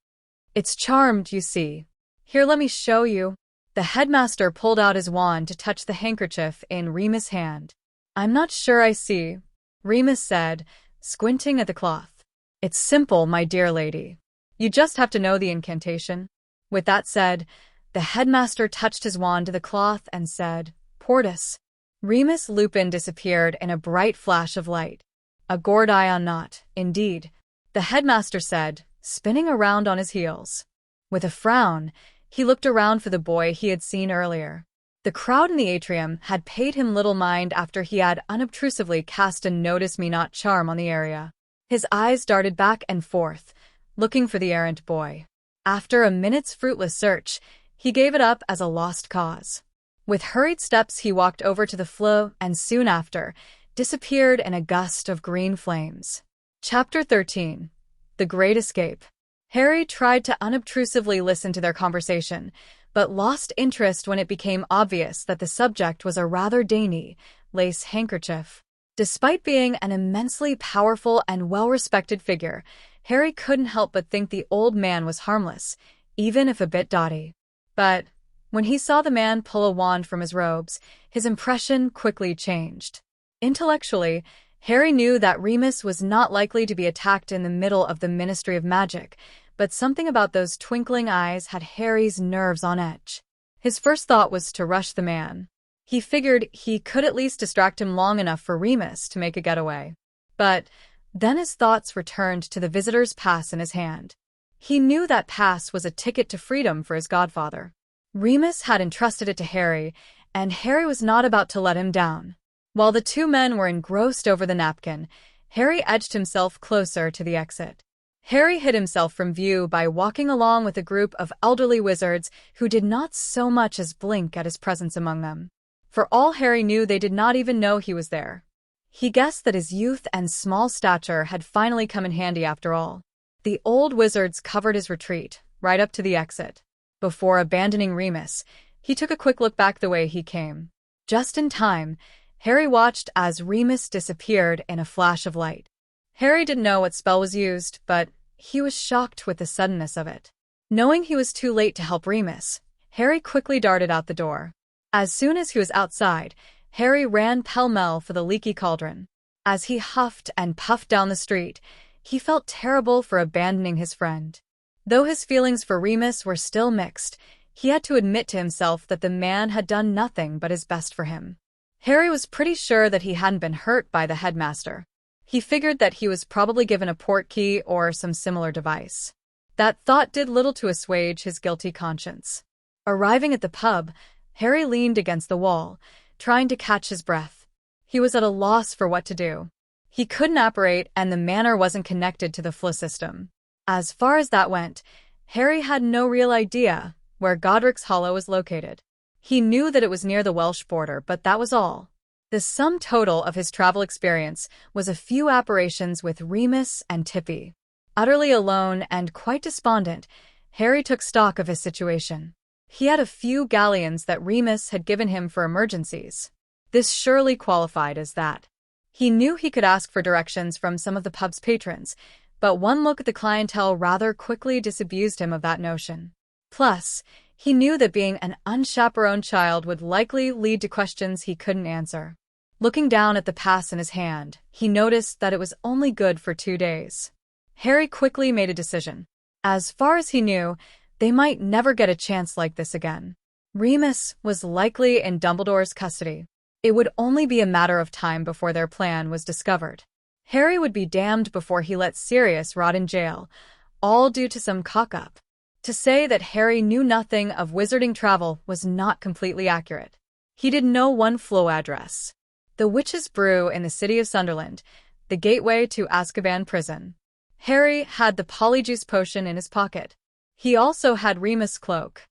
"It's charmed, you see. Here, let me show you." The headmaster pulled out his wand to touch the handkerchief in Remus' hand. "I'm not sure I see," Remus said, squinting at the cloth. "It's simple, my dear lady. You just have to know the incantation." With that said, the headmaster touched his wand to the cloth and said, "Portus." Remus Lupin disappeared in a bright flash of light. "A Gordian knot, indeed," the headmaster said, spinning around on his heels. With a frown, he looked around for the boy he had seen earlier. The crowd in the atrium had paid him little mind after he had unobtrusively cast a notice-me-not charm on the area. His eyes darted back and forth, looking for the errant boy. After a minute's fruitless search, he gave it up as a lost cause. With hurried steps, he walked over to the flow and soon after, disappeared in a gust of green flames. Chapter 13. The Great Escape. Harry tried to unobtrusively listen to their conversation, but lost interest when it became obvious that the subject was a rather dainty lace handkerchief. Despite being an immensely powerful and well-respected figure, Harry couldn't help but think the old man was harmless, even if a bit dotty. But when he saw the man pull a wand from his robes, his impression quickly changed. Intellectually, Harry knew that Remus was not likely to be attacked in the middle of the Ministry of Magic, but something about those twinkling eyes had Harry's nerves on edge. His first thought was to rush the man. He figured he could at least distract him long enough for Remus to make a getaway. But then his thoughts returned to the visitor's pass in his hand. He knew that pass was a ticket to freedom for his godfather. Remus had entrusted it to Harry, and Harry was not about to let him down. While the two men were engrossed over the napkin, Harry edged himself closer to the exit. Harry hid himself from view by walking along with a group of elderly wizards who did not so much as blink at his presence among them. For all Harry knew, they did not even know he was there. He guessed that his youth and small stature had finally come in handy after all. The old wizards covered his retreat, right up to the exit. Before abandoning Remus, he took a quick look back the way he came. Just in time, Harry watched as Remus disappeared in a flash of light. Harry didn't know what spell was used, but he was shocked with the suddenness of it. Knowing he was too late to help Remus, Harry quickly darted out the door. As soon as he was outside, Harry ran pell-mell for the leaky cauldron. As he huffed and puffed down the street, he felt terrible for abandoning his friend. Though his feelings for Remus were still mixed, he had to admit to himself that the man had done nothing but his best for him. Harry was pretty sure that he hadn't been hurt by the headmaster. He figured that he was probably given a portkey or some similar device. That thought did little to assuage his guilty conscience. Arriving at the pub, Harry leaned against the wall, trying to catch his breath. He was at a loss for what to do. He couldn't apparate, and the manor wasn't connected to the flow system. As far as that went, Harry had no real idea where Godric's Hollow was located. He knew that it was near the Welsh border, but that was all. The sum total of his travel experience was a few apparitions with Remus and Tippy. Utterly alone and quite despondent, Harry took stock of his situation. He had a few galleons that Remus had given him for emergencies. This surely qualified as that. He knew he could ask for directions from some of the pub's patrons, but one look at the clientele rather quickly disabused him of that notion. Plus, he knew that being an unchaperoned child would likely lead to questions he couldn't answer. Looking down at the pass in his hand, he noticed that it was only good for 2 days. Harry quickly made a decision. As far as he knew, they might never get a chance like this again. Remus was likely in Dumbledore's custody. It would only be a matter of time before their plan was discovered. Harry would be damned before he let Sirius rot in jail, all due to some cock-up. To say that Harry knew nothing of wizarding travel was not completely accurate. He did know one flow address: the Witch's Brew in the city of Sunderland, the gateway to Azkaban prison. Harry had the polyjuice potion in his pocket. He also had Remus' cloak.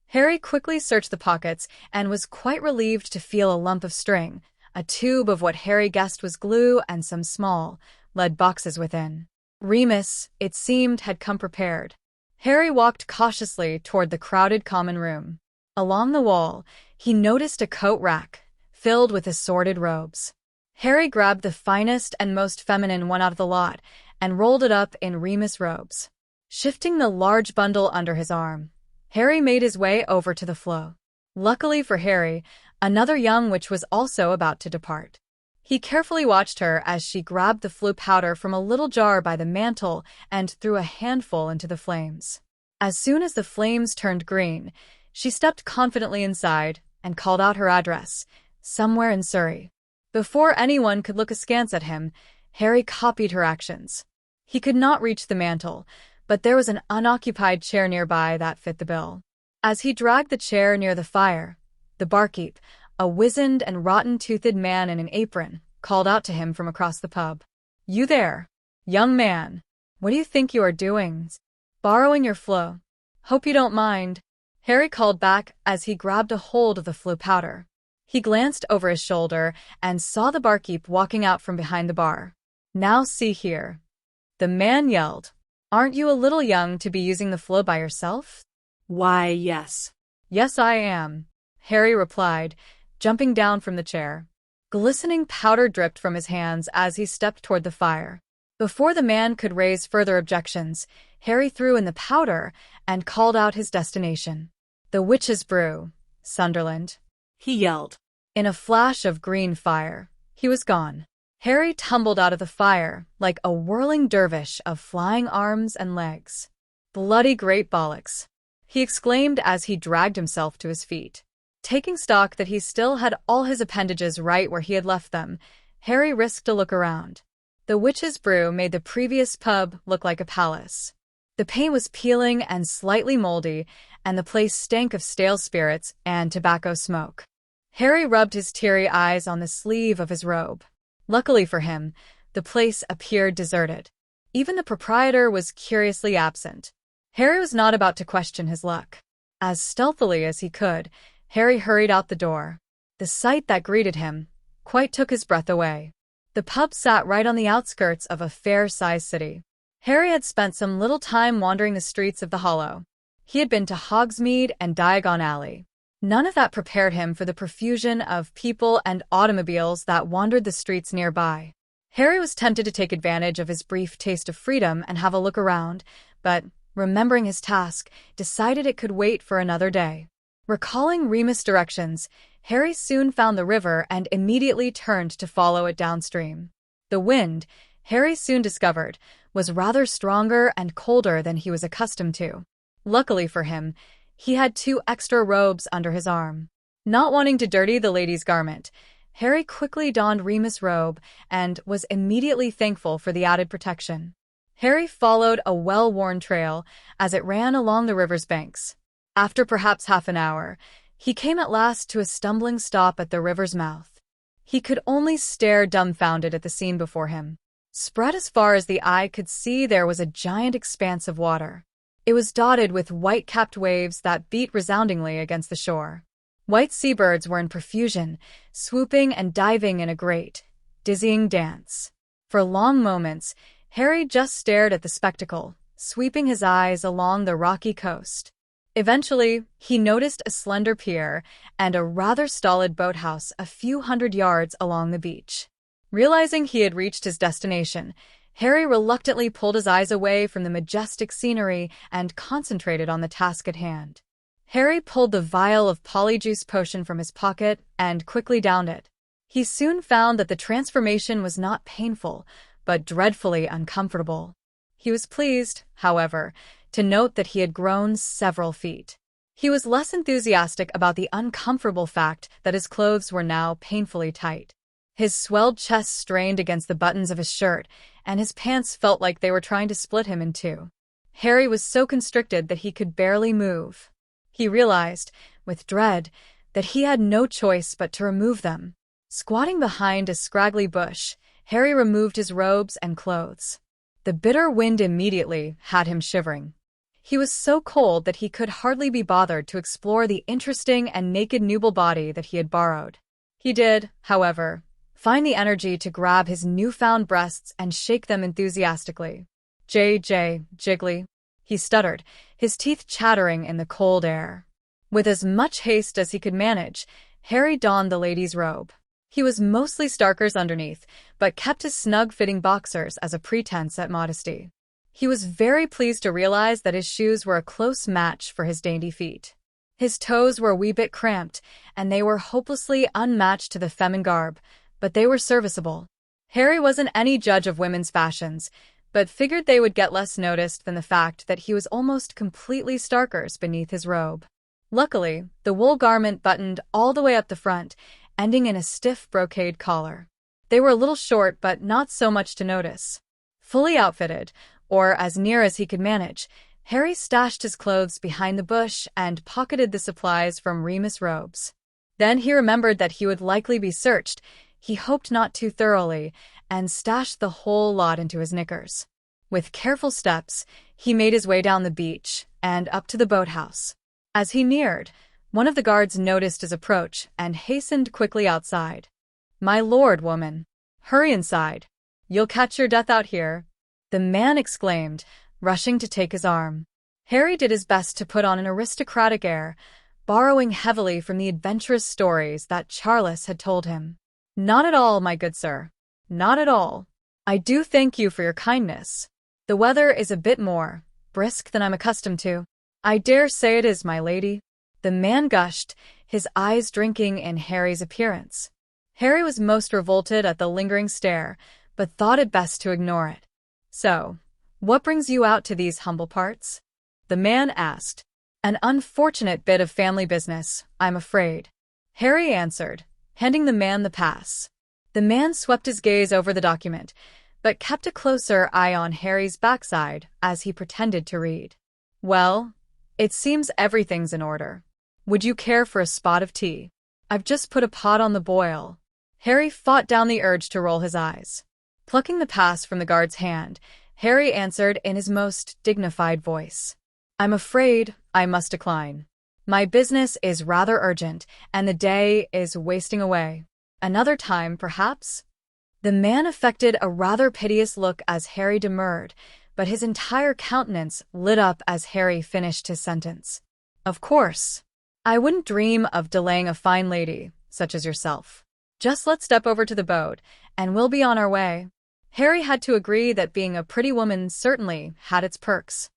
Harry quickly searched the pockets and was quite relieved to feel a lump of string, a tube of what Harry guessed was glue, and some small, lead boxes within. Remus, it seemed, had come prepared. Harry walked cautiously toward the crowded common room. Along the wall, he noticed a coat rack, filled with assorted robes. Harry grabbed the finest and most feminine one out of the lot and rolled it up in Remus' robes. Shifting the large bundle under his arm, Harry made his way over to the flow. Luckily for Harry, another young witch was also about to depart. He carefully watched her as she grabbed the flu powder from a little jar by the mantel and threw a handful into the flames. As soon as the flames turned green, she stepped confidently inside and called out her address, somewhere in Surrey. Before anyone could look askance at him, Harry copied her actions. He could not reach the mantel, but there was an unoccupied chair nearby that fit the bill. As he dragged the chair near the fire, the barkeep, a wizened and rotten-toothed man in an apron, called out to him from across the pub. "You there, young man. What do you think you are doing? Borrowing your flu? Hope you don't mind," Harry called back as he grabbed a hold of the flu powder. He glanced over his shoulder and saw the barkeep walking out from behind the bar. "Now see here," the man yelled. "Aren't you a little young to be using the flu by yourself?" "Why, yes." "Yes, I am," Harry replied, jumping down from the chair. Glistening powder dripped from his hands as he stepped toward the fire. Before the man could raise further objections, Harry threw in the powder and called out his destination. "The Witch's Brew, Sunderland," he yelled. In a flash of green fire, he was gone. Harry tumbled out of the fire like a whirling dervish of flying arms and legs. "Bloody great bollocks," he exclaimed as he dragged himself to his feet. Taking stock that he still had all his appendages right where he had left them, Harry risked a look around. The Witch's Brew made the previous pub look like a palace. The paint was peeling and slightly moldy, and the place stank of stale spirits and tobacco smoke. Harry rubbed his teary eyes on the sleeve of his robe. Luckily for him, the place appeared deserted. Even the proprietor was curiously absent. Harry was not about to question his luck. As stealthily as he could, Harry hurried out the door. The sight that greeted him quite took his breath away. The pub sat right on the outskirts of a fair-sized city. Harry had spent some little time wandering the streets of the Hollow. He had been to Hogsmeade and Diagon Alley. None of that prepared him for the profusion of people and automobiles that wandered the streets nearby. Harry was tempted to take advantage of his brief taste of freedom and have a look around, but, remembering his task, decided it could wait for another day. Recalling Remus' directions, Harry soon found the river and immediately turned to follow it downstream. The wind, Harry soon discovered, was rather stronger and colder than he was accustomed to. Luckily for him, he had 2 extra robes under his arm. Not wanting to dirty the lady's garment, Harry quickly donned Remus' robe and was immediately thankful for the added protection. Harry followed a well-worn trail as it ran along the river's banks. After perhaps half an hour, he came at last to a stumbling stop at the river's mouth. He could only stare dumbfounded at the scene before him. Spread as far as the eye could see, there was a giant expanse of water. It was dotted with white-capped waves that beat resoundingly against the shore. White seabirds were in profusion, swooping and diving in a great, dizzying dance. For long moments, Harry just stared at the spectacle, sweeping his eyes along the rocky coast. Eventually, he noticed a slender pier and a rather stolid boathouse a few hundred yards along the beach. Realizing he had reached his destination, Harry reluctantly pulled his eyes away from the majestic scenery and concentrated on the task at hand. Harry pulled the vial of polyjuice potion from his pocket and quickly downed it. He soon found that the transformation was not painful, but dreadfully uncomfortable. He was pleased, however, to note that he had grown several feet. He was less enthusiastic about the uncomfortable fact that his clothes were now painfully tight. His swelled chest strained against the buttons of his shirt, and his pants felt like they were trying to split him in two. Harry was so constricted that he could barely move. He realized, with dread, that he had no choice but to remove them. Squatting behind a scraggly bush, Harry removed his robes and clothes. The bitter wind immediately had him shivering. He was so cold that he could hardly be bothered to explore the interesting and naked nubile body that he had borrowed. He did, however, find the energy to grab his newfound breasts and shake them enthusiastically. Jiggly, he stuttered, his teeth chattering in the cold air. With as much haste as he could manage, Harry donned the lady's robe. He was mostly Starker's underneath, but kept his snug-fitting boxers as a pretense at modesty. He was very pleased to realize that his shoes were a close match for his dainty feet. His toes were a wee bit cramped, and they were hopelessly unmatched to the feminine garb, but they were serviceable. Harry wasn't any judge of women's fashions, but figured they would get less noticed than the fact that he was almost completely Starker's beneath his robe. Luckily, the wool garment buttoned all the way up the front, ending in a stiff brocade collar. They were a little short, but not so much to notice. Fully outfitted, or as near as he could manage, Harry stashed his clothes behind the bush and pocketed the supplies from Remus' robes. Then he remembered that he would likely be searched. He hoped not too thoroughly, and stashed the whole lot into his knickers. With careful steps, he made his way down the beach and up to the boathouse. As he neared, one of the guards noticed his approach and hastened quickly outside. "My lord, woman, hurry inside. You'll catch your death out here," the man exclaimed, rushing to take his arm. Harry did his best to put on an aristocratic air, borrowing heavily from the adventurous stories that Charles had told him. "Not at all, my good sir. Not at all. I do thank you for your kindness. The weather is a bit more brisk than I'm accustomed to." "I dare say it is, my lady," the man gushed, his eyes drinking in Harry's appearance. Harry was most revolted at the lingering stare, but thought it best to ignore it. "So, what brings you out to these humble parts?" the man asked. "An unfortunate bit of family business, I'm afraid," Harry answered, handing the man the pass. The man swept his gaze over the document, but kept a closer eye on Harry's backside as he pretended to read. "Well, it seems everything's in order. Would you care for a spot of tea? I've just put a pot on the boil." Harry fought down the urge to roll his eyes. Plucking the pass from the guard's hand, Harry answered in his most dignified voice. "I'm afraid I must decline. My business is rather urgent, and the day is wasting away. Another time, perhaps?" The man affected a rather piteous look as Harry demurred, but his entire countenance lit up as Harry finished his sentence. "Of course. I wouldn't dream of delaying a fine lady, such as yourself. Just let's step over to the boat, and we'll be on our way." Harry had to agree that being a pretty woman certainly had its perks.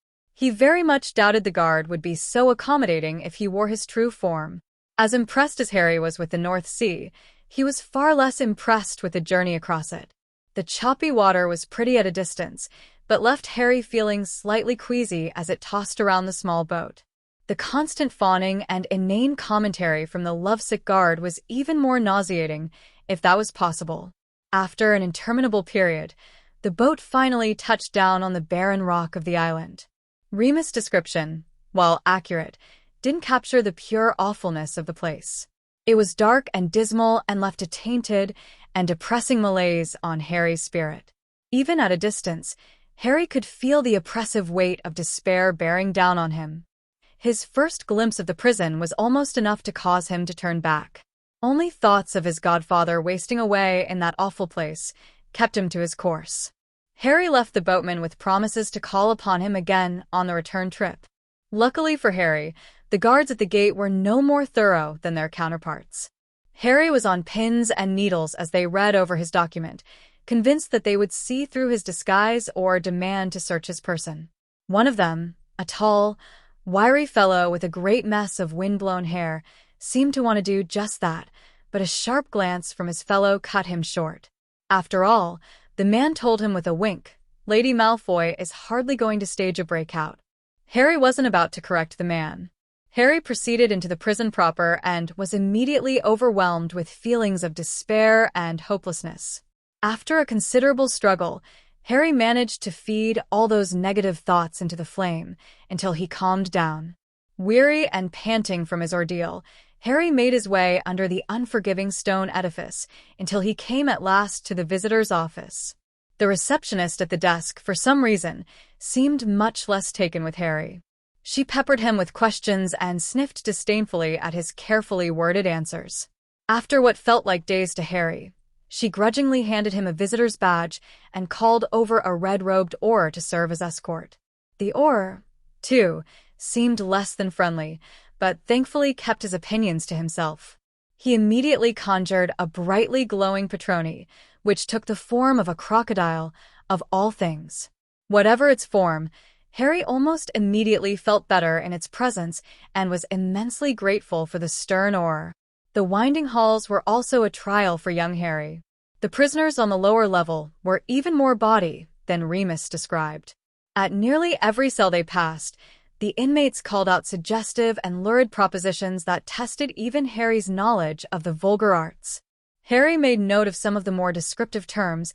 He very much doubted the guard would be so accommodating if he wore his true form. As impressed as Harry was with the North Sea, he was far less impressed with the journey across it. The choppy water was pretty at a distance, but left Harry feeling slightly queasy as it tossed around the small boat. The constant fawning and inane commentary from the lovesick guard was even more nauseating, if that was possible. After an interminable period, the boat finally touched down on the barren rock of the island. Remus' description, while accurate, didn't capture the pure awfulness of the place. It was dark and dismal and left a tainted and depressing malaise on Harry's spirit. Even at a distance, Harry could feel the oppressive weight of despair bearing down on him. His first glimpse of the prison was almost enough to cause him to turn back. Only thoughts of his godfather wasting away in that awful place kept him to his course. Harry left the boatman with promises to call upon him again on the return trip. Luckily for Harry, the guards at the gate were no more thorough than their counterparts. Harry was on pins and needles as they read over his document, convinced that they would see through his disguise or demand to search his person. One of them, a tall, wiry fellow with a great mess of wind-blown hair, seemed to want to do just that, but a sharp glance from his fellow cut him short. After all, the man told him with a wink, Lady Malfoy is hardly going to stage a breakout. Harry wasn't about to correct the man. Harry proceeded into the prison proper and was immediately overwhelmed with feelings of despair and hopelessness. After a considerable struggle, Harry managed to feed all those negative thoughts into the flame until he calmed down. Weary and panting from his ordeal, Harry made his way under the unforgiving stone edifice until he came at last to the visitor's office. The receptionist at the desk, for some reason, seemed much less taken with Harry. She peppered him with questions and sniffed disdainfully at his carefully worded answers. After what felt like days to Harry, she grudgingly handed him a visitor's badge and called over a red-robed Auror to serve as escort. The Auror, too, seemed less than friendly, but thankfully kept his opinions to himself. He immediately conjured a brightly glowing Patroni, which took the form of a crocodile, of all things. Whatever its form, Harry almost immediately felt better in its presence and was immensely grateful for the stern Auror. The winding halls were also a trial for young Harry. The prisoners on the lower level were even more bawdy than Remus described. At nearly every cell they passed, the inmates called out suggestive and lurid propositions that tested even Harry's knowledge of the vulgar arts. Harry made note of some of the more descriptive terms,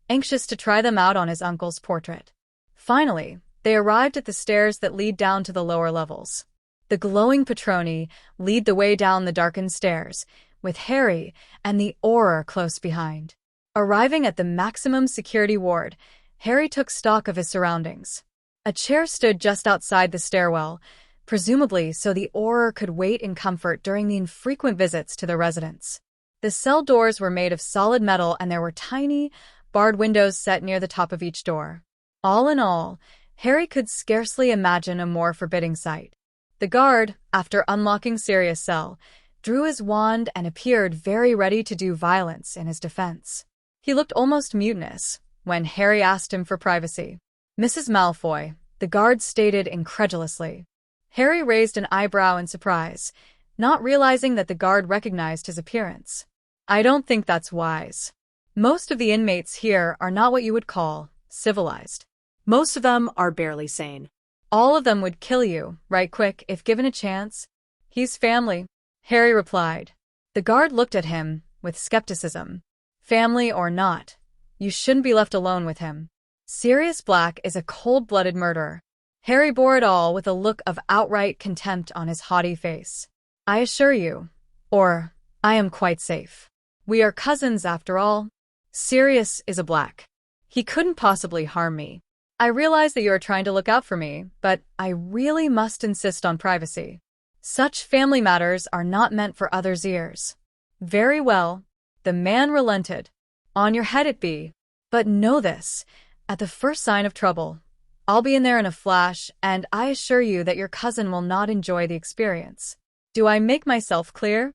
anxious to try them out on his uncle's portrait. Finally, they arrived at the stairs that lead down to the lower levels. The glowing Patroni lead the way down the darkened stairs, with Harry and the Auror close behind. Arriving at the maximum security ward, Harry took stock of his surroundings. A chair stood just outside the stairwell, presumably so the Auror could wait in comfort during the infrequent visits to the residents. The cell doors were made of solid metal and there were tiny, barred windows set near the top of each door. All in all, Harry could scarcely imagine a more forbidding sight. The guard, after unlocking Sirius' cell, drew his wand and appeared very ready to do violence in his defense. He looked almost mutinous when Harry asked him for privacy. Mrs. Malfoy, the guard stated incredulously. Harry raised an eyebrow in surprise, not realizing that the guard recognized his appearance. I don't think that's wise. Most of the inmates here are not what you would call civilized. Most of them are barely sane. All of them would kill you, right quick, if given a chance. He's family, Harry replied. The guard looked at him with skepticism. Family or not, you shouldn't be left alone with him. Sirius Black is a cold-blooded murderer. Harry bore it all with a look of outright contempt on his haughty face. I assure you, or I am quite safe. We are cousins after all. Sirius is a Black. He couldn't possibly harm me. I realize that you are trying to look out for me, but I really must insist on privacy. Such family matters are not meant for others' ears. Very well, the man relented. On your head it be. But know this, at the first sign of trouble, I'll be in there in a flash, and I assure you that your cousin will not enjoy the experience. Do I make myself clear?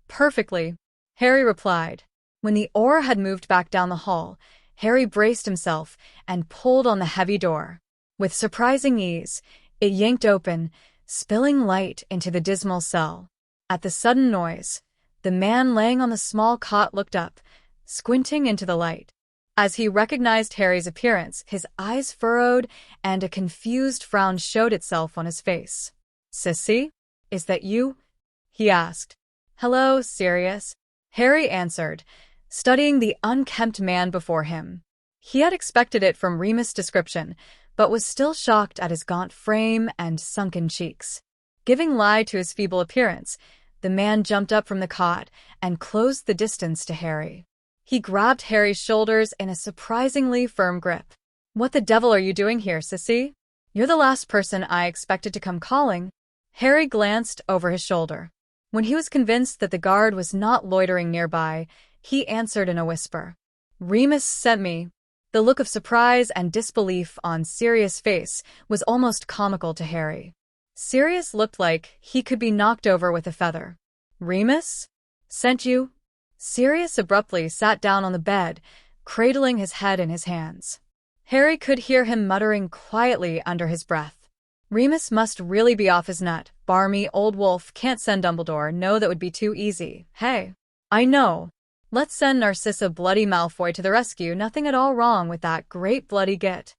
Perfectly, Harry replied. When the Auror had moved back down the hall, Harry braced himself and pulled on the heavy door. With surprising ease, It yanked open, spilling light into the dismal cell. At the sudden noise, the man laying on the small cot looked up, squinting into the light. As he recognized Harry's appearance, his eyes furrowed and a confused frown showed itself on his face. "Sissy? Is that you?" he asked. "Hello, Sirius," Harry answered, studying the unkempt man before him. He had expected it from Remus' description, but was still shocked at his gaunt frame and sunken cheeks. Giving lie to his feeble appearance, the man jumped up from the cot and closed the distance to Harry. He grabbed Harry's shoulders in a surprisingly firm grip. "What the devil are you doing here, Sissy? You're the last person I expected to come calling." Harry glanced over his shoulder. When he was convinced that the guard was not loitering nearby, he answered in a whisper. "Remus sent me." The look of surprise and disbelief on Sirius' face was almost comical to Harry. Sirius looked like he could be knocked over with a feather. "Remus? Sent you?" Sirius abruptly sat down on the bed, cradling his head in his hands. Harry could hear him muttering quietly under his breath. "Remus must really be off his nut. Barmy old wolf can't send Dumbledore. No, that would be too easy. Hey, I know. Let's send Narcissa Bloody Malfoy to the rescue. Nothing at all wrong with that great bloody git."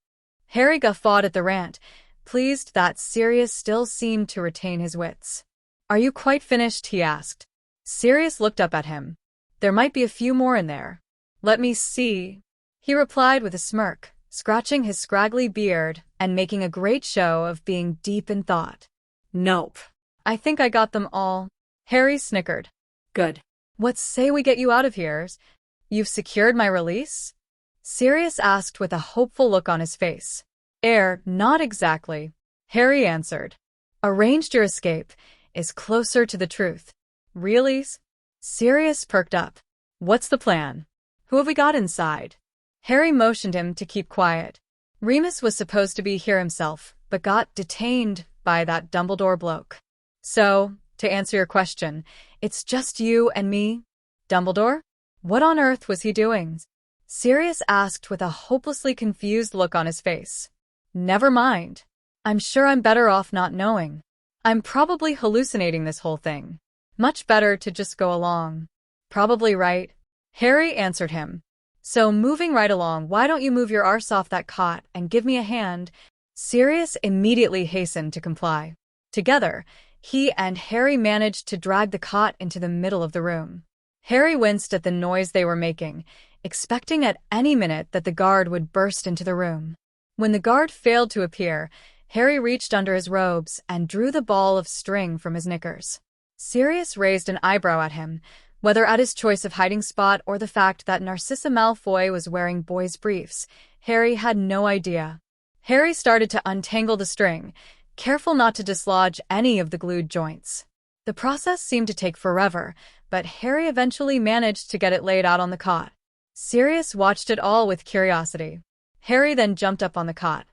Harry guffawed at the rant, pleased that Sirius still seemed to retain his wits. "Are you quite finished?" he asked. Sirius looked up at him. "There might be a few more in there." "Let me see," he replied with a smirk, scratching his scraggly beard and making a great show of being deep in thought. "Nope. "I think I got them all." Harry snickered. Good. "What say we get you out of here? You've secured my release?" Sirius asked with a hopeful look on his face. Not exactly," Harry answered. "Arranged your escape is closer to the truth." "Really?" Sirius perked up. "What's the plan? Who have we got inside?" Harry motioned him to keep quiet. Remus was supposed to be here himself, but got detained by that Dumbledore bloke. "So, to answer your question, it's just you and me?" "Dumbledore? What on earth was he doing?" Sirius asked with a hopelessly confused look on his face. "Never mind. I'm sure I'm better off not knowing. I'm probably hallucinating this whole thing. Much better to just go along." "Probably right," Harry answered him. "So moving right along, why don't you move your arse off that cot and give me a hand?" Sirius immediately hastened to comply. Together, he and Harry managed to drag the cot into the middle of the room. Harry winced at the noise they were making, expecting at any minute that the guard would burst into the room. When the guard failed to appear, Harry reached under his robes and drew the ball of string from his knickers. Sirius raised an eyebrow at him, whether at his choice of hiding spot or the fact that Narcissa Malfoy was wearing boys' briefs. Harry had no idea. Harry started to untangle the string, careful not to dislodge any of the glued joints. The process seemed to take forever, but Harry eventually managed to get it laid out on the cot. Sirius watched it all with curiosity. Harry then jumped up on the cot.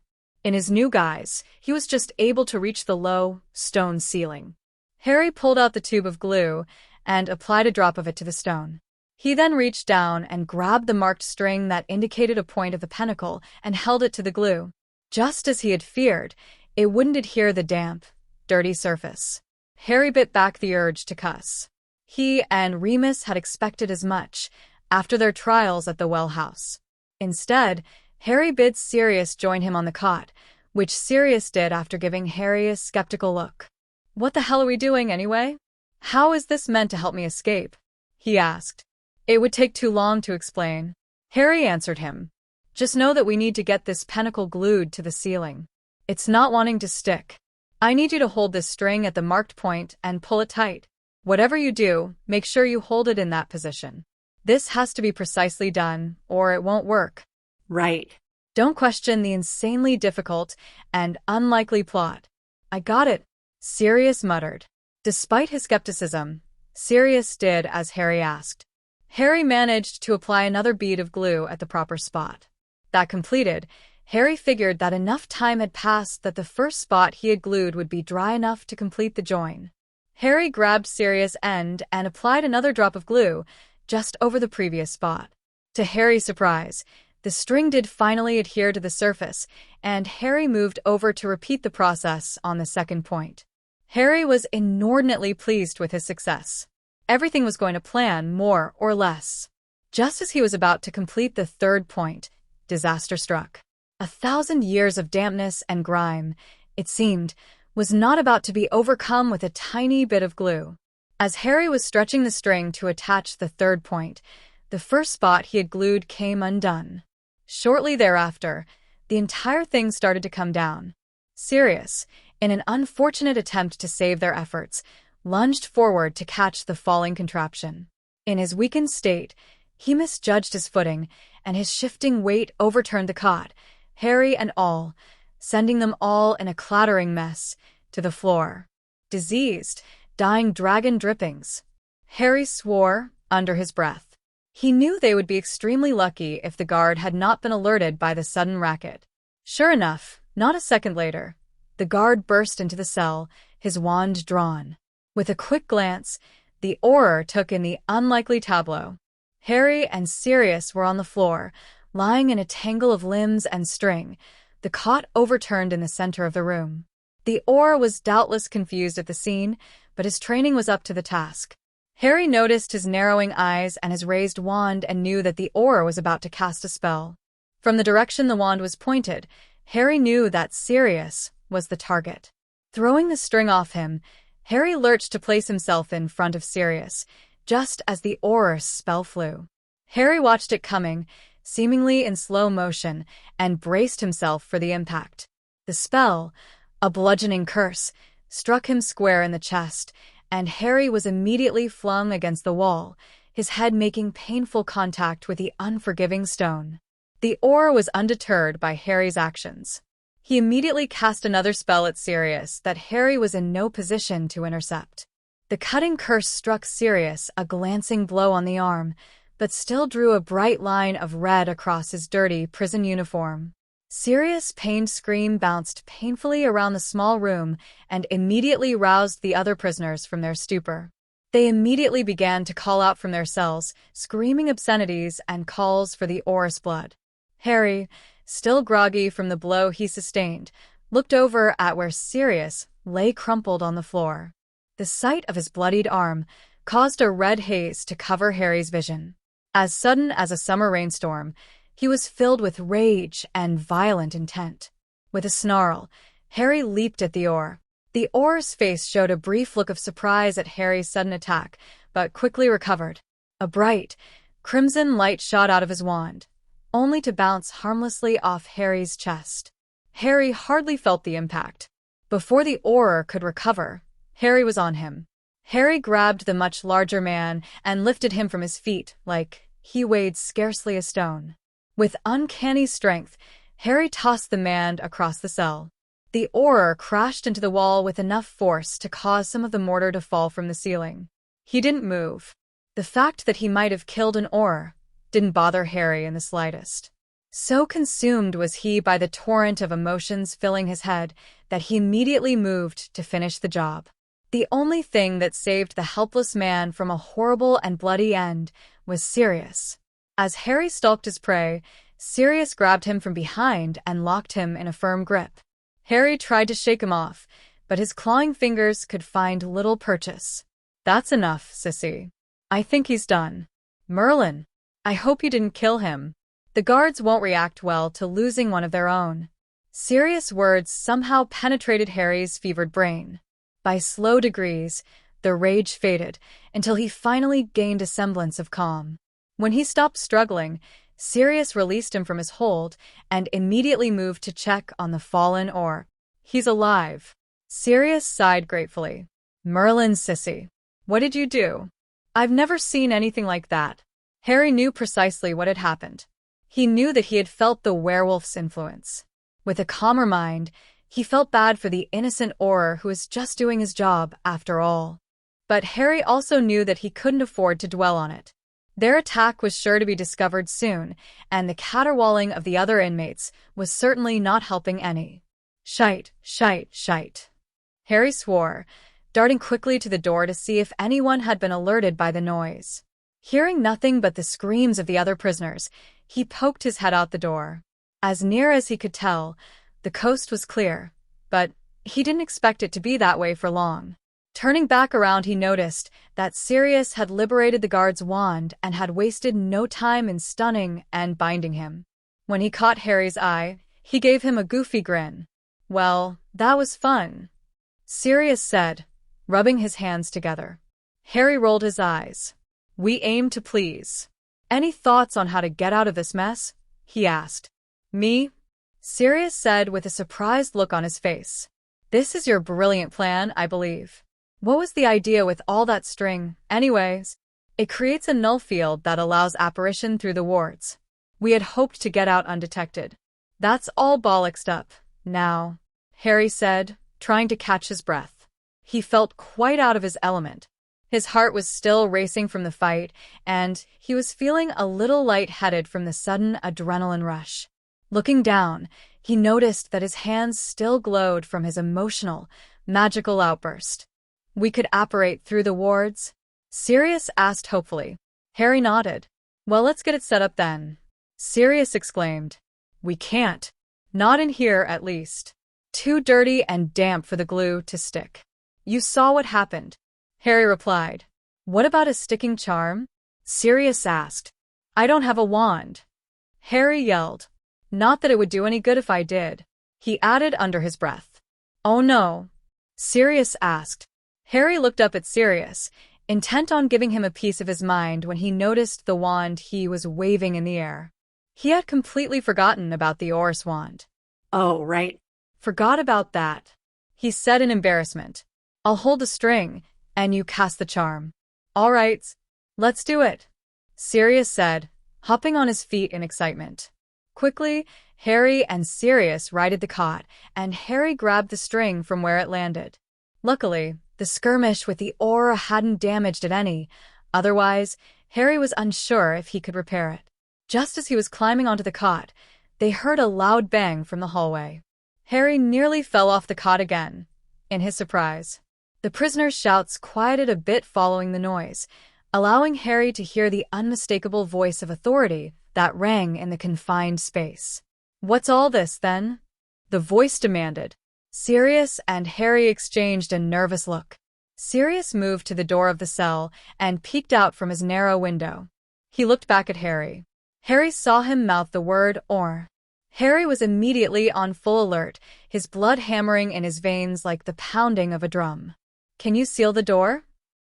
In his new guise, he was just able to reach the low, stone ceiling. Harry pulled out the tube of glue and applied a drop of it to the stone. He then reached down and grabbed the marked string that indicated a point of the pentacle and held it to the glue. Just as he had feared, it wouldn't adhere the damp, dirty surface. Harry bit back the urge to cuss. He and Remus had expected as much after their trials at the well house. Instead, Harry bid Sirius join him on the cot, which Sirius did after giving Harry a skeptical look. "What the hell are we doing anyway? How is this meant to help me escape?" he asked. "It would take too long to explain," Harry answered him. "Just know that we need to get this pentacle glued to the ceiling. It's not wanting to stick. I need you to hold this string at the marked point and pull it tight. Whatever you do, make sure you hold it in that position. This has to be precisely done, or it won't work." "Right." "Don't question the insanely difficult and unlikely plot." "I got it," Sirius muttered. Despite his skepticism, Sirius did as Harry asked. Harry managed to apply another bead of glue at the proper spot. That completed, Harry figured that enough time had passed that the first spot he had glued would be dry enough to complete the join. Harry grabbed Sirius' end and applied another drop of glue just over the previous spot. To Harry's surprise, The string did finally adhere to the surface, and Harry moved over to repeat the process on the second point. Harry was inordinately pleased with his success. Everything was going to plan, more or less. Just as he was about to complete the third point, disaster struck. 1,000 years of dampness and grime, it seemed, was not about to be overcome with a tiny bit of glue. As Harry was stretching the string to attach the third point, the first spot he had glued came undone. Shortly thereafter, the entire thing started to come down. Sirius, in an unfortunate attempt to save their efforts, lunged forward to catch the falling contraption. In his weakened state, he misjudged his footing, and his shifting weight overturned the cot, Harry and all, sending them all in a clattering mess to the floor. Diseased, dying dragon drippings. Harry swore under his breath. He knew they would be extremely lucky if the guard had not been alerted by the sudden racket. Sure enough, not a second later, the guard burst into the cell, his wand drawn. With a quick glance, the Auror took in the unlikely tableau. Harry and Sirius were on the floor, lying in a tangle of limbs and string, the cot overturned in the center of the room. The Auror was doubtless confused at the scene, but his training was up to the task. Harry noticed his narrowing eyes and his raised wand and knew that the Auror was about to cast a spell. From the direction the wand was pointed, Harry knew that Sirius was the target. Throwing the string off him, Harry lurched to place himself in front of Sirius, just as the Auror's spell flew. Harry watched it coming, seemingly in slow motion, and braced himself for the impact. The spell, a bludgeoning curse, struck him square in the chest, and Harry was immediately flung against the wall, his head making painful contact with the unforgiving stone. The Auror was undeterred by Harry's actions. He immediately cast another spell at Sirius that Harry was in no position to intercept. The cutting curse struck Sirius a glancing blow on the arm, but still drew a bright line of red across his dirty prison uniform. Sirius' pained scream bounced painfully around the small room and immediately roused the other prisoners from their stupor. They immediately began to call out from their cells, screaming obscenities and calls for the Auror's blood. Harry, still groggy from the blow he sustained, looked over at where Sirius lay crumpled on the floor. The sight of his bloodied arm caused a red haze to cover Harry's vision. As sudden as a summer rainstorm, he was filled with rage and violent intent. With a snarl, Harry leaped at the Auror. The Auror's face showed a brief look of surprise at Harry's sudden attack, but quickly recovered. A bright, crimson light shot out of his wand, only to bounce harmlessly off Harry's chest. Harry hardly felt the impact. Before the Auror could recover, Harry was on him. Harry grabbed the much larger man and lifted him from his feet like he weighed scarcely a stone. With uncanny strength, Harry tossed the man across the cell. The Auror crashed into the wall with enough force to cause some of the mortar to fall from the ceiling. He didn't move. The fact that he might have killed an Auror didn't bother Harry in the slightest. So consumed was he by the torrent of emotions filling his head that he immediately moved to finish the job. The only thing that saved the helpless man from a horrible and bloody end was Sirius. As Harry stalked his prey, Sirius grabbed him from behind and locked him in a firm grip. Harry tried to shake him off, but his clawing fingers could find little purchase. "That's enough, sissy. I think he's done. Merlin, I hope you didn't kill him. The guards won't react well to losing one of their own." Sirius' words somehow penetrated Harry's fevered brain. By slow degrees, the rage faded until he finally gained a semblance of calm. When he stopped struggling, Sirius released him from his hold and immediately moved to check on the fallen Auror. "He's alive." Sirius sighed gratefully. "Merlin, sissy, what did you do? I've never seen anything like that." Harry knew precisely what had happened. He knew that he had felt the werewolf's influence. With a calmer mind, he felt bad for the innocent Auror who was just doing his job after all. But Harry also knew that he couldn't afford to dwell on it. Their attack was sure to be discovered soon, and the caterwauling of the other inmates was certainly not helping any. "Shite, shite, shite." Harry swore, darting quickly to the door to see if anyone had been alerted by the noise. Hearing nothing but the screams of the other prisoners, he poked his head out the door. As near as he could tell, the coast was clear, but he didn't expect it to be that way for long. Turning back around, he noticed that Sirius had liberated the guard's wand and had wasted no time in stunning and binding him. When he caught Harry's eye, he gave him a goofy grin. "Well, that was fun," Sirius said, rubbing his hands together. Harry rolled his eyes. "We aim to please. Any thoughts on how to get out of this mess?" he asked. "Me?" Sirius said with a surprised look on his face. "This is your brilliant plan, I believe. What was the idea with all that string, anyways?" "It creates a null field that allows apparition through the wards. We had hoped to get out undetected." "That's all bollocksed up now," Harry said, trying to catch his breath. He felt quite out of his element. His heart was still racing from the fight, and he was feeling a little lightheaded from the sudden adrenaline rush. Looking down, he noticed that his hands still glowed from his emotional, magical outburst. "We could apparate through the wards?" Sirius asked hopefully. Harry nodded. "Well, let's get it set up then," Sirius exclaimed. "We can't. Not in here, at least. Too dirty and damp for the glue to stick." "You saw what happened," Harry replied. "What about a sticking charm?" Sirius asked. "I don't have a wand," Harry yelled. "Not that it would do any good if I did," he added under his breath. "Oh no?" Sirius asked. Harry looked up at Sirius, intent on giving him a piece of his mind when he noticed the wand he was waving in the air. He had completely forgotten about the Oris wand. "Oh, right. "Forgot about that," he said in embarrassment. "I'll hold the string, and you cast the charm." "All right, let's do it," Sirius said, hopping on his feet in excitement. Quickly, Harry and Sirius righted the cot, and Harry grabbed the string from where it landed. Luckily, the skirmish with the aura hadn't damaged it any, otherwise, Harry was unsure if he could repair it. Just as he was climbing onto the cot, they heard a loud bang from the hallway. Harry nearly fell off the cot again, in his surprise. The prisoner's shouts quieted a bit following the noise, allowing Harry to hear the unmistakable voice of authority that rang in the confined space. "What's all this, then?" the voice demanded. Sirius and Harry exchanged a nervous look. Sirius moved to the door of the cell and peeked out from his narrow window. He looked back at Harry. Harry saw him mouth the word "or." Harry was immediately on full alert, his blood hammering in his veins like the pounding of a drum. "Can you seal the door?"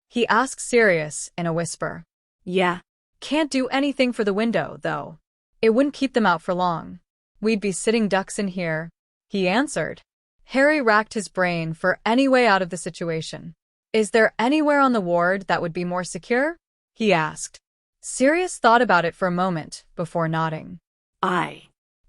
he asked Sirius in a whisper. "Yeah." "Can't do anything for the window, though. It wouldn't keep them out for long. We'd be sitting ducks in here," he answered. Harry racked his brain for any way out of the situation. "Is there anywhere on the ward that would be more secure?" he asked. Sirius thought about it for a moment before nodding.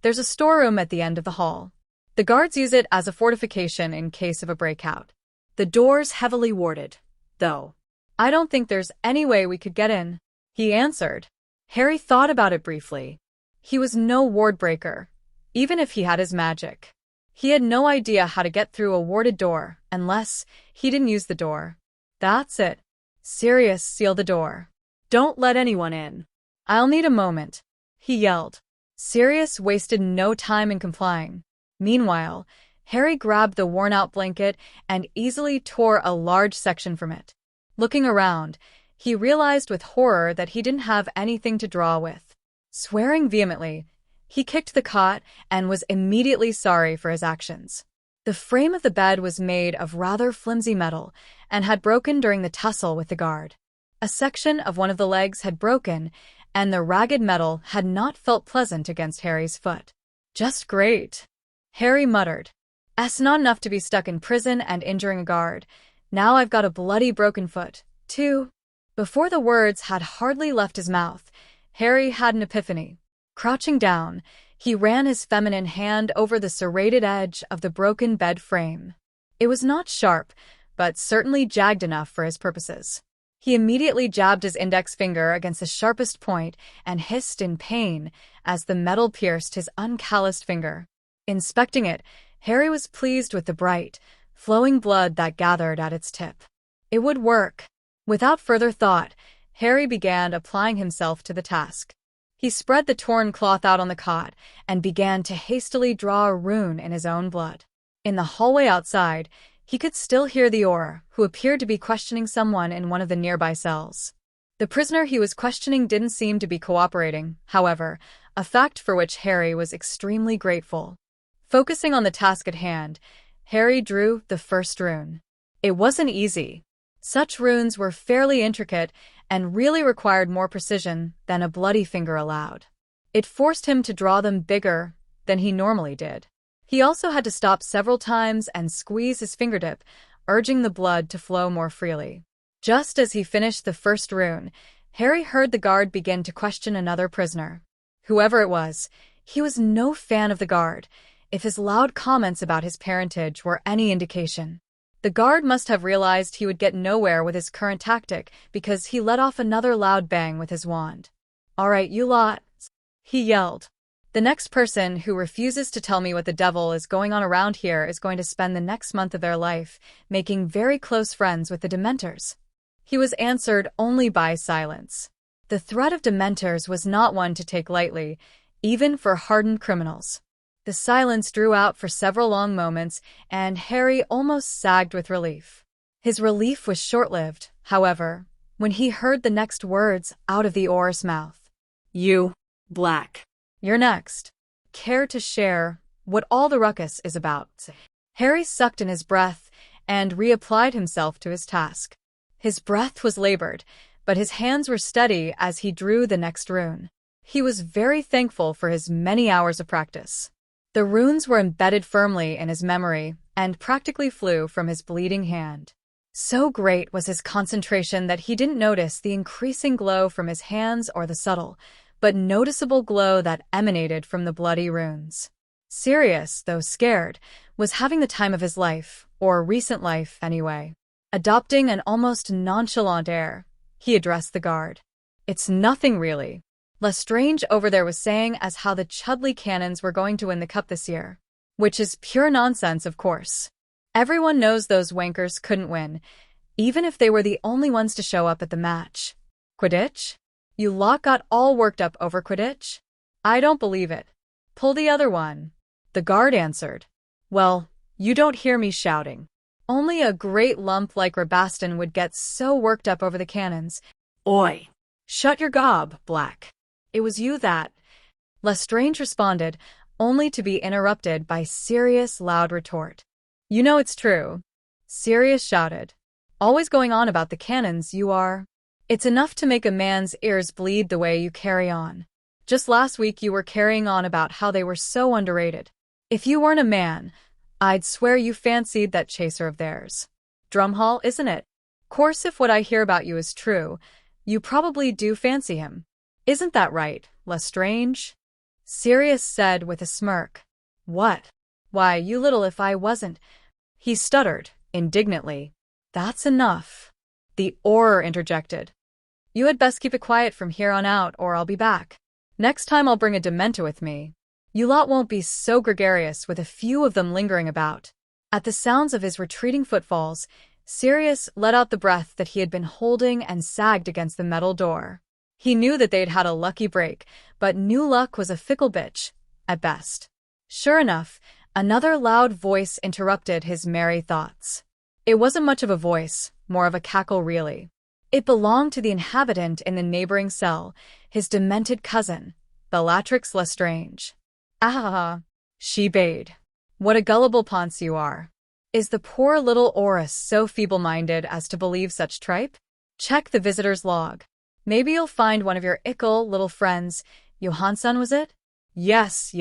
"There's a storeroom at the end of the hall. The guards use it as a fortification in case of a breakout. The door's heavily warded, though. I don't think there's any way we could get in," he answered. Harry thought about it briefly. He was no ward breaker, even if he had his magic. He had no idea how to get through a warded door unless he didn't use the door. "That's it. Sirius, seal the door. Don't let anyone in." "I'll need a moment," he yelled. Sirius wasted no time in complying. Meanwhile, Harry grabbed the worn-out blanket and easily tore a large section from it. Looking around, he realized with horror that he didn't have anything to draw with. Swearing vehemently, he kicked the cot and was immediately sorry for his actions. The frame of the bed was made of rather flimsy metal and had broken during the tussle with the guard. A section of one of the legs had broken, and the ragged metal had not felt pleasant against Harry's foot. "Just great," Harry muttered. "It's not enough to be stuck in prison and injuring a guard. Now I've got a bloody broken foot, too." Before the words had hardly left his mouth, Harry had an epiphany. Crouching down, he ran his feminine hand over the serrated edge of the broken bed frame. It was not sharp, but certainly jagged enough for his purposes. He immediately jabbed his index finger against the sharpest point and hissed in pain as the metal pierced his uncalloused finger. Inspecting it, Harry was pleased with the bright, flowing blood that gathered at its tip. It would work. Without further thought, Harry began applying himself to the task. He spread the torn cloth out on the cot and began to hastily draw a rune in his own blood. In the hallway outside, he could still hear the Auror, who appeared to be questioning someone in one of the nearby cells. The prisoner he was questioning didn't seem to be cooperating, however, a fact for which Harry was extremely grateful. Focusing on the task at hand, Harry drew the first rune. It wasn't easy. Such runes were fairly intricate and really required more precision than a bloody finger allowed. It forced him to draw them bigger than he normally did. He also had to stop several times and squeeze his fingertip, urging the blood to flow more freely. Just as he finished the first rune, Harry heard the guard begin to question another prisoner. Whoever it was, he was no fan of the guard, if his loud comments about his parentage were any indication. The guard must have realized he would get nowhere with his current tactic because he let off another loud bang with his wand. "All right, you lot," he yelled. "The next person who refuses to tell me what the devil is going on around here is going to spend the next month of their life making very close friends with the Dementors." He was answered only by silence. The threat of Dementors was not one to take lightly, even for hardened criminals. The silence drew out for several long moments, and Harry almost sagged with relief. His relief was short-lived, however, when he heard the next words out of the Auror's mouth. "You, Black. You're next. Care to share what all the ruckus is about?" Harry sucked in his breath and reapplied himself to his task. His breath was labored, but his hands were steady as he drew the next rune. He was very thankful for his many hours of practice. The runes were embedded firmly in his memory and practically flew from his bleeding hand. So great was his concentration that he didn't notice the increasing glow from his hands or the subtle, but noticeable glow that emanated from the bloody runes. Sirius, though scared, was having the time of his life, or recent life anyway. Adopting an almost nonchalant air, he addressed the guard. "It's nothing really. Lestrange over there was saying as how the Chudley Cannons were going to win the cup this year. Which is pure nonsense, of course. Everyone knows those wankers couldn't win, even if they were the only ones to show up at the match. Quidditch? You lot got all worked up over Quidditch? I don't believe it. Pull the other one." The guard answered. "Well, you don't hear me shouting. Only a great lump like Rabaston would get so worked up over the cannons." "Oi! "Shut your gob, Black. It was you that—" Lestrange responded, only to be interrupted by Sirius' loud retort. "You know it's true," Sirius shouted. "Always going on about the cannons, you are. It's enough to make a man's ears bleed the way you carry on. Just last week you were carrying on about how they were so underrated. If you weren't a man, I'd swear you fancied that chaser of theirs. Drumhall, isn't it? Course, if what I hear about you is true, you probably do fancy him. Isn't that right, Lestrange?" Sirius said with a smirk. "What? Why, you little if I wasn't—" He stuttered, indignantly. "That's enough," the Auror interjected. "You had best keep it quiet from here on out, or I'll be back. Next time I'll bring a Dementor with me. You lot won't be so gregarious with a few of them lingering about." At the sounds of his retreating footfalls, Sirius let out the breath that he had been holding and sagged against the metal door. He knew that they'd had a lucky break, but new luck was a fickle bitch, at best. Sure enough, another loud voice interrupted his merry thoughts. It wasn't much of a voice, more of a cackle really. It belonged to the inhabitant in the neighboring cell, his demented cousin, Bellatrix Lestrange. "Ah!" she bayed. "What a gullible ponce you are. Is the poor little Auror so feeble-minded as to believe such tripe? Check the visitor's log. Maybe you'll find one of your ickle little friends. Johansson, was it? Yes,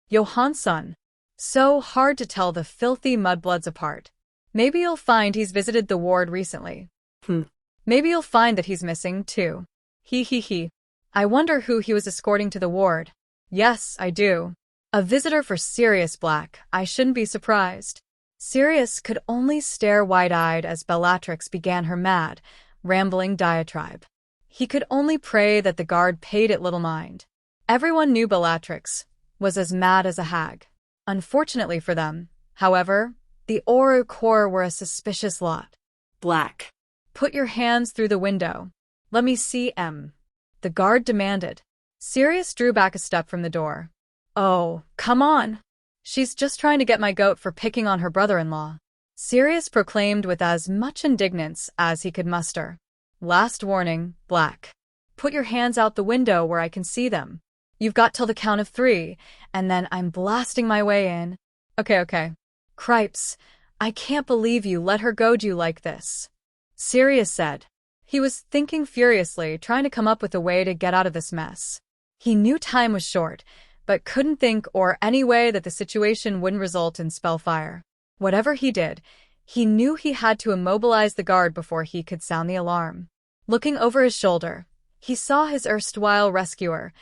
Johansson. So hard to tell the filthy mudbloods apart. Maybe you'll find he's visited the ward recently. Maybe you'll find that he's missing, too. He. I wonder who he was escorting to the ward. Yes, I do. A visitor for Sirius Black, I shouldn't be surprised." Sirius could only stare wide-eyed as Bellatrix began her mad, rambling diatribe. He could only pray that the guard paid it little mind. Everyone knew Bellatrix was as mad as a hag. Unfortunately for them, however, the Auror Corps were a suspicious lot. "Black. Put your hands through the window. Let me see 'em," the guard demanded. Sirius drew back a step from the door. "Oh, come on. She's just trying to get my goat for picking on her brother-in-law," Sirius proclaimed with as much indignance as he could muster. "Last warning, Black. Put your hands out the window where I can see them. You've got till the count of 3, and then I'm blasting my way in." Okay. Cripes, I can't believe you let her goad you like this," Sirius said. He was thinking furiously, trying to come up with a way to get out of this mess. He knew time was short, but couldn't think or any way that the situation wouldn't result in spellfire. Whatever he did, he knew he had to immobilize the guard before he could sound the alarm. Looking over his shoulder, he saw his erstwhile rescuer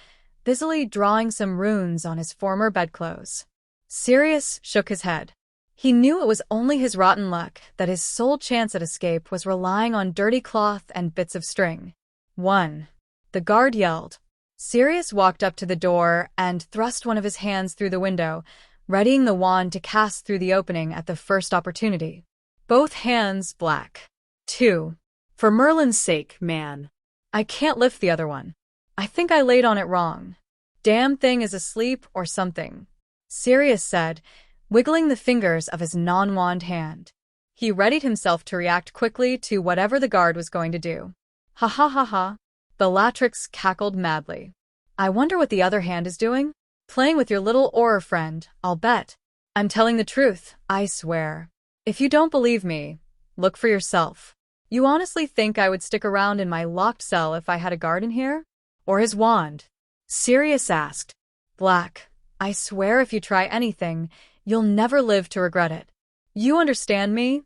busily drawing some runes on his former bedclothes. Sirius shook his head. He knew it was only his rotten luck that his sole chance at escape was relying on dirty cloth and bits of string. "One," the guard yelled. Sirius walked up to the door and thrust one of his hands through the window, readying the wand to cast through the opening at the first opportunity. Both hands black. "2. For Merlin's sake, man. I can't lift the other one. I think I laid on it wrong. Damn thing is asleep or something," Sirius said, wiggling the fingers of his non-wand hand. He readied himself to react quickly to whatever the guard was going to do. "Ha ha ha ha." Bellatrix cackled madly. "I wonder what the other hand is doing? Playing with your little aura friend, I'll bet. I'm telling the truth, I swear. If you don't believe me, look for yourself. You honestly think I would stick around in my locked cell if I had a guard in here? Or his wand?" Sirius asked. "Black, I swear if you try anything, you'll never live to regret it. You understand me?"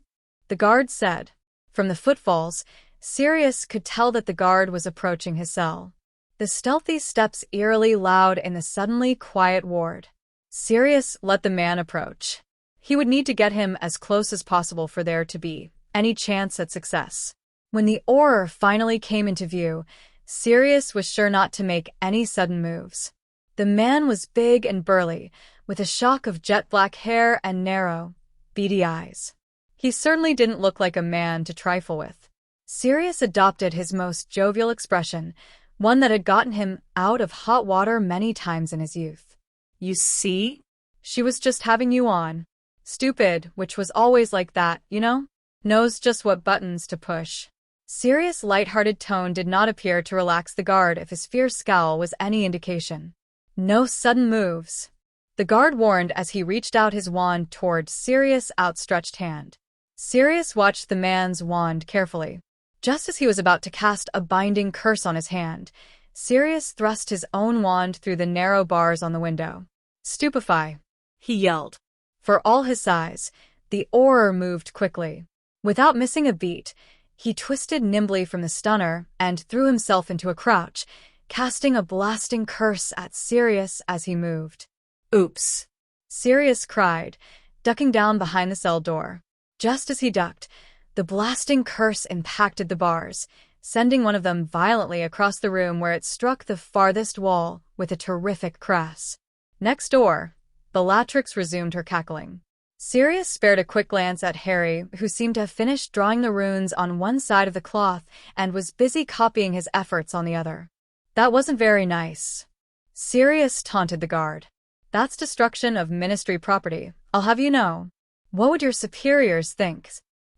the guard said. From the footfalls, Sirius could tell that the guard was approaching his cell. The stealthy steps eerily loud in the suddenly quiet ward. Sirius let the man approach. He would need to get him as close as possible for there to be any chance at success. When the aura finally came into view, Sirius was sure not to make any sudden moves. The man was big and burly, with a shock of jet-black hair and narrow, beady eyes. He certainly didn't look like a man to trifle with. Sirius adopted his most jovial expression, one that had gotten him out of hot water many times in his youth. "You see? She was just having you on. Stupid, which was always like that, you know? Knows just what buttons to push." Sirius' light-hearted tone did not appear to relax the guard if his fierce scowl was any indication. "No sudden moves," the guard warned as he reached out his wand toward Sirius' outstretched hand. Sirius watched the man's wand carefully. Just as he was about to cast a binding curse on his hand, Sirius thrust his own wand through the narrow bars on the window. "Stupefy," he yelled. For all his size, the aura moved quickly. Without missing a beat, he twisted nimbly from the stunner and threw himself into a crouch, casting a blasting curse at Sirius as he moved. "Oops," Sirius cried, ducking down behind the cell door. Just as he ducked, the blasting curse impacted the bars, sending one of them violently across the room where it struck the farthest wall with a terrific crash. Next door, Bellatrix resumed her cackling. Sirius spared a quick glance at Harry, who seemed to have finished drawing the runes on one side of the cloth and was busy copying his efforts on the other. "That wasn't very nice," Sirius taunted the guard. "That's destruction of ministry property, I'll have you know. What would your superiors think?"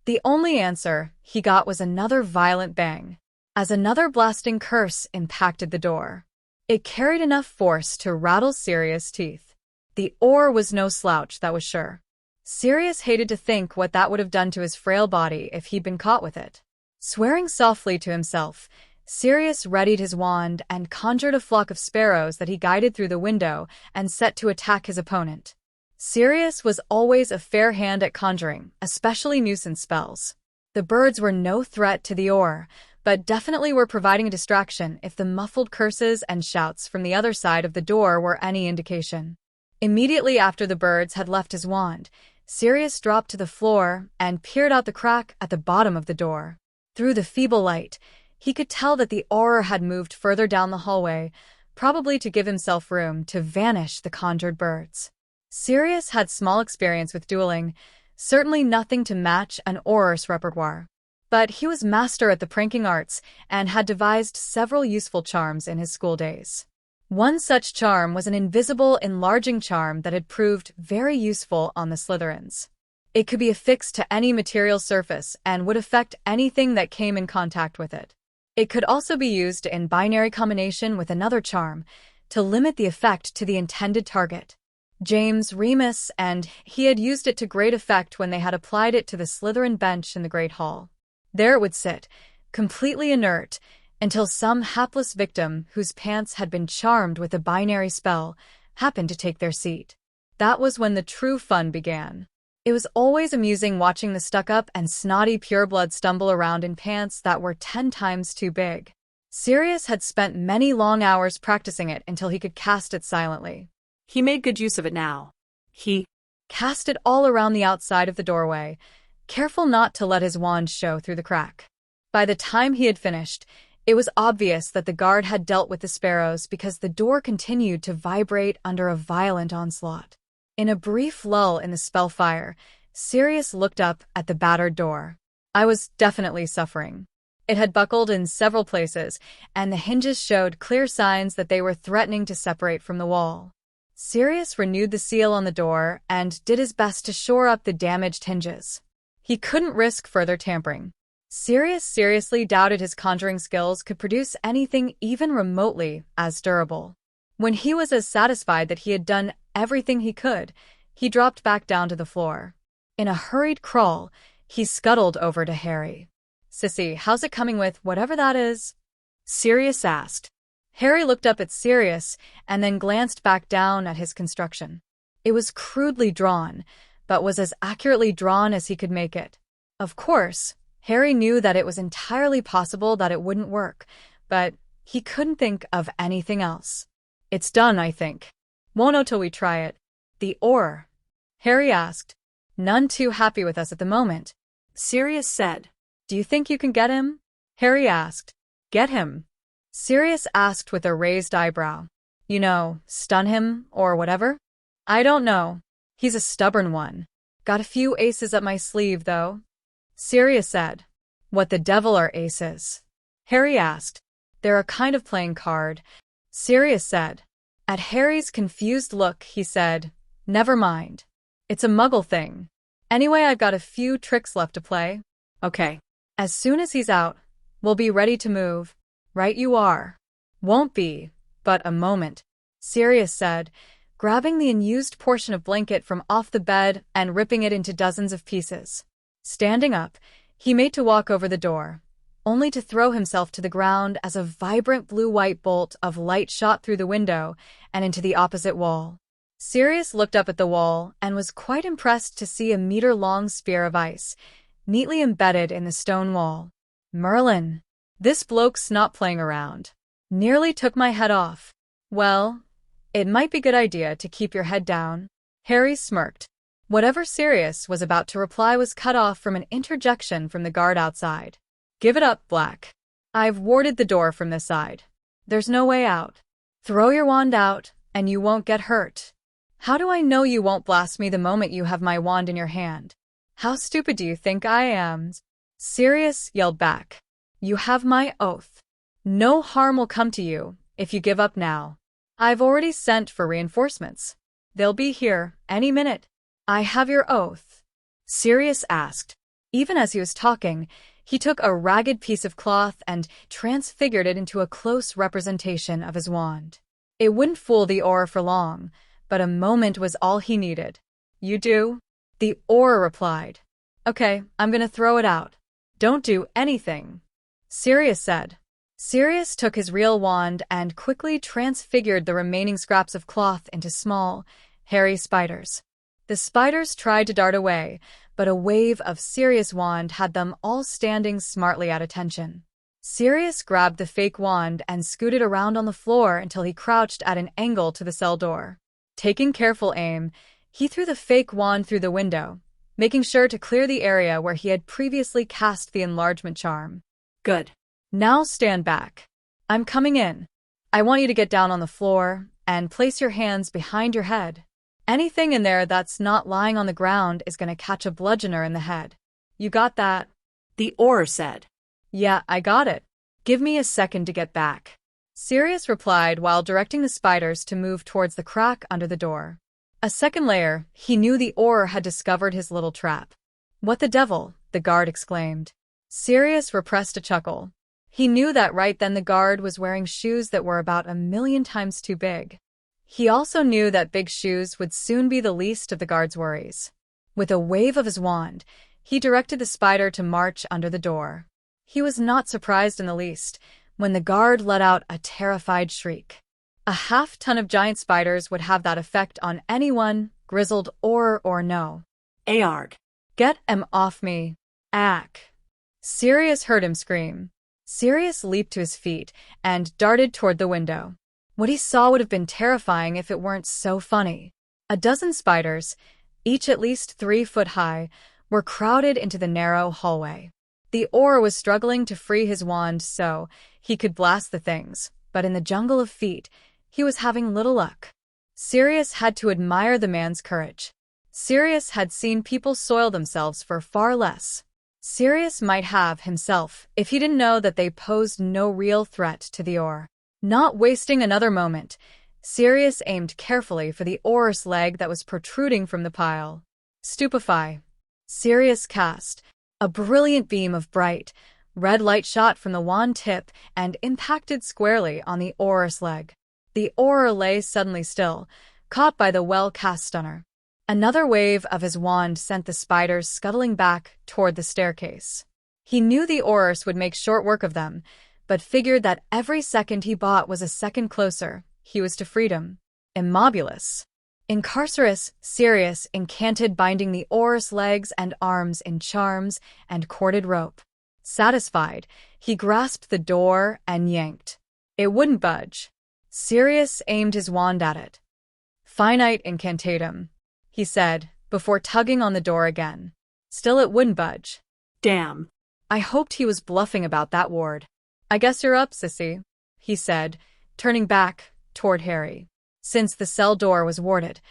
The only answer he got was another violent bang, as another blasting curse impacted the door. It carried enough force to rattle Sirius' teeth. The aura was no slouch, that was sure. Sirius hated to think what that would have done to his frail body if he'd been caught with it. Swearing softly to himself, Sirius readied his wand and conjured a flock of sparrows that he guided through the window and set to attack his opponent. Sirius was always a fair hand at conjuring, especially nuisance spells. The birds were no threat to the aura, but definitely were providing a distraction if the muffled curses and shouts from the other side of the door were any indication. Immediately after the birds had left his wand, Sirius dropped to the floor and peered out the crack at the bottom of the door. Through the feeble light, he could tell that the aura had moved further down the hallway, probably to give himself room to vanish the conjured birds. Sirius had small experience with dueling, certainly nothing to match an aura's repertoire. But he was master at the pranking arts and had devised several useful charms in his school days. One such charm was an invisible enlarging charm that had proved very useful on the Slytherins. It could be affixed to any material surface and would affect anything that came in contact with it. It could also be used in binary combination with another charm to limit the effect to the intended target. James Remus and he had used it to great effect when they had applied it to the Slytherin bench in the Great Hall. There it would sit, completely inert, until some hapless victim whose pants had been charmed with a binary spell happened to take their seat. That was when the true fun began. It was always amusing watching the stuck-up and snotty pureblood stumble around in pants that were 10 times too big. Sirius had spent many long hours practicing it until he could cast it silently. He made good use of it now. He cast it all around the outside of the doorway, careful not to let his wand show through the crack. By the time he had finished, it was obvious that the guard had dealt with the sparrows because the door continued to vibrate under a violent onslaught. In a brief lull in the spellfire, Sirius looked up at the battered door. I was definitely suffering. It had buckled in several places, and the hinges showed clear signs that they were threatening to separate from the wall. Sirius renewed the seal on the door and did his best to shore up the damaged hinges. He couldn't risk further tampering. Sirius seriously doubted his conjuring skills could produce anything even remotely as durable. When he was as satisfied that he had done everything he could, he dropped back down to the floor. In a hurried crawl, he scuttled over to Harry. "Sissy, how's it coming with whatever that is?" Sirius asked. Harry looked up at Sirius and then glanced back down at his construction. It was crudely drawn, but was as accurately drawn as he could make it. Of course, Harry knew that it was entirely possible that it wouldn't work, but he couldn't think of anything else. "It's done, I think. Won't know till we try it." "The ore?" Harry asked. "None too happy with us at the moment," Sirius said. "Do you think you can get him?" Harry asked. "Get him?" Sirius asked with a raised eyebrow. "You know, stun him, or whatever?" "I don't know. He's a stubborn one. Got a few aces up my sleeve, though," Sirius said. "What the devil are aces?" Harry asked. "They're a kind of playing card," Sirius said. At Harry's confused look, he said, "Never mind. It's a muggle thing. Anyway, I've got a few tricks left to play." "Okay. As soon as he's out, we'll be ready to move." "Right you are." "Won't be, but a moment," Sirius said, grabbing the unused portion of blanket from off the bed and ripping it into dozens of pieces. Standing up, he made to walk over the door, only to throw himself to the ground as a vibrant blue-white bolt of light shot through the window and into the opposite wall. Sirius looked up at the wall and was quite impressed to see a meter-long spear of ice, neatly embedded in the stone wall. "Merlin, this bloke's not playing around. Nearly took my head off." "Well, it might be a good idea to keep your head down," Harry smirked. Whatever Sirius was about to reply was cut off from an interjection from the guard outside. "Give it up, Black. I've warded the door from this side. There's no way out. Throw your wand out, and you won't get hurt." "How do I know you won't blast me the moment you have my wand in your hand? How stupid do you think I am?" Sirius yelled back. "You have my oath. No harm will come to you if you give up now. I've already sent for reinforcements. They'll be here any minute." "I have your oath?" Sirius asked. Even as he was talking, he took a ragged piece of cloth and transfigured it into a close representation of his wand. It wouldn't fool the Auror for long, but a moment was all he needed. "You do?" the Auror replied. "Okay, I'm gonna throw it out. Don't do anything," Sirius said. Sirius took his real wand and quickly transfigured the remaining scraps of cloth into small, hairy spiders. The spiders tried to dart away, but a wave of Sirius' wand had them all standing smartly at attention. Sirius grabbed the fake wand and scooted around on the floor until he crouched at an angle to the cell door. Taking careful aim, he threw the fake wand through the window, making sure to clear the area where he had previously cast the enlargement charm. "Good. Now stand back. I'm coming in. I want you to get down on the floor and place your hands behind your head. Anything in there that's not lying on the ground is going to catch a bludgeoner in the head. You got that?" the Auror said. "Yeah, I got it. Give me a second to get back." Sirius replied while directing the spiders to move towards the crack under the door. A second later, he knew the Auror had discovered his little trap. "What the devil?" the guard exclaimed. Sirius repressed a chuckle. He knew that right then the guard was wearing shoes that were about 1,000,000 times too big. He also knew that big shoes would soon be the least of the guard's worries. With a wave of his wand, he directed the spider to march under the door. He was not surprised in the least when the guard let out a terrified shriek. A half-ton of giant spiders would have that effect on anyone, grizzled or no. Ayard. "Get 'em off me. Ack." Sirius heard him scream. Sirius leaped to his feet and darted toward the window. What he saw would have been terrifying if it weren't so funny. A dozen spiders, each at least 3 foot high, were crowded into the narrow hallway. The Auror was struggling to free his wand so he could blast the things, but in the jungle of feet, he was having little luck. Sirius had to admire the man's courage. Sirius had seen people soil themselves for far less. Sirius might have himself if he didn't know that they posed no real threat to the Auror. Not wasting another moment, Sirius aimed carefully for the Auror's leg that was protruding from the pile. "Stupefy." Sirius cast. A brilliant beam of bright, red light shot from the wand tip and impacted squarely on the Auror's leg. The Auror lay suddenly still, caught by the well-cast stunner. Another wave of his wand sent the spiders scuttling back toward the staircase. He knew the Aurors would make short work of them, but figured that every second he bought was a second closer he was to freedom. Immobulus. Incarcerus, Sirius incanted, binding the Auror's legs and arms in charms and corded rope. Satisfied, he grasped the door and yanked. It wouldn't budge. Sirius aimed his wand at it. "Finite incantatum," he said, before tugging on the door again. Still it wouldn't budge. "Damn." I hoped he was bluffing about that ward. "I guess you're up, sissy," he said, turning back toward Harry. Since the cell door was warded,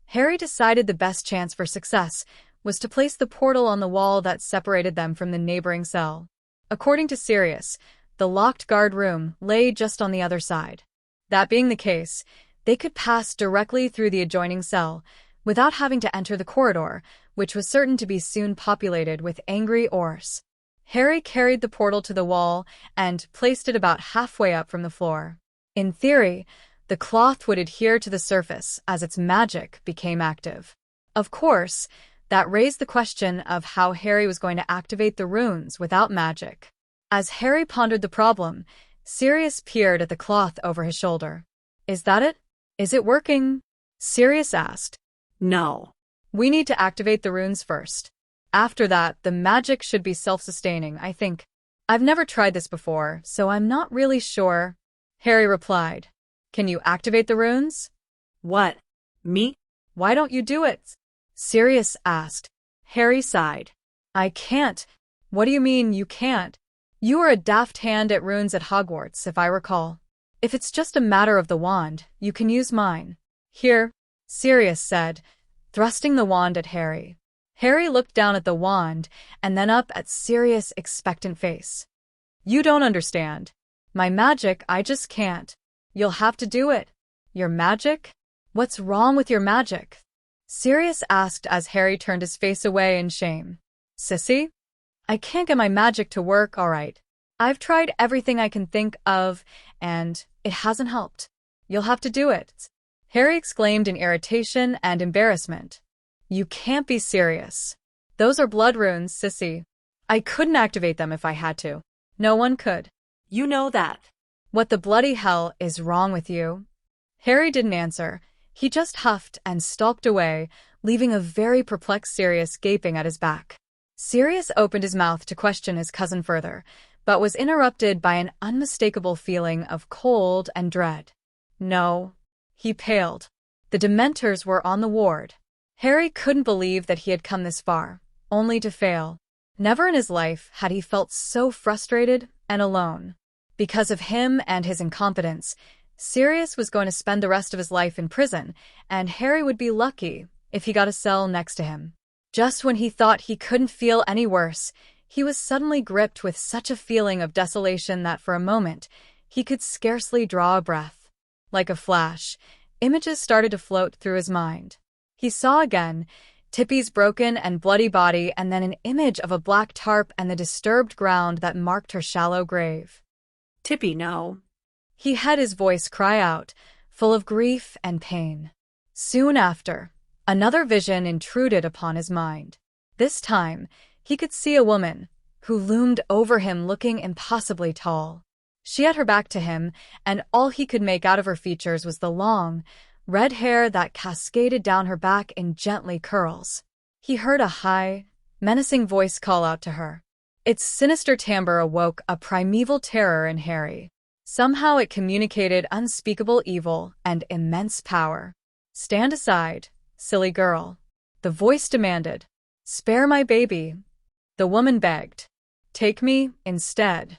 Harry decided the best chance for success was to place the portal on the wall that separated them from the neighboring cell. According to Sirius, the locked guard room lay just on the other side. That being the case, they could pass directly through the adjoining cell without having to enter the corridor, which was certain to be soon populated with angry Aurors. Harry carried the portal to the wall and placed it about halfway up from the floor. In theory, the cloth would adhere to the surface as its magic became active. Of course, that raised the question of how Harry was going to activate the runes without magic. As Harry pondered the problem, Sirius peered at the cloth over his shoulder. "Is that it? Is it working?" Sirius asked. "No. "We need to activate the runes first. After that, the magic should be self-sustaining, I think. I've never tried this before, so I'm not really sure," Harry replied. "Can you activate the runes?" "What? Me?" "Why don't you do it?" Sirius asked. Harry sighed. "I can't." "What do you mean you can't? You were a daft hand at runes at Hogwarts, if I recall. If it's just a matter of the wand, you can use mine." "Here," Sirius said, thrusting the wand at Harry. Harry looked down at the wand and then up at Sirius' expectant face. "You don't understand. My magic, I just can't. You'll have to do it." "Your magic? What's wrong with your magic?" Sirius asked as Harry turned his face away in shame. "Sissy? I can't get my magic to work, all right. I've tried everything I can think of, and it hasn't helped. You'll have to do it," Harry exclaimed in irritation and embarrassment. "You can't be serious. Those are blood runes, sissy. I couldn't activate them if I had to. No one could." "You know that." "What the bloody hell is wrong with you?" Harry didn't answer. He just huffed and stalked away, leaving a very perplexed Sirius gaping at his back. Sirius opened his mouth to question his cousin further, but was interrupted by an unmistakable feeling of cold and dread. No. He paled. The Dementors were on the ward. Harry couldn't believe that he had come this far, only to fail. Never in his life had he felt so frustrated and alone. Because of him and his incompetence, Sirius was going to spend the rest of his life in prison, and Harry would be lucky if he got a cell next to him. Just when he thought he couldn't feel any worse, he was suddenly gripped with such a feeling of desolation that for a moment, He could scarcely draw a breath. Like a flash, images started to float through his mind. He saw again Tippy's broken and bloody body, and then an image of a black tarp and the disturbed ground that marked her shallow grave. Tippy, no. He had his voice cry out, full of grief and pain. Soon after, another vision intruded upon his mind. This time, he could see a woman who loomed over him, looking impossibly tall. She had her back to him, and all he could make out of her features was the long, red hair that cascaded down her back in gently curls. He heard a high, menacing voice call out to her. Its sinister timbre awoke a primeval terror in Harry. Somehow it communicated unspeakable evil and immense power. "Stand aside, silly girl," the voice demanded. "Spare my baby," the woman begged. "Take me instead."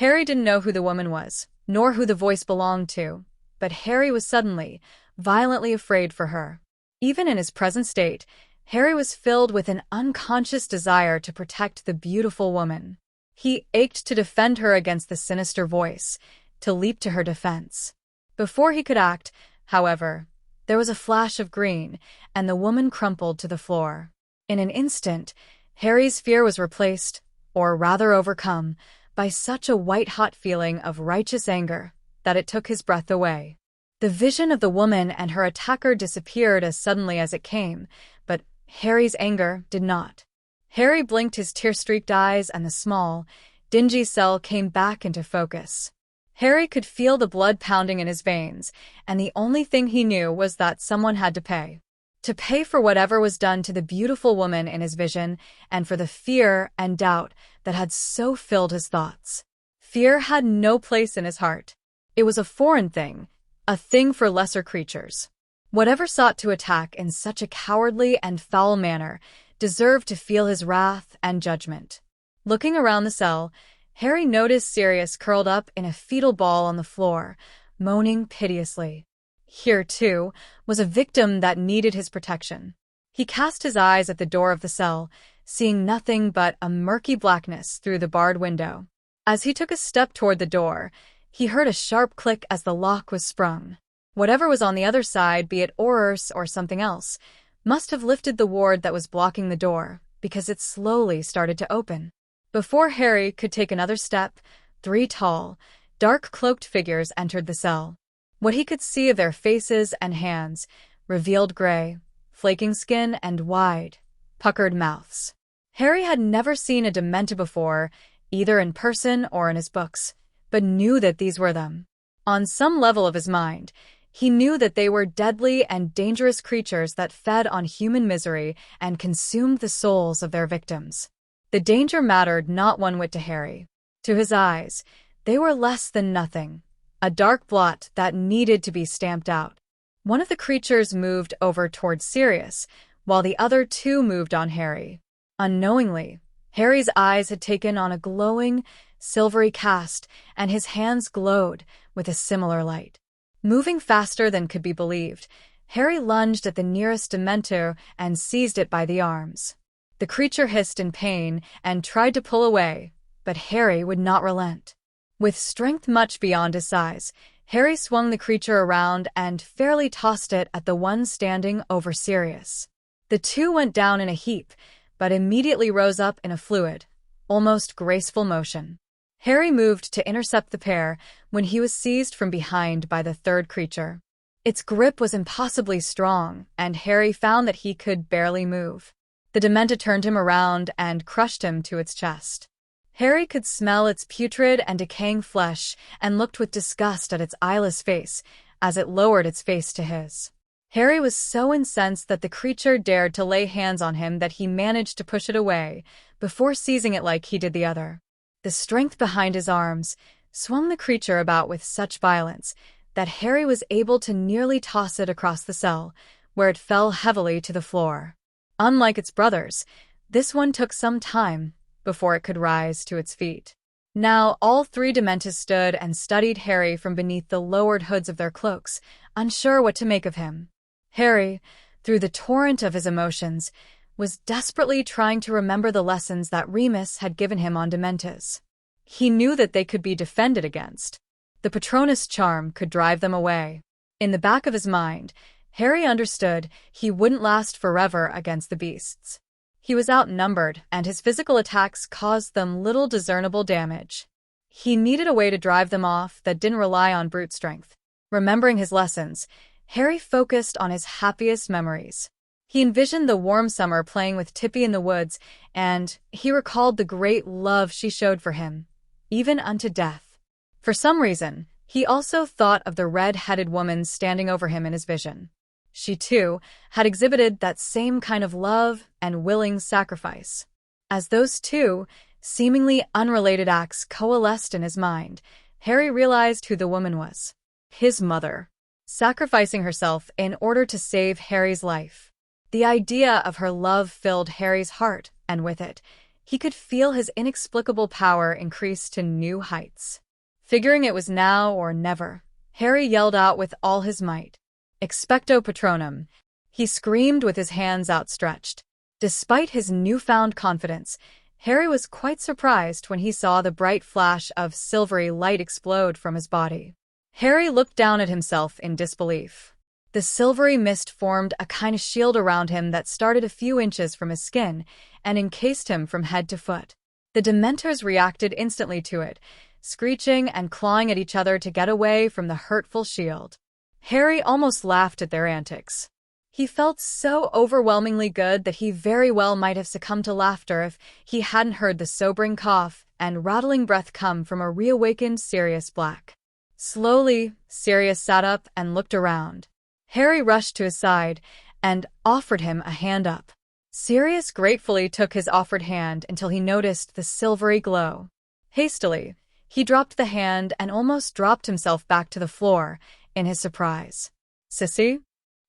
Harry didn't know who the woman was, nor who the voice belonged to, but Harry was suddenly, violently afraid for her. Even in his present state, Harry was filled with an unconscious desire to protect the beautiful woman. He ached to defend her against the sinister voice, to leap to her defense. Before he could act, however, there was a flash of green, and the woman crumpled to the floor. In an instant, Harry's fear was replaced, or rather overcome, by such a white-hot feeling of righteous anger that it took his breath away. The vision of the woman and her attacker disappeared as suddenly as it came, but Harry's anger did not. Harry blinked his tear-streaked eyes, and the small, dingy cell came back into focus. Harry could feel the blood pounding in his veins, and the only thing he knew was that someone had to pay. To pay for whatever was done to the beautiful woman in his vision, and for the fear and doubt that had so filled his thoughts. Fear had no place in his heart. It was a foreign thing, a thing for lesser creatures. Whatever sought to attack in such a cowardly and foul manner deserved to feel his wrath and judgment. Looking around the cell, Harry noticed Sirius curled up in a fetal ball on the floor, moaning piteously. Here, too, was a victim that needed his protection. He cast his eyes at the door of the cell, seeing nothing but a murky blackness through the barred window. As he took a step toward the door, he heard a sharp click as the lock was sprung. Whatever was on the other side, be it Aurors or something else, must have lifted the ward that was blocking the door, because it slowly started to open. Before Harry could take another step, 3 tall, dark-cloaked figures entered the cell. What he could see of their faces and hands revealed gray, flaking skin and wide, puckered mouths. Harry had never seen a Dementor before, either in person or in his books, but knew that these were them. On some level of his mind, he knew that they were deadly and dangerous creatures that fed on human misery and consumed the souls of their victims. The danger mattered not one whit to Harry. To his eyes, they were less than nothing, a dark blot that needed to be stamped out. One of the creatures moved over toward Sirius, while the other 2 moved on Harry. Unknowingly, Harry's eyes had taken on a glowing, silvery cast, and his hands glowed with a similar light. Moving faster than could be believed, Harry lunged at the nearest Dementor and seized it by the arms. The creature hissed in pain and tried to pull away, but Harry would not relent. With strength much beyond his size, Harry swung the creature around and fairly tossed it at the one standing over Sirius. The 2 went down in a heap, but immediately rose up in a fluid, almost graceful motion. Harry moved to intercept the pair when he was seized from behind by the 3rd creature. Its grip was impossibly strong, and Harry found that he could barely move. The Dementor turned him around and crushed him to its chest. Harry could smell its putrid and decaying flesh and looked with disgust at its eyeless face as it lowered its face to his. Harry was so incensed that the creature dared to lay hands on him that he managed to push it away before seizing it like he did the other. The strength behind his arms swung the creature about with such violence that Harry was able to nearly toss it across the cell, where it fell heavily to the floor. Unlike its brothers, this one took some time before it could rise to its feet. Now all 3 Dementors stood and studied Harry from beneath the lowered hoods of their cloaks, unsure what to make of him. Harry, through the torrent of his emotions, was desperately trying to remember the lessons that Remus had given him on Dementors. He knew that they could be defended against, The Patronus charm could drive them away. In the back of his mind, Harry understood he wouldn't last forever against the beasts. He was outnumbered, and his physical attacks caused them little discernible damage. He needed a way to drive them off that didn't rely on brute strength. Remembering his lessons, Harry focused on his happiest memories. He envisioned the warm summer playing with Tippy in the woods, and he recalled the great love she showed for him, even unto death. For some reason, he also thought of the red-headed woman standing over him in his vision. She, too, had exhibited that same kind of love and willing sacrifice. As those two, seemingly unrelated acts coalesced in his mind, Harry realized who the woman was. His mother, sacrificing herself in order to save Harry's life. The idea of her love filled Harry's heart, and with it, he could feel his inexplicable power increase to new heights. Figuring it was now or never, Harry yelled out with all his might, "Expecto Patronum!" He screamed with his hands outstretched. Despite his newfound confidence, Harry was quite surprised when he saw the bright flash of silvery light explode from his body. Harry looked down at himself in disbelief. The silvery mist formed a kind of shield around him that started a few inches from his skin and encased him from head to foot. The Dementors reacted instantly to it, screeching and clawing at each other to get away from the hurtful shield. Harry almost laughed at their antics. He felt so overwhelmingly good that he very well might have succumbed to laughter if he hadn't heard the sobering cough and rattling breath come from a reawakened Sirius Black. Slowly, Sirius sat up and looked around. Harry rushed to his side and offered him a hand up. Sirius gratefully took his offered hand until he noticed the silvery glow. Hastily, he dropped the hand and almost dropped himself back to the floor in his surprise. "Sissy?"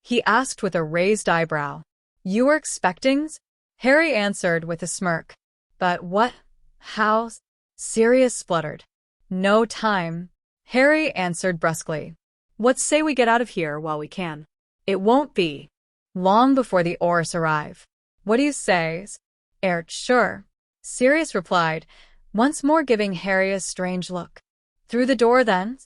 he asked with a raised eyebrow. "You were expecting?" Harry answered with a smirk. "But what? How?" Sirius spluttered. "No time," Harry answered brusquely. What say we get out of here while we can? It won't be long before the Oris arrive. What do you say? Sure, Sirius replied, once more giving Harry a strange look. Through the door, then?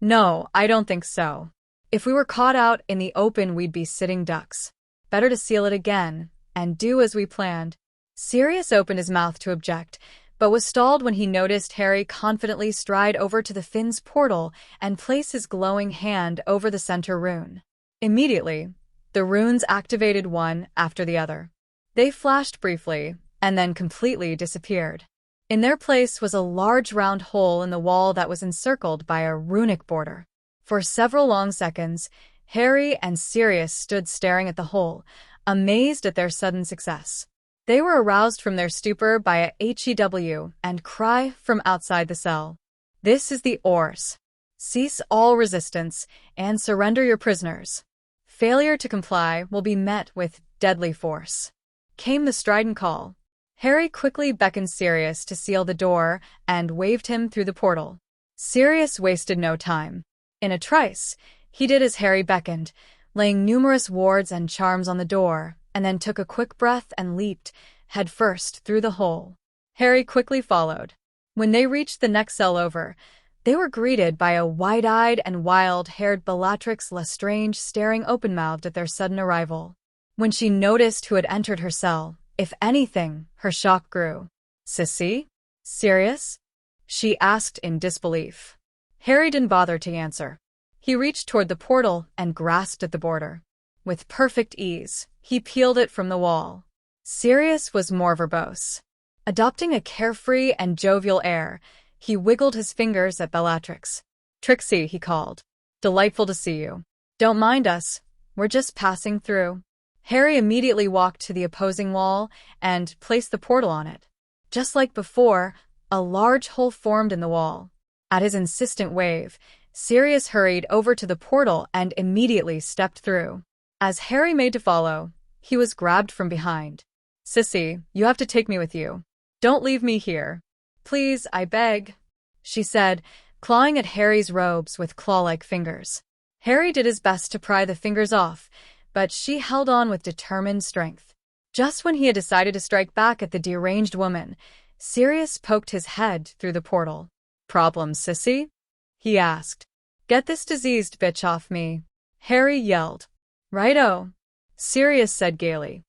No, I don't think so. If we were caught out in the open, we'd be sitting ducks. Better to seal it again, and do as we planned. Sirius opened his mouth to object, but was stalled when he noticed Harry confidently stride over to the Finn's portal and place his glowing hand over the center rune. Immediately, the runes activated one after the other. They flashed briefly, and then completely disappeared. In their place was a large round hole in the wall that was encircled by a runic border. For several long seconds, Harry and Sirius stood staring at the hole, amazed at their sudden success. They were aroused from their stupor by a HEW and cry from outside the cell. "This is the Oris. Cease all resistance and surrender your prisoners. Failure to comply will be met with deadly force," came the strident call. Harry quickly beckoned Sirius to seal the door and waved him through the portal. Sirius wasted no time. In a trice, he did as Harry beckoned, laying numerous wards and charms on the door, and then took a quick breath and leaped, headfirst, through the hole. Harry quickly followed. When they reached the next cell over, they were greeted by a wide-eyed and wild-haired Bellatrix Lestrange staring open-mouthed at their sudden arrival. When she noticed who had entered her cell, if anything, her shock grew. "Sissy? Sirius?" she asked in disbelief. Harry didn't bother to answer. He reached toward the portal and grasped at the border. With perfect ease, he peeled it from the wall. Sirius was more verbose. Adopting a carefree and jovial air, he wiggled his fingers at Bellatrix. "Trixie," he called. "Delightful to see you. Don't mind us, we're just passing through." Harry immediately walked to the opposing wall and placed the portal on it. Just like before, a large hole formed in the wall. At his insistent wave, Sirius hurried over to the portal and immediately stepped through. As Harry made to follow, he was grabbed from behind. "Sissy, you have to take me with you. Don't leave me here. Please, I beg," she said, clawing at Harry's robes with claw-like fingers. Harry did his best to pry the fingers off, but she held on with determined strength. Just when he had decided to strike back at the deranged woman, Sirius poked his head through the portal. "Problem, Sissy?" he asked. "Get this diseased bitch off me," Harry yelled. "Righto," Sirius said gaily.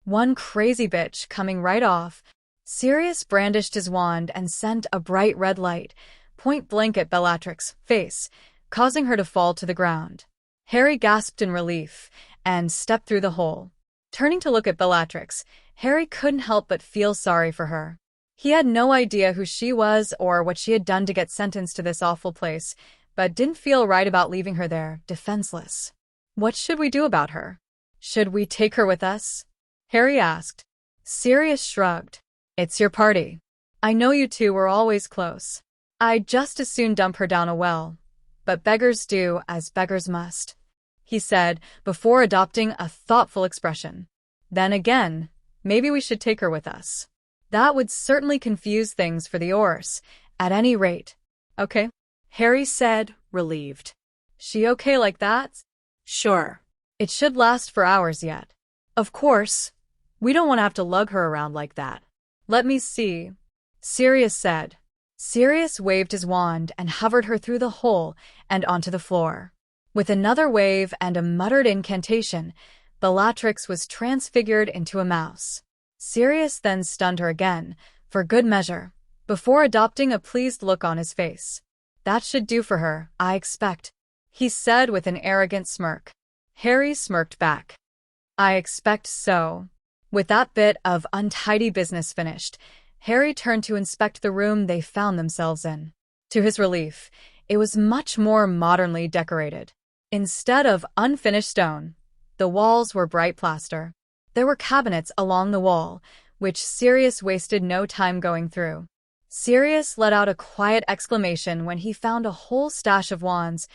One crazy bitch coming right off. Sirius brandished his wand and sent a bright red light, point blank at Bellatrix's face, causing her to fall to the ground. Harry gasped in relief and stepped through the hole. Turning to look at Bellatrix, Harry couldn't help but feel sorry for her. He had no idea who she was or what she had done to get sentenced to this awful place, but didn't feel right about leaving her there, defenseless. "What should we do about her? Should we take her with us?" Harry asked. Sirius shrugged. "It's your party. I know you two were always close. I'd just as soon dump her down a well. But beggars do as beggars must," he said, before adopting a thoughtful expression. "Then again, maybe we should take her with us. That would certainly confuse things for the Aurors, at any rate." "Okay," Harry said, relieved. "She okay like that?" "Sure." "It should last for hours yet." "Of course. We don't want to have to lug her around like that." "Let me see," Sirius said. Sirius waved his wand and hovered her through the hole and onto the floor. With another wave and a muttered incantation, Bellatrix was transfigured into a mouse. Sirius then stunned her again, for good measure, before adopting a pleased look on his face. "That should do for her, I expect," he said with an arrogant smirk. Harry smirked back. "I expect so." With that bit of untidy business finished, Harry turned to inspect the room they found themselves in. To his relief, it was much more modernly decorated. Instead of unfinished stone, the walls were bright plaster. There were cabinets along the wall, which Sirius wasted no time going through. Sirius let out a quiet exclamation when he found a whole stash of wands,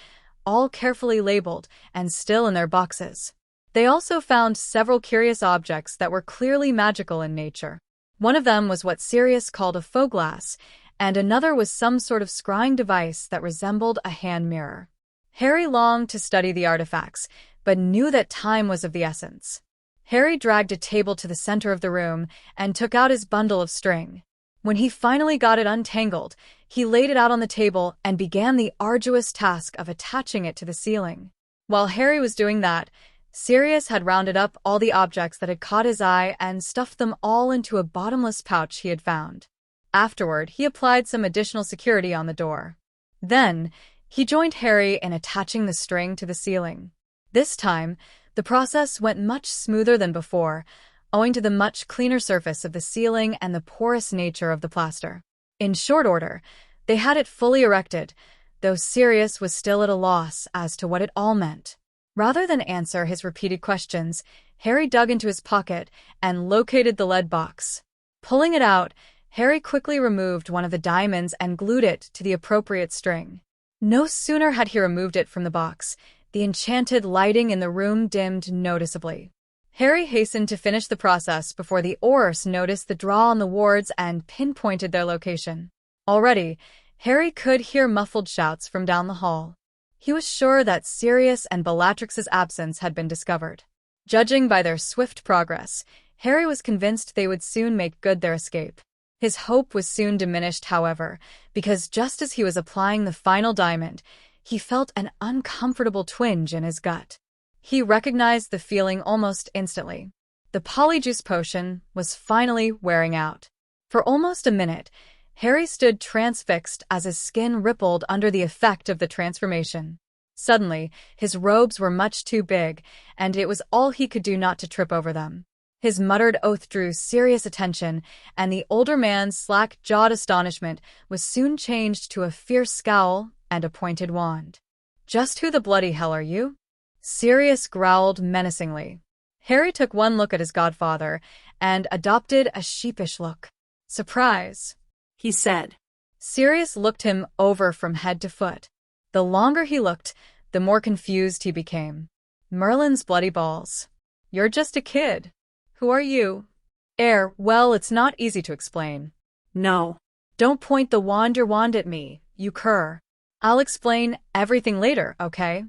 all carefully labeled and still in their boxes. They also found several curious objects that were clearly magical in nature. One of them was what Sirius called a faux glass, and another was some sort of scrying device that resembled a hand mirror. Harry longed to study the artifacts, but knew that time was of the essence. Harry dragged a table to the center of the room and took out his bundle of string. When he finally got it untangled, he laid it out on the table and began the arduous task of attaching it to the ceiling. While Harry was doing that, Sirius had rounded up all the objects that had caught his eye and stuffed them all into a bottomless pouch he had found. Afterward, he applied some additional security on the door. Then, he joined Harry in attaching the string to the ceiling. This time, the process went much smoother than before, owing to the much cleaner surface of the ceiling and the porous nature of the plaster. In short order, they had it fully erected, though Sirius was still at a loss as to what it all meant. Rather than answer his repeated questions, Harry dug into his pocket and located the lead box. Pulling it out, Harry quickly removed one of the diamonds and glued it to the appropriate string. No sooner had he removed it from the box, the enchanted lighting in the room dimmed noticeably. Harry hastened to finish the process before the Aurors noticed the draw on the wards and pinpointed their location. Already, Harry could hear muffled shouts from down the hall. He was sure that Sirius and Bellatrix's absence had been discovered. Judging by their swift progress, Harry was convinced they would soon make good their escape. His hope was soon diminished, however, because just as he was applying the final diamond, he felt an uncomfortable twinge in his gut. He recognized the feeling almost instantly. The polyjuice potion was finally wearing out. For almost a minute, Harry stood transfixed as his skin rippled under the effect of the transformation. Suddenly, his robes were much too big, and it was all he could do not to trip over them. His muttered oath drew serious attention, and the older man's slack-jawed astonishment was soon changed to a fierce scowl and a pointed wand. "Just who the bloody hell are you?" Sirius growled menacingly. Harry took one look at his godfather and adopted a sheepish look. "Surprise," he said. Sirius looked him over from head to foot. The longer he looked, the more confused he became. "Merlin's bloody balls. You're just a kid. Who are you?" Well, it's not easy to explain." "No. "Don't point your wand at me, you cur. I'll explain everything later, okay?"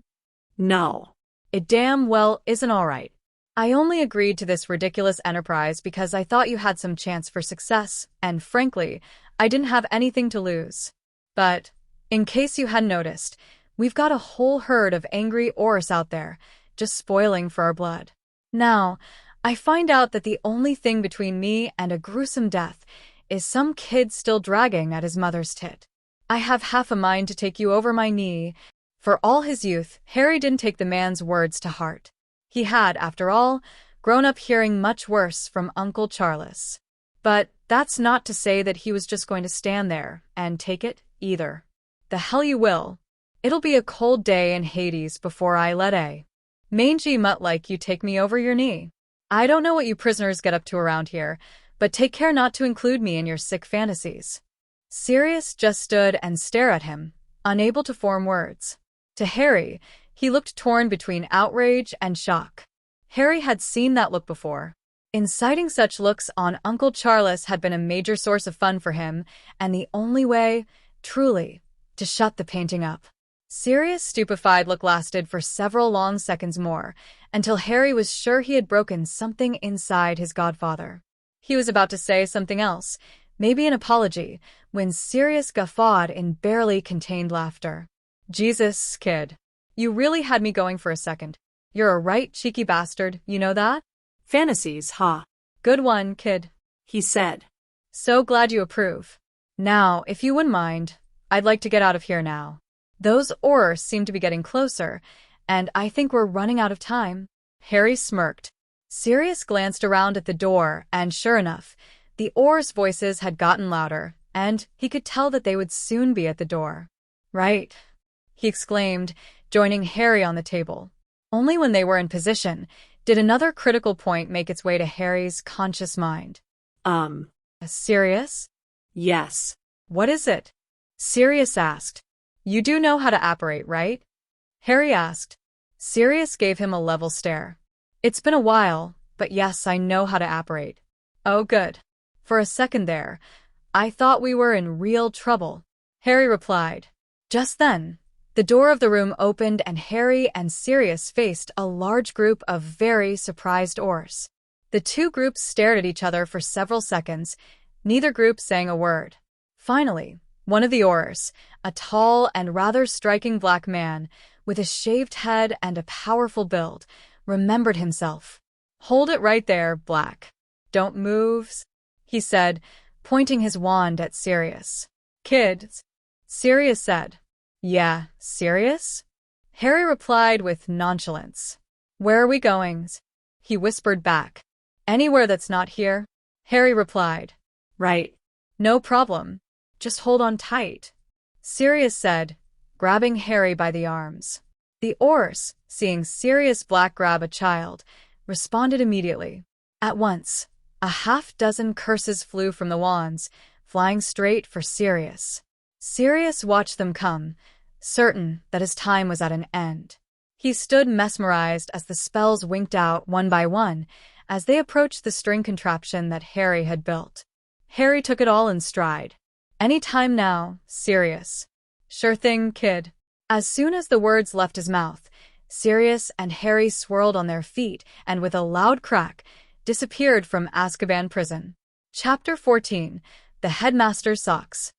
"No. "It damn well isn't all right. I only agreed to this ridiculous enterprise because I thought you had some chance for success, and frankly, I didn't have anything to lose. But In case you hadn't noticed, we've got a whole herd of angry Aurors out there, just spoiling for our blood. Now, I find out that the only thing between me and a gruesome death is some kid still dragging at his mother's tit. I have half a mind to take you over my knee. For all his youth, Harry didn't take the man's words to heart. He had, after all, grown up hearing much worse from Uncle Charles. But that's not to say that he was just going to stand there and take it, either. The hell you will. It'll be a cold day in Hades before I let a mangy mutt like you take me over your knee. I don't know what you prisoners get up to around here, but take care not to include me in your sick fantasies. Sirius just stood and stared at him, unable to form words. To Harry, he looked torn between outrage and shock. Harry had seen that look before. Inciting such looks on Uncle Charles had been a major source of fun for him, and the only way, truly, to shut the painting up. Sirius' stupefied look lasted for several long seconds more, until Harry was sure he had broken something inside his godfather. He was about to say something else, maybe an apology, when Sirius guffawed in barely contained laughter. Jesus, kid. You really had me going for a second. You're a right cheeky bastard, you know that? Fantasies, huh? Good one, kid, He said. So glad you approve. Now, if you wouldn't mind, I'd like to get out of here now. Those Aurors seem to be getting closer, and I think we're running out of time. Harry smirked. Sirius glanced around at the door, and sure enough, the Aurors' voices had gotten louder, and he could tell that they would soon be at the door. Right, he exclaimed, joining Harry on the table. Only when they were in position did another critical point make its way to Harry's conscious mind. Sirius? Yes. What is it? Sirius asked. You do know how to apparate, right? Harry asked. Sirius gave him a level stare. It's been a while, but yes, I know how to apparate. Oh, good. For a second there, I thought we were in real trouble, Harry replied. Just then, the door of the room opened and Harry and Sirius faced a large group of very surprised Aurors. The two groups stared at each other for several seconds, neither group saying a word. Finally, one of the Aurors, a tall and rather striking black man, with a shaved head and a powerful build, remembered himself. Hold it right there, Black. Don't move, he said, pointing his wand at Sirius. Kids, Sirius said. Yeah, Sirius? Harry replied with nonchalance. Where are we going? He whispered back. Anywhere that's not here, Harry replied. Right. No problem. Just hold on tight, Sirius said, grabbing Harry by the arms. The Aurors, seeing Sirius Black grab a child, responded immediately. At once, a half-dozen curses flew from the wands, flying straight for Sirius. Sirius watched them come, certain that his time was at an end. He stood mesmerized as the spells winked out one by one as they approached the string contraption that Harry had built. Harry took it all in stride. Any time now, Sirius. Sure thing, kid. As soon as the words left his mouth, Sirius and Harry swirled on their feet and with a loud crack, disappeared from Azkaban prison. Chapter 14. The Headmaster's Socks.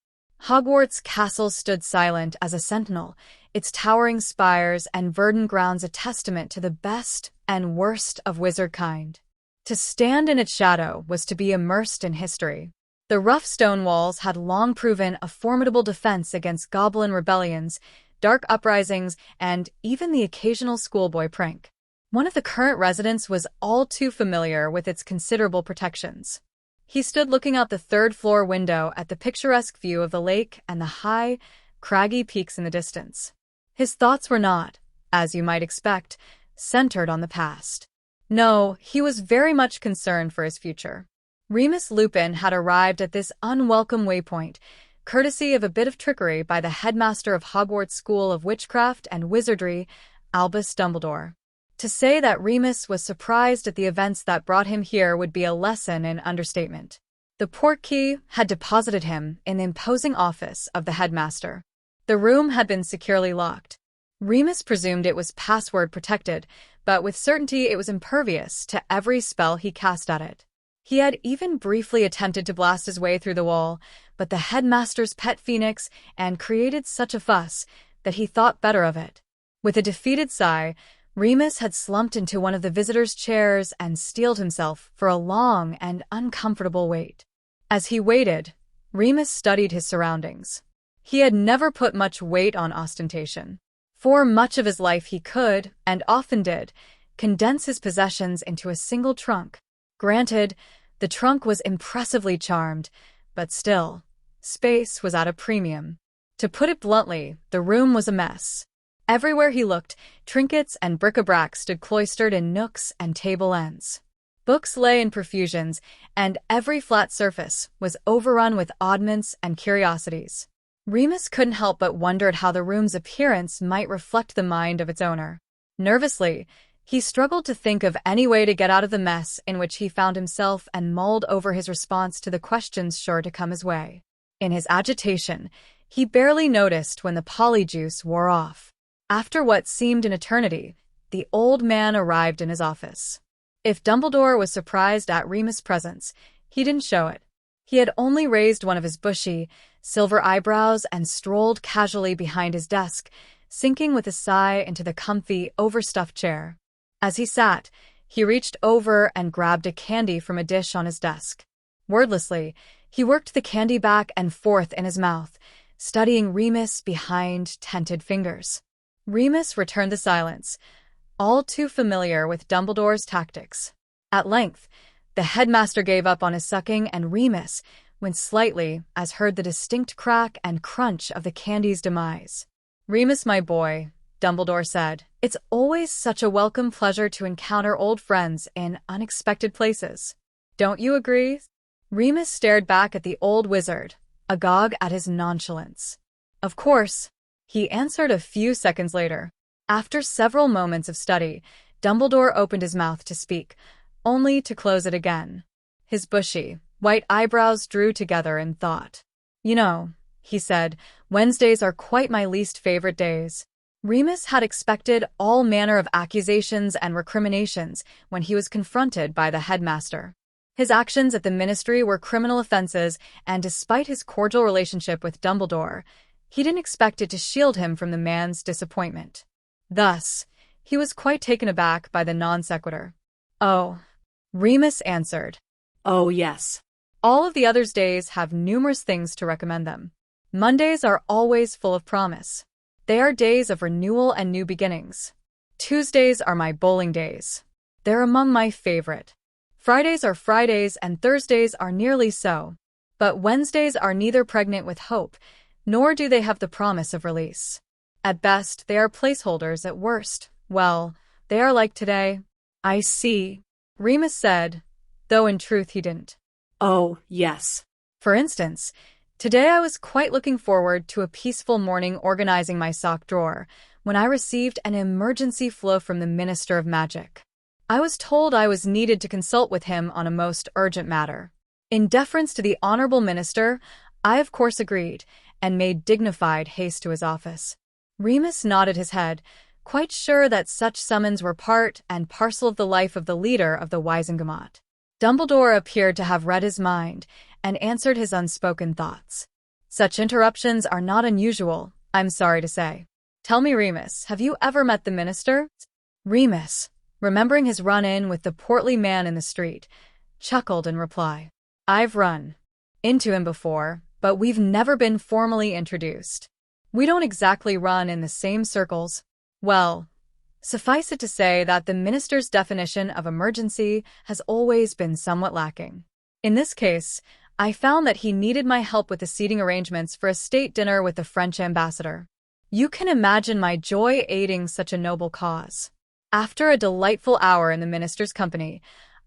Hogwarts Castle stood silent as a sentinel, its towering spires and verdant grounds a testament to the best and worst of wizard kind. To stand in its shadow was to be immersed in history. The rough stone walls had long proven a formidable defense against goblin rebellions, dark uprisings, and even the occasional schoolboy prank. One of the current residents was all too familiar with its considerable protections. He stood looking out the third-floor window at the picturesque view of the lake and the high, craggy peaks in the distance. His thoughts were not, as you might expect, centered on the past. No, he was very much concerned for his future. Remus Lupin had arrived at this unwelcome waypoint, courtesy of a bit of trickery by the headmaster of Hogwarts School of Witchcraft and Wizardry, Albus Dumbledore. To say that Remus was surprised at the events that brought him here would be a lesson in understatement. The portkey had deposited him in the imposing office of the headmaster. The room had been securely locked. Remus presumed it was password protected, but with certainty it was impervious to every spell he cast at it. He had even briefly attempted to blast his way through the wall, but the headmaster's pet phoenix and created such a fuss that he thought better of it. With a defeated sigh, Remus had slumped into one of the visitors' chairs and steeled himself for a long and uncomfortable wait. As he waited, Remus studied his surroundings. He had never put much weight on ostentation. For much of his life he could, and often did, condense his possessions into a single trunk. Granted, the trunk was impressively charmed, but still, space was at a premium. To put it bluntly, the room was a mess. Everywhere he looked, trinkets and bric-a-brac stood cloistered in nooks and table ends. Books lay in profusions, and every flat surface was overrun with oddments and curiosities. Remus couldn't help but wondered how the room's appearance might reflect the mind of its owner. Nervously, he struggled to think of any way to get out of the mess in which he found himself and mulled over his response to the questions sure to come his way. In his agitation, he barely noticed when the polyjuice wore off. After what seemed an eternity, the old man arrived in his office. If Dumbledore was surprised at Remus' presence, he didn't show it. He had only raised one of his bushy, silver eyebrows and strolled casually behind his desk, sinking with a sigh into the comfy, overstuffed chair. As he sat, he reached over and grabbed a candy from a dish on his desk. Wordlessly, he worked the candy back and forth in his mouth, studying Remus behind tented fingers. Remus returned the silence, all too familiar with Dumbledore's tactics. At length, the headmaster gave up on his sucking, and Remus winced slightly as heard the distinct crack and crunch of the candy's demise. "Remus, my boy," Dumbledore said, "it's always such a welcome pleasure to encounter old friends in unexpected places. Don't you agree?" Remus stared back at the old wizard, agog at his nonchalance. "Of course," he answered a few seconds later. After several moments of study, Dumbledore opened his mouth to speak, only to close it again. His bushy, white eyebrows drew together in thought. "You know," he said, "Wednesdays are quite my least favorite days." Remus had expected all manner of accusations and recriminations when he was confronted by the headmaster. His actions at the ministry were criminal offenses, and despite his cordial relationship with Dumbledore, he didn't expect it to shield him from the man's disappointment. Thus, he was quite taken aback by the non sequitur. "Oh," Remus answered. "Oh, yes. All of the others' days have numerous things to recommend them. Mondays are always full of promise. They are days of renewal and new beginnings. Tuesdays are my bowling days. They're among my favorite. Fridays are Fridays and Thursdays are nearly so. But Wednesdays are neither pregnant with hope, nor do they have the promise of release. At best, they are placeholders. At worst, well, they are like today." "I see," Remus said, though in truth he didn't. "Oh, yes. For instance, today I was quite looking forward to a peaceful morning organizing my sock drawer when I received an emergency flow from the Minister of Magic. I was told I was needed to consult with him on a most urgent matter. In deference to the Honorable Minister, I of course agreed, and made dignified haste to his office. Remus nodded his head, quite sure that such summons were part and parcel of the life of the leader of the Wisengamot. Dumbledore appeared to have read his mind and answered his unspoken thoughts. "Such interruptions are not unusual, I'm sorry to say. Tell me, Remus, have you ever met the minister?" Remus, remembering his run-in with the portly man in the street, chuckled in reply. "I've run into him before, but we've never been formally introduced. We don't exactly run in the same circles. Well, suffice it to say that the minister's definition of emergency has always been somewhat lacking. In this case, I found that he needed my help with the seating arrangements for a state dinner with the French ambassador. You can imagine my joy aiding such a noble cause. After a delightful hour in the minister's company,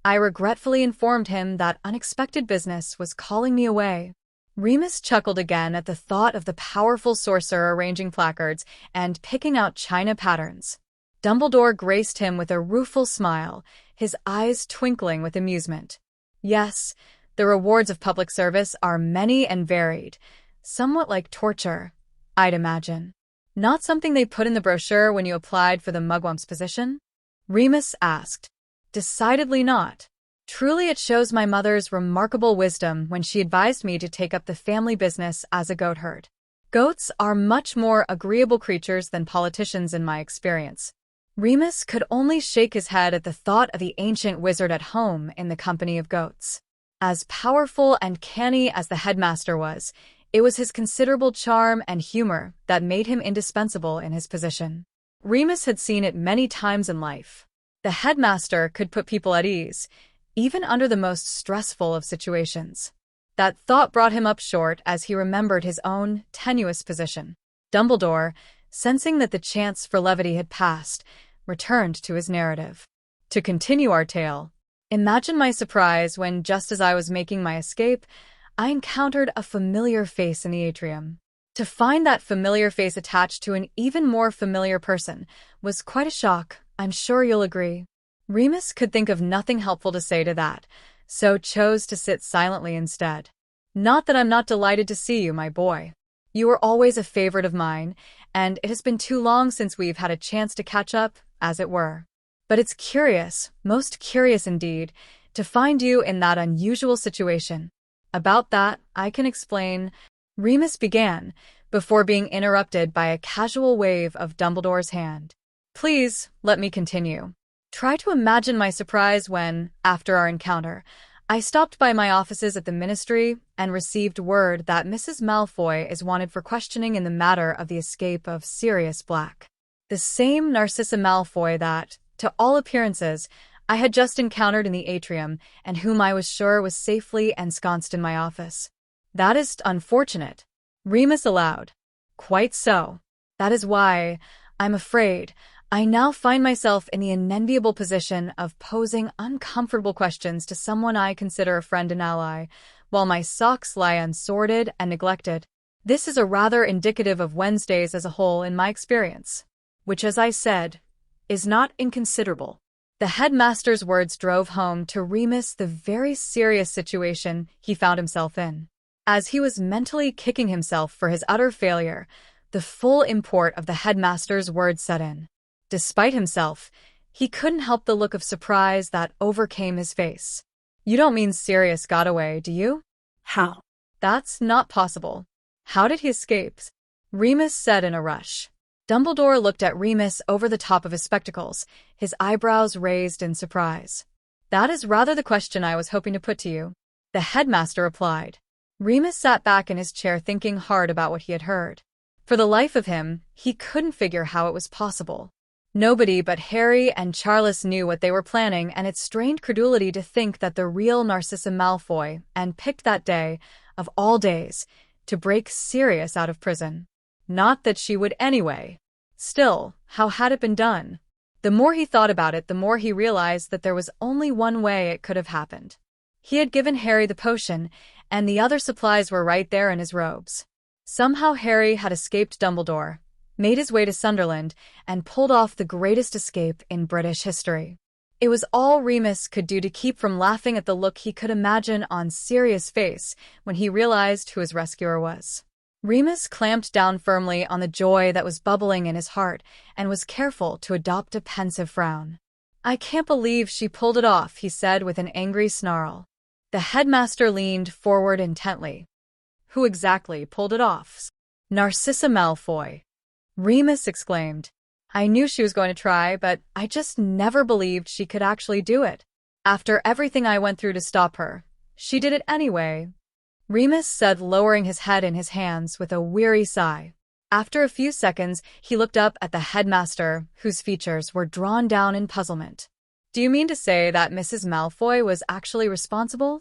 I regretfully informed him that unexpected business was calling me away." Remus chuckled again at the thought of the powerful sorcerer arranging placards and picking out china patterns. Dumbledore graced him with a rueful smile, his eyes twinkling with amusement. "Yes, the rewards of public service are many and varied, somewhat like torture, I'd imagine. Not something they put in the brochure when you applied for the mugwump's position?" Remus asked. "Decidedly not. Truly it shows my mother's remarkable wisdom when she advised me to take up the family business as a goatherd. Goats are much more agreeable creatures than politicians in my experience. Remus could only shake his head at the thought of the ancient wizard at home in the company of goats. As powerful and canny as the headmaster was, it was his considerable charm and humor that made him indispensable in his position. Remus had seen it many times in life. The headmaster could put people at ease, even under the most stressful of situations. That thought brought him up short as he remembered his own tenuous position. Dumbledore, sensing that the chance for levity had passed, returned to his narrative. To continue our tale, imagine my surprise when, just as I was making my escape, I encountered a familiar face in the atrium. To find that familiar face attached to an even more familiar person was quite a shock, I'm sure you'll agree. Remus could think of nothing helpful to say to that, so chose to sit silently instead. Not that I'm not delighted to see you, my boy. You were always a favorite of mine, and it has been too long since we've had a chance to catch up, as it were. But it's curious, most curious indeed, to find you in that unusual situation. About that, I can explain, Remus began, before being interrupted by a casual wave of Dumbledore's hand. Please, let me continue. Try to imagine my surprise when, after our encounter, I stopped by my offices at the Ministry and received word that Mrs. Malfoy is wanted for questioning in the matter of the escape of Sirius Black. The same Narcissa Malfoy that, to all appearances, I had just encountered in the atrium and whom I was sure was safely ensconced in my office. That is unfortunate. Remus allowed. Quite so. That is why, I'm afraid, I now find myself in the unenviable position of posing uncomfortable questions to someone I consider a friend and ally, while my socks lie unsorted and neglected. This is a rather indicative of Wednesdays as a whole in my experience, which, as I said, is not inconsiderable. The headmaster's words drove home to Remus the very serious situation he found himself in. As he was mentally kicking himself for his utter failure, the full import of the headmaster's words set in. Despite himself, he couldn't help the look of surprise that overcame his face. You don't mean Sirius got away, do you? How? That's not possible. How did he escape? Remus said in a rush. Dumbledore looked at Remus over the top of his spectacles, his eyebrows raised in surprise. That is rather the question I was hoping to put to you, the headmaster replied. Remus sat back in his chair thinking hard about what he had heard. For the life of him, he couldn't figure how it was possible. Nobody but Harry and Charles knew what they were planning, and it strained credulity to think that the real Narcissa Malfoy and picked that day, of all days, to break Sirius out of prison. Not that she would anyway. Still, how had it been done? The more he thought about it, the more he realized that there was only one way it could have happened. He had given Harry the potion, and the other supplies were right there in his robes. Somehow Harry had escaped Dumbledore, made his way to Sunderland, and pulled off the greatest escape in British history. It was all Remus could do to keep from laughing at the look he could imagine on Sirius' face when he realized who his rescuer was. Remus clamped down firmly on the joy that was bubbling in his heart and was careful to adopt a pensive frown. I can't believe she pulled it off, he said with an angry snarl. The headmaster leaned forward intently. Who exactly pulled it off? Narcissa Malfoy. Remus exclaimed. I knew she was going to try, but I just never believed she could actually do it. After everything I went through to stop her, she did it anyway. Remus said, lowering his head in his hands with a weary sigh. After a few seconds, he looked up at the headmaster, whose features were drawn down in puzzlement. Do you mean to say that Mrs. Malfoy was actually responsible?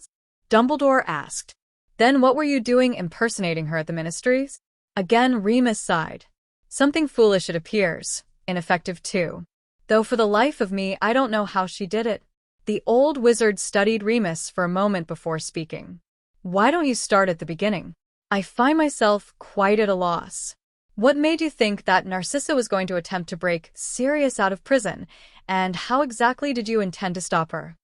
Dumbledore asked. Then what were you doing impersonating her at the Ministries? Again Remus sighed. Something foolish it appears, ineffective too. Though for the life of me I don't know how she did it. The old wizard studied Remus for a moment before speaking. Why don't you start at the beginning? I find myself quite at a loss. What made you think that Narcissa was going to attempt to break Sirius out of prison, and how exactly did you intend to stop her?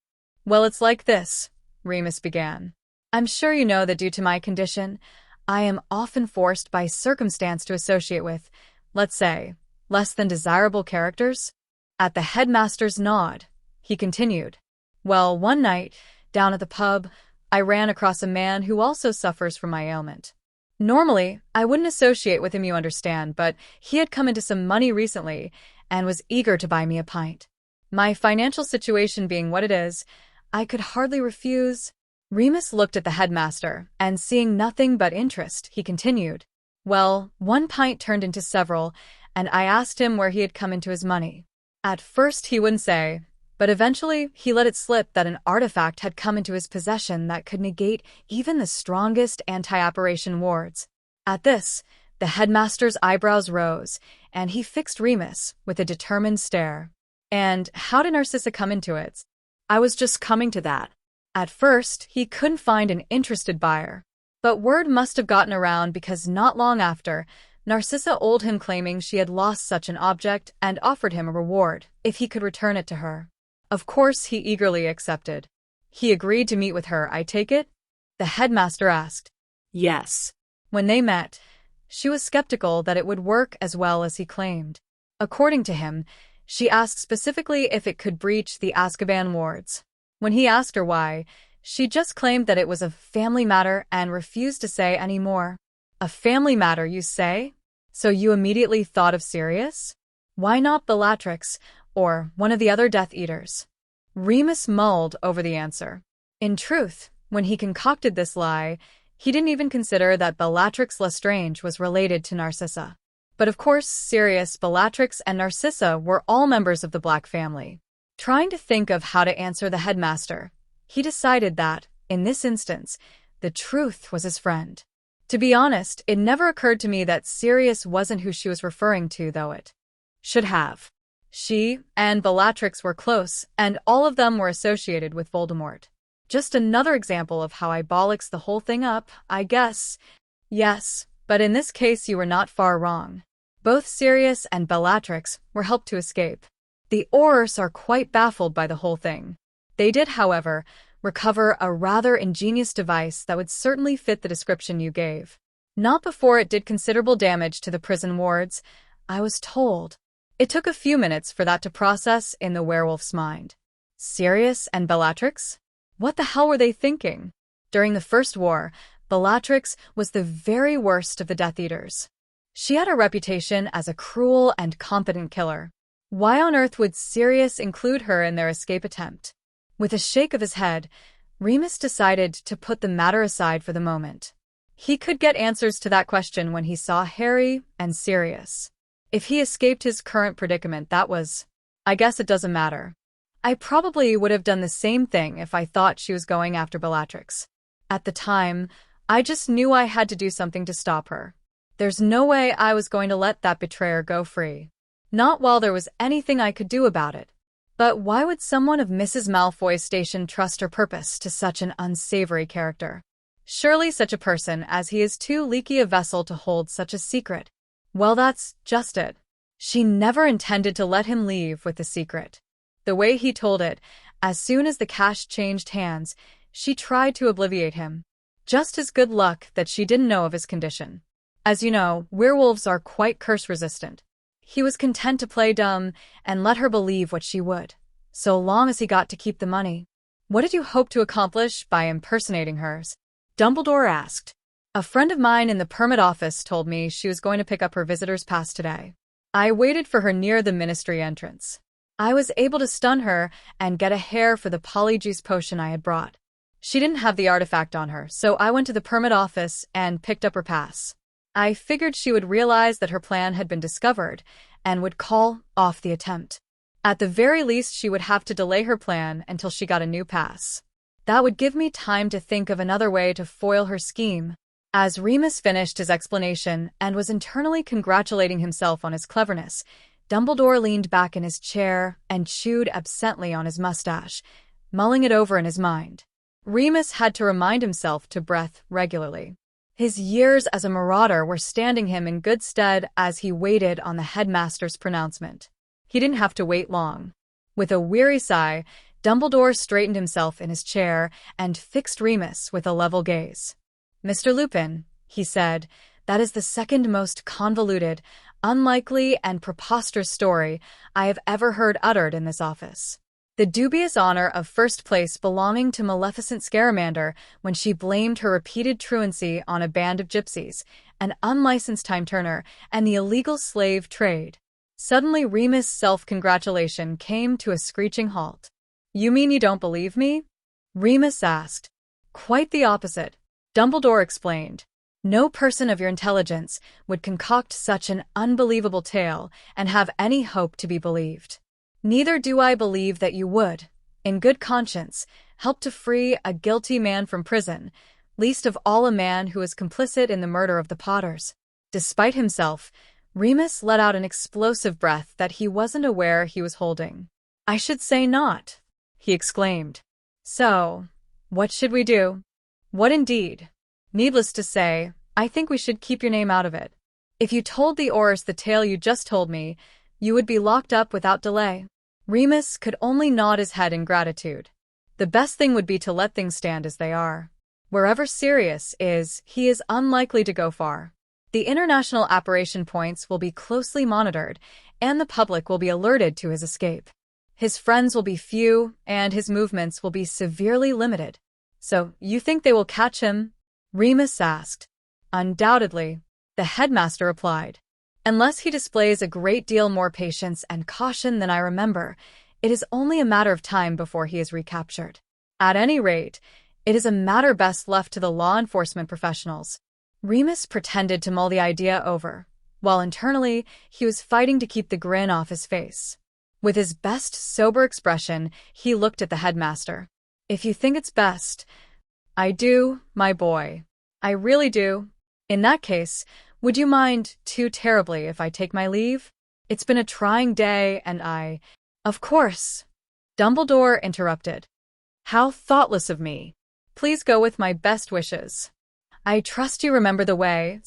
Well, it's like this, Remus began. I'm sure you know that due to my condition, I am often forced by circumstance to associate with, let's say, less than desirable characters. At the headmaster's nod, he continued. Well, one night, down at the pub, I ran across a man who also suffers from my ailment. Normally, I wouldn't associate with him, you understand, but he had come into some money recently and was eager to buy me a pint. My financial situation being what it is, I could hardly refuse. Remus looked at the headmaster, and seeing nothing but interest, he continued. Well, one pint turned into several, and I asked him where he had come into his money. At first he wouldn't say, but eventually he let it slip that an artifact had come into his possession that could negate even the strongest anti-apparition wards. At this, the headmaster's eyebrows rose, and he fixed Remus with a determined stare. And how did Narcissa come into it? I was just coming to that. At first, he couldn't find an interested buyer. But word must have gotten around because not long after, Narcissa owed him, claiming she had lost such an object and offered him a reward if he could return it to her. Of course, he eagerly accepted. He agreed to meet with her, I take it? The headmaster asked. Yes. When they met, she was skeptical that it would work as well as he claimed. According to him, she asked specifically if it could breach the Azkaban wards. When he asked her why, she just claimed that it was a family matter and refused to say any more. A family matter, you say? So you immediately thought of Sirius? Why not Bellatrix, or one of the other Death Eaters? Remus mulled over the answer. In truth, when he concocted this lie, he didn't even consider that Bellatrix Lestrange was related to Narcissa. But of course, Sirius, Bellatrix, and Narcissa were all members of the Black family. Trying to think of how to answer the headmaster, he decided that, in this instance, the truth was his friend. To be honest, it never occurred to me that Sirius wasn't who she was referring to, though it should have. She and Bellatrix were close, and all of them were associated with Voldemort. Just another example of how I bollocks the whole thing up, I guess. Yes, but in this case you were not far wrong. Both Sirius and Bellatrix were helped to escape. The Aurors are quite baffled by the whole thing. They did, however, recover a rather ingenious device that would certainly fit the description you gave. Not before it did considerable damage to the prison wards, I was told. It took a few minutes for that to process in the werewolf's mind. Sirius and Bellatrix? What the hell were they thinking? During the First War, Bellatrix was the very worst of the Death Eaters. She had a reputation as a cruel and competent killer. Why on earth would Sirius include her in their escape attempt? With a shake of his head, Remus decided to put the matter aside for the moment. He could get answers to that question when he saw Harry and Sirius. If he escaped his current predicament, that was... I guess it doesn't matter. I probably would have done the same thing if I thought she was going after Bellatrix. At the time, I just knew I had to do something to stop her. There's no way I was going to let that betrayer go free. Not while there was anything I could do about it. But why would someone of Mrs. Malfoy's station trust her purpose to such an unsavory character? Surely such a person as he is too leaky a vessel to hold such a secret. Well, that's just it. She never intended to let him leave with the secret. The way he told it, as soon as the cash changed hands, she tried to obliviate him. Just his good luck that she didn't know of his condition. As you know, werewolves are quite curse-resistant. He was content to play dumb and let her believe what she would, so long as he got to keep the money. What did you hope to accomplish by impersonating hers? Dumbledore asked. A friend of mine in the permit office told me she was going to pick up her visitor's pass today. I waited for her near the ministry entrance. I was able to stun her and get a hair for the polyjuice potion I had brought. She didn't have the artifact on her, so I went to the permit office and picked up her pass. I figured she would realize that her plan had been discovered and would call off the attempt. At the very least, she would have to delay her plan until she got a new pass. That would give me time to think of another way to foil her scheme. As Remus finished his explanation and was internally congratulating himself on his cleverness, Dumbledore leaned back in his chair and chewed absently on his mustache, mulling it over in his mind. Remus had to remind himself to breathe regularly. His years as a marauder were standing him in good stead as he waited on the headmaster's pronouncement. He didn't have to wait long. With a weary sigh, Dumbledore straightened himself in his chair and fixed Remus with a level gaze. "Mr. Lupin," he said, "that is the second most convoluted, unlikely, and preposterous story I have ever heard uttered in this office. The dubious honor of first place belonging to Maleficent Scaramancer when she blamed her repeated truancy on a band of gypsies, an unlicensed time-turner, and the illegal slave trade. Suddenly Remus' self-congratulation came to a screeching halt. "You mean you don't believe me?" Remus asked. "Quite the opposite," Dumbledore explained. "No person of your intelligence would concoct such an unbelievable tale and have any hope to be believed. Neither do I believe that you would, in good conscience, help to free a guilty man from prison, least of all a man who is complicit in the murder of the Potters." Despite himself, Remus let out an explosive breath that he wasn't aware he was holding. "I should say not," he exclaimed. "So, what should we do?" "What indeed? Needless to say, I think we should keep your name out of it. If you told the Aurors the tale you just told me, you would be locked up without delay." Remus could only nod his head in gratitude. The best thing would be to let things stand as they are. Wherever Sirius is, he is unlikely to go far. The international apparition points will be closely monitored, and the public will be alerted to his escape. His friends will be few, and his movements will be severely limited. "So, you think they will catch him?" Remus asked. "Undoubtedly," the headmaster replied. "Unless he displays a great deal more patience and caution than I remember, it is only a matter of time before he is recaptured. At any rate, it is a matter best left to the law enforcement professionals." Remus pretended to mull the idea over, while internally he was fighting to keep the grin off his face. With his best sober expression, he looked at the headmaster. "If you think it's best—" "I do, my boy. I really do. In that case, would you mind too terribly if I take my leave? It's been a trying day, and I—" "Of course," Dumbledore interrupted. "How thoughtless of me. Please go with my best wishes. I trust you remember the way."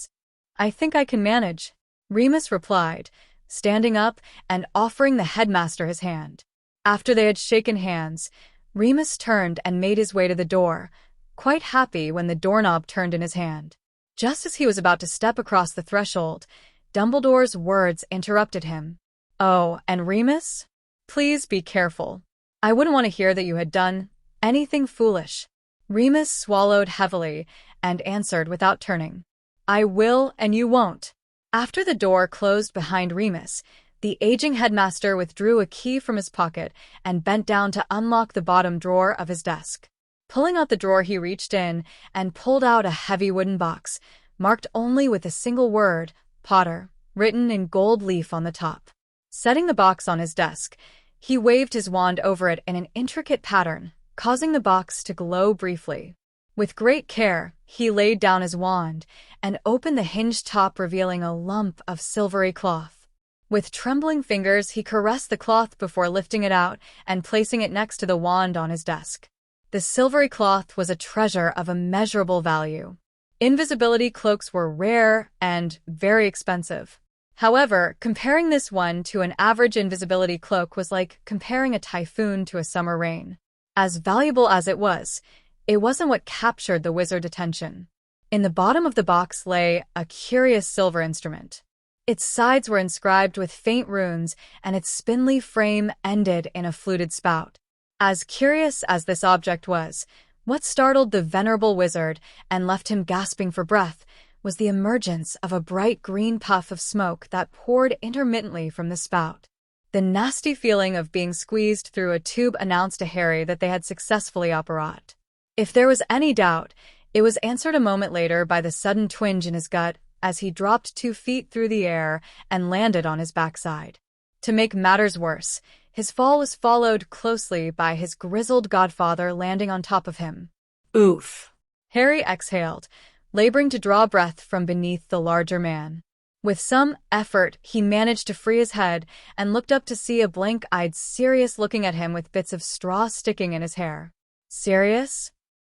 "I think I can manage," Remus replied, standing up and offering the headmaster his hand. After they had shaken hands, Remus turned and made his way to the door, quite happy when the doorknob turned in his hand. Just as he was about to step across the threshold, Dumbledore's words interrupted him. "Oh, and Remus? Please be careful. I wouldn't want to hear that you had done anything foolish." Remus swallowed heavily and answered without turning. "I will, and you won't." After the door closed behind Remus, the aging headmaster withdrew a key from his pocket and bent down to unlock the bottom drawer of his desk. Pulling out the drawer, he reached in and pulled out a heavy wooden box, marked only with a single word, "Potter," written in gold leaf on the top. Setting the box on his desk, he waved his wand over it in an intricate pattern, causing the box to glow briefly. With great care, he laid down his wand and opened the hinged top, revealing a lump of silvery cloth. With trembling fingers, he caressed the cloth before lifting it out and placing it next to the wand on his desk. The silvery cloth was a treasure of immeasurable value. Invisibility cloaks were rare and very expensive. However, comparing this one to an average invisibility cloak was like comparing a typhoon to a summer rain. As valuable as it wasn't what captured the wizard's attention. In the bottom of the box lay a curious silver instrument. Its sides were inscribed with faint runes, and its spindly frame ended in a fluted spout. As curious as this object was, what startled the venerable wizard and left him gasping for breath was the emergence of a bright green puff of smoke that poured intermittently from the spout. The nasty feeling of being squeezed through a tube announced to Harry that they had successfully apparat. If there was any doubt, it was answered a moment later by the sudden twinge in his gut as he dropped 2 feet through the air and landed on his backside. To make matters worse, his fall was followed closely by his grizzled godfather landing on top of him. "Oof." Harry exhaled, laboring to draw breath from beneath the larger man. With some effort, he managed to free his head and looked up to see a blank-eyed Sirius looking at him with bits of straw sticking in his hair. "Sirius?"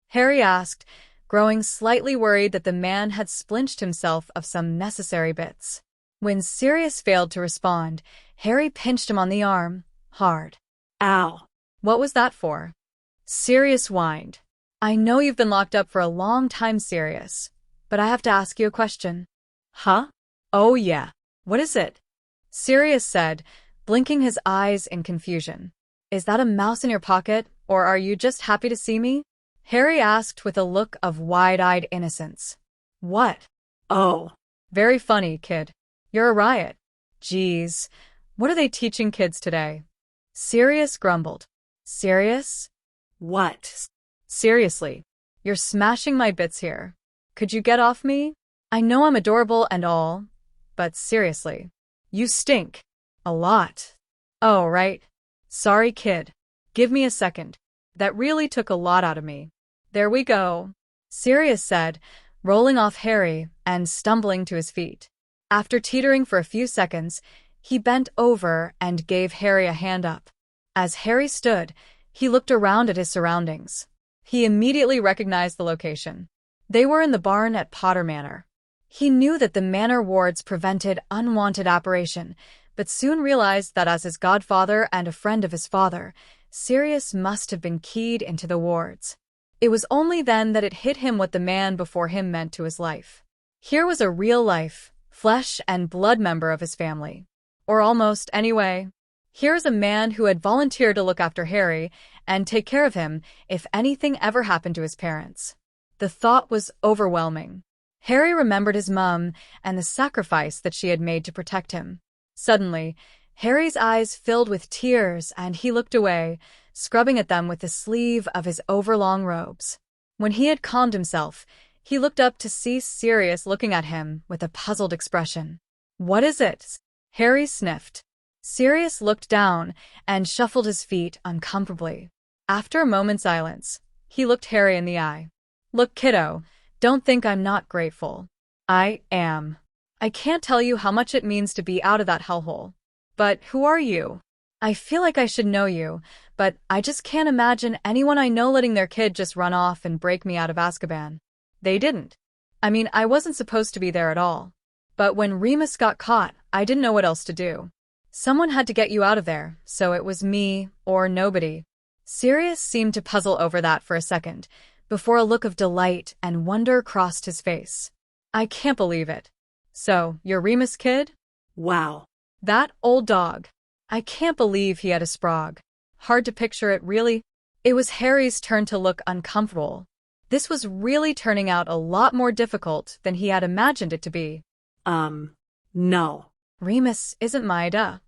Harry asked, growing slightly worried that the man had splinched himself of some necessary bits. When Sirius failed to respond, Harry pinched him on the arm, hard. "Ow." "What was that for?" Sirius whined. "I know you've been locked up for a long time, Sirius, but I have to ask you a question." "Huh? Oh yeah. What is it?" Sirius said, blinking his eyes in confusion. Is that a mouse in your pocket, or are you just happy to see me? Harry asked with a look of wide-eyed innocence. What? Oh. Very funny, kid. You're a riot. Geez, what are they teaching kids today? Sirius grumbled. Serious? What? Seriously. You're smashing my bits here. Could you get off me? I know I'm adorable and all, but seriously. You stink. A lot. Oh, right. Sorry, kid. Give me a second. That really took a lot out of me. There we go, Sirius said, rolling off Harry and stumbling to his feet. After teetering for a few seconds, he bent over and gave Harry a hand up. As Harry stood, he looked around at his surroundings. He immediately recognized the location. They were in the barn at Potter Manor. He knew that the manor wards prevented unwanted apparition, but soon realized that as his godfather and a friend of his father, Sirius must have been keyed into the wards. It was only then that it hit him what the man before him meant to his life. Here was a real-life, flesh and blood member of his family. Or almost, anyway. Here's a man who had volunteered to look after Harry and take care of him if anything ever happened to his parents. The thought was overwhelming. Harry remembered his mum and the sacrifice that she had made to protect him. Suddenly, Harry's eyes filled with tears and he looked away, scrubbing at them with the sleeve of his overlong robes. When he had calmed himself, he looked up to see Sirius looking at him with a puzzled expression. What is it? Harry sniffed. Sirius looked down and shuffled his feet uncomfortably. After a moment's silence, he looked Harry in the eye. Look, kiddo, don't think I'm not grateful. I am. I can't tell you how much it means to be out of that hellhole. But who are you? I feel like I should know you, but I just can't imagine anyone I know letting their kid just run off and break me out of Azkaban. They didn't. I mean, I wasn't supposed to be there at all. But when Remus got caught, I didn't know what else to do. Someone had to get you out of there, so it was me or nobody. Sirius seemed to puzzle over that for a second, before a look of delight and wonder crossed his face. I can't believe it. So, you're Remus' kid? Wow. That old dog. I can't believe he had a sprog. Hard to picture it, really. It was Harry's turn to look uncomfortable. This was really turning out a lot more difficult than he had imagined it to be. No. Remus isn't my duh.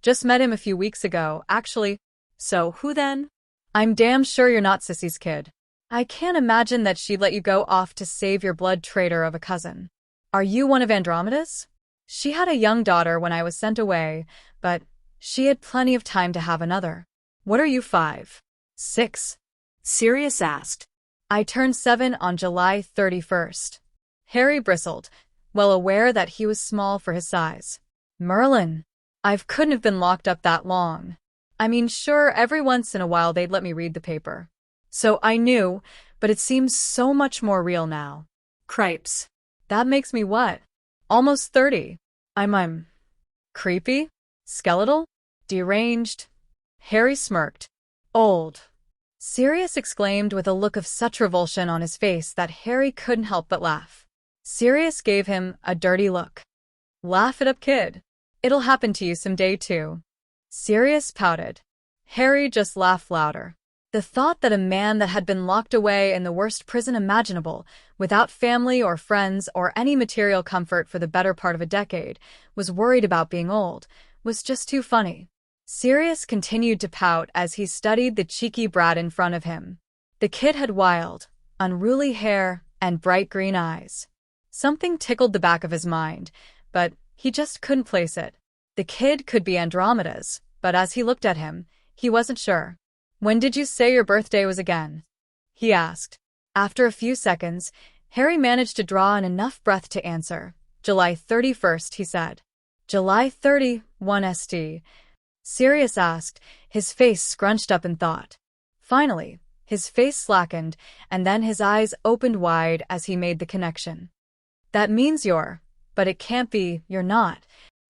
Just met him a few weeks ago, actually. So who then? I'm damn sure you're not Sissy's kid. I can't imagine that she'd let you go off to save your blood traitor of a cousin. Are you one of Andromeda's? She had a young daughter when I was sent away, but she had plenty of time to have another. What are you, 5? 6? Sirius asked. I turned 7 on July 31st. Harry bristled, well aware that he was small for his size. Merlin, I couldn't have been locked up that long. I mean, sure, every once in a while they'd let me read the paper. So I knew, but it seems so much more real now. Cripes. That makes me what? Almost 30. I'm creepy? Skeletal? Deranged? Harry smirked. Old. Sirius exclaimed with a look of such revulsion on his face that Harry couldn't help but laugh. Sirius gave him a dirty look. Laugh it up, kid. It'll happen to you someday too. Sirius pouted. Harry just laughed louder. The thought that a man that had been locked away in the worst prison imaginable, without family or friends or any material comfort for the better part of a decade, was worried about being old, was just too funny. Sirius continued to pout as he studied the cheeky brat in front of him. The kid had wild, unruly hair and bright green eyes. Something tickled the back of his mind, but he just couldn't place it. The kid could be Andromeda's, but as he looked at him, he wasn't sure. When did you say your birthday was again? He asked. After a few seconds, Harry managed to draw in enough breath to answer. July 31st, he said. July 31 ST. Sirius asked, his face scrunched up in thought. Finally, his face slackened, and then his eyes opened wide as he made the connection. That means but it can't be, you're not.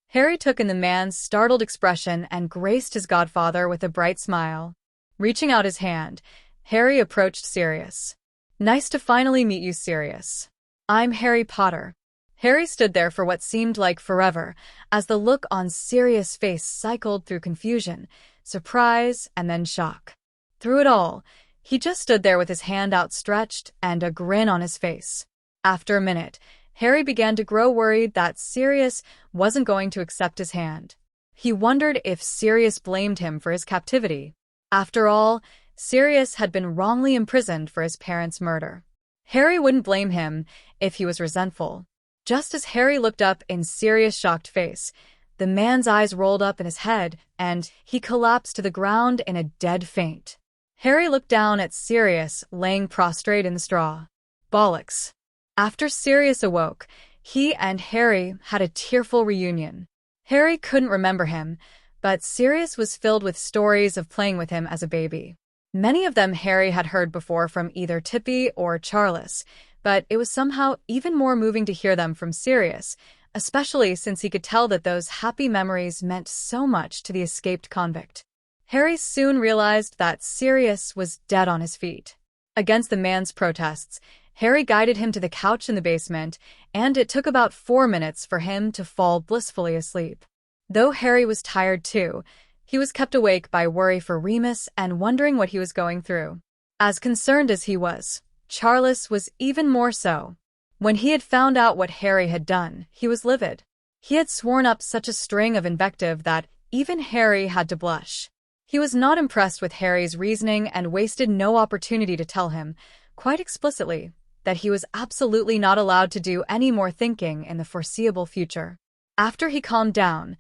Harry took in the man's startled expression and graced his godfather with a bright smile. Reaching out his hand, Harry approached Sirius. Nice to finally meet you, Sirius. I'm Harry Potter. Harry stood there for what seemed like forever, as the look on Sirius' face cycled through confusion, surprise, and then shock. Through it all, he just stood there with his hand outstretched and a grin on his face. After a minute, Harry began to grow worried that Sirius wasn't going to accept his hand. He wondered if Sirius blamed him for his captivity. After all, Sirius had been wrongly imprisoned for his parents' murder. Harry wouldn't blame him if he was resentful. Just as Harry looked up in Sirius' shocked face, the man's eyes rolled up in his head, and he collapsed to the ground in a dead faint. Harry looked down at Sirius, laying prostrate in the straw. Bollocks. After Sirius awoke, he and Harry had a tearful reunion. Harry couldn't remember him, but Sirius was filled with stories of playing with him as a baby. Many of them Harry had heard before from either Tippy or Charles, but it was somehow even more moving to hear them from Sirius, especially since he could tell that those happy memories meant so much to the escaped convict. Harry soon realized that Sirius was dead on his feet. Against the man's protests, Harry guided him to the couch in the basement, and it took about 4 minutes for him to fall blissfully asleep. Though Harry was tired too, he was kept awake by worry for Remus and wondering what he was going through. As concerned as he was, Charles was even more so. When he had found out what Harry had done, he was livid. He had sworn up such a string of invective that even Harry had to blush. He was not impressed with Harry's reasoning and wasted no opportunity to tell him, quite explicitly, that he was absolutely not allowed to do any more thinking in the foreseeable future. After he calmed down,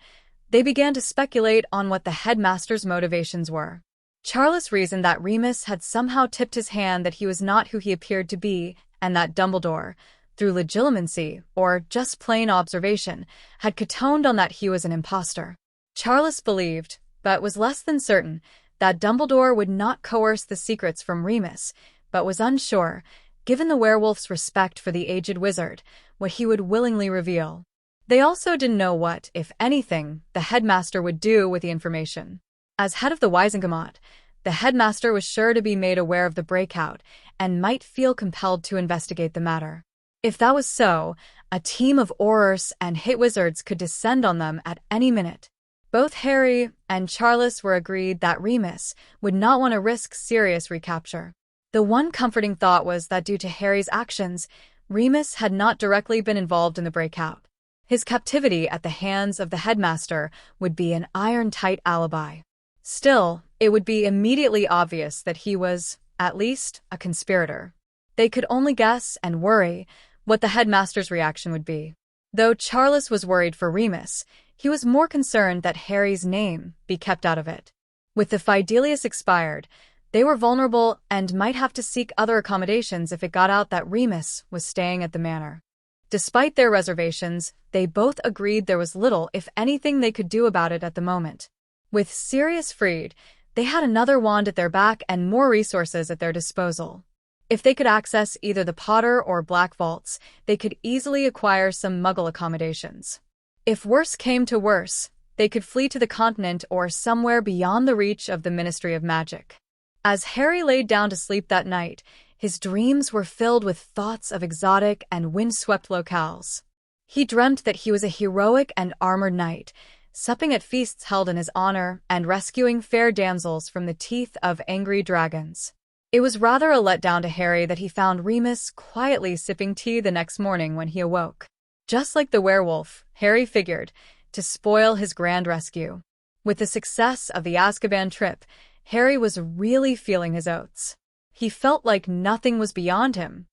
they began to speculate on what the headmaster's motivations were. Charles reasoned that Remus had somehow tipped his hand that he was not who he appeared to be, and that Dumbledore, through legitimacy or just plain observation, had catoned on that he was an imposter. Charles believed, but was less than certain, that Dumbledore would not coerce the secrets from Remus, but was unsure, given the werewolf's respect for the aged wizard, what he would willingly reveal. They also didn't know what, if anything, the headmaster would do with the information. As head of the Wisengamot, the headmaster was sure to be made aware of the breakout and might feel compelled to investigate the matter. If that was so, a team of Aurors and hit wizards could descend on them at any minute. Both Harry and Charles were agreed that Remus would not want to risk Sirius recapture. The one comforting thought was that due to Harry's actions, Remus had not directly been involved in the breakout. His captivity at the hands of the headmaster would be an iron-tight alibi. Still, it would be immediately obvious that he was, at least, a conspirator. They could only guess and worry what the headmaster's reaction would be. Though Charles was worried for Remus, he was more concerned that Harry's name be kept out of it. With the Fidelius expired, they were vulnerable and might have to seek other accommodations if it got out that Remus was staying at the manor. Despite their reservations, they both agreed there was little, if anything, they could do about it at the moment. With Sirius freed, they had another wand at their back and more resources at their disposal. If they could access either the Potter or Black Vaults, they could easily acquire some Muggle accommodations. If worse came to worse, they could flee to the continent or somewhere beyond the reach of the Ministry of Magic. As Harry laid down to sleep that night, his dreams were filled with thoughts of exotic and wind-swept locales. He dreamt that he was a heroic and armored knight, supping at feasts held in his honor and rescuing fair damsels from the teeth of angry dragons. It was rather a letdown to Harry that he found Remus quietly sipping tea the next morning when he awoke. Just like the werewolf, Harry figured, to spoil his grand rescue. With the success of the Azkaban trip, Harry was really feeling his oats. He felt like nothing was beyond him.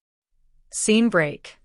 Scene break.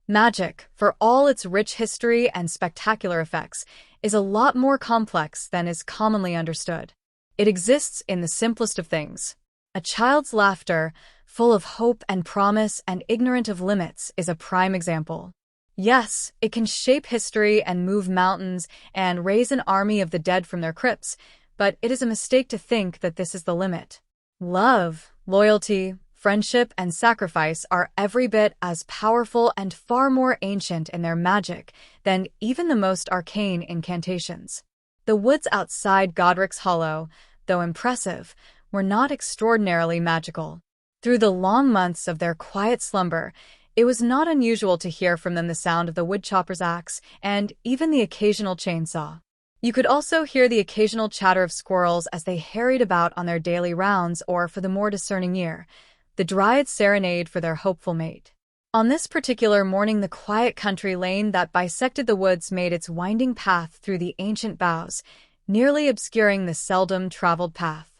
Magic, for all its rich history and spectacular effects, is a lot more complex than is commonly understood. It exists in the simplest of things. A child's laughter, full of hope and promise and ignorant of limits, is a prime example. Yes, it can shape history and move mountains and raise an army of the dead from their crypts, but it is a mistake to think that this is the limit. Love, loyalty, friendship, and sacrifice are every bit as powerful and far more ancient in their magic than even the most arcane incantations. The woods outside Godric's Hollow, though impressive, were not extraordinarily magical. Through the long months of their quiet slumber, it was not unusual to hear from them the sound of the woodchopper's axe and even the occasional chainsaw. You could also hear the occasional chatter of squirrels as they harried about on their daily rounds, or, for the more discerning ear, the dryad serenade for their hopeful mate. On this particular morning, the quiet country lane that bisected the woods made its winding path through the ancient boughs, nearly obscuring the seldom-traveled path.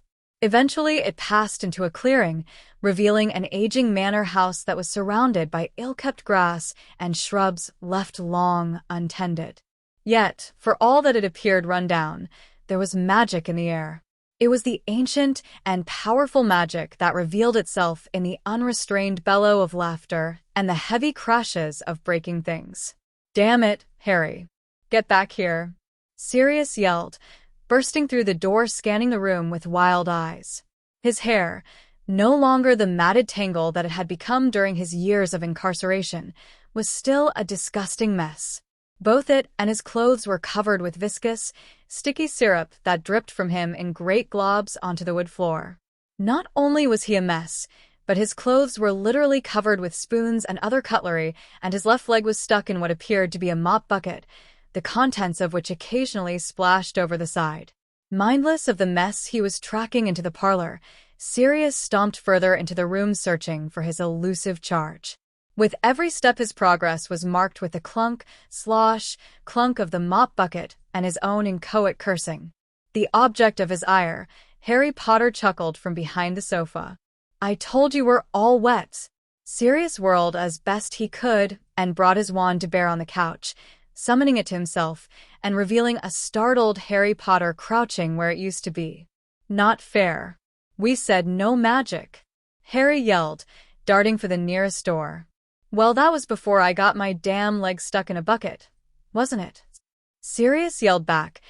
Eventually, it passed into a clearing, revealing an aging manor house that was surrounded by ill-kept grass and shrubs left long untended. Yet, for all that it appeared run down, there was magic in the air. It was the ancient and powerful magic that revealed itself in the unrestrained bellow of laughter and the heavy crashes of breaking things. "Damn it, Harry. Get back here," Sirius yelled, bursting through the door, scanning the room with wild eyes. His hair, no longer the matted tangle that it had become during his years of incarceration, was still a disgusting mess. Both it and his clothes were covered with viscous, sticky syrup that dripped from him in great globs onto the wood floor. Not only was he a mess, but his clothes were literally covered with spoons and other cutlery, and his left leg was stuck in what appeared to be a mop bucket, the contents of which occasionally splashed over the side. Mindless of the mess he was tracking into the parlor, Sirius stomped further into the room, searching for his elusive charge. With every step, his progress was marked with the clunk, slosh, clunk of the mop bucket and his own inchoate cursing. The object of his ire, Harry Potter chuckled from behind the sofa. "I told you we're all wet." Sirius whirled as best he could and brought his wand to bear on the couch, summoning it to himself and revealing a startled Harry Potter crouching where it used to be. "Not fair. We said no magic," Harry yelled, darting for the nearest door. "Well, that was before I got my damn leg stuck in a bucket, wasn't it?" Sirius yelled back,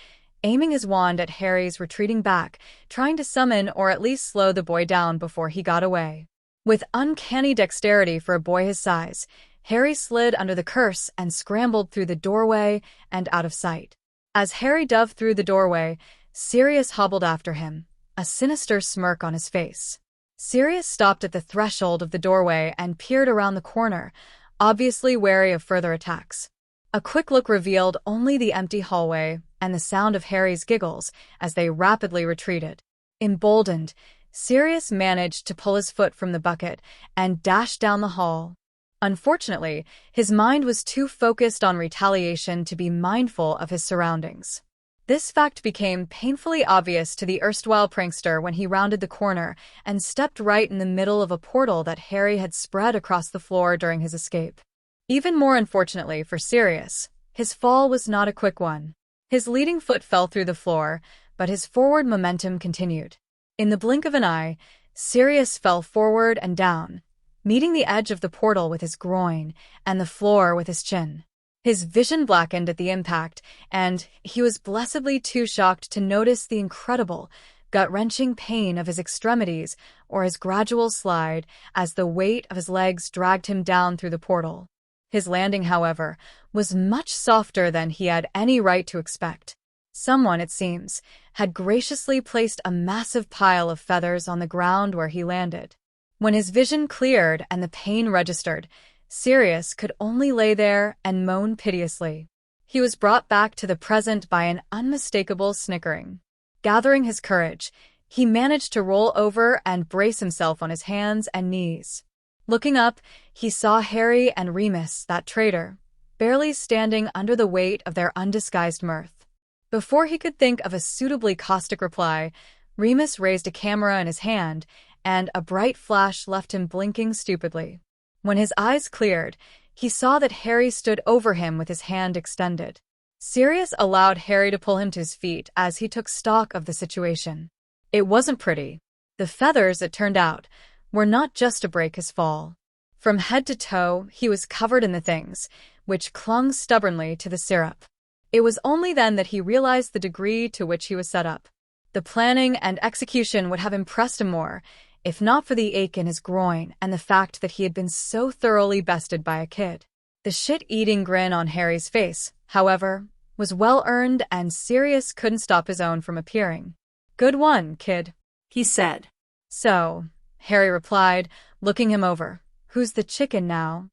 aiming his wand at Harry's retreating back, trying to summon or at least slow the boy down before he got away. With uncanny dexterity for a boy his size, Harry slid under the curse and scrambled through the doorway and out of sight. As Harry dove through the doorway, Sirius hobbled after him, a sinister smirk on his face. Sirius stopped at the threshold of the doorway and peered around the corner, obviously wary of further attacks. A quick look revealed only the empty hallway and the sound of Harry's giggles as they rapidly retreated. Emboldened, Sirius managed to pull his foot from the bucket and dash down the hall. Unfortunately, his mind was too focused on retaliation to be mindful of his surroundings. This fact became painfully obvious to the erstwhile prankster when he rounded the corner and stepped right in the middle of a portal that Harry had spread across the floor during his escape. Even more unfortunately for Sirius, his fall was not a quick one. His leading foot fell through the floor, but his forward momentum continued. In the blink of an eye, Sirius fell forward and down, meeting the edge of the portal with his groin and the floor with his chin. His vision blackened at the impact, and he was blessedly too shocked to notice the incredible, gut-wrenching pain of his extremities or his gradual slide as the weight of his legs dragged him down through the portal. His landing, however, was much softer than he had any right to expect. Someone, it seems, had graciously placed a massive pile of feathers on the ground where he landed. When his vision cleared and the pain registered, Sirius could only lay there and moan piteously. He was brought back to the present by an unmistakable snickering. Gathering his courage, he managed to roll over and brace himself on his hands and knees. Looking up, he saw Harry and Remus, that traitor, barely standing under the weight of their undisguised mirth. Before he could think of a suitably caustic reply, Remus raised a camera in his hand, and a bright flash left him blinking stupidly. When his eyes cleared, he saw that Harry stood over him with his hand extended. Sirius allowed Harry to pull him to his feet as he took stock of the situation. It wasn't pretty. The feathers, it turned out, were not just to break his fall. From head to toe, he was covered in the things, which clung stubbornly to the syrup. It was only then that he realized the degree to which he was set up. The planning and execution would have impressed him more, if not for the ache in his groin and the fact that he had been so thoroughly bested by a kid. The shit-eating grin on Harry's face, however, was well-earned, and Sirius couldn't stop his own from appearing. "Good one, kid," he said. "So," Harry replied, looking him over, "who's the chicken now?"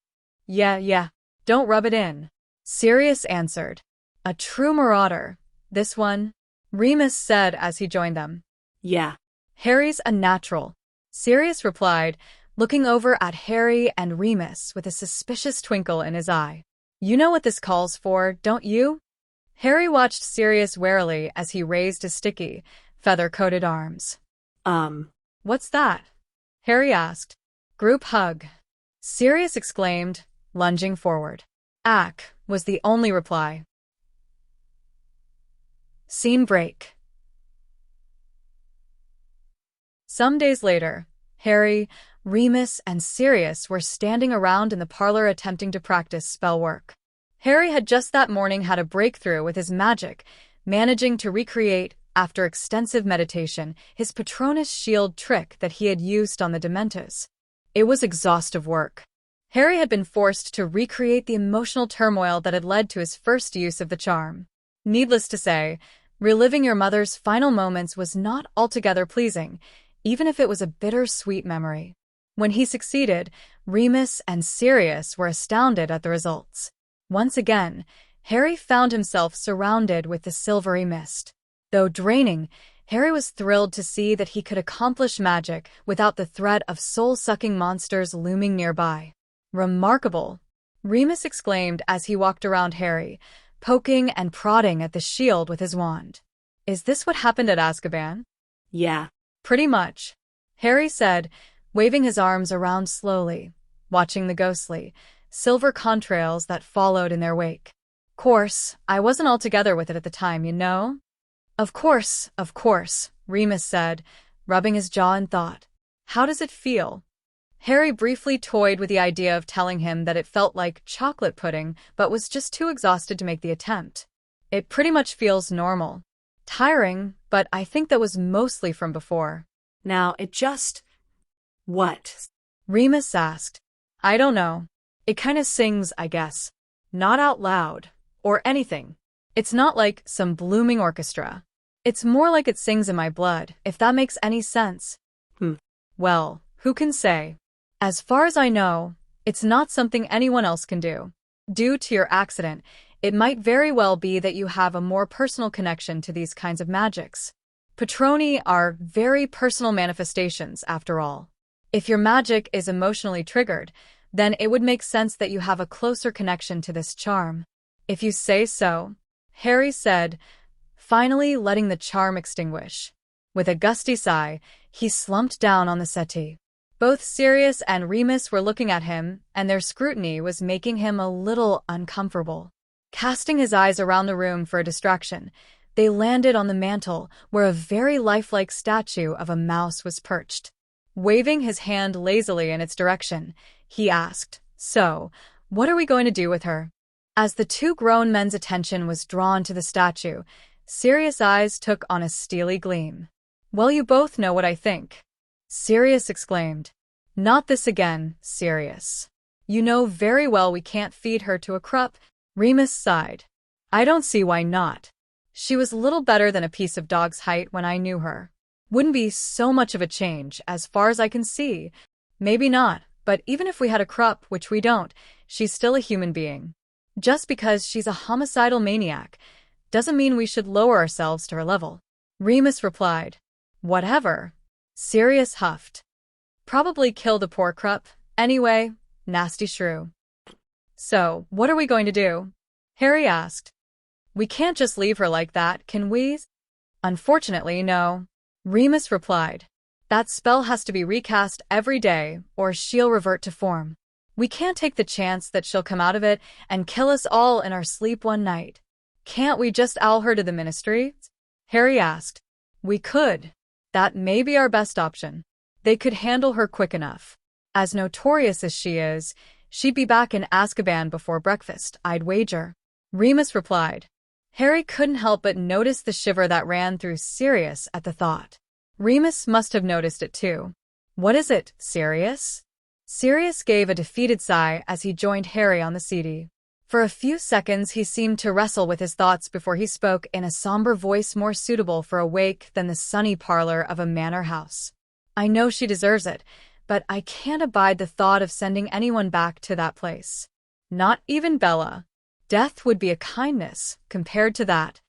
Yeah, don't rub it in," Sirius answered. "A true marauder, This one? Remus said as he joined them. Yeah. Harry's a natural, Sirius replied, looking over at Harry and Remus with a suspicious twinkle in his eye. You know what this calls for, don't you? Harry watched Sirius warily as he raised his sticky, feather-coated arms. What's that? Harry asked. Group hug. Sirius exclaimed, lunging forward. Ack, was the only reply. Scene break. Some days later, Harry, Remus, and Sirius were standing around in the parlor attempting to practice spell work. Harry had just that morning had a breakthrough with his magic, managing to recreate, after extensive meditation, his Patronus shield trick that he had used on the Dementors. It was exhaustive work. Harry had been forced to recreate the emotional turmoil that had led to his first use of the charm. Needless to say, reliving your mother's final moments was not altogether pleasing, even if it was a bittersweet memory. When he succeeded, Remus and Sirius were astounded at the results. Once again, Harry found himself surrounded with the silvery mist. Though draining, Harry was thrilled to see that he could accomplish magic without the threat of soul-sucking monsters looming nearby. Remarkable! Remus exclaimed as he walked around Harry, poking and prodding at the shield with his wand. Is this what happened at Azkaban? Yeah. Pretty much, Harry said, waving his arms around slowly, watching the ghostly, silver contrails that followed in their wake. Course, I wasn't altogether with it at the time, you know? Of course, Remus said, rubbing his jaw in thought. How does it feel? Harry briefly toyed with the idea of telling him that it felt like chocolate pudding, but was just too exhausted to make the attempt. It pretty much feels normal. Tiring, but I think that was mostly from before. Now, it just... What? Remus asked. I don't know. It kind of sings, I guess. Not out loud. Or anything. It's not like some blooming orchestra. It's more like it sings in my blood, if that makes any sense. Well, who can say? As far as I know, it's not something anyone else can do. Due to your accident, it might very well be that you have a more personal connection to these kinds of magics. Patroni are very personal manifestations, after all. If your magic is emotionally triggered, then it would make sense that you have a closer connection to this charm. If you say so, Harry said, finally letting the charm extinguish. With a gusty sigh, he slumped down on the settee. Both Sirius and Remus were looking at him, and their scrutiny was making him a little uncomfortable. Casting his eyes around the room for a distraction, they landed on the mantel where a very lifelike statue of a mouse was perched. Waving his hand lazily in its direction, he asked, So, what are we going to do with her? As the two grown men's attention was drawn to the statue, Sirius' eyes took on a steely gleam. Well, you both know what I think. Sirius exclaimed. Not this again, Sirius. You know very well we can't feed her to a Krupp. Remus sighed. I don't see why not. She was little better than a piece of dog's height when I knew her. Wouldn't be so much of a change, as far as I can see. Maybe not, but even if we had a Krupp, which we don't, she's still a human being. Just because she's a homicidal maniac doesn't mean we should lower ourselves to her level. Remus replied. Whatever. Sirius huffed. Probably kill the poor Krupp. Anyway, nasty shrew. So, what are we going to do? Harry asked. We can't just leave her like that, can we? Unfortunately, no. Remus replied. That spell has to be recast every day, or she'll revert to form. We can't take the chance that she'll come out of it and kill us all in our sleep one night. Can't we just owl her to the ministry? Harry asked. We could. That may be our best option. They could handle her quick enough. As notorious as she is, she'd be back in Azkaban before breakfast, I'd wager. Remus replied. Harry couldn't help but notice the shiver that ran through Sirius at the thought. Remus must have noticed it too. What is it, Sirius? Sirius gave a defeated sigh as he joined Harry on the settee. For a few seconds he seemed to wrestle with his thoughts before he spoke in a somber voice more suitable for a wake than the sunny parlor of a manor house. I know she deserves it, but I can't abide the thought of sending anyone back to that place. Not even Bella. Death would be a kindness compared to that.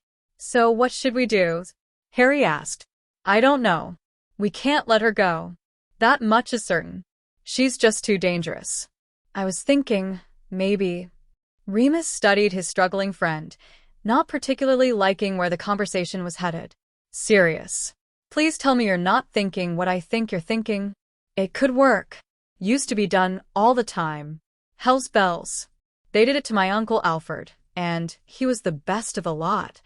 So what should we do? Harry asked. I don't know. We can't let her go. That much is certain. She's just too dangerous. I was thinking, maybe. Remus studied his struggling friend, not particularly liking where the conversation was headed. Serious. Please tell me you're not thinking what I think you're thinking. It could work. Used to be done all the time. Hell's bells. They did it to my Uncle Alfred, and he was the best of a lot.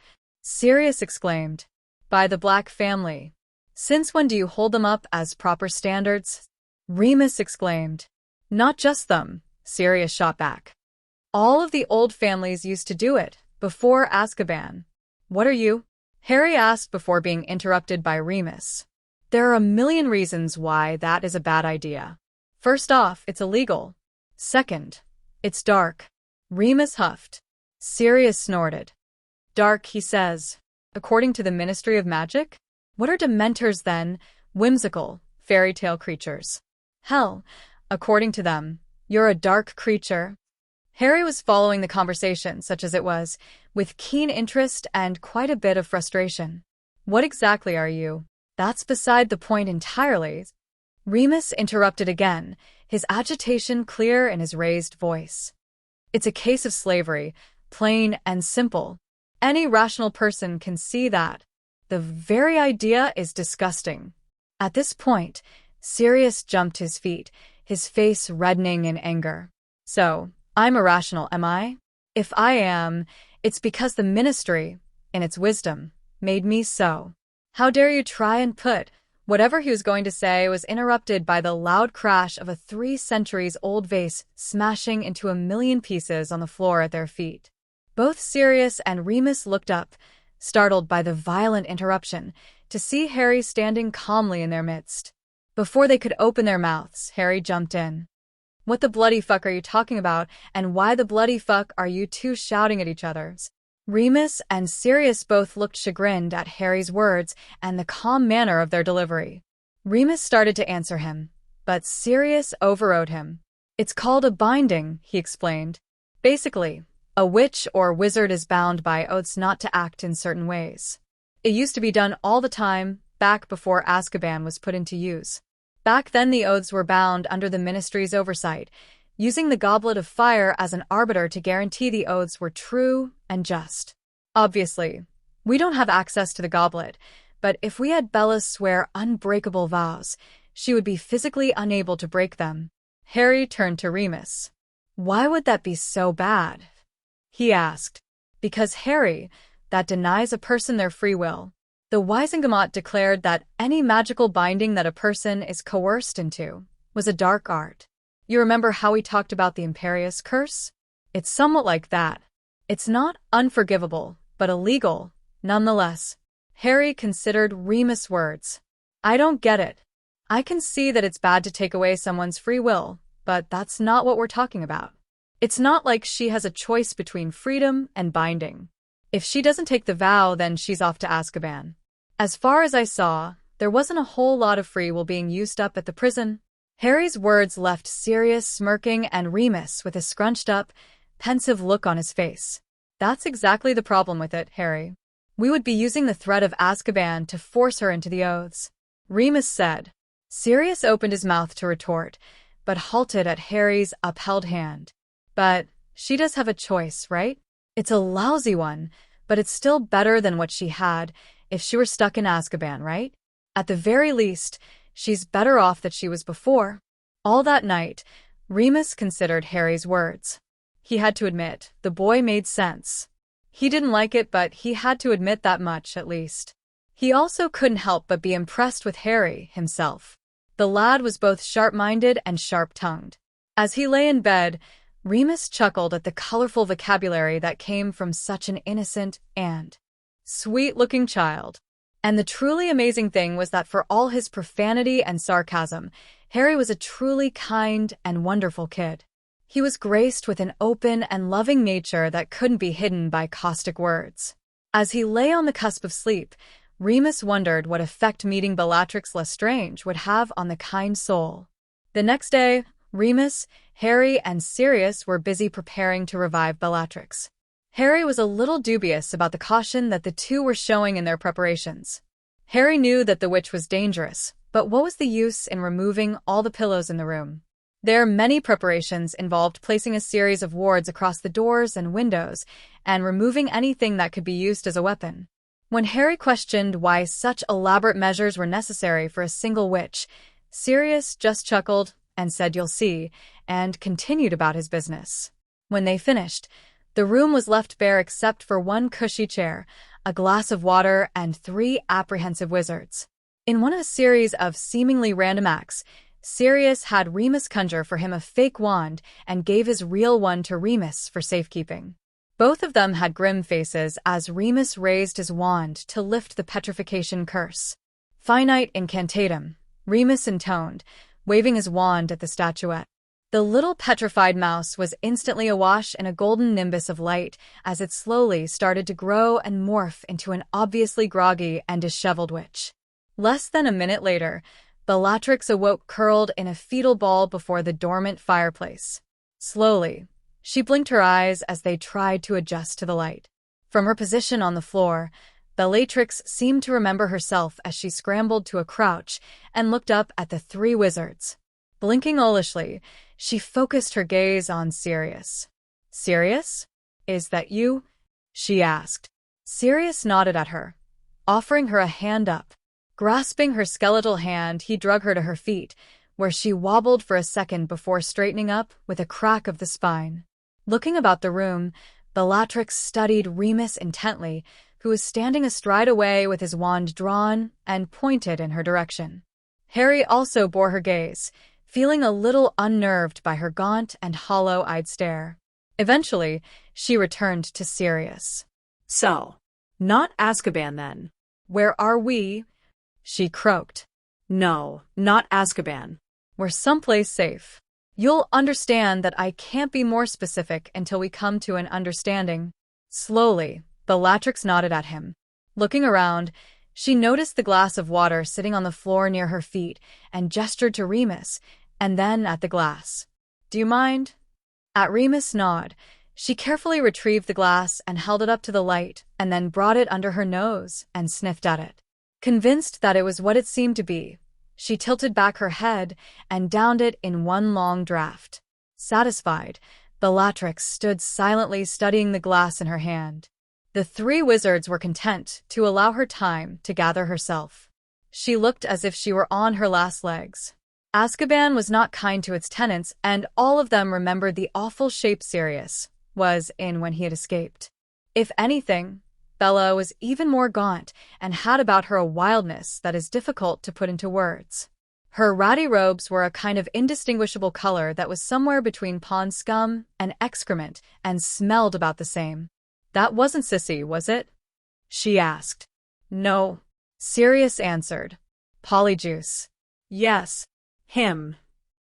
Sirius exclaimed. By the Black family. Since when do you hold them up as proper standards? Remus exclaimed. Not just them, Sirius shot back. All of the old families used to do it, before Azkaban. What are you? Harry asked before being interrupted by Remus. There are a million reasons why that is a bad idea. First off, it's illegal. Second, it's dark. Remus huffed. Sirius snorted. Dark, he says. According to the Ministry of Magic? What are Dementors then? Whimsical, fairy tale creatures. Hell, according to them, you're a dark creature. Harry was following the conversation, such as it was, with keen interest and quite a bit of frustration. What exactly are you? That's beside the point entirely. Remus interrupted again, his agitation clear in his raised voice. It's a case of slavery, plain and simple. Any rational person can see that. The very idea is disgusting. At this point, Sirius jumped to his feet, his face reddening in anger. So, I'm irrational, am I? If I am, it's because the Ministry, in its wisdom, made me so. How dare you try and put... Whatever he was going to say was interrupted by the loud crash of a 3 centuries-old vase smashing into a million pieces on the floor at their feet. Both Sirius and Remus looked up, startled by the violent interruption, to see Harry standing calmly in their midst. Before they could open their mouths, Harry jumped in. What the bloody fuck are you talking about, and why the bloody fuck are you two shouting at each other? Remus and Sirius both looked chagrined at Harry's words and the calm manner of their delivery. Remus started to answer him, but Sirius overrode him. It's called a binding, he explained. Basically, a witch or wizard is bound by oaths not to act in certain ways. It used to be done all the time, back before Azkaban was put into use. Back then the oaths were bound under the Ministry's oversight, using the Goblet of Fire as an arbiter to guarantee the oaths were true and just. Obviously, we don't have access to the goblet, but if we had Bella swear unbreakable vows, she would be physically unable to break them. Harry turned to Remus. Why would that be so bad? He asked. Because Harry, that denies a person their free will. The Wisengamot declared that any magical binding that a person is coerced into was a dark art. You remember how we talked about the Imperious Curse? It's somewhat like that. It's not unforgivable, but illegal, nonetheless. Harry considered Remus' words. I don't get it. I can see that it's bad to take away someone's free will, but that's not what we're talking about. It's not like she has a choice between freedom and binding. If she doesn't take the vow, then she's off to Azkaban. As far as I saw, there wasn't a whole lot of free will being used up at the prison. Harry's words left Sirius smirking and Remus with a scrunched-up, pensive look on his face. That's exactly the problem with it, Harry. We would be using the threat of Azkaban to force her into the oaths. Remus said. Sirius opened his mouth to retort, but halted at Harry's upheld hand. But she does have a choice, right? It's a lousy one, but it's still better than what she had if she were stuck in Azkaban, right? At the very least, she's better off than she was before. All that night, Remus considered Harry's words. He had to admit, the boy made sense. He didn't like it, but he had to admit that much, at least. He also couldn't help but be impressed with Harry himself. The lad was both sharp-minded and sharp-tongued. As he lay in bed, Remus chuckled at the colorful vocabulary that came from such an innocent and sweet-looking child. And the truly amazing thing was that for all his profanity and sarcasm, Harry was a truly kind and wonderful kid. He was graced with an open and loving nature that couldn't be hidden by caustic words. As he lay on the cusp of sleep, Remus wondered what effect meeting Bellatrix Lestrange would have on the kind soul. The next day, Remus, Harry, and Sirius were busy preparing to revive Bellatrix. Harry was a little dubious about the caution that the two were showing in their preparations. Harry knew that the witch was dangerous, but what was the use in removing all the pillows in the room? Their many preparations involved placing a series of wards across the doors and windows and removing anything that could be used as a weapon. When Harry questioned why such elaborate measures were necessary for a single witch, Sirius just chuckled and said, "You'll see," and continued about his business. When they finished, the room was left bare except for one cushy chair, a glass of water, and 3 apprehensive wizards. In one of a series of seemingly random acts, Sirius had Remus conjure for him a fake wand and gave his real one to Remus for safekeeping. Both of them had grim faces as Remus raised his wand to lift the petrification curse. "Finite incantatum," Remus intoned, waving his wand at the statuette. The little petrified mouse was instantly awash in a golden nimbus of light as it slowly started to grow and morph into an obviously groggy and disheveled witch. Less than a minute later, Bellatrix awoke curled in a fetal ball before the dormant fireplace. Slowly, she blinked her eyes as they tried to adjust to the light. From her position on the floor, Bellatrix seemed to remember herself as she scrambled to a crouch and looked up at the 3 wizards. Blinking owlishly, she focused her gaze on Sirius. "Sirius? Is that you?" she asked. Sirius nodded at her, offering her a hand up. Grasping her skeletal hand, he drug her to her feet, where she wobbled for a second before straightening up with a crack of the spine. Looking about the room, Bellatrix studied Remus intently, who was standing astride away with his wand drawn and pointed in her direction. Harry also bore her gaze, feeling a little unnerved by her gaunt and hollow-eyed stare. Eventually, she returned to Sirius. "So, not Azkaban then?" "Where are we?" she croaked. "No, not Azkaban." "We're someplace safe. You'll understand that I can't be more specific until we come to an understanding." Slowly, Bellatrix nodded at him. Looking around, she noticed the glass of water sitting on the floor near her feet and gestured to Remus, and then at the glass. "Do you mind?" At Remus' nod, she carefully retrieved the glass and held it up to the light, and then brought it under her nose and sniffed at it. Convinced that it was what it seemed to be, she tilted back her head and downed it in one long draught. Satisfied, Bellatrix stood silently studying the glass in her hand. The 3 wizards were content to allow her time to gather herself. She looked as if she were on her last legs. Azkaban was not kind to its tenants, and all of them remembered the awful shape Sirius was in when he had escaped. If anything, Bella was even more gaunt and had about her a wildness that is difficult to put into words. Her ratty robes were a kind of indistinguishable color that was somewhere between pond scum and excrement and smelled about the same. "That wasn't Sissy, was it?" she asked. "No," Sirius answered. "Polyjuice." "Yes, him,"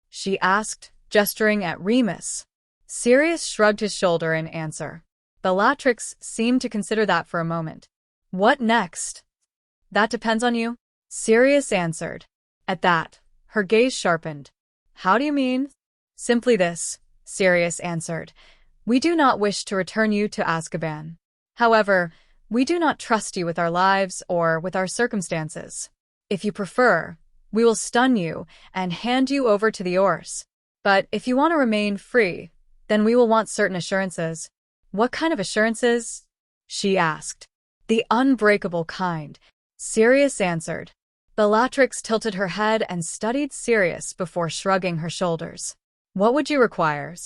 she asked, gesturing at Remus. Sirius shrugged his shoulder in answer. Bellatrix seemed to consider that for a moment. "What next?" "That depends on you," Sirius answered. At that, her gaze sharpened. "How do you mean?" "Simply this," Sirius answered. "We do not wish to return you to Azkaban. However, we do not trust you with our lives or with our circumstances. If you prefer, we will stun you and hand you over to the Orse. But if you want to remain free, then we will want certain assurances." "What kind of assurances?" she asked. "The unbreakable kind," Sirius answered. Bellatrix tilted her head and studied Sirius before shrugging her shoulders. "What would you require?"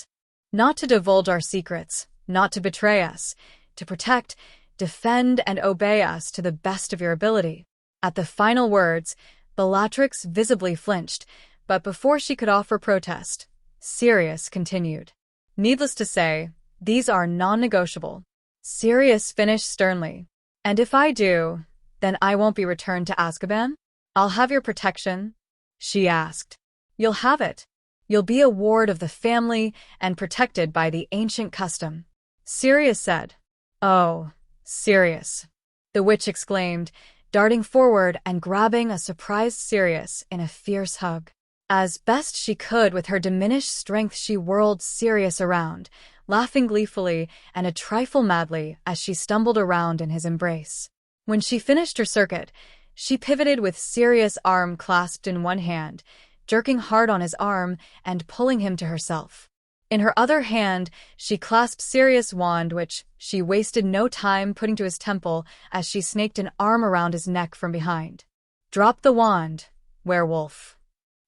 "Not to divulge our secrets, not to betray us, to protect, defend, and obey us to the best of your ability." At the final words, Bellatrix visibly flinched, but before she could offer protest, Sirius continued. "Needless to say, these are non-negotiable." Sirius finished sternly. "And if I do, then I won't be returned to Azkaban?" "I'll have your protection?" she asked. "You'll have it. You'll be a ward of the family and protected by the ancient custom," Sirius said. "Oh, Sirius," the witch exclaimed, darting forward and grabbing a surprised Sirius in a fierce hug. As best she could with her diminished strength, she whirled Sirius around, laughing gleefully and a trifle madly as she stumbled around in his embrace. When she finished her circuit, she pivoted with Sirius' arm clasped in one hand, jerking hard on his arm and pulling him to herself. In her other hand, she clasped Sirius' wand, which she wasted no time putting to his temple as she snaked an arm around his neck from behind. "Drop the wand, werewolf,"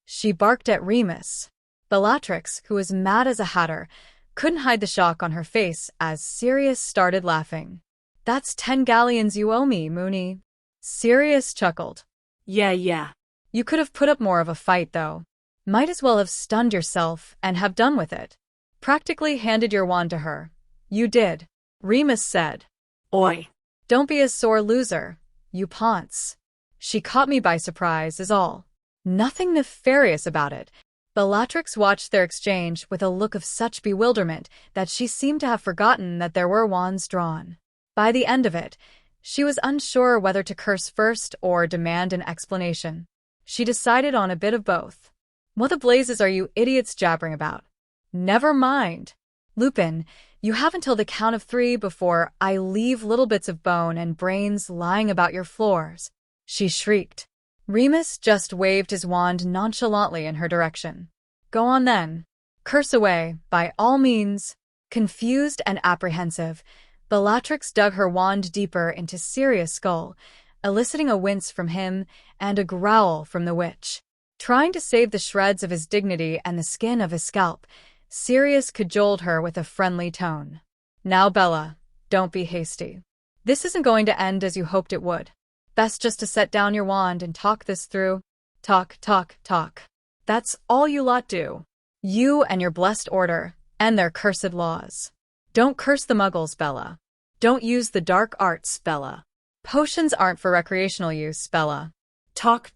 she barked at Remus. Bellatrix, who was mad as a hatter, couldn't hide the shock on her face as Sirius started laughing. "That's 10 galleons you owe me, Moony." Sirius chuckled. Yeah. "You could have put up more of a fight, though. Might as well have stunned yourself and have done with it. Practically handed your wand to her." "You did," Remus said. Oi. "Don't be a sore loser, you ponce. She caught me by surprise is all. Nothing nefarious about it." Bellatrix watched their exchange with a look of such bewilderment that she seemed to have forgotten that there were wands drawn. By the end of it, she was unsure whether to curse first or demand an explanation. She decided on a bit of both. "What the blazes are you idiots jabbering about?" "Never mind. Lupin, you have until the count of 3 before I leave little bits of bone and brains lying about your floors," she shrieked. Remus just waved his wand nonchalantly in her direction. "Go on then. Curse away, by all means." Confused and apprehensive, Bellatrix dug her wand deeper into Sirius' skull, eliciting a wince from him and a growl from the witch. Trying to save the shreds of his dignity and the skin of his scalp, Sirius cajoled her with a friendly tone. "Now, Bella, don't be hasty. This isn't going to end as you hoped it would. Best just to set down your wand and talk this through. Talk. That's all you lot do. You and your blessed order, and their cursed laws. Don't curse the muggles, Bella. Don't use the dark arts, Bella. Potions aren't for recreational use, Bella. Talk.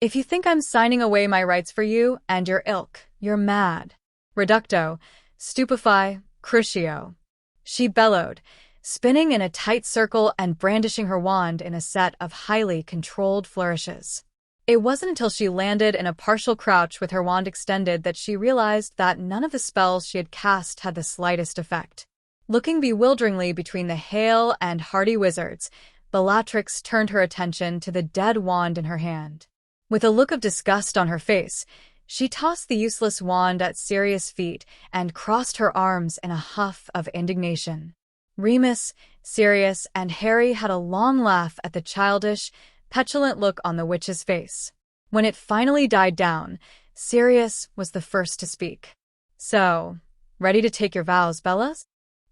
If you think I'm signing away my rights for you and your ilk, you're mad. Reducto, stupefy, crucio," she bellowed, spinning in a tight circle and brandishing her wand in a set of highly controlled flourishes. It wasn't until she landed in a partial crouch with her wand extended that she realized that none of the spells she had cast had the slightest effect. Looking bewilderingly between the hale and hardy wizards, Bellatrix turned her attention to the dead wand in her hand. With a look of disgust on her face, she tossed the useless wand at Sirius' feet and crossed her arms in a huff of indignation. Remus, Sirius, and Harry had a long laugh at the childish, petulant look on the witch's face. When it finally died down, Sirius was the first to speak. "So, ready to take your vows, Bellas?"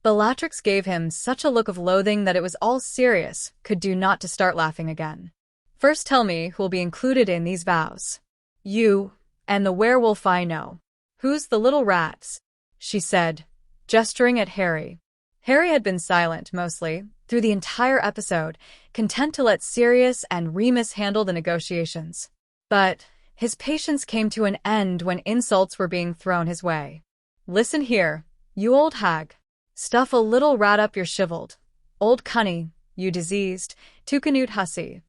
Bellatrix gave him such a look of loathing that it was all Sirius could do not to start laughing again. "First tell me who'll be included in these vows." "You, and the werewolf I know." "Who's the little rats?" she said, gesturing at Harry. Harry had been silent, mostly, through the entire episode, content to let Sirius and Remus handle the negotiations. But his patience came to an end when insults were being thrown his way. "Listen here, you old hag. Stuff a little rat up your shiveled. Old cunny, you diseased, toucanute hussy."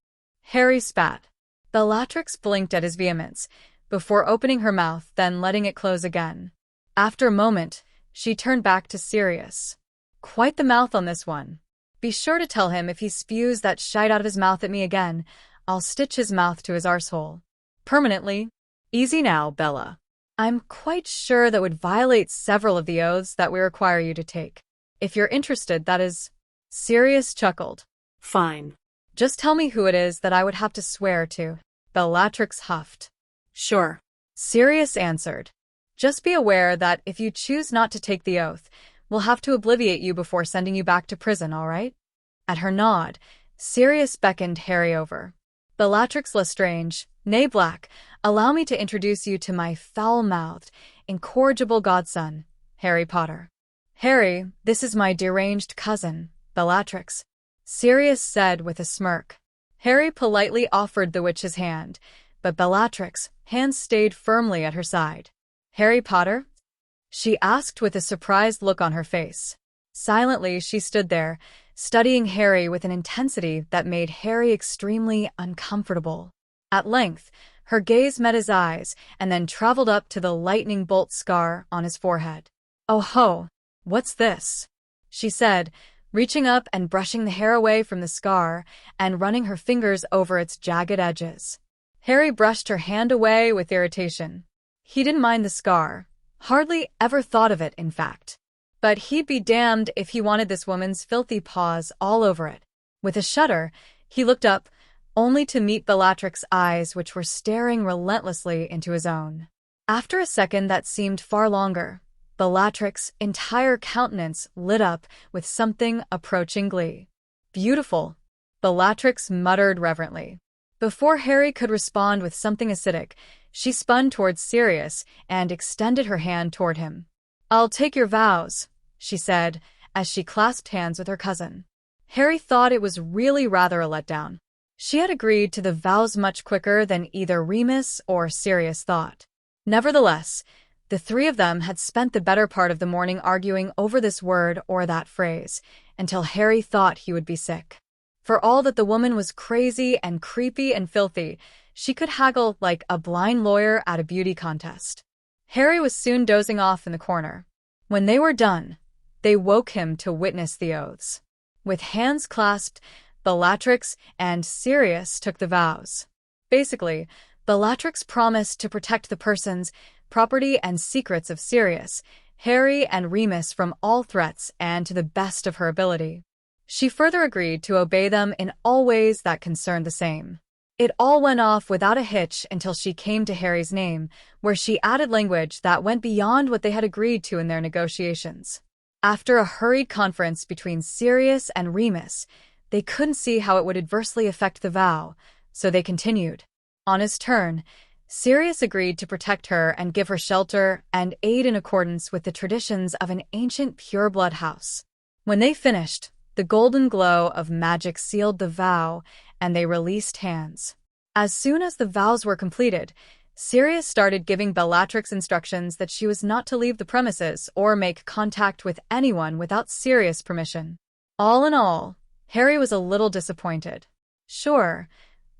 Harry spat. Bellatrix blinked at his vehemence, before opening her mouth, then letting it close again. After a moment, she turned back to Sirius. "Quite the mouth on this one. Be sure to tell him if he spews that shite out of his mouth at me again, I'll stitch his mouth to his arsehole. Permanently. Easy now, Bella. I'm quite sure that would violate several of the oaths that we require you to take. If you're interested, that is." Sirius chuckled. "Fine. "Just tell me who it is that I would have to swear to," Bellatrix huffed. "Sure," Sirius answered. "Just be aware that if you choose not to take the oath, we'll have to obliviate you before sending you back to prison, all right?" At her nod, Sirius beckoned Harry over. "Bellatrix Lestrange, nay Black, allow me to introduce you to my foul-mouthed, incorrigible godson, Harry Potter." "Harry, this is my deranged cousin, Bellatrix," Sirius said with a smirk. Harry politely offered the witch's hand, but Bellatrix, hands stayed firmly at her side. "Harry Potter?" she asked with a surprised look on her face. Silently, she stood there, studying Harry with an intensity that made Harry extremely uncomfortable. At length, her gaze met his eyes and then traveled up to the lightning bolt scar on his forehead. "Oh ho! "What's this?" she said, reaching up and brushing the hair away from the scar and running her fingers over its jagged edges. Harry brushed her hand away with irritation. He didn't mind the scar, hardly ever thought of it, in fact. But he'd be damned if he wanted this woman's filthy paws all over it. With a shudder, he looked up, only to meet Bellatrix's eyes, which were staring relentlessly into his own. After a second that seemed far longer, Bellatrix's entire countenance lit up with something approaching glee. "Beautiful," Bellatrix muttered reverently. Before Harry could respond with something acidic, she spun towards Sirius and extended her hand toward him. "I'll take your vows," she said, as she clasped hands with her cousin. Harry thought it was really rather a letdown. She had agreed to the vows much quicker than either Remus or Sirius thought. Nevertheless, the three of them had spent the better part of the morning arguing over this word or that phrase, until Harry thought he would be sick. For all that the woman was crazy and creepy and filthy, she could haggle like a blind lawyer at a beauty contest. Harry was soon dozing off in the corner. When they were done, they woke him to witness the oaths. With hands clasped, Bellatrix and Sirius took the vows. Basically, Bellatrix promised to protect the persons, property, and secrets of Sirius, Harry, and Remus from all threats and to the best of her ability. She further agreed to obey them in all ways that concerned the same. It all went off without a hitch until she came to Harry's name, where she added language that went beyond what they had agreed to in their negotiations. After a hurried conference between Sirius and Remus, they couldn't see how it would adversely affect the vow, so they continued. On his turn, Sirius agreed to protect her and give her shelter and aid in accordance with the traditions of an ancient pureblood house. When they finished, the golden glow of magic sealed the vow, and they released hands. As soon as the vows were completed, Sirius started giving Bellatrix instructions that she was not to leave the premises or make contact with anyone without Sirius' permission. All in all, Harry was a little disappointed. Sure,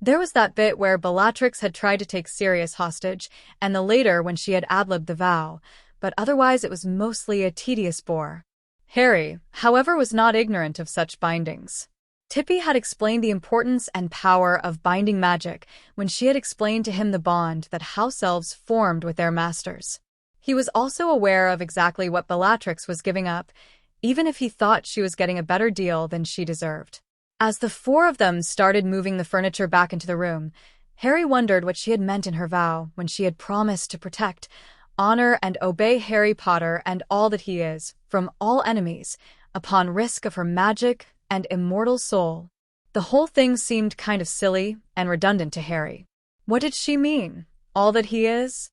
there was that bit where Bellatrix had tried to take Sirius hostage, and the later when she had ad-libbed the vow, but otherwise it was mostly a tedious bore. Harry, however, was not ignorant of such bindings. Tippy had explained the importance and power of binding magic when she had explained to him the bond that house elves formed with their masters. He was also aware of exactly what Bellatrix was giving up, even if he thought she was getting a better deal than she deserved. As the four of them started moving the furniture back into the room, Harry wondered what she had meant in her vow when she had promised to protect, honor, and obey Harry Potter and all that he is, from all enemies, upon risk of her magic and immortal soul. The whole thing seemed kind of silly and redundant to Harry. What did she mean? All that he is?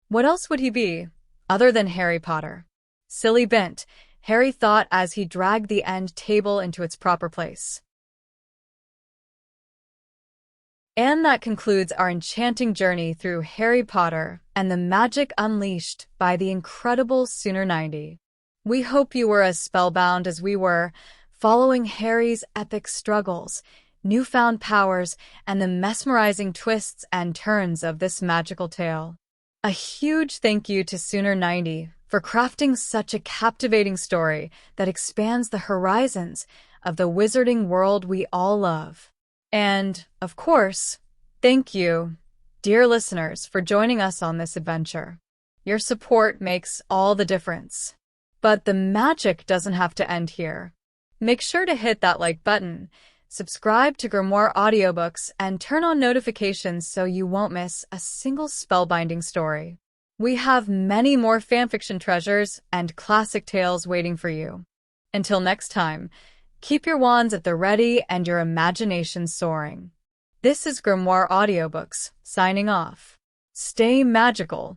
What else would he be, other than Harry Potter? Silly bent, Harry thought as he dragged the end table into its proper place. And that concludes our enchanting journey through Harry Potter and the magic unleashed by the incredible Sooner90. We hope you were as spellbound as we were, following Harry's epic struggles, newfound powers, and the mesmerizing twists and turns of this magical tale. A huge thank you to Sooner90 for crafting such a captivating story that expands the horizons of the wizarding world we all love. And, of course, thank you, dear listeners, for joining us on this adventure. Your support makes all the difference. But the magic doesn't have to end here. Make sure to hit that like button, subscribe to Grimoire Audiobooks, and turn on notifications so you won't miss a single spellbinding story. We have many more fanfiction treasures and classic tales waiting for you. Until next time, keep your wands at the ready and your imagination soaring. This is Grimoire Audiobooks, signing off. Stay magical.